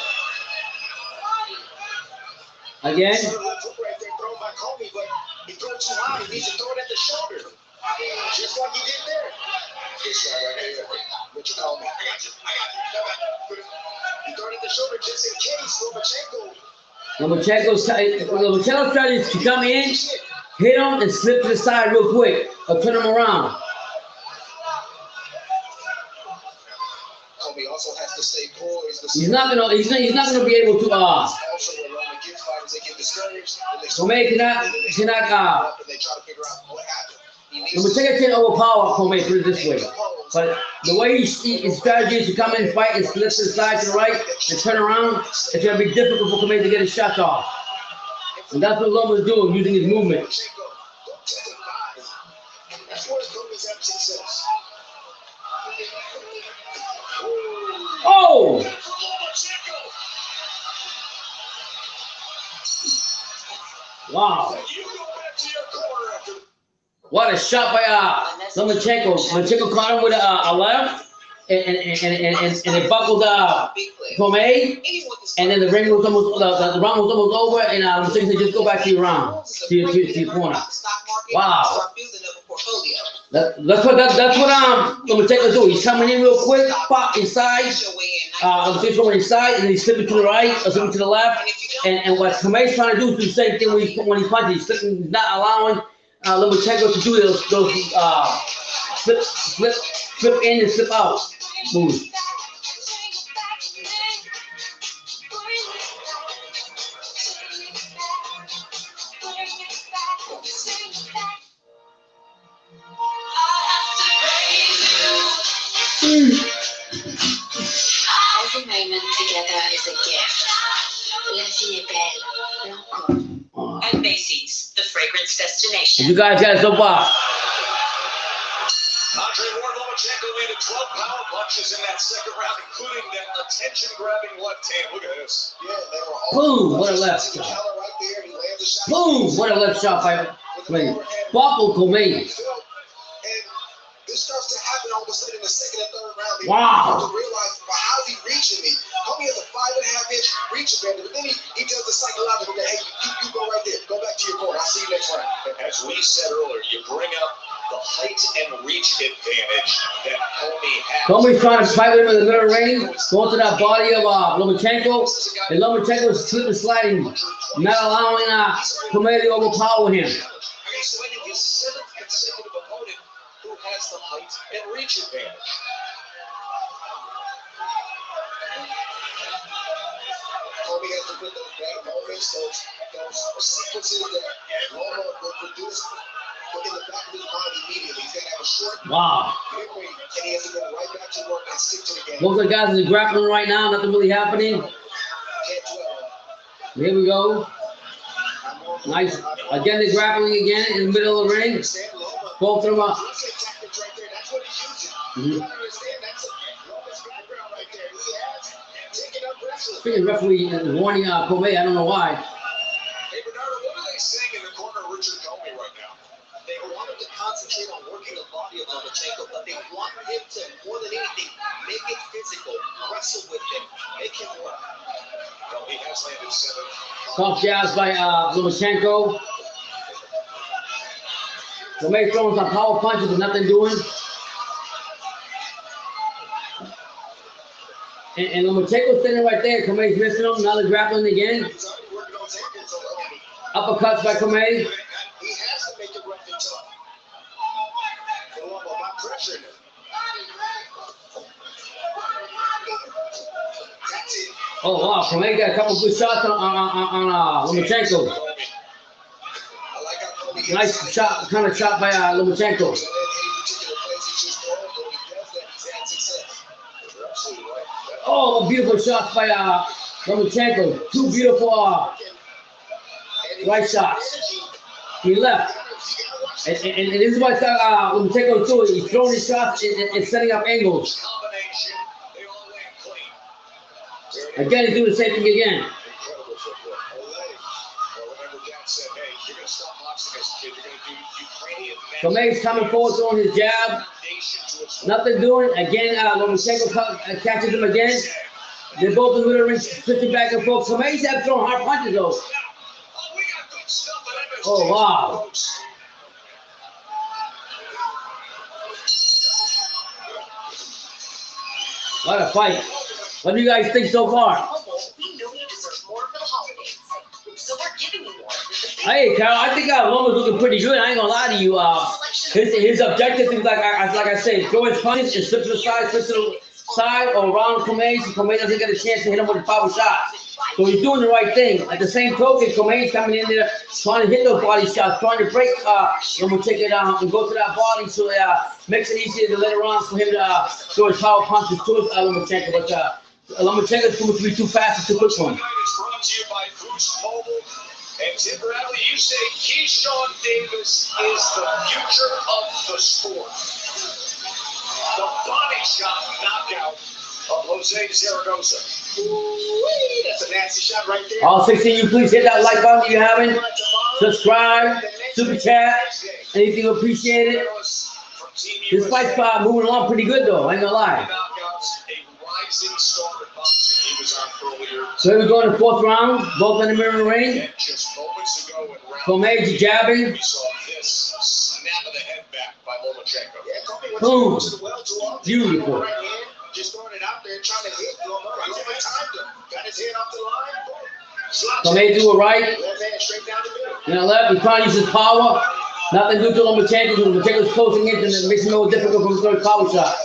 Again. He threw too high. He needs to throw it at the shoulder. Just like he did there. Richard Commey. He threw it at the shoulder just in case Lomachenko's strategy is to come in, hit him, and slip to the side real quick, or turn him around. Comey also has to stay poised. He's not gonna be able to Comey cannot they try to figure out what happened. Lomachenko can't overpower Comey, put it this way. But the way his strategy is to come in, fight, and slip to the side to the right and turn around, it's going to be difficult for Comey to get his shots off. And that's what Loma's doing, using his movement. Oh! Wow. What a shot by Lomachenko. Lomachenko caught him with a left, and it buckled Comey, and then the ring was almost the round was almost over, and Lomachenko said, "Just go back to your round, to your corner." Wow. That's what Lomachenko do. He's coming in real quick, pop inside. Lomachenko's going inside, and then he's slipping to the right, or slipping to the left. And what Comey's trying to do is do the same thing when he punches. He's slipping, he's not allowing Lomachenko to do those slip in and slip out moves. Every moment together is a gift. La vie est belle. And Macy's, the fragrance destination. You guys got it so far. Andre Ward Lomachenko landed 12 power punches in that second round, including that attention-grabbing left hand. Look at this. Yeah, they were all boom! What a left shot. Boom! What a left shot by Vasyl Lomachenko. This starts to happen all of a sudden in the second and third round. They wow. To realize, well, how's he reaching me? Comey has a 5.5-inch reach advantage, but then he does the psychological that, hey, you go right there. Go back to your corner. I'll see you next round. As we said earlier, you bring up the height and reach advantage that Comey has. Comey's trying to fight with him in the middle ring, going to that body of Lomachenko, and Lomachenko is slipping, sliding, not allowing Comey to overpower him. He's fighting his 7th consecutive opponent who has the height and reach advantage. Comey has to put those bad moments, those sequences that Loma will produce in the back of his mind immediately. He's going to have a short memory, and he has to go right back to work and stick to the game. Both of the guys are grappling right now, nothing really happening. Here we go. Nice. Again, they're grappling again in the middle of the ring. Both of them are. Speaking of referee warning Comey, I don't know why. Hey, Bernardo, what are they saying in the corner of Richard Commey right now? They wanted to concentrate on working the body of Lomachenko, but they wanted him to, more than anything, make it physical, wrestle with him, make him work. Well, he has landed 7. Tough jabs by Lomachenko. Comey throwing some power punches, but nothing doing. And Lomachenko's standing right there. Comey's missing him. Now they're grappling again. Uppercuts by Comey. He has to make it rough and tough. Not pressuring him. Oh wow, Comey got a couple good shots on Lomachenko. Nice shot, kind of shot by Lomachenko. Oh, beautiful shots by Lomachenko. 2 beautiful right shots. He left. And this is what Lomachenko is doing. He's throwing his shots and setting up angles. Again, he's doing the same thing again. Comey's coming forward, throwing his jab. Nothing doing. Again, Lomachenko catches him again. They're both in the middle of the ring, switching back and forth. Comey's have throwing hard punches, though. Oh, wow. What a fight. What do you guys think so far? We know you deserve more for the holidays, so we're giving you more. Hey, Carol, I think Loma's looking pretty good. I ain't gonna lie to you. His objective is like I said, throw his punches and slip to the side, side or around Comey, so Comey doesn't get a chance to hit him with a power shot. So he's doing the right thing. At the same token, Comey's coming in there trying to hit those body shots, trying to break Lomachenko down and go to that body, so it makes it easier to later on for him to throw his power punches towards Lomachenko. But Lomachenko's going to be too fast and too quick for him. Is brought to you by Boost Mobile. And Tim Bradley, you say Keyshawn Davis is the future of the sport. The body shot knockout of Jose Zaragoza. Ooh-wee, that's a nasty shot right there. All 16 you please hit that like button if you haven't. Subscribe, super chat, anything appreciated. This fight's moving along pretty good though, I ain't gonna lie. So here we go in the 4th round, both in the middle of the ring. Comey jabbing. We saw this snap of the head back by Lomachenko. Boom. Beautiful. Just throwing it out there, trying to hit Loma. Loma timed him. Got his head off the line. Comey do it right. Left hand straight down the middle. And left, he's trying to use his power. Nothing to do to Lomachenko, because Lomachenko's closing in, and it makes it more difficult for him to throw a power shot.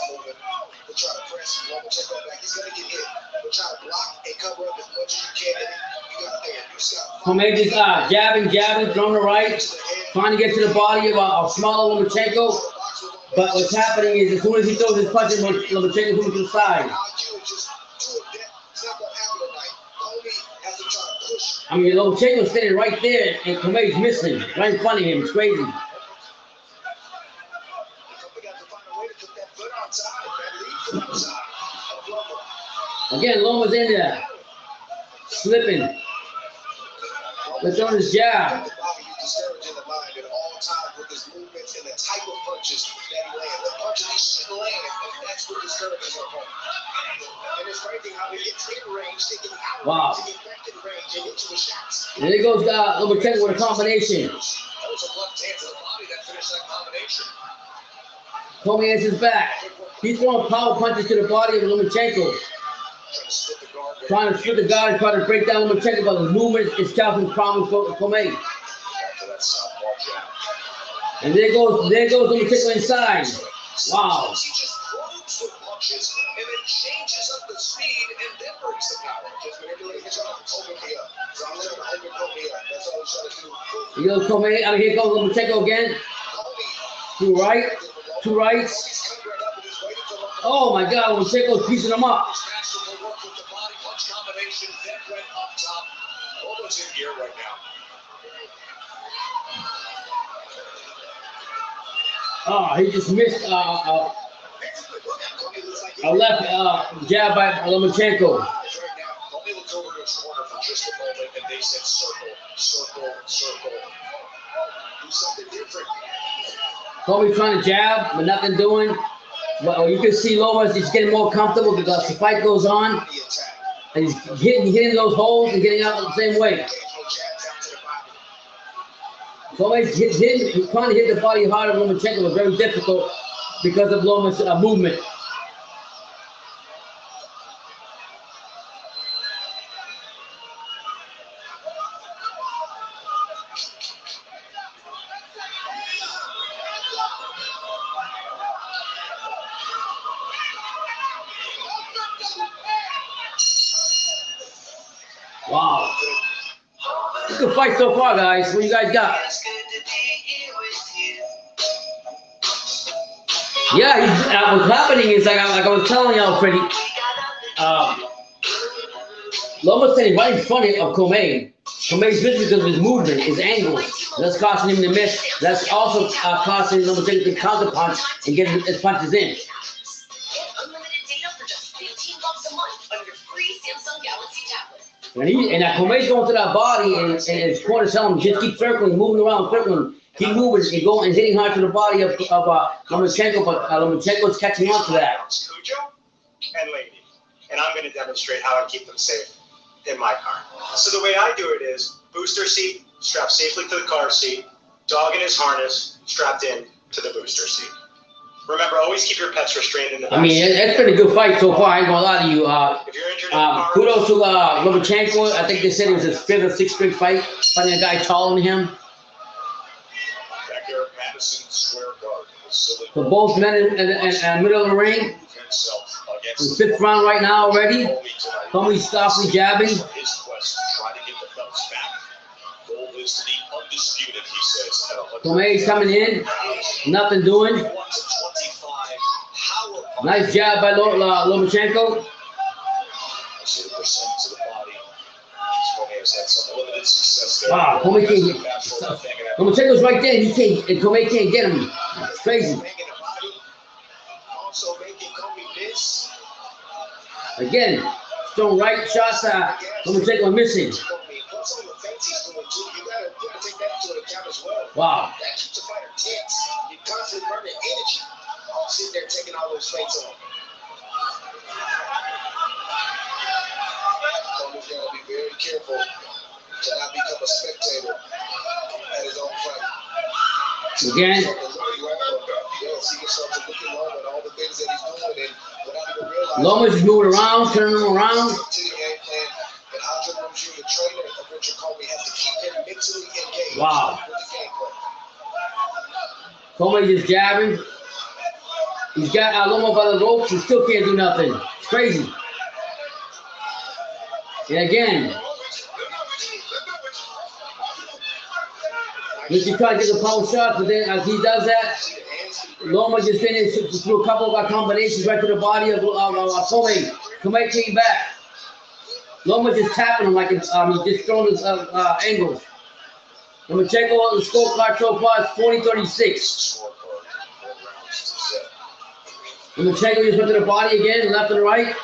We're trying to press Lomachenko back. He's going to get hit. We're trying to block and cover up as much as you can. You got there. You just got Comey just jabbing, throwing the right, trying to get to the body of smaller Lomachenko. But what's happening is as soon as he throws his punches, Lomachenko moves to the side. I mean, Lomachenko's standing right there, and Comey's missing, right in front of him. It's crazy. Again, Loma's in there, slipping. Let's throw his jab. Discouraging the mind at all times with his movements and the type of punches that he lands. The punches he shouldn't land, that's what discourages our opponent. And it's crazy how he gets in range, taking out to get back in range and hit you with shots. And there goes Lomachenko with a combination. That was a left hand to the body that finished that combination. Comey has his back. He's throwing power punches to the body of Lomachenko. Trying to split the guard and trying to break down Lomachenko, but his movement is causing problems for Comey. And there goes Lomachenko inside. Wow. He just probes with punches and then changes up the speed and then brings the power. Just manipulating his arms, open me up. So I'm letting him open me up. That's all he's trying to do. Here goes Comey. I mean, here goes Lomachenko again. Two rights. Oh my God, Lomachenko's piecing him up. Combination then went up top. Almost in gear right now. Oh, he just missed a left jab by Lomachenko. Right now, Comey looked over to his corner for just a moment, and they said circle. Do something different. Comey trying to jab, but nothing doing. Well, you can see Loma's just getting more comfortable because the fight goes on. And he's hitting those holes and getting out the same way. Comey's he's trying to hit the body harder than Lomachenko, was very difficult because of Loma's movement. Wow. Good fight so far, guys. What you guys got? Yeah, what's happening is like I was telling y'all, Freddie. Loma's standing right in front of Comey. Comey's missing because of his movement, his angle. That's costing him to miss. That's also costing Lomachenko to counter punch and get his punches in. And Comey's going to that body, and his corner's telling him just keep circling, moving around, circling, keep moving, and going and hitting hard to the body of Lomachenko, but Lomachenko's catching on to that. Cujo and Lady, and I'm going to demonstrate how I keep them safe in my car. So the way I do it is booster seat, strapped safely to the car seat, dog in his harness, strapped in to the booster seat. Remember, always keep your pets restrained in the back. I mean, it's been a good fight so far. I ain't gonna lie to you. If you're injured in the car, kudos to Lomachenko. I think they said it was his 5th or 6th straight fight, fighting a guy taller than him. Back here at Madison Square Garden. So both men in the middle of the ring. Himself The 5th round right now already. Comey softly jabbing. His quest to try to get the belts back. Goal is to be undisputed, he says. Comey's coming in. Nothing doing. Nice jab by Lomachenko. Wow, Comey can't get. Lomachenko's right there. He can't, and Comey can't get him. It's crazy. Again, throwing right shots. Lomachenko missing. Wow. That keeps the fighter tense. You're constantly burning energy. Sitting there taking all those fights on. Comey's got to be very careful to not become a spectator at his own fight. Again. Loma's moving around, turning him around. Wow. Comey just jabbing. He's got Loma by the ropes and still can't do nothing. It's crazy. And again, he's trying to get the power shot, but then as he does that, Loma just finished through a couple of combinations right to the body of Comey. Comey came back. Loma just tapping him like it's, he just throwing his angles. Lomachenko on the scorecard so far is 40-36. Lomachenko just went to the body again, left and right.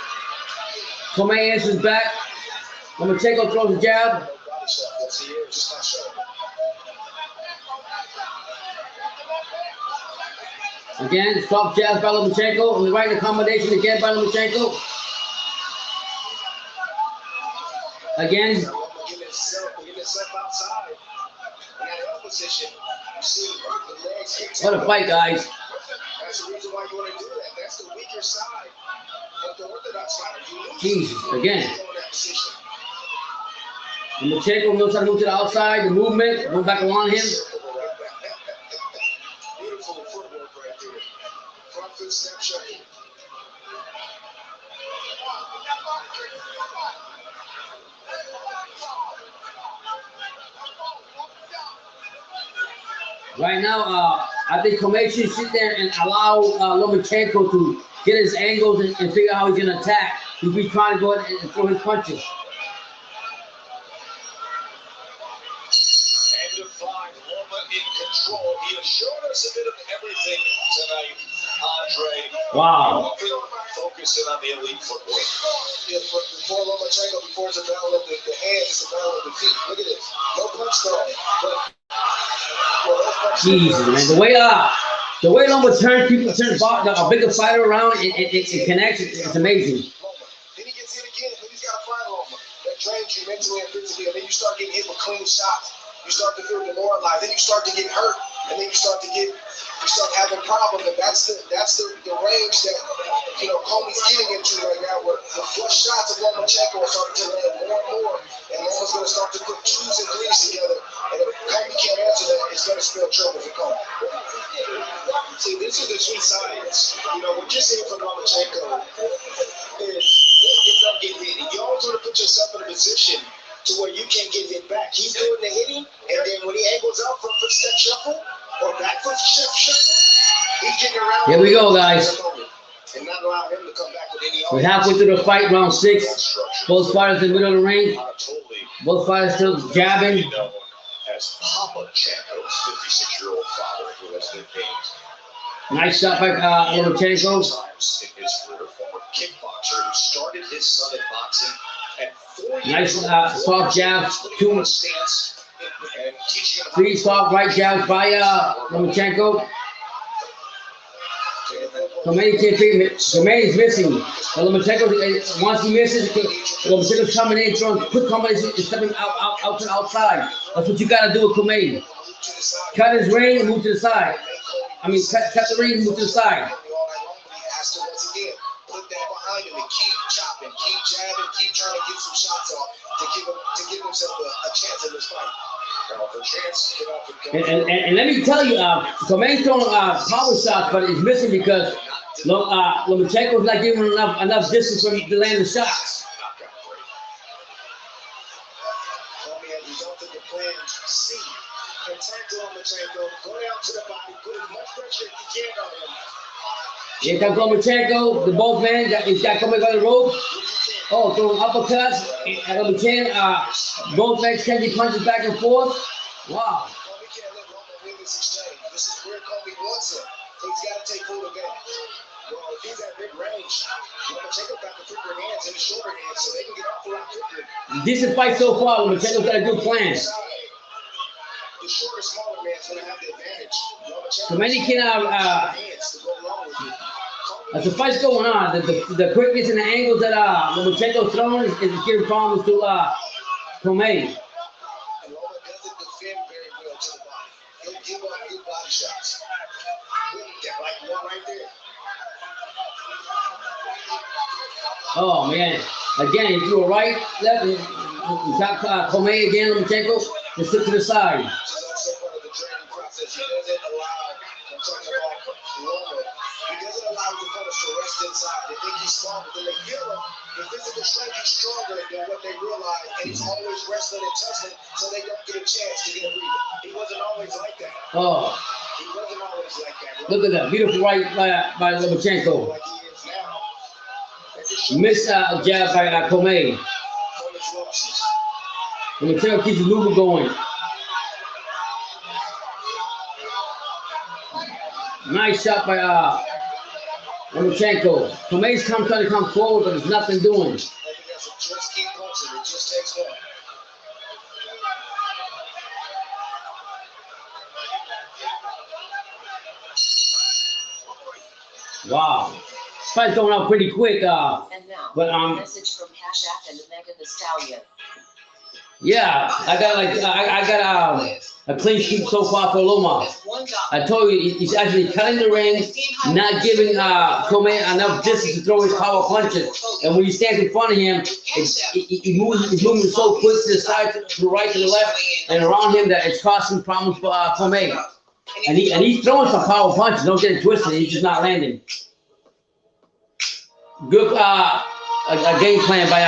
Comey answers back. Lomachenko throws a jab. Again, soft jab by Lomachenko. On the right, the combination again by Lomachenko. Again. What a fight, guys. That's the reason why you want to do that. That's the weaker side of the orthodox fighter. Jesus, again. Lomachenko knows how to move to the outside, the movement, go back along him. Beautiful footwork right there. Front foot step shuffle. Right now, I think Comey should sit there and allow Lomachenko to get his angles and figure out how he's going to attack. He'll be trying to go ahead and throw his punches. And to find Loma in control. He has shown us a bit of everything tonight, Andre. Wow. Focusing on the elite footwork. Yeah, before Lomachenko, before it's a battle of the hands, it's a battle of the feet. Look at this. No punch throw. Jesus, man. The way Loma turns people, turns a bigger fighter around, it connects. It's amazing. Then he gets hit again. Then he's got a fight Loma that drains you mentally and physically. And then you start getting hit with clean shots. You start to feel demoralized. Then you start to get hurt. And then you start having problems. And that's the range that Comey's getting into right now, where the flush shots of Lomachenko are starting to land more and more. And Loma's going to start to put 2s and 3s together. And if Comey can't answer that, it's going to spell trouble for Comey. See, this is the sweet science. What you're seeing from Lomachenko is it's not getting hit. You always want to put yourself in a position to where you can't get hit back. He's doing the hitting, and then when he angles out front foot step shuffle or back foot step shuffle, he's getting around. Here we go, guys. And not allow him to come back with any. We're halfway through the fight, round 6. Both fighters in the middle of the ring. Both fighters still jabbing. As Lomachenko's 56-year-old father, who has been named. Nice shot by Lomachenko. His former kickboxer who started his son in boxing at 4 Nice soft jabs. 2, 3 soft right jabs by Lomachenko. Comey can't figure it. Comey is missing. Lomachenko, once he misses, Lomachenko's coming in, throwing quick combinations and stepping out to the outside. That's what you got to do with Comey. Cut his ring and move to the side. Cut the ring and move to the side. Put that behind him and keep chopping, keep jabbing, keep trying to get some shots off to give himself a chance in this fight. And let me tell you, Comey's throwing power shots, but it's missing because Lomachenko's not giving him enough distance for him to land the shots. Comey has resulted the plan C. Attack Lomachenko, go down to the body, put as much pressure as you can on him. Here comes Lomachenko, the both men, he's got Comey by the rope. Oh, throwing uppercuts. Lomachenko, both men exchanging punches back and forth. Wow. Comey can't let Loma win this exchange. This is where Comey wants him. So he's got to take full advantage. Well, if he's at mid range, Lomachenko got the quicker hands and the shorter hands, so they can get off a lot quicker. Decent fight so far. Lomachenko's got a good plan. The shorter, smaller man's going to have the advantage. Comey can, as the fight's going on, the quickness and the angles that Lomachenko's throwing is giving problems to Comey. And Loma doesn't defend very well to the body. He'll give up good body shots. Like one right there. Oh man! Again, he threw a right, left, and got Comey again. Lomachenko just sit to the side. This is also part of the training process. He doesn't allow, I'm talking about Loma, he doesn't allow the opponents to rest inside. They think he's small, but then they feel him. The physical strength is stronger than what they realize, and he's always wrestling and tussling, so they don't get a chance to get a breather. He wasn't always like that. Oh. He wasn't always like that. Look at that beautiful right by Lomachenko. Like he is now. Missed jab by Comey. Lomachenko keeps the movement going. Nice shot by Lomachenko. Comey's trying to come forward, but there's nothing doing. Just keep punching. It just takes one. Wow. This fight's going out pretty quick. And now, but a message from Cash App and Megan Thee Stallion. Yeah, I got a clean sheet so far for Loma. I told you he's actually cutting the ring, not giving Comey enough distance to throw his power punches. And when he stands in front of him, he's moving so quick to the side, to the right, to the left, and around him that it's causing problems for Comey. And he's throwing some power punches. Don't get it twisted. He's just not landing. Good a game plan by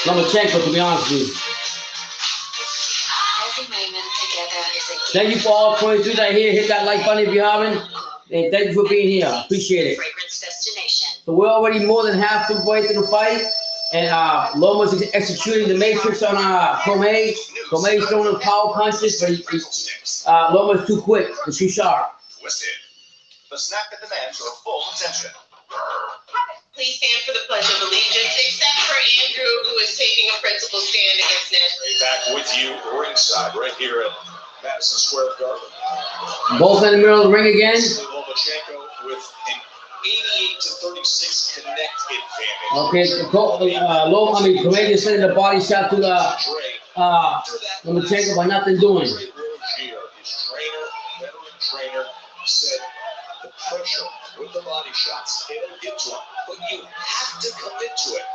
Lomachenko, to be honest with you. Thank you for all 23 that are here. Hit that like button if you haven't. And thank you for being here. Appreciate it. So we're already more than halfway through the fight. And Loma's executing the matrix on Comey. Comey's throwing power punches, but Loma's too quick and too sharp. Twisted. The snap that demands your full attention. Please stand for the Pledge of Allegiance, except for Andrew, who is taking a principal stand against National. Back with you ringside, right here at Madison Square Garden. Both in the middle of the ring again. Lomachenko with an 88-36 connect advantage. Okay, Comey just sending the body shot to Lomachenko by nothing doing. His trainer, veteran trainer, said the pressure with the body shots, it'll get to him, but you have to commit to it.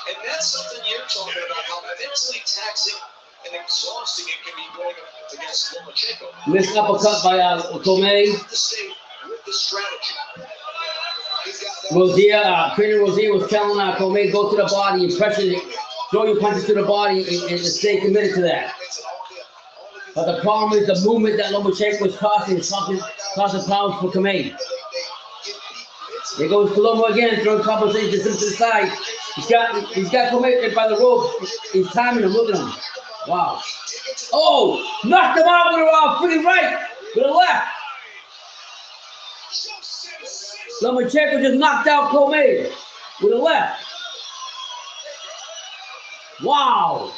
And that's something you're talking about, how mentally taxing and exhausting it can be going up against Lomachenko. Missed uppercut by Comey. You have to stay with the strategy. Trainer Rosier was telling Comey, go to the body and pressure it, throw your punches to the body and stay committed to that. But the problem is the movement that Lomachenko is causing problems for Comey. There goes Colombo again, throwing couple things to the side. He's got Comey by the rope. He's timing him. Look at him. Wow. Oh, knocked him out with a pretty right, with a left. Lomachenko just knocked out Comey with a left. Wow.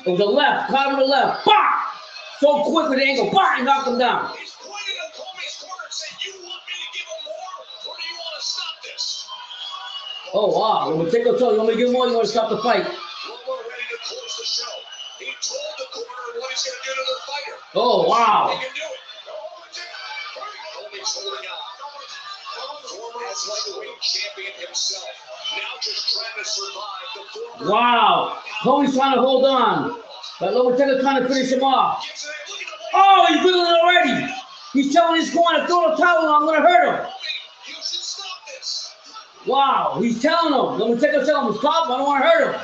It was a left, caught him with a left. Bah! So quick with the angle. Bah! He knocked him down. Oh, wow. Lomachenko told you, want me to give more? You want to stop the fight? Loma ready to close the show. He told the corner what he's going to do to the fighter. Oh, wow. He can do it. Comey's holding on. Former lightweight champion himself. Now just trying to survive the former. Wow. Comey's trying to hold on. But Lomachenko's trying to finish him off. Oh, he's winning it already. He's telling his corner, throw the towel, I'm gonna hurt him. You should stop this. Wow, he's telling him. Lomachenko's telling him, stop, I don't want to hurt him.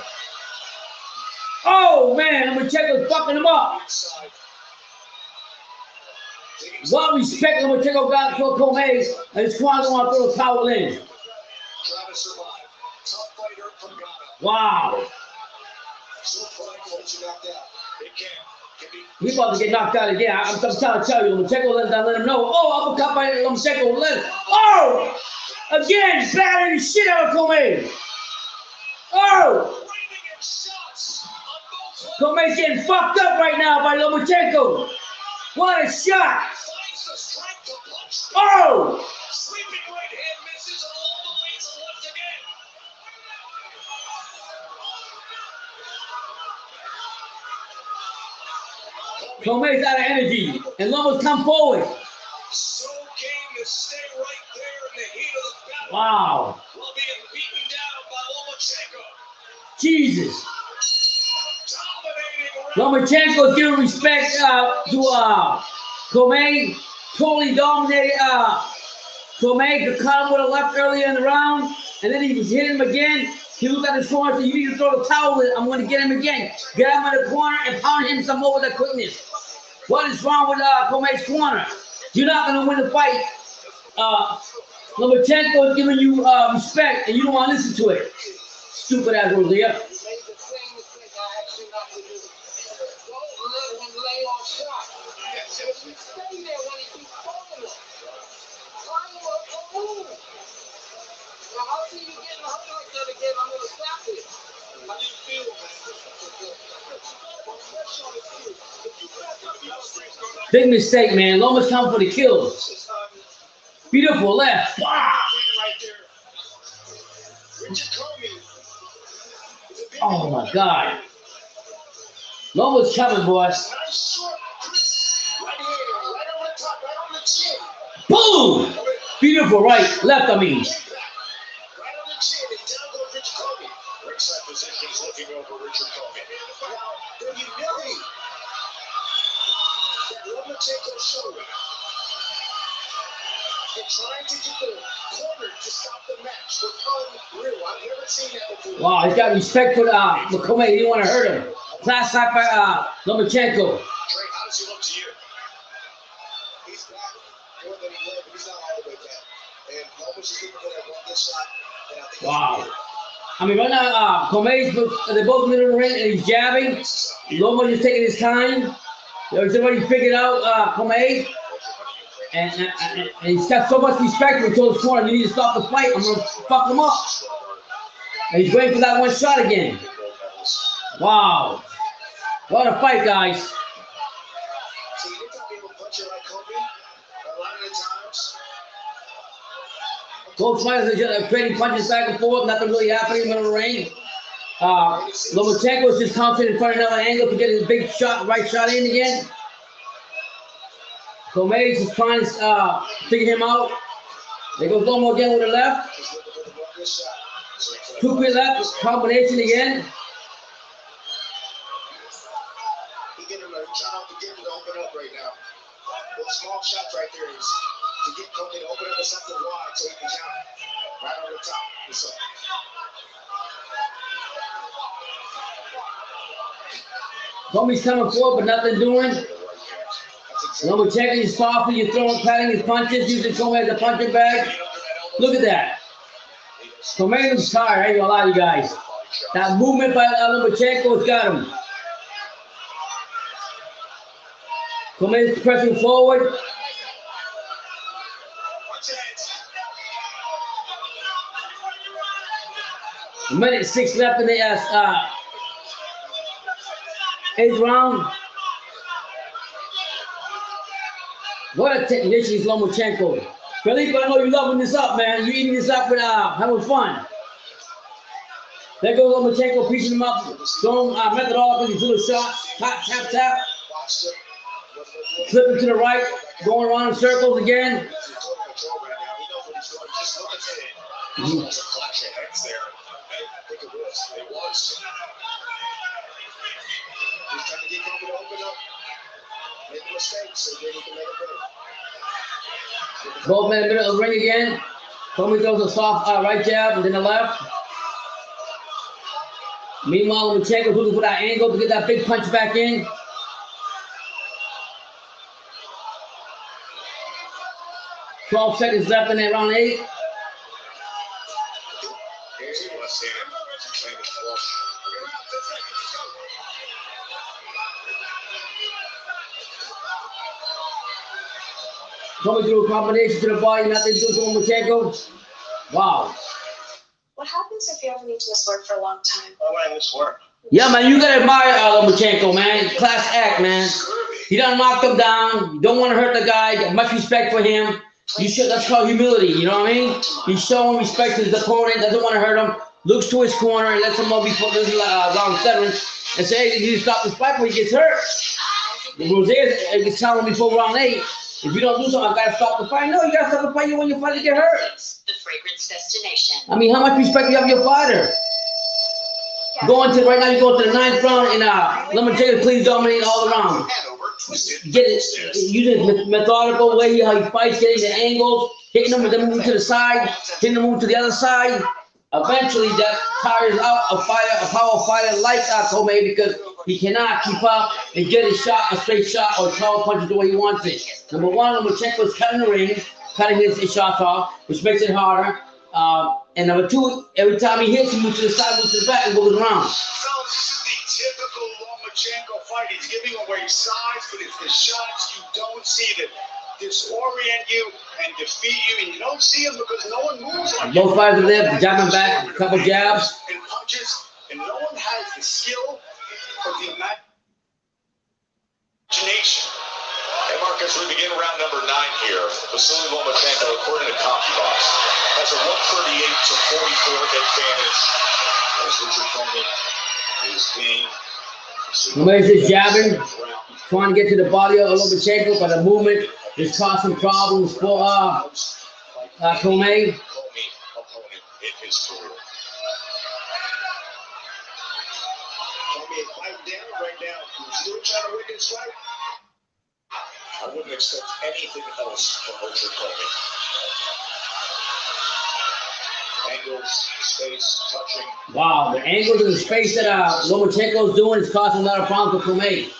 Oh man, Lomachenko's fucking him up. What respect Lomachenko got for Comey, and his corner don't want to throw the towel in. Wow. He's about to get knocked out again. I'm trying to tell you, Lomachenko let him know. Oh, uppercut by Lomachenko. Oh! Again, battering the shit out of Comey. Oh! Comey's getting fucked up right now by Lomachenko. What a shot! Oh! Sweeping right hand misses all the way to left again. Comey's out of energy, and Loma's come forward. So game to stay right there in the heat of the battle. Wow. While being beaten down by Lomachenko. Jesus. Lomachenko's giving respect to Comey. Totally dominated Comey. Could cut him with a left earlier in the round, and then he was hitting him again. He looked at his corner, so you need to throw the towel in. I'm going to get him again. Get him in the corner and pound him some more with that quickness. What is wrong with Comey's corner? You're not going to win the fight. Lomachenko is giving you respect, and you don't want to listen to it. Stupid ass Rosia. Big mistake, man. Loma's coming for the kills. Beautiful left. Oh my God. Loma's coming, boys. Boom! Beautiful right, left, I mean. Ringside position is looking over Richard Commey. Now, the humility that Lomachenko showed in trying to get the corner to stop the match was unreal. I've never seen that before. Wow, he's got respect for Comey. He didn't want to hurt him. Class shot by Lomachenko. Drake, how does he look to you? He's back more than he was, but he's not all the way back. And Loma's just looking for that one good shot. And I think wow. I mean, right now, Comey's, they're both in the ring and he's jabbing. Loma just taking his time. He's already figured out Comey. And he's got so much respect for him. He told his corner, you need to stop the fight. I'm going to fuck him up. And he's waiting for that one shot again. Wow. What a fight, guys. Both fighters are trading punches back and forth. Nothing really happening in the ring. Lomachenko is just concentrating in front of another angle to get his big shot, right shot in again. Comey is trying to figure him out. There goes Loma again with the left. Two quick left, combination again. Trying to get him to open up right now. Those small shots right there is to get Commey to open up with something wide so he can count it. Right on the top. So. Comey's coming forward, but nothing doing. Lomachenko is softly, you're throwing, patting his punches, using Comey as a punching bag. Look at that. Comey looks tired, I ain't gonna lie to you guys. That movement by Lomachenko has got him. Comey is pressing forward. A minute 6 left in the 8th round. What a technician is Lomachenko. Felipe, I know you're loving this up, man. You're eating this up with having fun. There goes Lomachenko, piecing him up, throwing methodologically, doing shots, tap, tap, tap. Flipping to the right, going around in circles again. Both men in the middle of the ring again. Comey throws a soft right jab and then the left. Meanwhile, Lomachenko's looking for that angle to get that big punch back in. "12 seconds left in that round 8. Coming through a combination to the body, nothing to do to Lomachenko. Wow. What happens if you haven't eaten this word for a long time? Oh, man, this work. Yeah, man, you gotta admire Lomachenko, man. Class act, man. He done knocked him down. You don't want to hurt the guy. Got much respect for him. You should. That's called humility. You know what I mean? He's showing respect to his opponent. Doesn't want to hurt him. Looks to his corner and lets him know before this round 7, and say, "Hey, you need to stop this fight before he gets hurt." Rosé is telling him before round 8, "If you don't do something, I gotta stop the fight." No, you gotta stop the fight when your fighter get hurt. The fragrance destination. I mean, how much respect do you have for your fighter? Going to right now, you're going to the 9th round, and Lomachenko please dominate all around. Get it, using methodical way how he fights, getting the angles, hitting them, and then moving to the side, hitting them, moving to the other side. Eventually, that tires out a power fighter like Comey, because he cannot keep up and get a straight shot, or 12 punches the way he wants it. Number 1, Lomachenko is cutting the ring, cutting his shots off, which makes it harder. And number 2, every time he hits, he moves to the side, moves to the back, and goes around. Fellas, this is the typical Lomachenko fight. He's giving away size, but it's the shots you don't see that disorient you and defeat you, and you don't see them because no one moves like Both fighters are there, jabbing back, a couple jabs. and punches, and no one has the skill or the imagination. And Marcus, we begin round number 9 here. Vasyl Lomachenko, according to CompuBox, has a 138-44 advantage as Richard Commey is being. Comey's just jabbing, trying to get to the body of Lomachenko, but the movement is causing problems for Comey. Comey opponent in his career. Comey is fighting down right now. He's still trying to win this fight. I wouldn't expect anything else from Richard Commey. Angles, space, touching. Wow, the angles and the space that Lomachenko's doing is causing a lot of problems for Comey.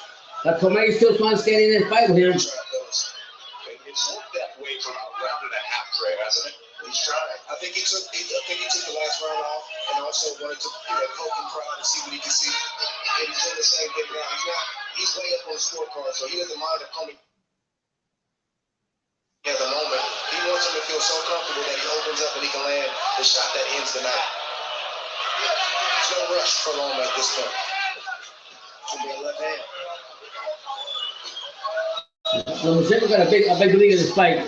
But Comey is still trying to stand in and fight with him. It's looked that way for about a round and a half, Trey, hasn't it? He's trying. I think he took the last round off, and also wanted to poke the crowd and see what he can see. And he's doing the same thing now. He's way up on the scorecard, so he doesn't mind if Comey at the moment. He wants him to feel so comfortable that he opens up and he can land the shot that ends the night. There's no rush for Loma at this point. To be a left hand. Lomachenko got a big lead in this fight.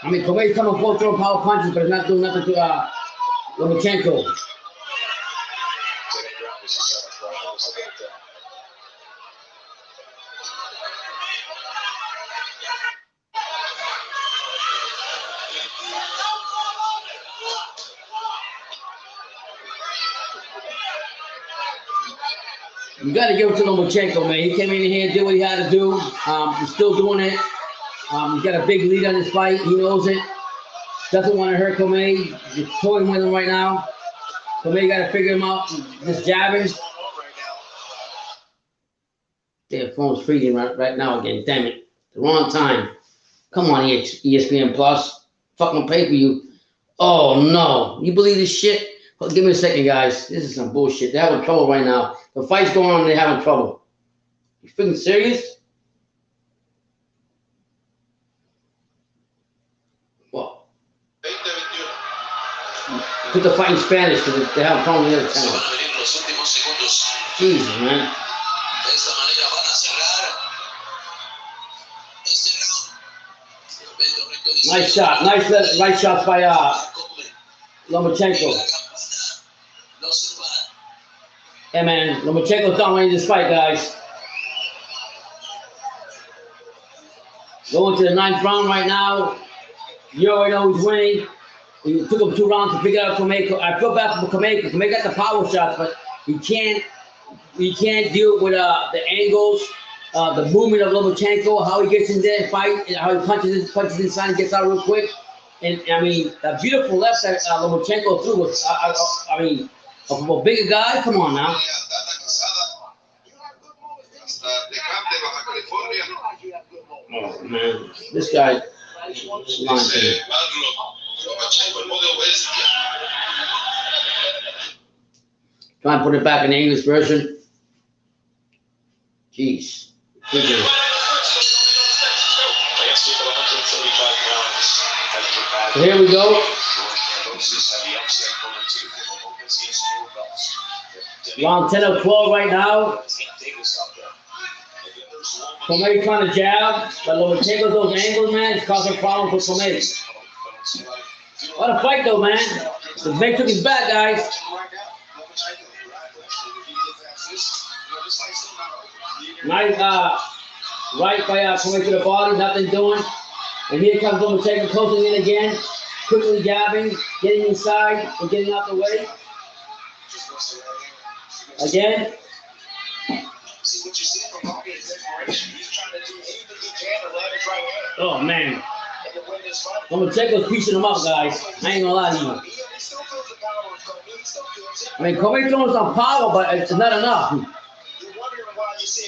I mean, Comey's coming forward throwing power punches, but he's not doing nothing to Lomachenko. You got to give it to Lomachenko, man. He came in here and did what he had to do. He's still doing it. He's got a big lead on this fight. He knows it. Doesn't want to hurt Comey. He's toying with him right now. Comey got to figure him out. Just jabbing. Their phone's freezing right now again. Damn it. The wrong time. Come on, ESPN Plus. Fucking pay for you. Oh, no. You believe this shit? Well, give me a second, guys. This is some bullshit. They're having trouble right now. The fight's going on and they're having trouble. You freaking serious? Well, put the fight in Spanish because they're having trouble with the other channel. Jesus, man. Nice shot. Nice right shots by Lomachenko. Yeah, man, Lomachenko's dominating this fight, guys. Going to the 9th round right now. You already know who's winning. It took him 2 rounds to figure out Comey. I feel bad for Comey. Comey got the power shots, but he can't deal with the angles the movement of Lomachenko, how he gets in there and fight, and how he punches inside and gets out real quick. And I mean, that beautiful left that Lomachenko threw was, I mean, a bigger guy. Come on now. Oh man, this guy. Try and put it back in the English version. Jeez. So here we go. Round 10 of 12 right now. Comey trying to jab, but Lomachenko those angles, man, it's causing problems for Comey. What a fight though, man. The vet took his back, guys. Nice right by Comey to the body, nothing doing. And here comes Lomachenko closing in again, quickly jabbing, getting inside and getting out the way. Again. Oh man. Lomachenko's piecing him up, guys. I ain't gonna lie to you. I mean, Comey's throwing some power, but it's not enough.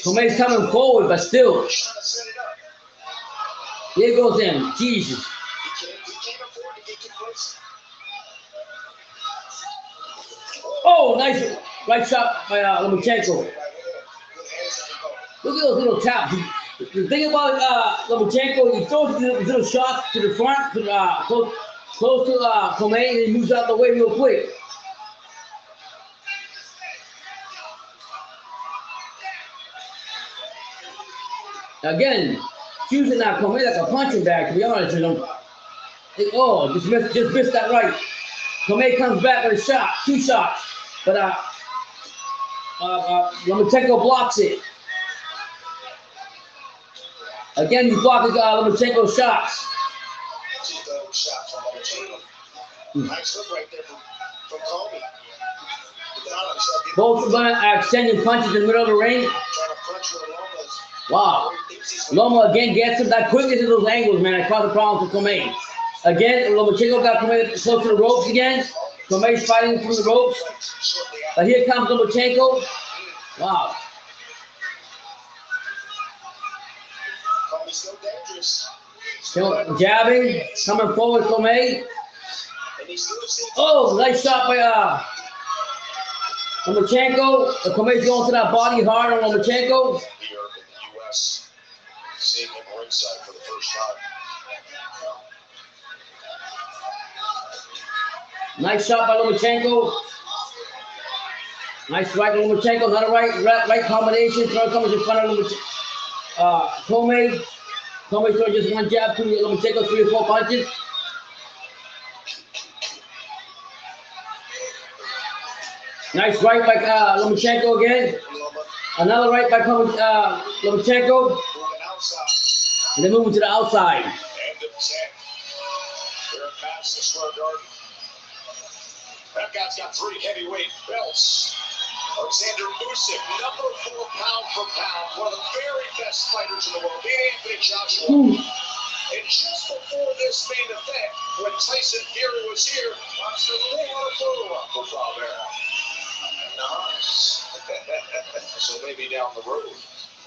Comey's coming forward, but still. Here goes him. Jesus. Oh, nice right shot by Lomachenko. Look at those little taps. The thing about Lomachenko, he throws his little shots to the front, to, close to Comey, and he moves out the way real quick. Again, choosing that Comey like a punching bag, to be honest with him. Oh, just missed that right. Comey comes back with a shot, 2 shots, but Lomachenko blocks it. Again, he's blocking Lomachenko's shots. Nice look right there from Comey. Both extending punches in the middle of the ring. Wow. Loma again gets him that quick into those angles, man. I caused a problem for Comey. Again, Lomachenko got Comey close to the ropes again. Comey's fighting through the ropes. But here comes Lomachenko. Wow. Still jabbing, coming forward, Comey. Oh, nice shot by Lomachenko. Comey's going to that body hard on Lomachenko. Here in the U.S., seeing him ringside for the first time. Nice shot by Lomachenko. Nice right by Lomachenko. Another right combination. Throw comes in front of Comey. Comey throws just one jab to Lomachenko, 3 or 4 punches. Nice right by Lomachenko again. Another right by Lomachenko. And then moving to the outside. End of 10. Here at Madison Square Garden. That guy's got 3 heavyweight belts. Xander Zayas, number 4 pound for pound, one of the very best fighters in the world, Anthony Joshua. And just before this main event, when Tyson Fury was here, Monster for Valdez. Nice. So maybe down the road,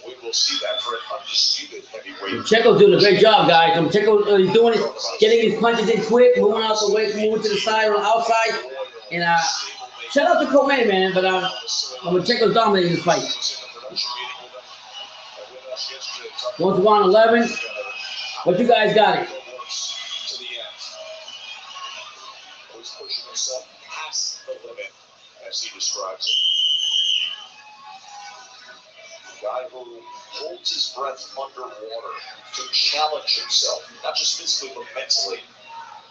we will see that for an undisputed heavyweight. Lomachenko's doing a great job, guys. Lomachenko he's doing it, getting his punches in quick, moving out the way, moving to the side or the outside. And shout out to Comey, man, but Lomachenko's dominating this fight. Going to round 11. What you guys got it? To the end. He's pushing himself past the limit, as he describes it. A guy who holds his breath underwater to challenge himself, not just physically but mentally,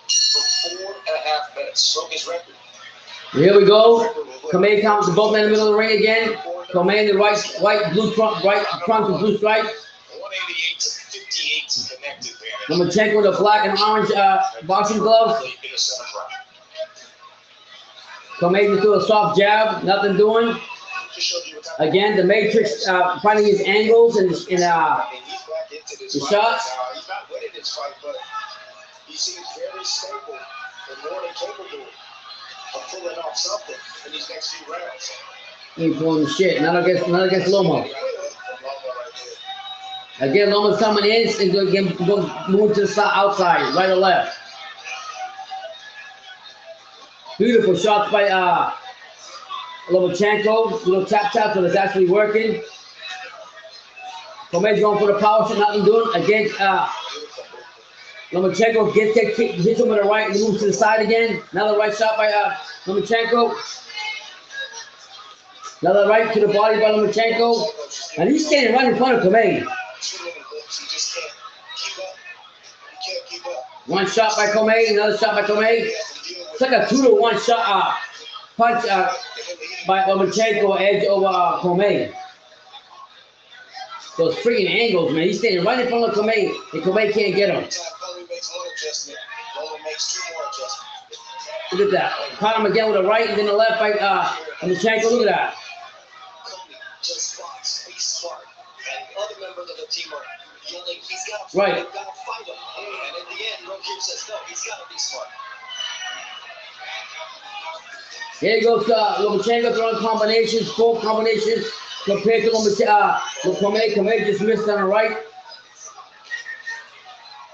for 4.5 minutes. Broke his record. Here we go. Comey comes to both men in the middle of the ring again. Comey in the right front with blue stripe. 188 to 58 connected. Lomachenko with the black and orange boxing gloves. Comey just threw a soft jab, nothing doing. Again, the Matrix finding his angles and He's back into this the fight shots. now. He's not winning this fight, but he seems very stable and more than capable of pulling off something in these next few rounds. He ain't pulling shit. Not against Loma. Again, Loma's coming in and go move to the side, outside, right or left. Beautiful shots by Lomachenko. Little tap, but it's actually working. Comey's going for the power shot, nothing doing. Again, Lomachenko hits him with the right and moves to the side again. Another right shot by Lomachenko. Another right to the body by Lomachenko. And he's standing right in front of Comey. One shot by Comey, another shot by Comey. It's like a 2-to-1 shot punch by Lomachenko edge over Comey. Those freaking angles, man. He's standing right in front of Comey, and Comey can't get him. Look at that. Caught him again with the right and then the left by Lomachenko. Look at that. Just box, be smart. And other members of the team are yelling, he's got to right. fight him. And in the end, Wilkins says, no, he's got to be smart. Here goes Lomachenko throwing combinations, 4 combinations compared to Comey. Comey just missed on the right.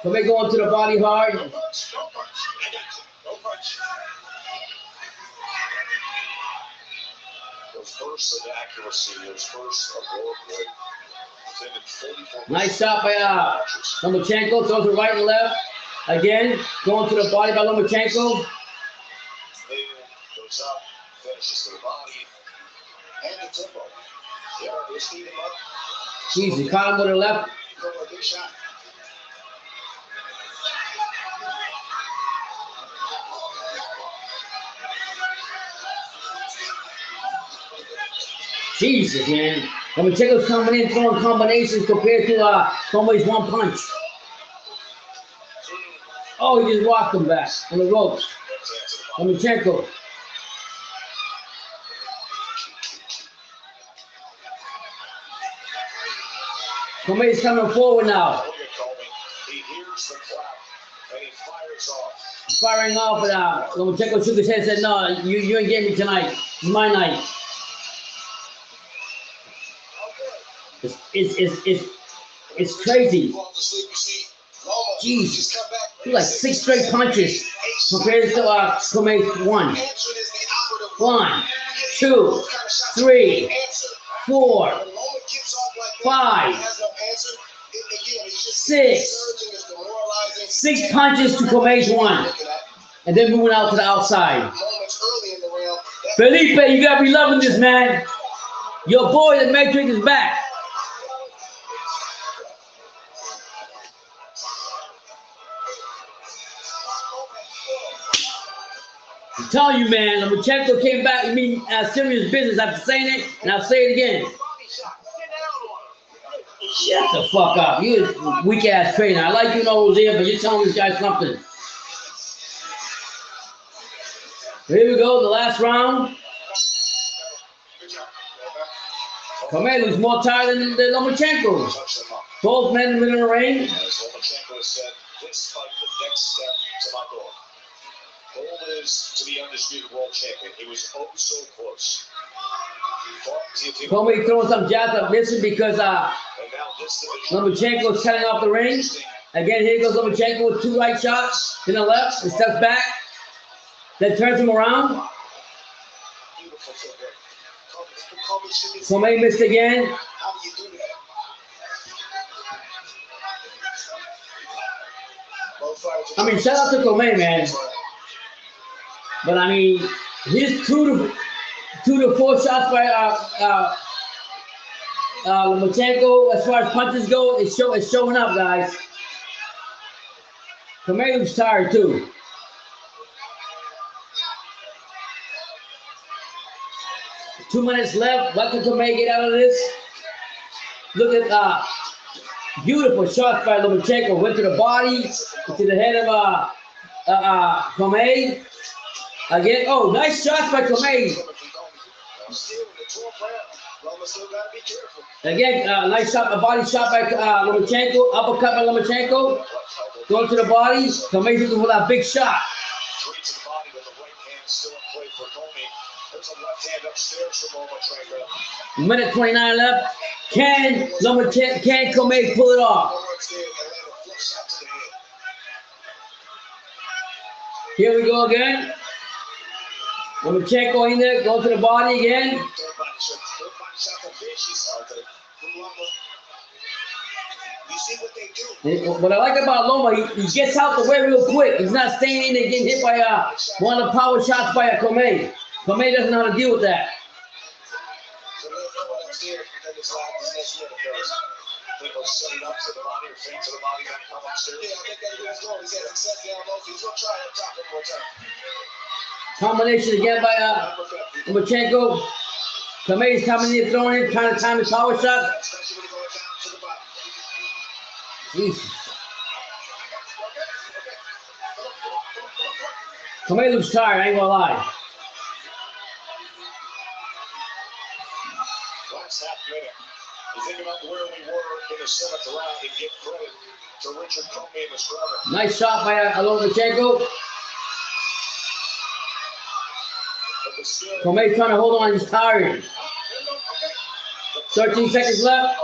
Comey going to the body hard. No punch. No punch. Those bursts of accuracy, those bursts of work rate. Nice shot by Lomachenko. Throws it right and left. Again, going to the body by Lomachenko. Goes up, finishes to the body, and the tempo. Yeah, they speed him up. Jeez, he caught him with the left. Big shot. Jesus, man. Lomachenko's coming in throwing combinations compared to Comey's one punch. Oh, he just walked him back on the ropes. Lomachenko. Comey's coming forward now. He hears the clap and he fires off. Firing off, but Lomachenko shook his head and said, no, you ain't getting me tonight. It's my night. It's crazy. Jesus. He's like 6 straight punches compared to Comey's 1. 1, 2, 3, 4, 5, 6. 6 punches to Comey's 1. And then moving out to the outside. Felipe, you gotta be loving this, man. Your boy, the Matrix, is back. I'm telling you, man, Lomachenko came back and mean serious business after saying it, and I'll say it again. Shut the fuck up. You a weak-ass trainer. I like you know who's here, but you're telling these guys something. Here we go, the last round. Comey looks more tired than Lomachenko. Both men in the middle of the ring. As Lomachenko has said, this fight the next step to my goal. Goal is to be undisputed world champion. He was oh so close. Comey throwing some jabs up missing because Lomachenko's cutting off the ring. Again, here goes Lomachenko with 2 right shots to the left and steps back. Then turns him around. Comey missed again. How do you do that? I mean, shout out to Comey, man. But I mean, his 2 to 4 shots by Lomachenko, as far as punches go, it's showing up, guys. Comey looks tired too. Two minutes left. What can Comey get out of this? Look at beautiful shots by Lomachenko. Went to the body, to the head of Comey. Again, oh, nice shots by Comey. Again, nice shot, a body shot by Lomachenko, uppercut by Lomachenko. Going to the body. Comey looking for that big shot. Straight to the body with the right hand still in play for Comey. There's a left hand upstairs from Lomachenko. Minute 29 left. Can Comey pull it off? Here we go again. Lomachenko in there, go to the body again. What I like about Loma, he gets out the way real quick. He's not staying in there getting hit by one of the power shots by Comey. Comey doesn't know how to deal with that. Combination again by Lomachenko. Comey's coming in, throwing in, trying to time his power shot. Jesus. Comey looks tired, I ain't gonna lie. Last half minute. You think about where we were in the seventh round and give credit to Richard Commey and his brother. Nice shot by Lomachenko. Comey trying to hold on, he's tired. 13 seconds left.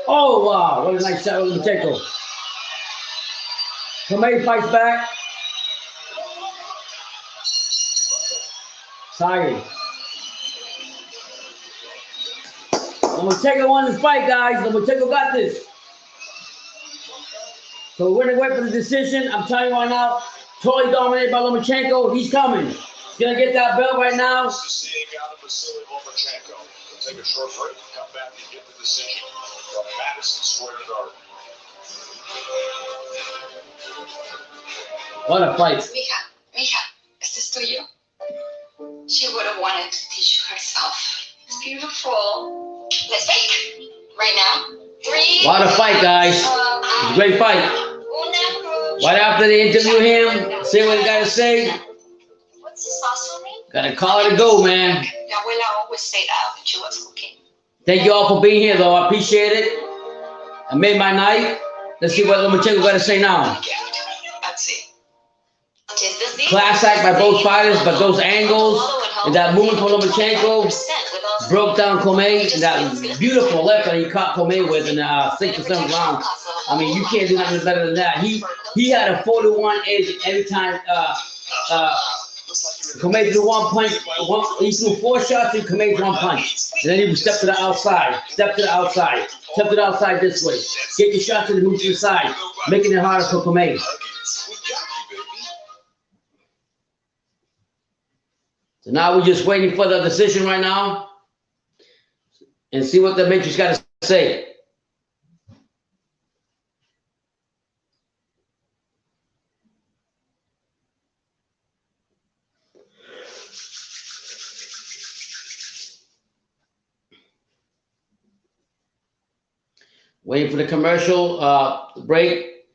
Oh, wow. What a nice shot with Lomachenko. Comey fights back. Tired. Lomachenko won this fight, guys. Lomachenko got this. So we're going to wait for the decision. I'm telling you right now, totally dominated by Lomachenko. He's coming. He's going to get that belt right now. Seeing out of Vasyl Lomachenko. We'll take a short break, come back and get the decision from Madison Square Garden. What a fight. Mija, este es tuyo. She would have wanted to teach you herself. It's beautiful. Let's fake right now. 3. What a fight, guys. It's a great fight. Right after they interview him, say what he got to say. What's this sauce for me? Gotta call it a go, man. Your abuela always say that when she was cooking. Thank you all for being here, though. I appreciate it. I made my night. Let's see what Lomachenko got to say now. That's it. Class act by both fighters, but those angles and that movement from Lomachenko broke down Comey, and that beautiful left that he caught Comey with in the 6th or 7th round. I mean, you can't do nothing better than that. He had a 41 edge every time Comey threw one punch. He threw 4 shots and Comey threw 1 punch. And then he would step to the outside, step to the outside, step to the outside this way. Get your shots and move to the side, making it harder for Comey. So now we're just waiting for the decision right now and see what the Matrix got to say. Waiting for the commercial break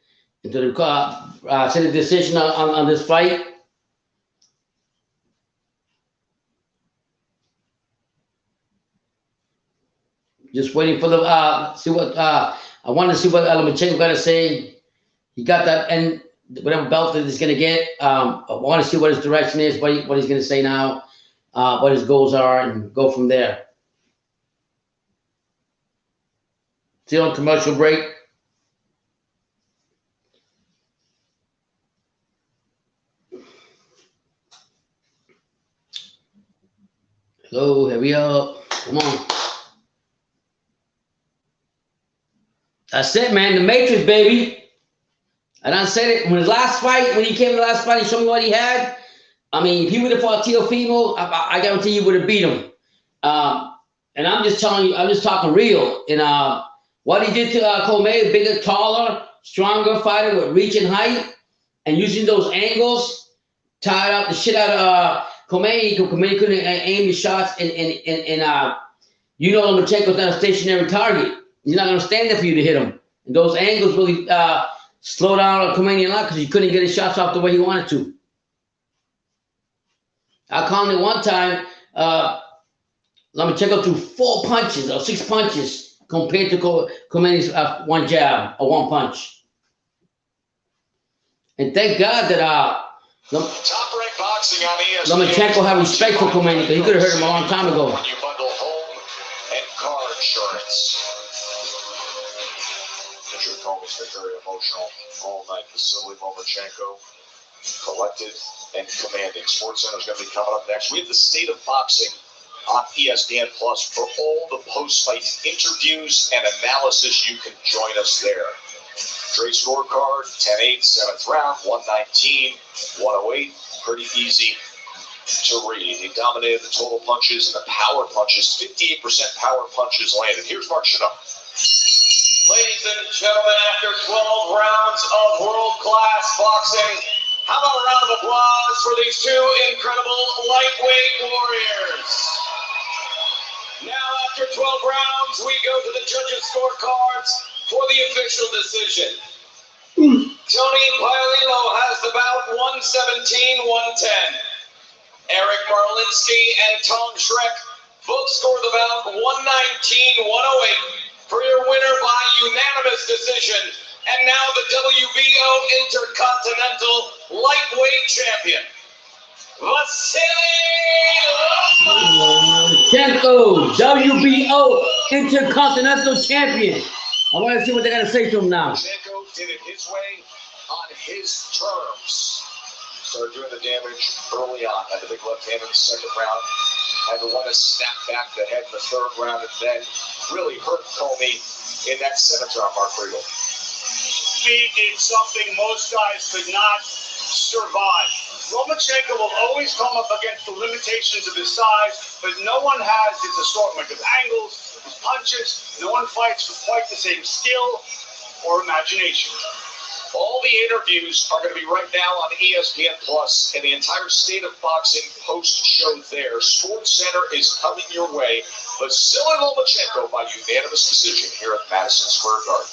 to send a decision on this fight. Just waiting for the see what I want to see what Lomachenko got to say. He got that, and whatever belt that he's gonna get. I want to see what his direction is, what he's gonna say now, what his goals are, and go from there. See you on commercial break. Hello, hurry up. Come on. That's it, man. The Matrix, baby. I done said it. When his last fight, when he came to the last fight, he showed me what he had. I mean, if he would have fought Teofimo, I guarantee you would have beat him. And I'm just telling you, I'm just talking real. And what he did to Comey, bigger, taller, stronger fighter with reach and height, and using those angles, tied up the shit out of Comey. Comey couldn't aim his shots, and you know Lomachenko's not a stationary target. He's not going to stand there for you to hit him. And those angles really slow down Comey a lot because he couldn't get his shots off the way he wanted to. I counted one time, Lomachenko threw 4 punches or 6 punches compared to Comey's 1 jab or 1 punch. And thank God that Top-ranked boxing on ESPN. Lomachenko had respect for Comey because he could have hurt him a long time ago. When you bundle home and car insurance. Richard Commey's been very emotional all night. Vasyl Lomachenko, collected and commanding. SportsCenter is going to be coming up next. We have the state of boxing on ESPN Plus for all the post-fight interviews and analysis. You can join us there. Dre scorecard, 10-8, 7th round, 119, 108. Pretty easy to read. He dominated the total punches and the power punches. 58% power punches landed. Here's Mark Chanel. Ladies and gentlemen, after 12 rounds of world-class boxing, how about a round of applause for these 2 incredible lightweight warriors? Now, after 12 rounds, we go to the judges' scorecards for the official decision. Tony Paolillo has the bout 117-110. Eric Marlinsky and Tom Schreck both score the bout 119-108 for your winner by unanimous decision. And now the WBO Intercontinental Lightweight Champion, Vasyl Lomachenko, WBO Intercontinental Champion. I want to see what they're going to say to him now. Lomachenko did it his way on his terms. Started doing the damage early on. Had the big left hand in the 2nd round. Had the one to snap back the head in the 3rd round, and then really hurt Comey in that 7th round, Mark Riegel. He did something most guys could not survive. Lomachenko will always come up against the limitations of his size, but no one has his assortment of angles, his punches. No one fights with quite the same skill or imagination. All the interviews are going to be right now on ESPN Plus, and the entire state of boxing post-show there. SportsCenter is coming your way. Vasyl Lomachenko by unanimous decision here at Madison Square Garden.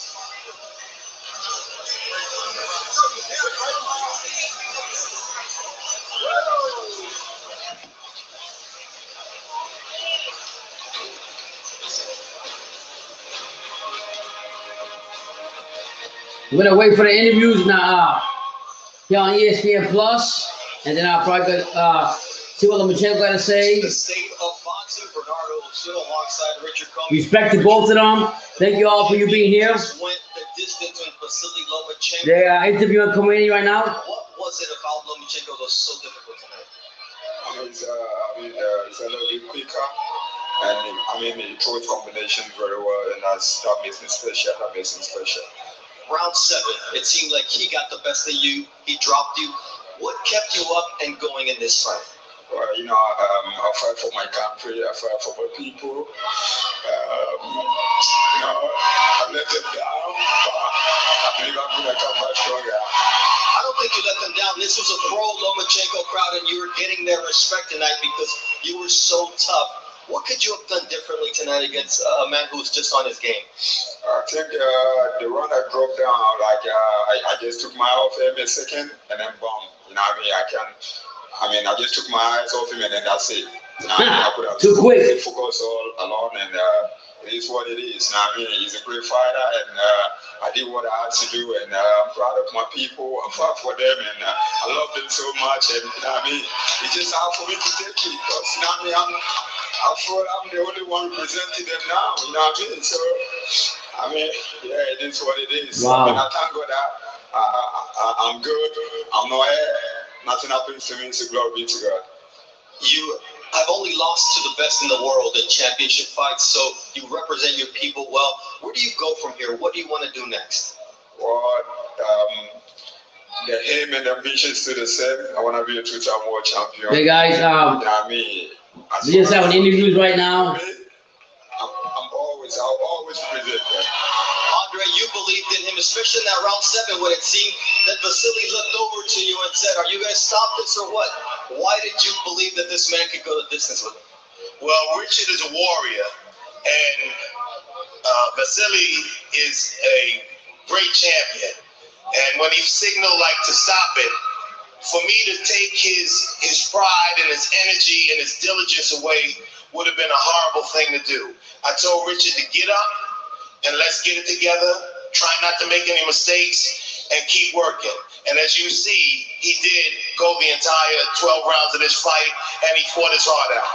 We're gonna wait for the interviews now here on ESPN Plus, and then I'll probably see what Lomachenko got to say. The state of boxing, Bernardo O'Shea alongside Richard Commey. Respect to both of them. Thank you all for you being here. Went the distance with Vasyl Lomachenko. They are interviewing Comey right now. What was it about Lomachenko that was so difficult tonight? It's a little bit quicker, and he throws combination very well, and that makes me special. Round 7, it seemed like he got the best of you. He dropped you. What kept you up and going in this fight? Well, I fight for my country. I fight for my people. I let them down, but I believe I'm going to come back stronger. I don't think you let them down. This was a pro-Lomachenko crowd, and you were getting their respect tonight because you were so tough. What could you have done differently tonight against a man who's just on his game? I think the run I dropped down, I just took my eye off him a second and then boom. I just took my eyes off him and then that's it. I could have too quick. Focus all alone, and it is what it is. He's a great fighter, and I did what I had to do, and I'm proud of my people. I'm proud for them, and I love them so much. And it's just hard for me to take it because I feel I'm the only one representing them now. So it is what it is. Wow. I thank God that I'm good. I'm not here. Nothing happens to me. So glory be to God. You have only lost to the best in the world in championship fights, so you represent your people well. Where do you go from here? What do you want to do next? Well, the aim and the ambition is still the same. I want to be a two-time world champion. Hey guys, we just having interviews right now. I'll always present them. Andre, you believed in him, especially in that round 7 when it seemed that Vasily looked over to you and said, "Are you going to stop this or what?" Why did you believe that this man could go the distance with him? Well, Richard is a warrior, and Vasily is a great champion. And when he signaled to stop it, for me to take his pride and his energy and his diligence away would have been a horrible thing to do. I told Richard to get up and let's get it together. Try not to make any mistakes and keep working. And as you see, he did go the entire 12 rounds of this fight, and he fought his heart out.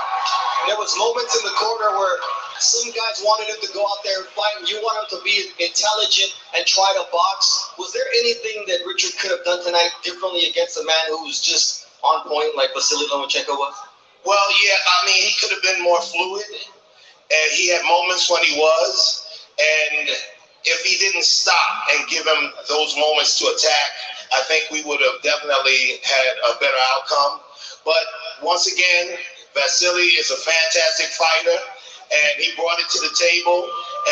There was moments in the corner where some guys wanted him to go out there and fight, and you want him to be intelligent and try to box. Was there anything that Richard could have done tonight differently against a man who was just on point like Vasyl Lomachenko was? Well, yeah, I mean, he could have been more fluid, and he had moments when he was, and if he didn't stop and give him those moments to attack, I think we would have definitely had a better outcome. But once again, Vasyl is a fantastic fighter, and he brought it to the table,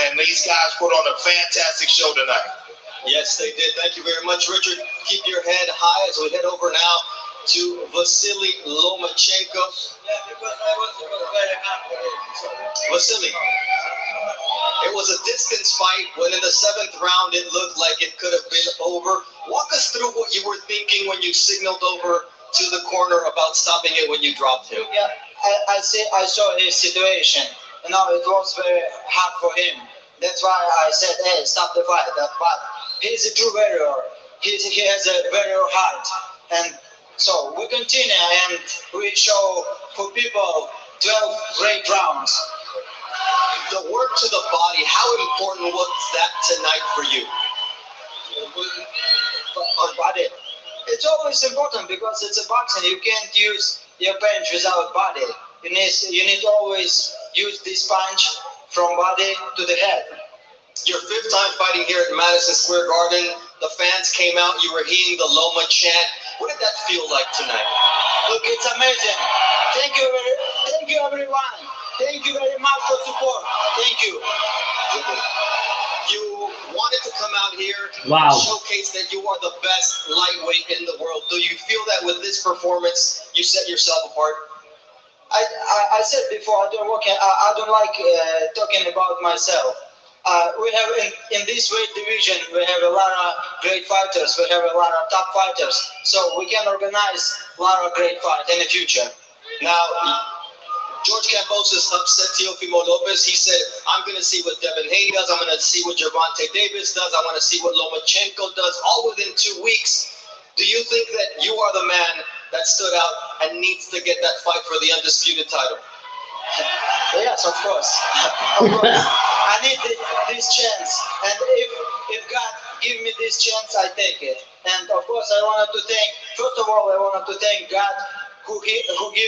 and these guys put on a fantastic show tonight. Yes, they did. Thank you very much, Richard. Keep your head high as we head over now to Vasyl Lomachenko. Vasyl, it was a distance fight when in the 7th round it looked like it could have been over. Walk us through what you were thinking when you signaled over to the corner about stopping it when you dropped him. Yeah, I saw his situation. You know, it was very hard for him. That's why I said, hey, stop the fight. But he's a true warrior. He has a warrior heart. And so we continue and we show for people 12 great rounds. The work to the body, how important was that tonight for you? For body. It's always important because it's a boxing. You can't use your punch without body. You need to always use this punch from body to the head. Your 5th time fighting here at Madison Square Garden. The fans came out. You were hearing the Loma chant. What did that feel like tonight? Look, it's amazing. Thank you, everyone. Thank you very much for support. Thank you. You wanted to come out here Wow. and showcase that you are the best lightweight in the world. Do you feel that with this performance, you set yourself apart? I said before, I don't like talking about myself. We have in this weight division, we have a lot of great fighters. We have a lot of top fighters. So we can organize a lot of great fights in the future. Now, George Kambosos upset Teofimo Lopez. He said, I'm going to see what Devin Haney does. I'm going to see what Gervonta Davis does. I want to see what Lomachenko does, all within 2 weeks. Do you think that you are the man that stood out and needs to get that fight for the undisputed title? Yes, of course. Of course. I need this chance. And if God give me this chance, I take it. And of course, I wanted to thank, first of all, I wanted to thank God who gave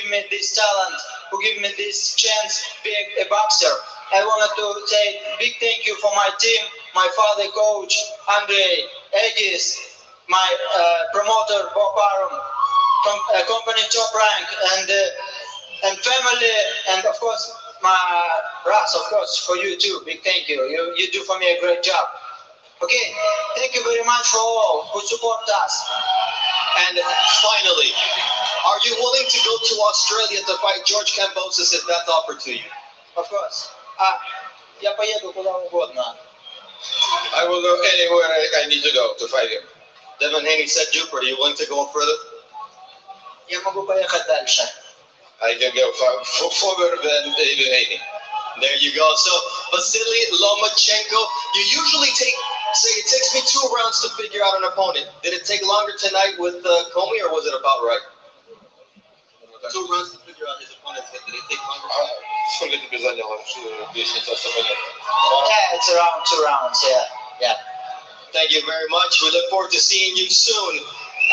me this talent, who gave me this chance being a boxer. I wanted to say big thank you for my team, my father, coach, Andre, Egis, my promoter, Bob Arum, company Top Rank, and family, and of course, my Ras, of course, for you too. Big thank you. You do for me a great job. Okay, thank you very much for all who support us. And finally, are you willing to go to Australia to fight George Kambosos if that's offered to you? Of course. Я поеду куда угодно. I will go anywhere I need to go to fight him. Devin Haney said Jupiter. Are you willing to go further? Я могу поехать дальше. I can go further than Devin Haney. There you go. So, Vasyl Lomachenko, you usually say it takes me 2 rounds to figure out an opponent. Did it take longer tonight with Comey, or was it about right? 2 rounds to figure out his opponent. Did it take longer? Yeah, it's around 2 rounds, yeah. Thank you very much. We look forward to seeing you soon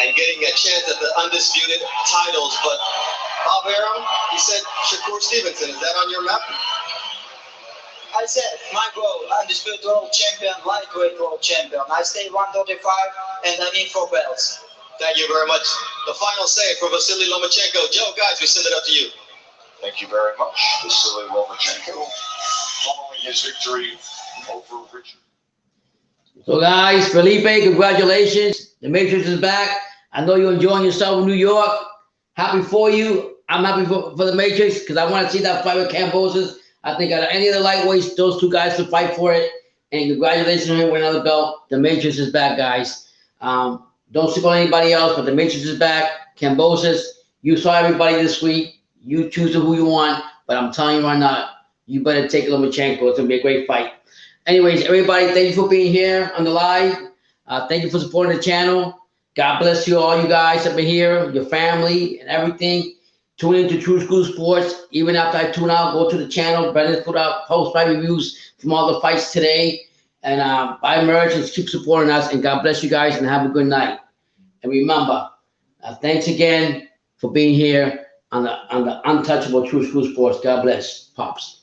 and getting a chance at the undisputed titles. But Bob Arum, he said Shakur Stevenson. Is that on your map? I said, my goal, undisputed world champion, lightweight world champion. I stay 135 and I need 4 belts. Thank you very much. The final say for Vasyl Lomachenko. Joe, guys, we send it up to you. Thank you very much, Vasyl Lomachenko, following his victory over Richard. So guys, Felipe, congratulations. The Matrix is back. I know you're enjoying yourself in New York. Happy for you. I'm happy for the Matrix because I want to see that fight with Kambosos. I think out of any of the lightweights, those 2 guys should fight for it. And congratulations on him winning another belt. The Matrix is back, guys. Don't sleep on anybody else, but the Matrix is back. Kambosos, you saw everybody this week. You choose who you want, but I'm telling you right now, you better take Lomachenko. It's going to be a great fight. Anyways, everybody, thank you for being here on the live. Thank you for supporting the channel. God bless you, all you guys up in here, your family and everything. Tune into True School Sports. Even after I tune out, go to the channel. Brendan's put out post-fight reviews from all the fights today. And buy merch and keep supporting us. And God bless you guys and have a good night. And remember, thanks again for being here on the untouchable True School Sports. God bless, Pops.